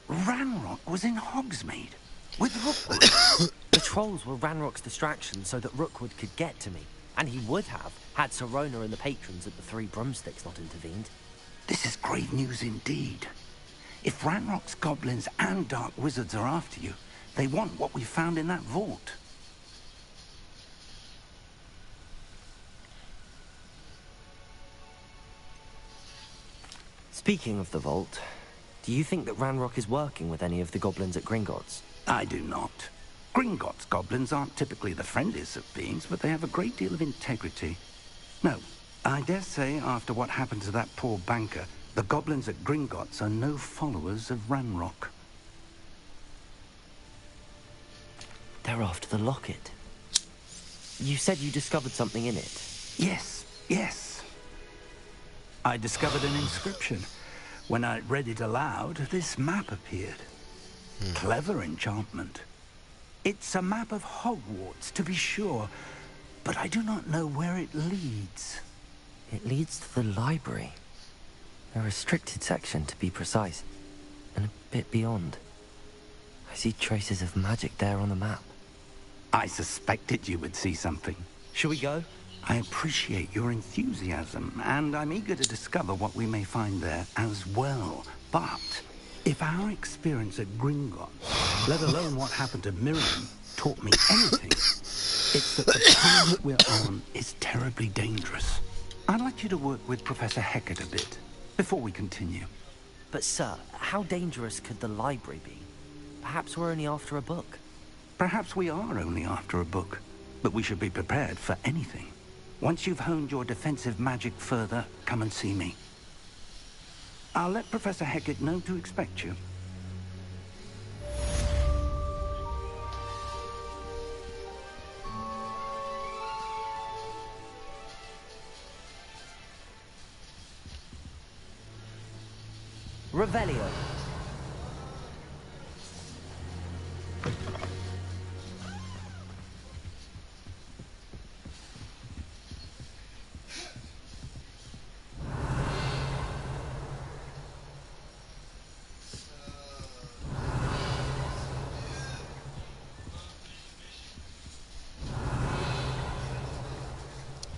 Ranrock was in Hogsmeade? With Rookwood? The trolls were Ranrock's distraction so that Rookwood could get to me. And he would have, had Serona and the patrons at the Three Broomsticks not intervened. This is grave news indeed. If Ranrock's goblins and dark wizards are after you, they want what we found in that vault. Speaking of the vault, do you think that Ranrock is working with any of the goblins at Gringotts? I do not. Gringotts goblins aren't typically the friendliest of beings, but they have a great deal of integrity. No, I dare say, after what happened to that poor banker, the goblins at Gringotts are no followers of Ranrock. They're after the locket. You said you discovered something in it. Yes, yes. I discovered an inscription. When I read it aloud, this map appeared. Clever enchantment. It's a map of Hogwarts, to be sure, but I do not know where it leads. It leads to the library. A restricted section, to be precise, and a bit beyond. I see traces of magic there on the map. I suspected you would see something. Shall we go? I appreciate your enthusiasm, and I'm eager to discover what we may find there as well. But if our experience at Gringotts, let alone what happened to Miriam, taught me anything, it's that the path we're on is terribly dangerous. I'd like you to work with Professor Hecat a bit, before we continue. But sir, how dangerous could the library be? Perhaps we're only after a book. Perhaps we are only after a book, but we should be prepared for anything. Once you've honed your defensive magic further, come and see me. I'll let Professor Hecat know to expect you. Revelio.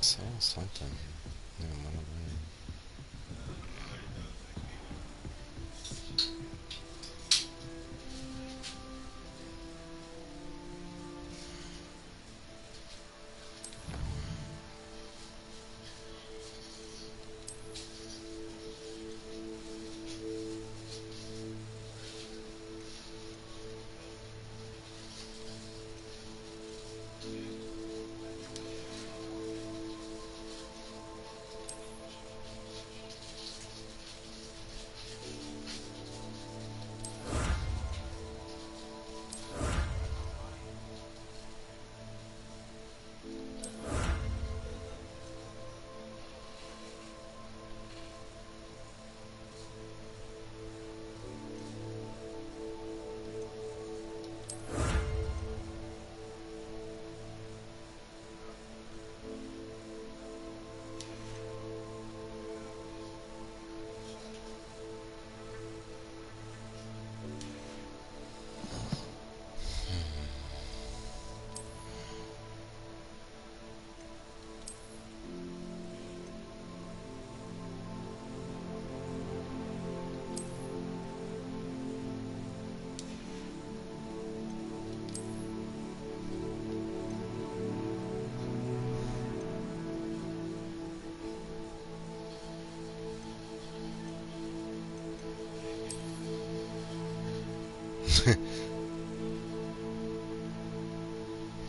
Saying something. Yeah, one of them.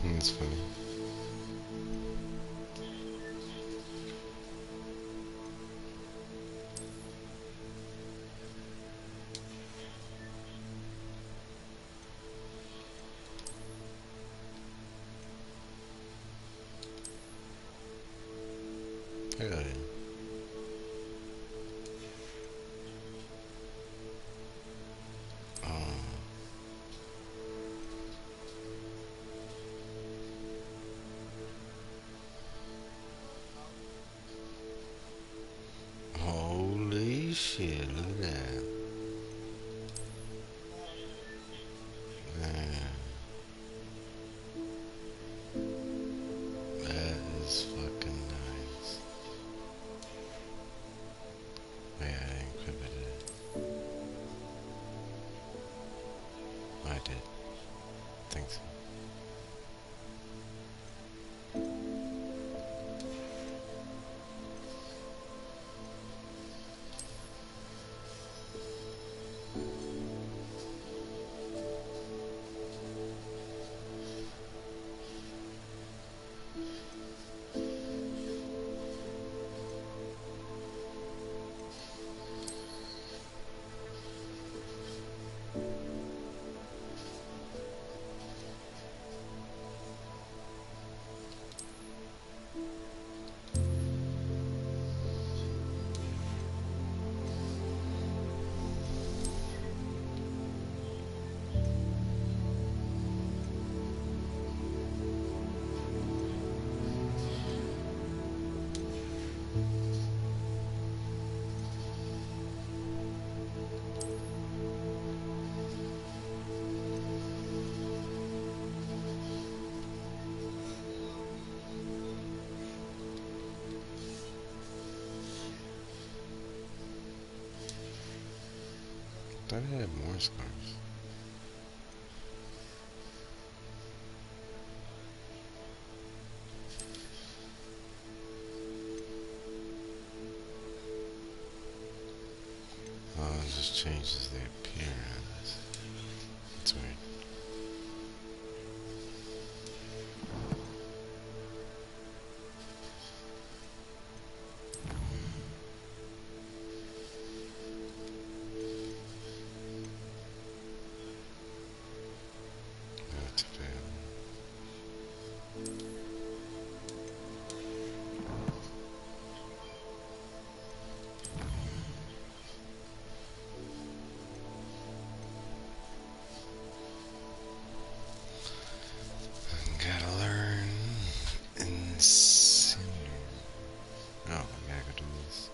That's funny. Good. Holy shit, look at that. Man. That is fucking nice. Yeah, I encrypted it. I did. Think so. thought I had more scarves. Oh, it just changes the appearance. That's weird. That's fair. Gotta learn insane. Oh, I gotta do this.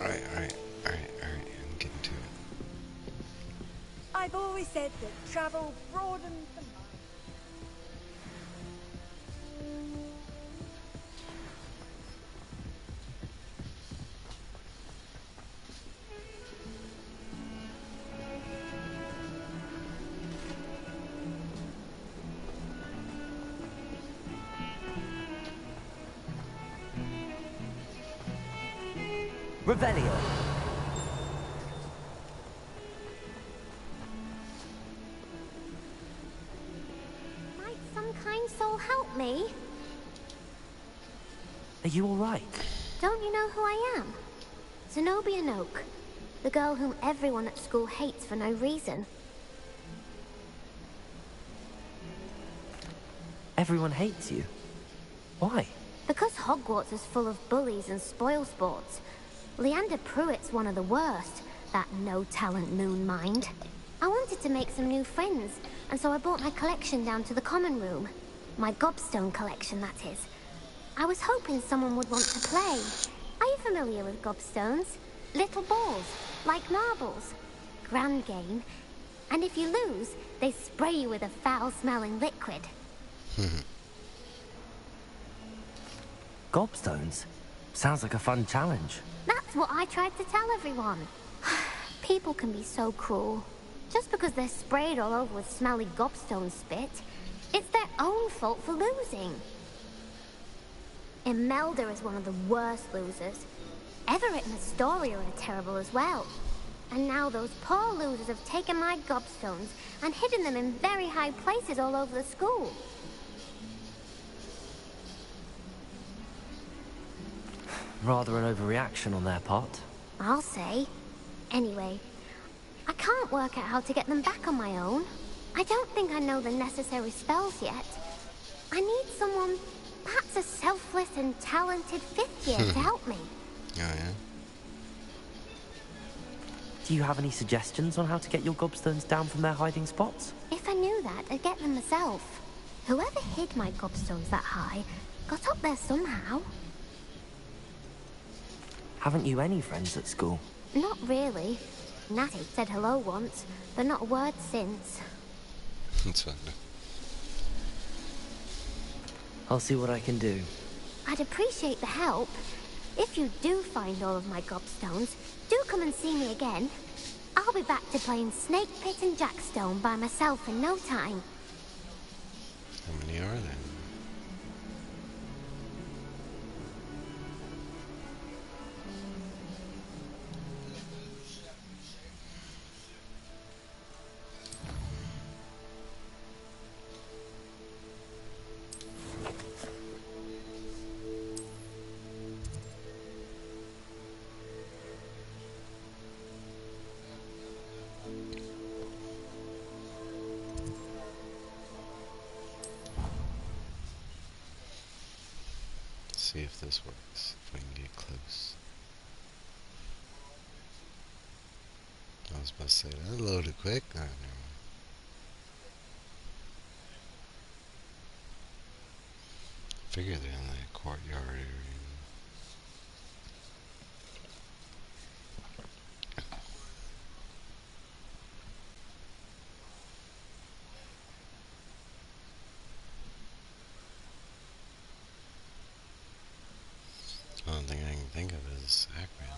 Alright, I'm getting to it. I've always said that travel broadens the mind. Revelio. Might some kind soul help me? Are you all right? Don't you know who I am? Zenobia Noak, the girl whom everyone at school hates for no reason. Everyone hates you. Why? Because Hogwarts is full of bullies and spoilsports. Leander Pruitt's one of the worst, that no-talent moon mind. I wanted to make some new friends, and so I brought my collection down to the common room. My gobstone collection, that is. I was hoping someone would want to play. Are you familiar with gobstones? Little balls, like marbles. Grand game. And if you lose, they spray you with a foul-smelling liquid. Gobstones? Sounds like a fun challenge. That's what I tried to tell everyone. People can be so cruel. Just because they're sprayed all over with smelly gobstone spit, it's their own fault for losing. Imelda is one of the worst losers. Everett and Astoria are terrible as well. And now those poor losers have taken my gobstones and hidden them in very high places all over the school. Rather an overreaction on their part. I'll say. Anyway, I can't work out how to get them back on my own. I don't think I know the necessary spells yet. I need someone, perhaps a selfless and talented fifth year to help me. Oh, yeah? Do you have any suggestions on how to get your gobstones down from their hiding spots? If I knew that, I'd get them myself. Whoever hid my gobstones that high got up there somehow. Haven't you any friends at school? Not really. Natty said hello once, but not a word since. It's fine. I'll see what I can do. I'd appreciate the help. If you do find all of my gobstones, do come and see me again. I'll be back to playing Snake Pit and Jackstone by myself in no time. How many are there? See if this works, if we can get close. I was about to say, that loaded quick. Oh, no. Figure they're in that courtyard area. Oh, thing I can think of is Akron.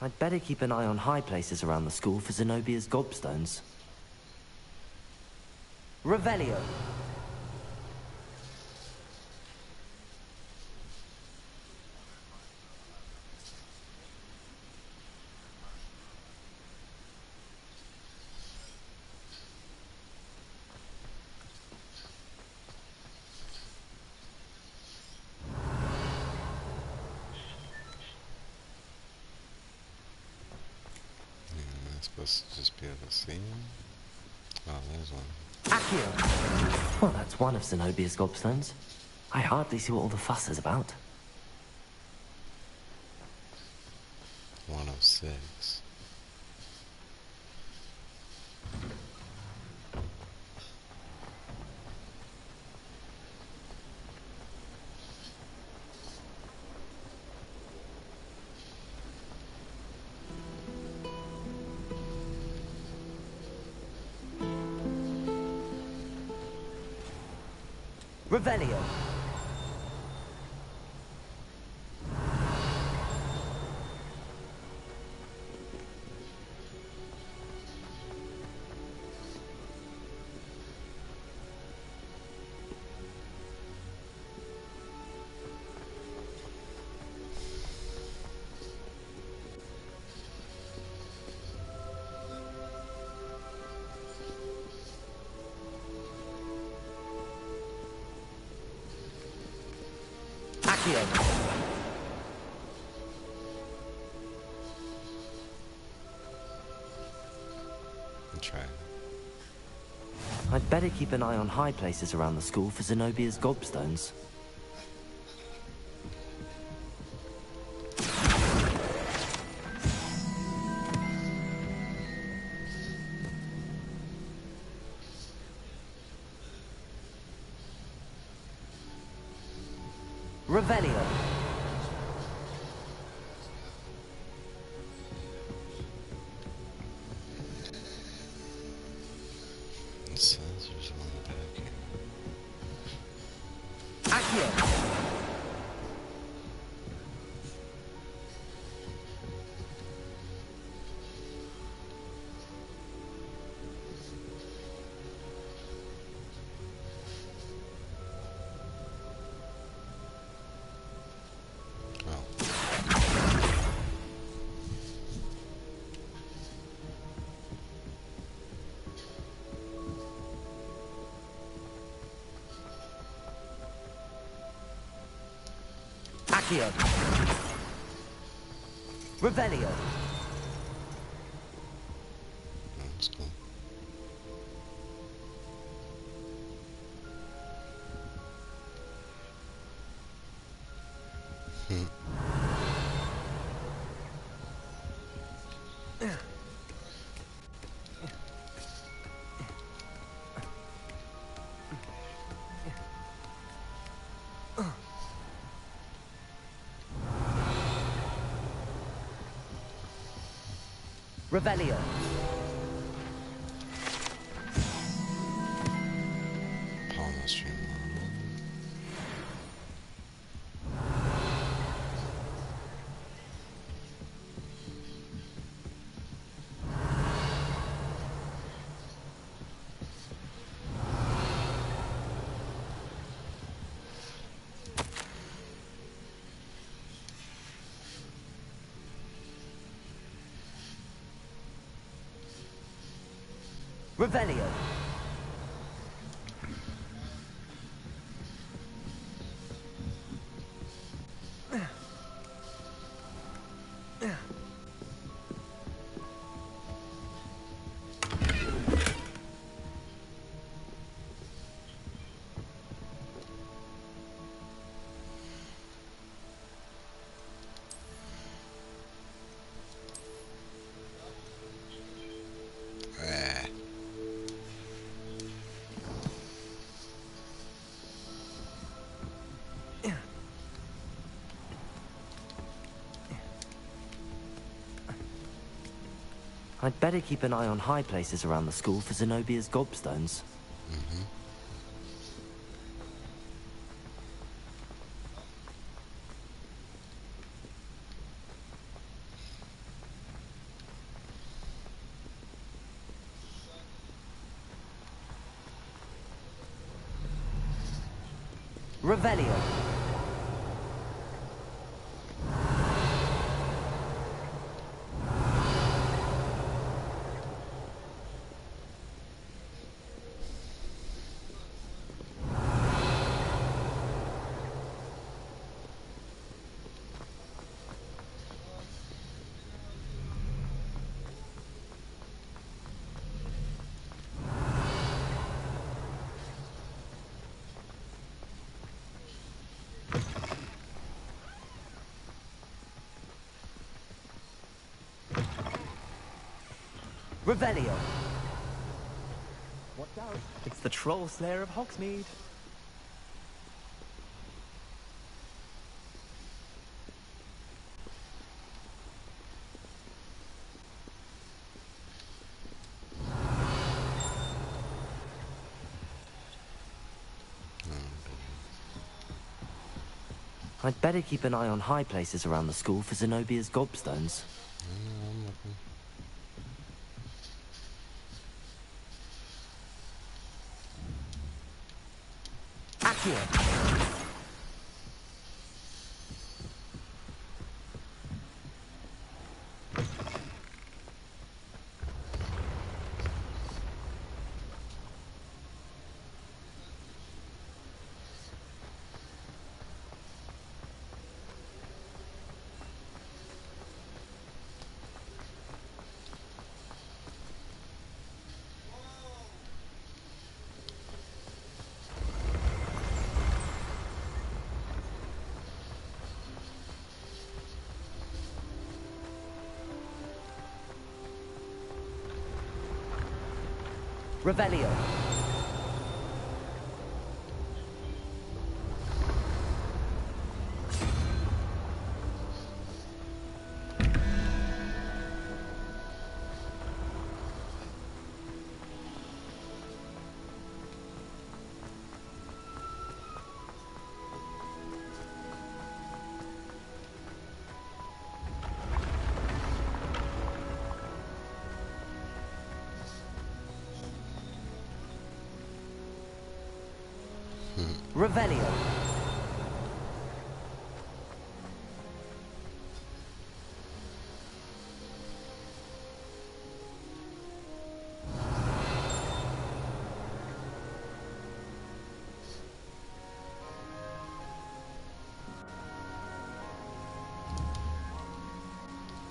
I'd better keep an eye on high places around the school for Zenobia's gobstones. Revelio. Supposed to just be able to see him? Oh, there's one. Accio! Well, that's one of Zenobia's gobstones. I hardly see what all the fuss is about. 106. Revelio. I'd better keep an eye on high places around the school for Zenobia's gobstones. Revelio. It says there's one back here. Accio. Accio. Revelio. That's cool. Revelio. Palma stream. Revelio. I'd better keep an eye on high places around the school for Zenobia's gobstones. Revelio. Revelio. Watch out. It's the Troll Slayer of Hogsmeade. I'd better keep an eye on high places around the school for Zenobia's gobstones. Accio. Revelio. Revelio.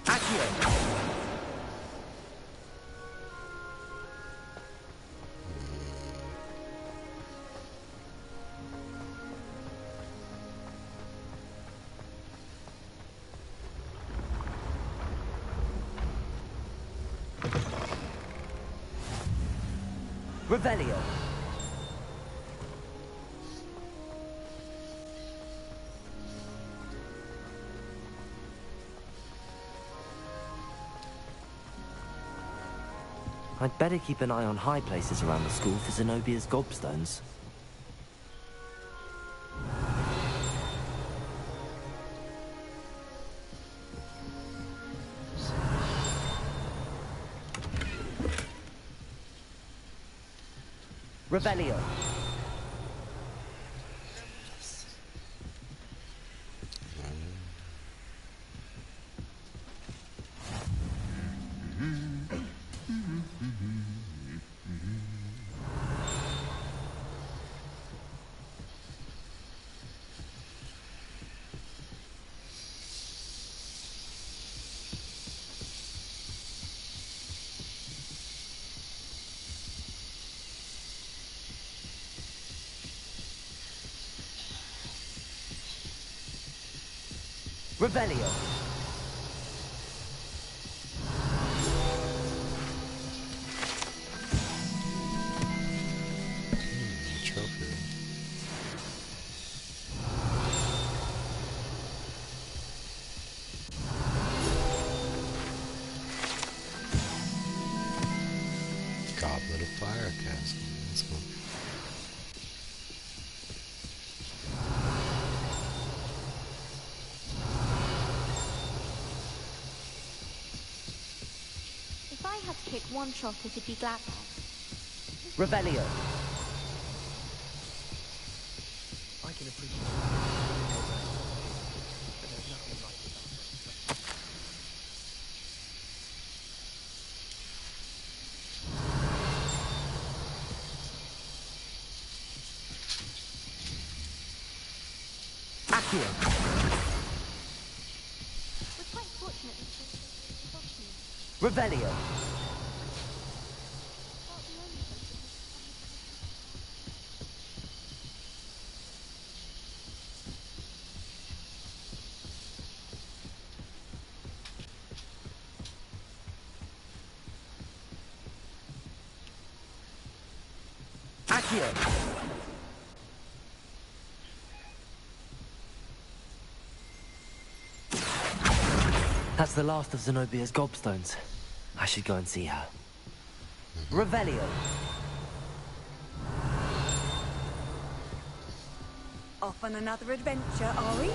Accio. Revelio. I'd better keep an eye on high places around the school for Zenobia's gobstones. Revelio. Revelio. a fire cask. That's cool. If I had to pick one shop, it'd be Glad. Revelio. I can appreciate but there's nothing like it. Accio. We're quite fortunate that this is Revelio. Accio. That's the last of Zenobia's gobstones. I should go and see her. Revelio. Off on another adventure, are we?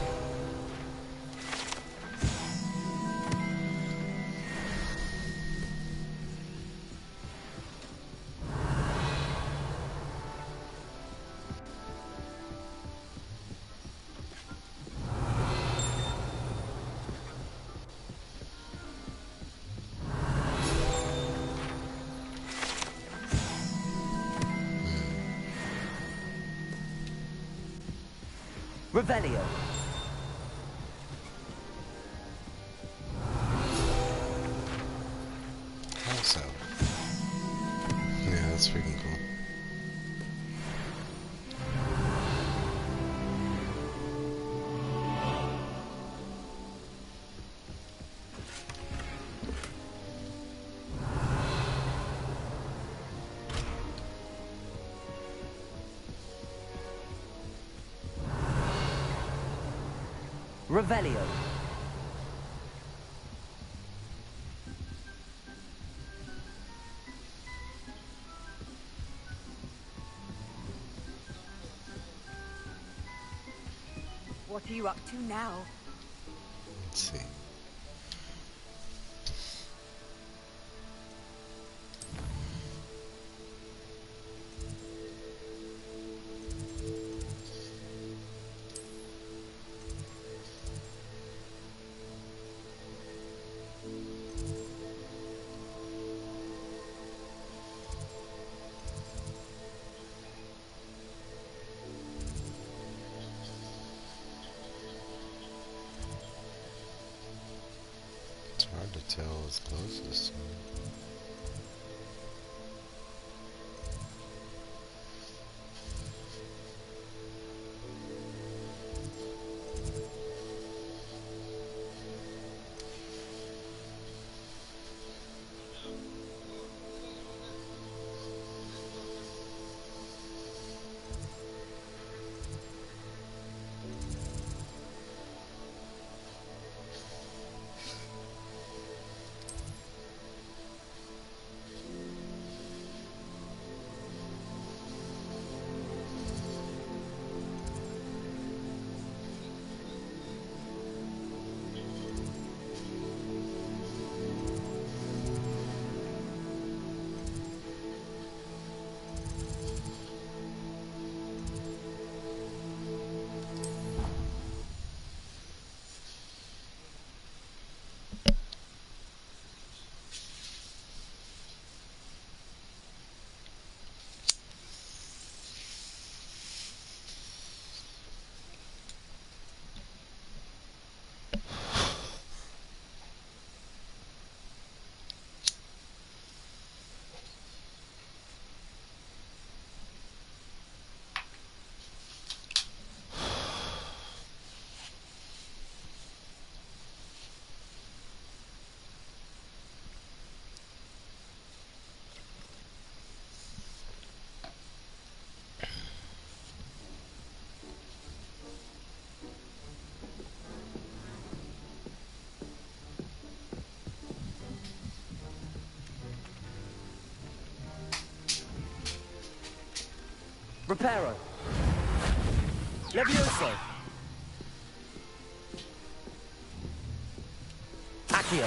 Revelio. Also. Yeah, that's freaking cool. Revelio. What are you up to now? Let's see. It's hard to tell what's closest to me. Reparo. Levioso. Accio.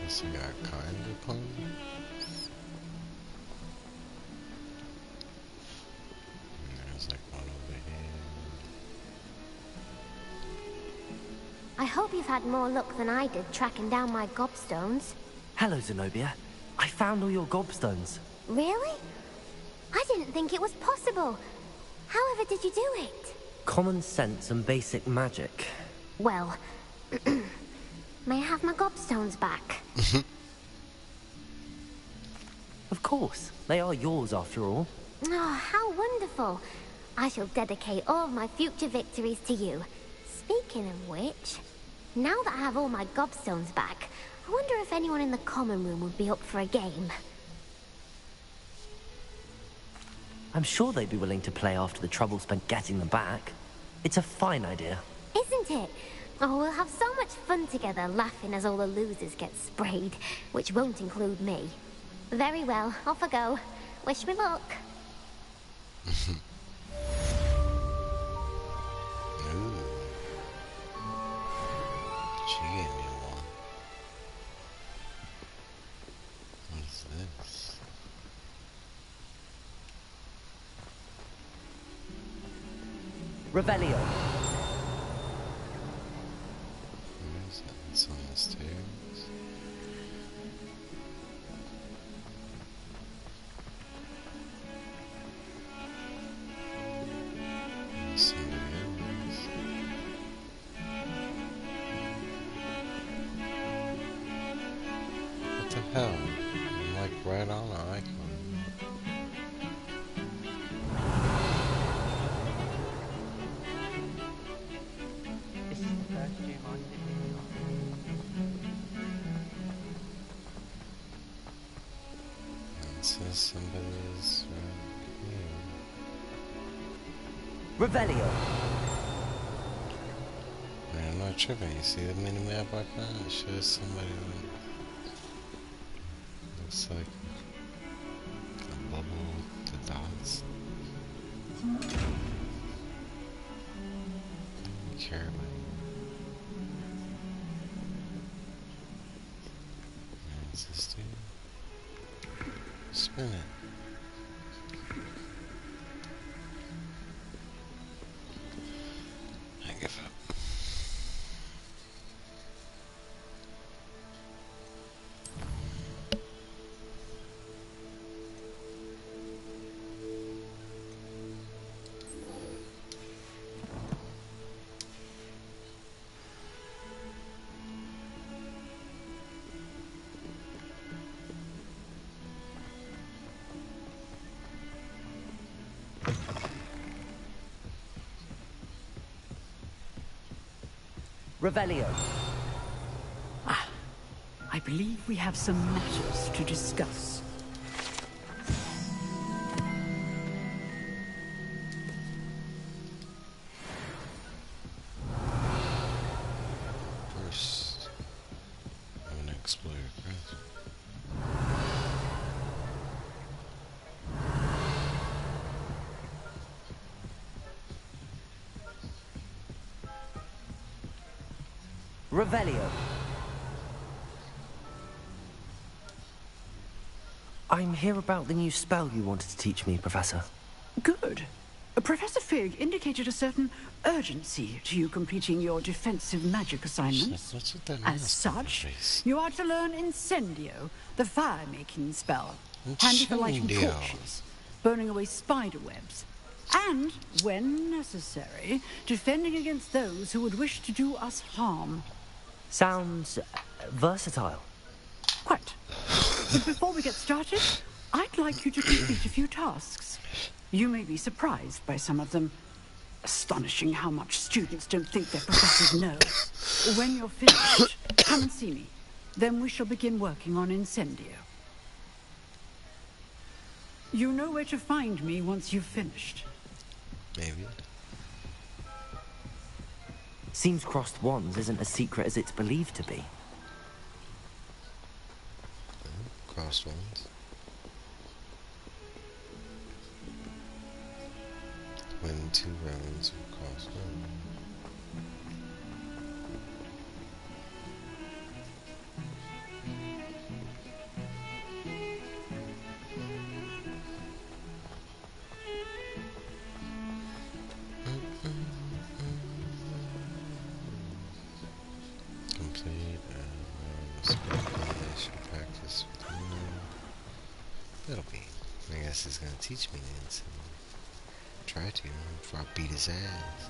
So we got kind of clone. There's like one over here. I hope you've had more luck than I did tracking down my gobstones. Hello, Zenobia. I found all your gobstones. Really? I didn't think it was possible. However did you do it? Common sense and basic magic. Well, may I have my gobstones back? Of course. They are yours after all. Oh, how wonderful. I shall dedicate all of my future victories to you. Speaking of which, now that I have all my gobstones back, I wonder if anyone in the common room would be up for a game. I'm sure they'd be willing to play after the trouble spent getting them back. It's a fine idea. Isn't it? Oh, we'll have so much fun together laughing as all the losers get sprayed, which won't include me. Very well, off I go. Wish me luck. Ooh. She gave me one. What's this? Revelio. Where is it? It's on the stairs. What the hell? I'm like right on the icon. This is the first gym I've been It says somebody's right here. Revelio. Man, I'm not tripping. You see the mini map like that? It shows somebody that looks like a bubble with the dots. Don't care about it. What's this do? Spin it. I give up. Revelio. I believe we have some matters to discuss. First, I'm gonna explore your present. Revelio. I'm here about the new spell you wanted to teach me, Professor. Good. Professor Fig indicated a certain urgency to you completing your defensive magic assignments. What's with that As mask on your such, face? you are to learn Incendio, the fire-making spell. Handy for lighting Incendio. torches, burning away spider webs, and, when necessary, defending against those who would wish to do us harm. Sounds versatile. Quite. But before we get started, I'd like you to complete a few tasks. You may be surprised by some of them. Astonishing how much students don't think their professors know. When you're finished, come and see me. Then we shall begin working on Incendio. You know where to find me once you've finished. Maybe. Seems crossed wands isn't as secret as it's believed to be. Crossed wands. Win 2 rounds of crossed wands. Complete speculation practice with me. That'll be. I guess he's gonna teach me this. Try to before I beat his ass.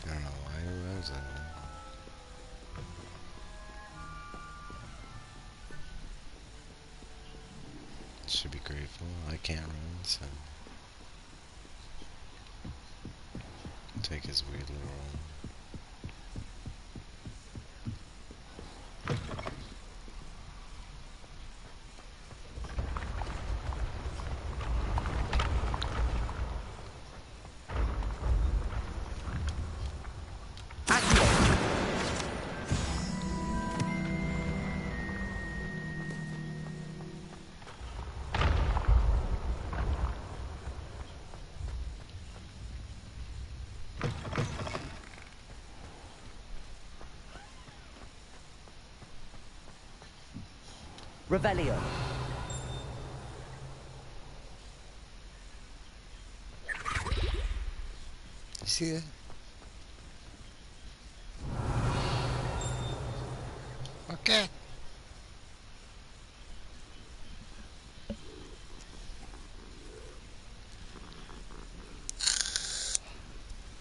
I don't know why he runs that way. Should be grateful. I can't run, so take his weird little run. Revelio. You see that? Okay.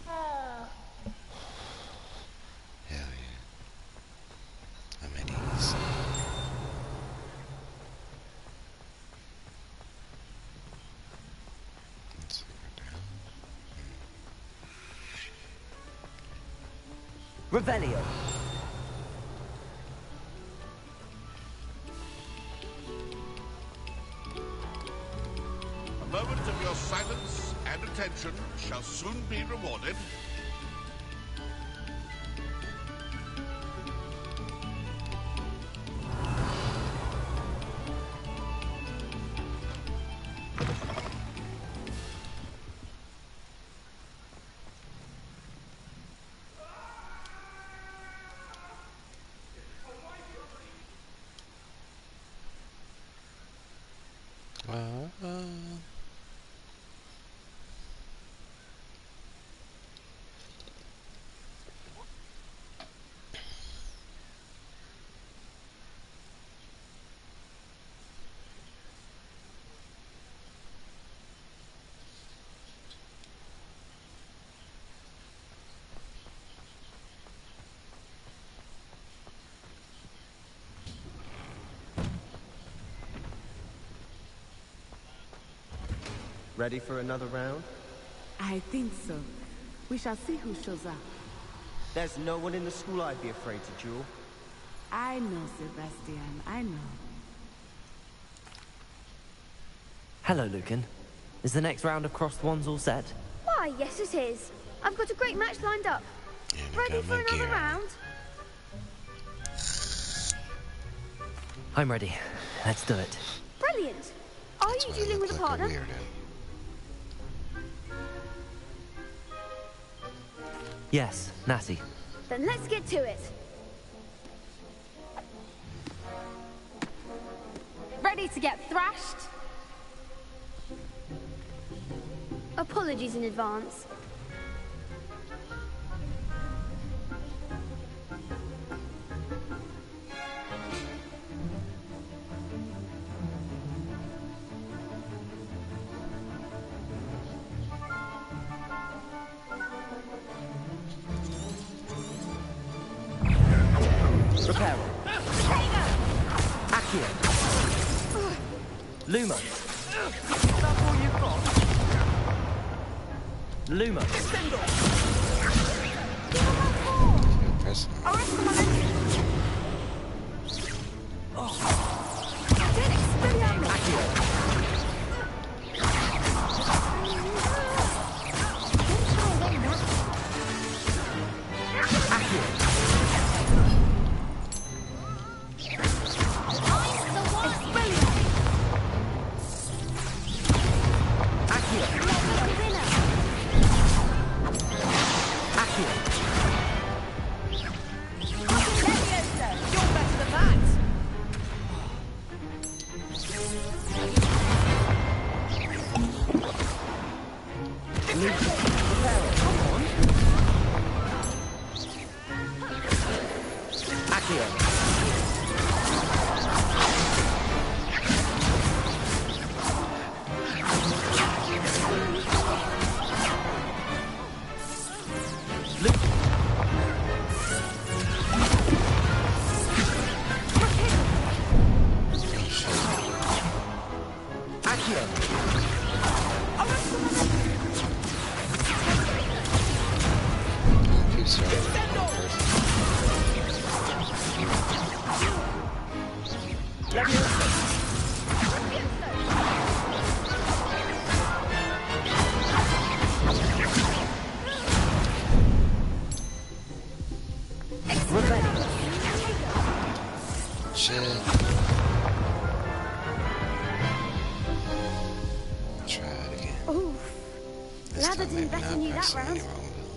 Hell yeah. I'm at ease. Let's go down. Revelio. A moment of your silence and attention shall soon be rewarded. Ready for another round? I think so. We shall see who shows up. There's no one in the school I'd be afraid to duel. I know, Sebastian. I know. Hello, Lucan. Is the next round of crossed wands all set? Why, yes it is. I've got a great match lined up. Ready for another round? I'm ready. Let's do it. Brilliant. Are you dealing with a partner? Yes, Natty. Then let's get to it. ready to get thrashed? Apologies in advance. Reparo. Accio. Lumo. That's all you've got? Lumo.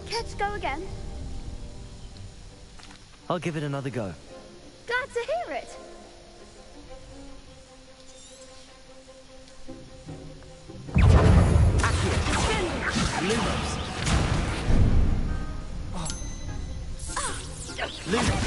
Care to go again? I'll give it another go. Glad to hear it. Lumos. Lumos.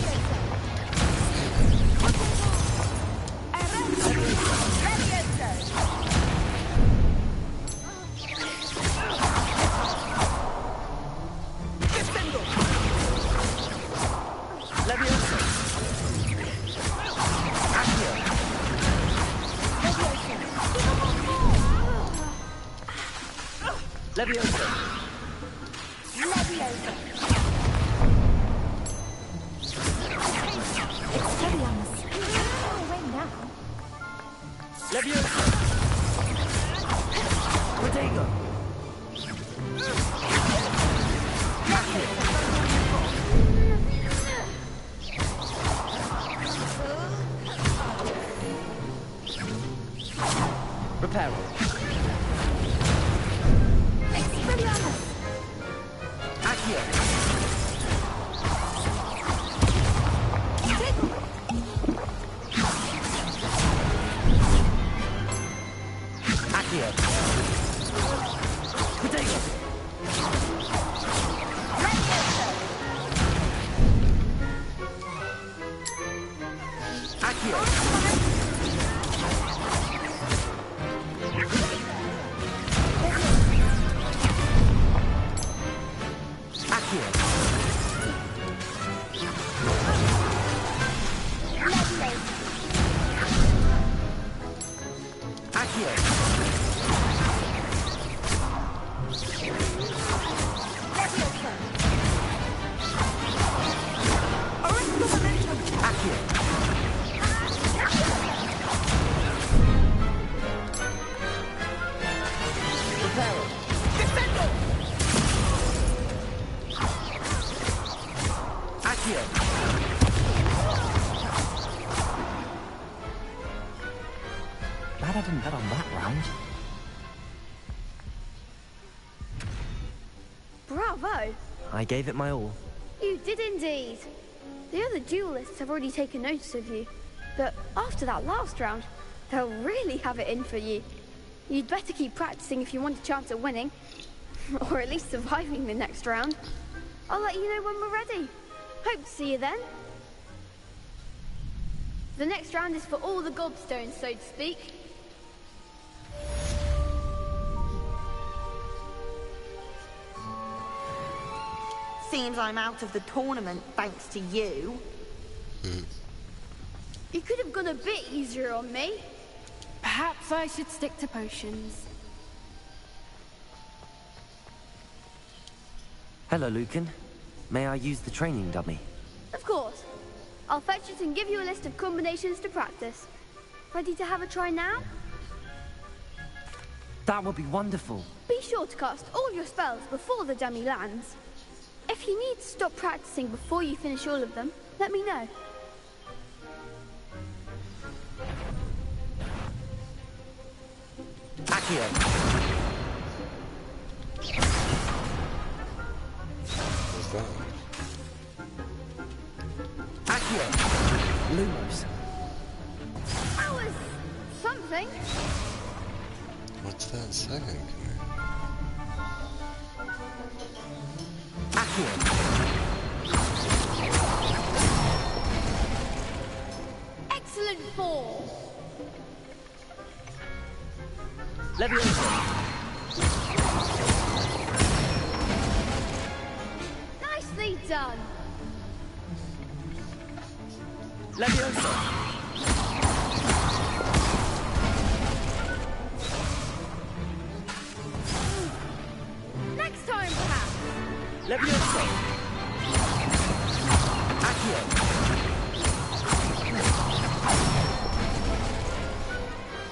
Leviosa. Leviosa. Expelliarmus. Far away now. Leviosa. Protego. Reparo. Expelliarmus. Accio. Accio. Protego. Accio. Glad I didn't bet on that round. Bravo! I gave it my all. You did indeed. The other duelists have already taken notice of you. But after that last round, They'll really have it in for you. You'd better keep practicing if you want a chance at winning. Or at least surviving the next round. I'll let you know when we're ready. Hope to see you then. The next round is for all the gobstones, so to speak. Seems I'm out of the tournament thanks to you. You could have gone a bit easier on me. Perhaps I should stick to potions. Hello, Lucan. May I use the training dummy? Of course. I'll fetch it and give you a list of combinations to practice. Ready to have a try now? That would be wonderful. Be sure to cast all your spells before the dummy lands. If you need to stop practicing before you finish all of them, let me know. Accio. What's that? Accio. Lumos. That was something. What's that second command? Accio. Excellent fall. Leviosa. Nicely done. Leviosa. Next time, perhaps. Leviosa. Accio.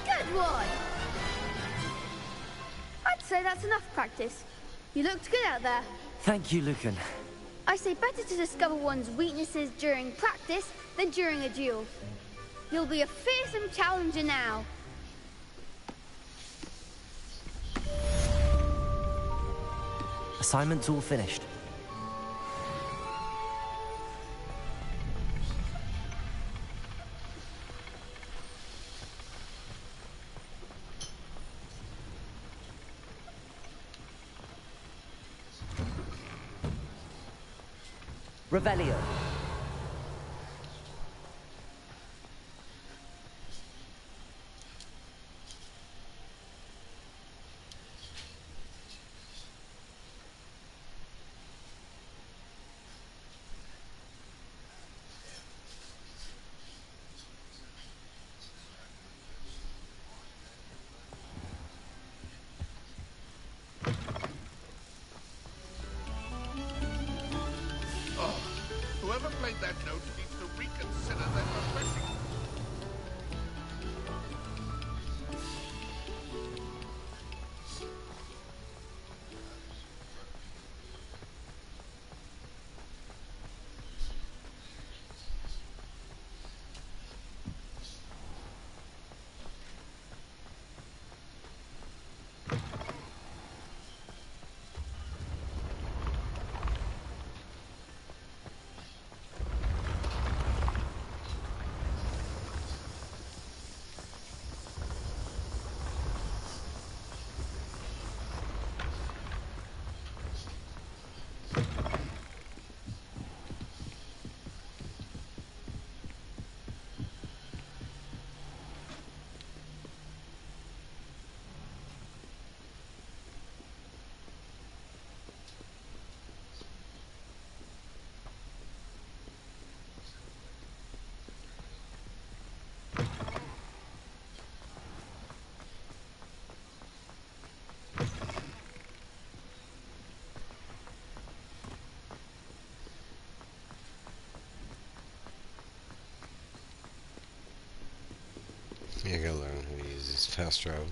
Good one. I'd say that's enough practice. You looked good out there. Thank you, Lucan. I say better to discover one's weaknesses during practice than during a duel. You'll be a fearsome challenger now. Assignment's all finished. Revelio. Whoever played that note needs to reconsider their profession. You gotta learn how to use this fast travel.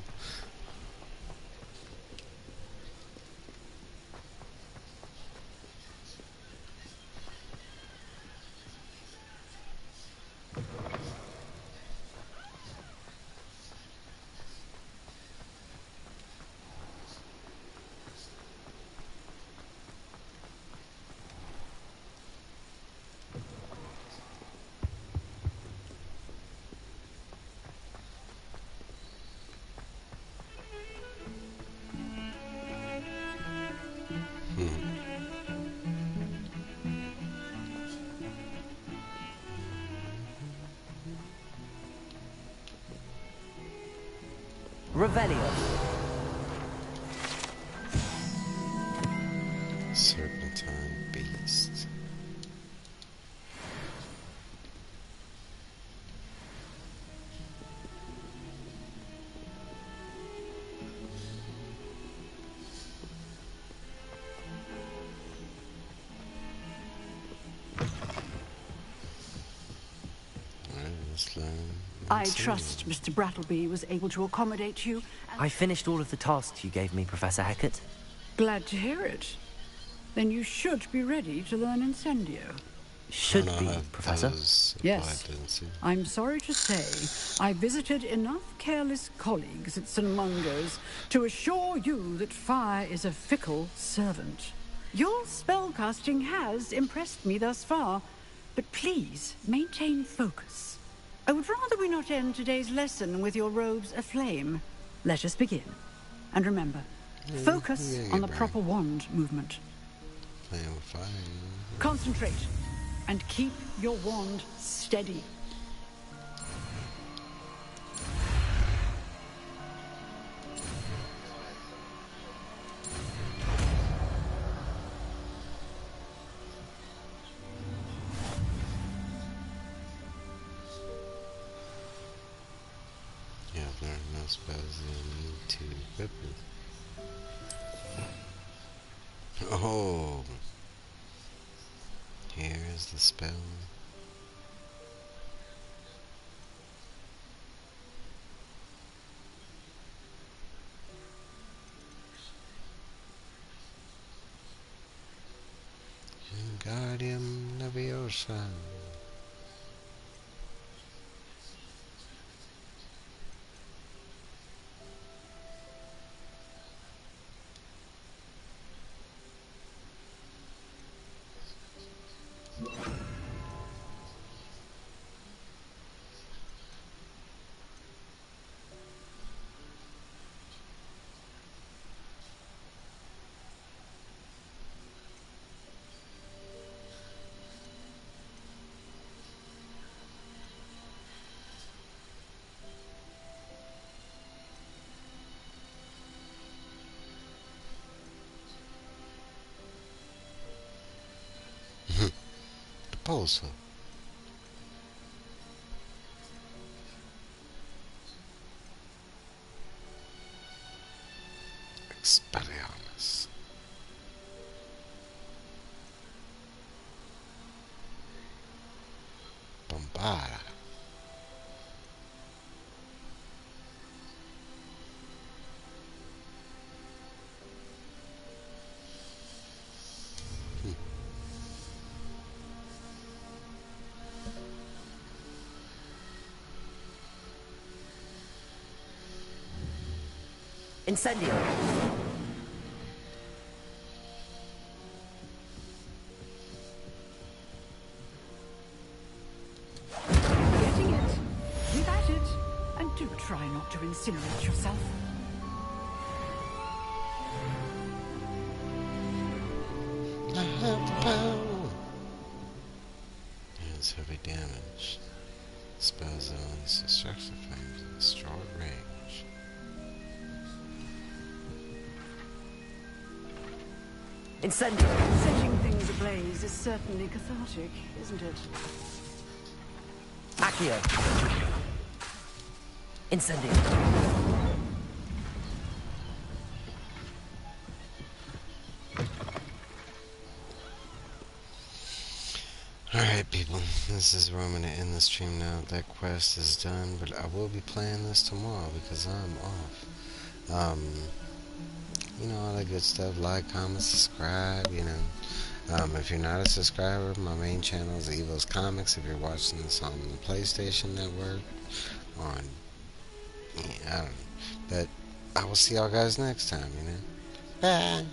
Revelio. Serpentine beast. I trust Mr. Brattleby was able to accommodate you. I finished all of the tasks you gave me, Professor Hecat. Glad to hear it. Then you should be ready to learn Incendio. Should be, Professor. Yes. I'm sorry to say, I visited enough careless colleagues at St. Mungo's to assure you that fire is a fickle servant. Your spellcasting has impressed me thus far, but please maintain focus. I would rather we not end today's lesson with your robes aflame. Let us begin. And remember, focus on the proper wand movement. Playing with fire. Concentrate and keep your wand steady. Yeah, I've learned no spells you need to equip it. Oh, here's the spell. Guardian Leviosa. Proposal. Expelliarmus. Bombada. Incendio. Getting it. Keep at it. And do try not to incinerate yourself. I have the power. It's heavy damage. Spells that release destructive flames in a short range. Incendio. Setting things ablaze is certainly cathartic, isn't it? Accio. Incendio. Alright people, this is where I'm going to end the stream now. That quest is done, but I will be playing this tomorrow because I'm off. You know, all that good stuff. Like, comment, subscribe, you know. If you're not a subscriber, my main channel is Evo's Comics. If you're watching this on the PlayStation Network, on, I don't know. But I will see y'all guys next time, you know. Bye!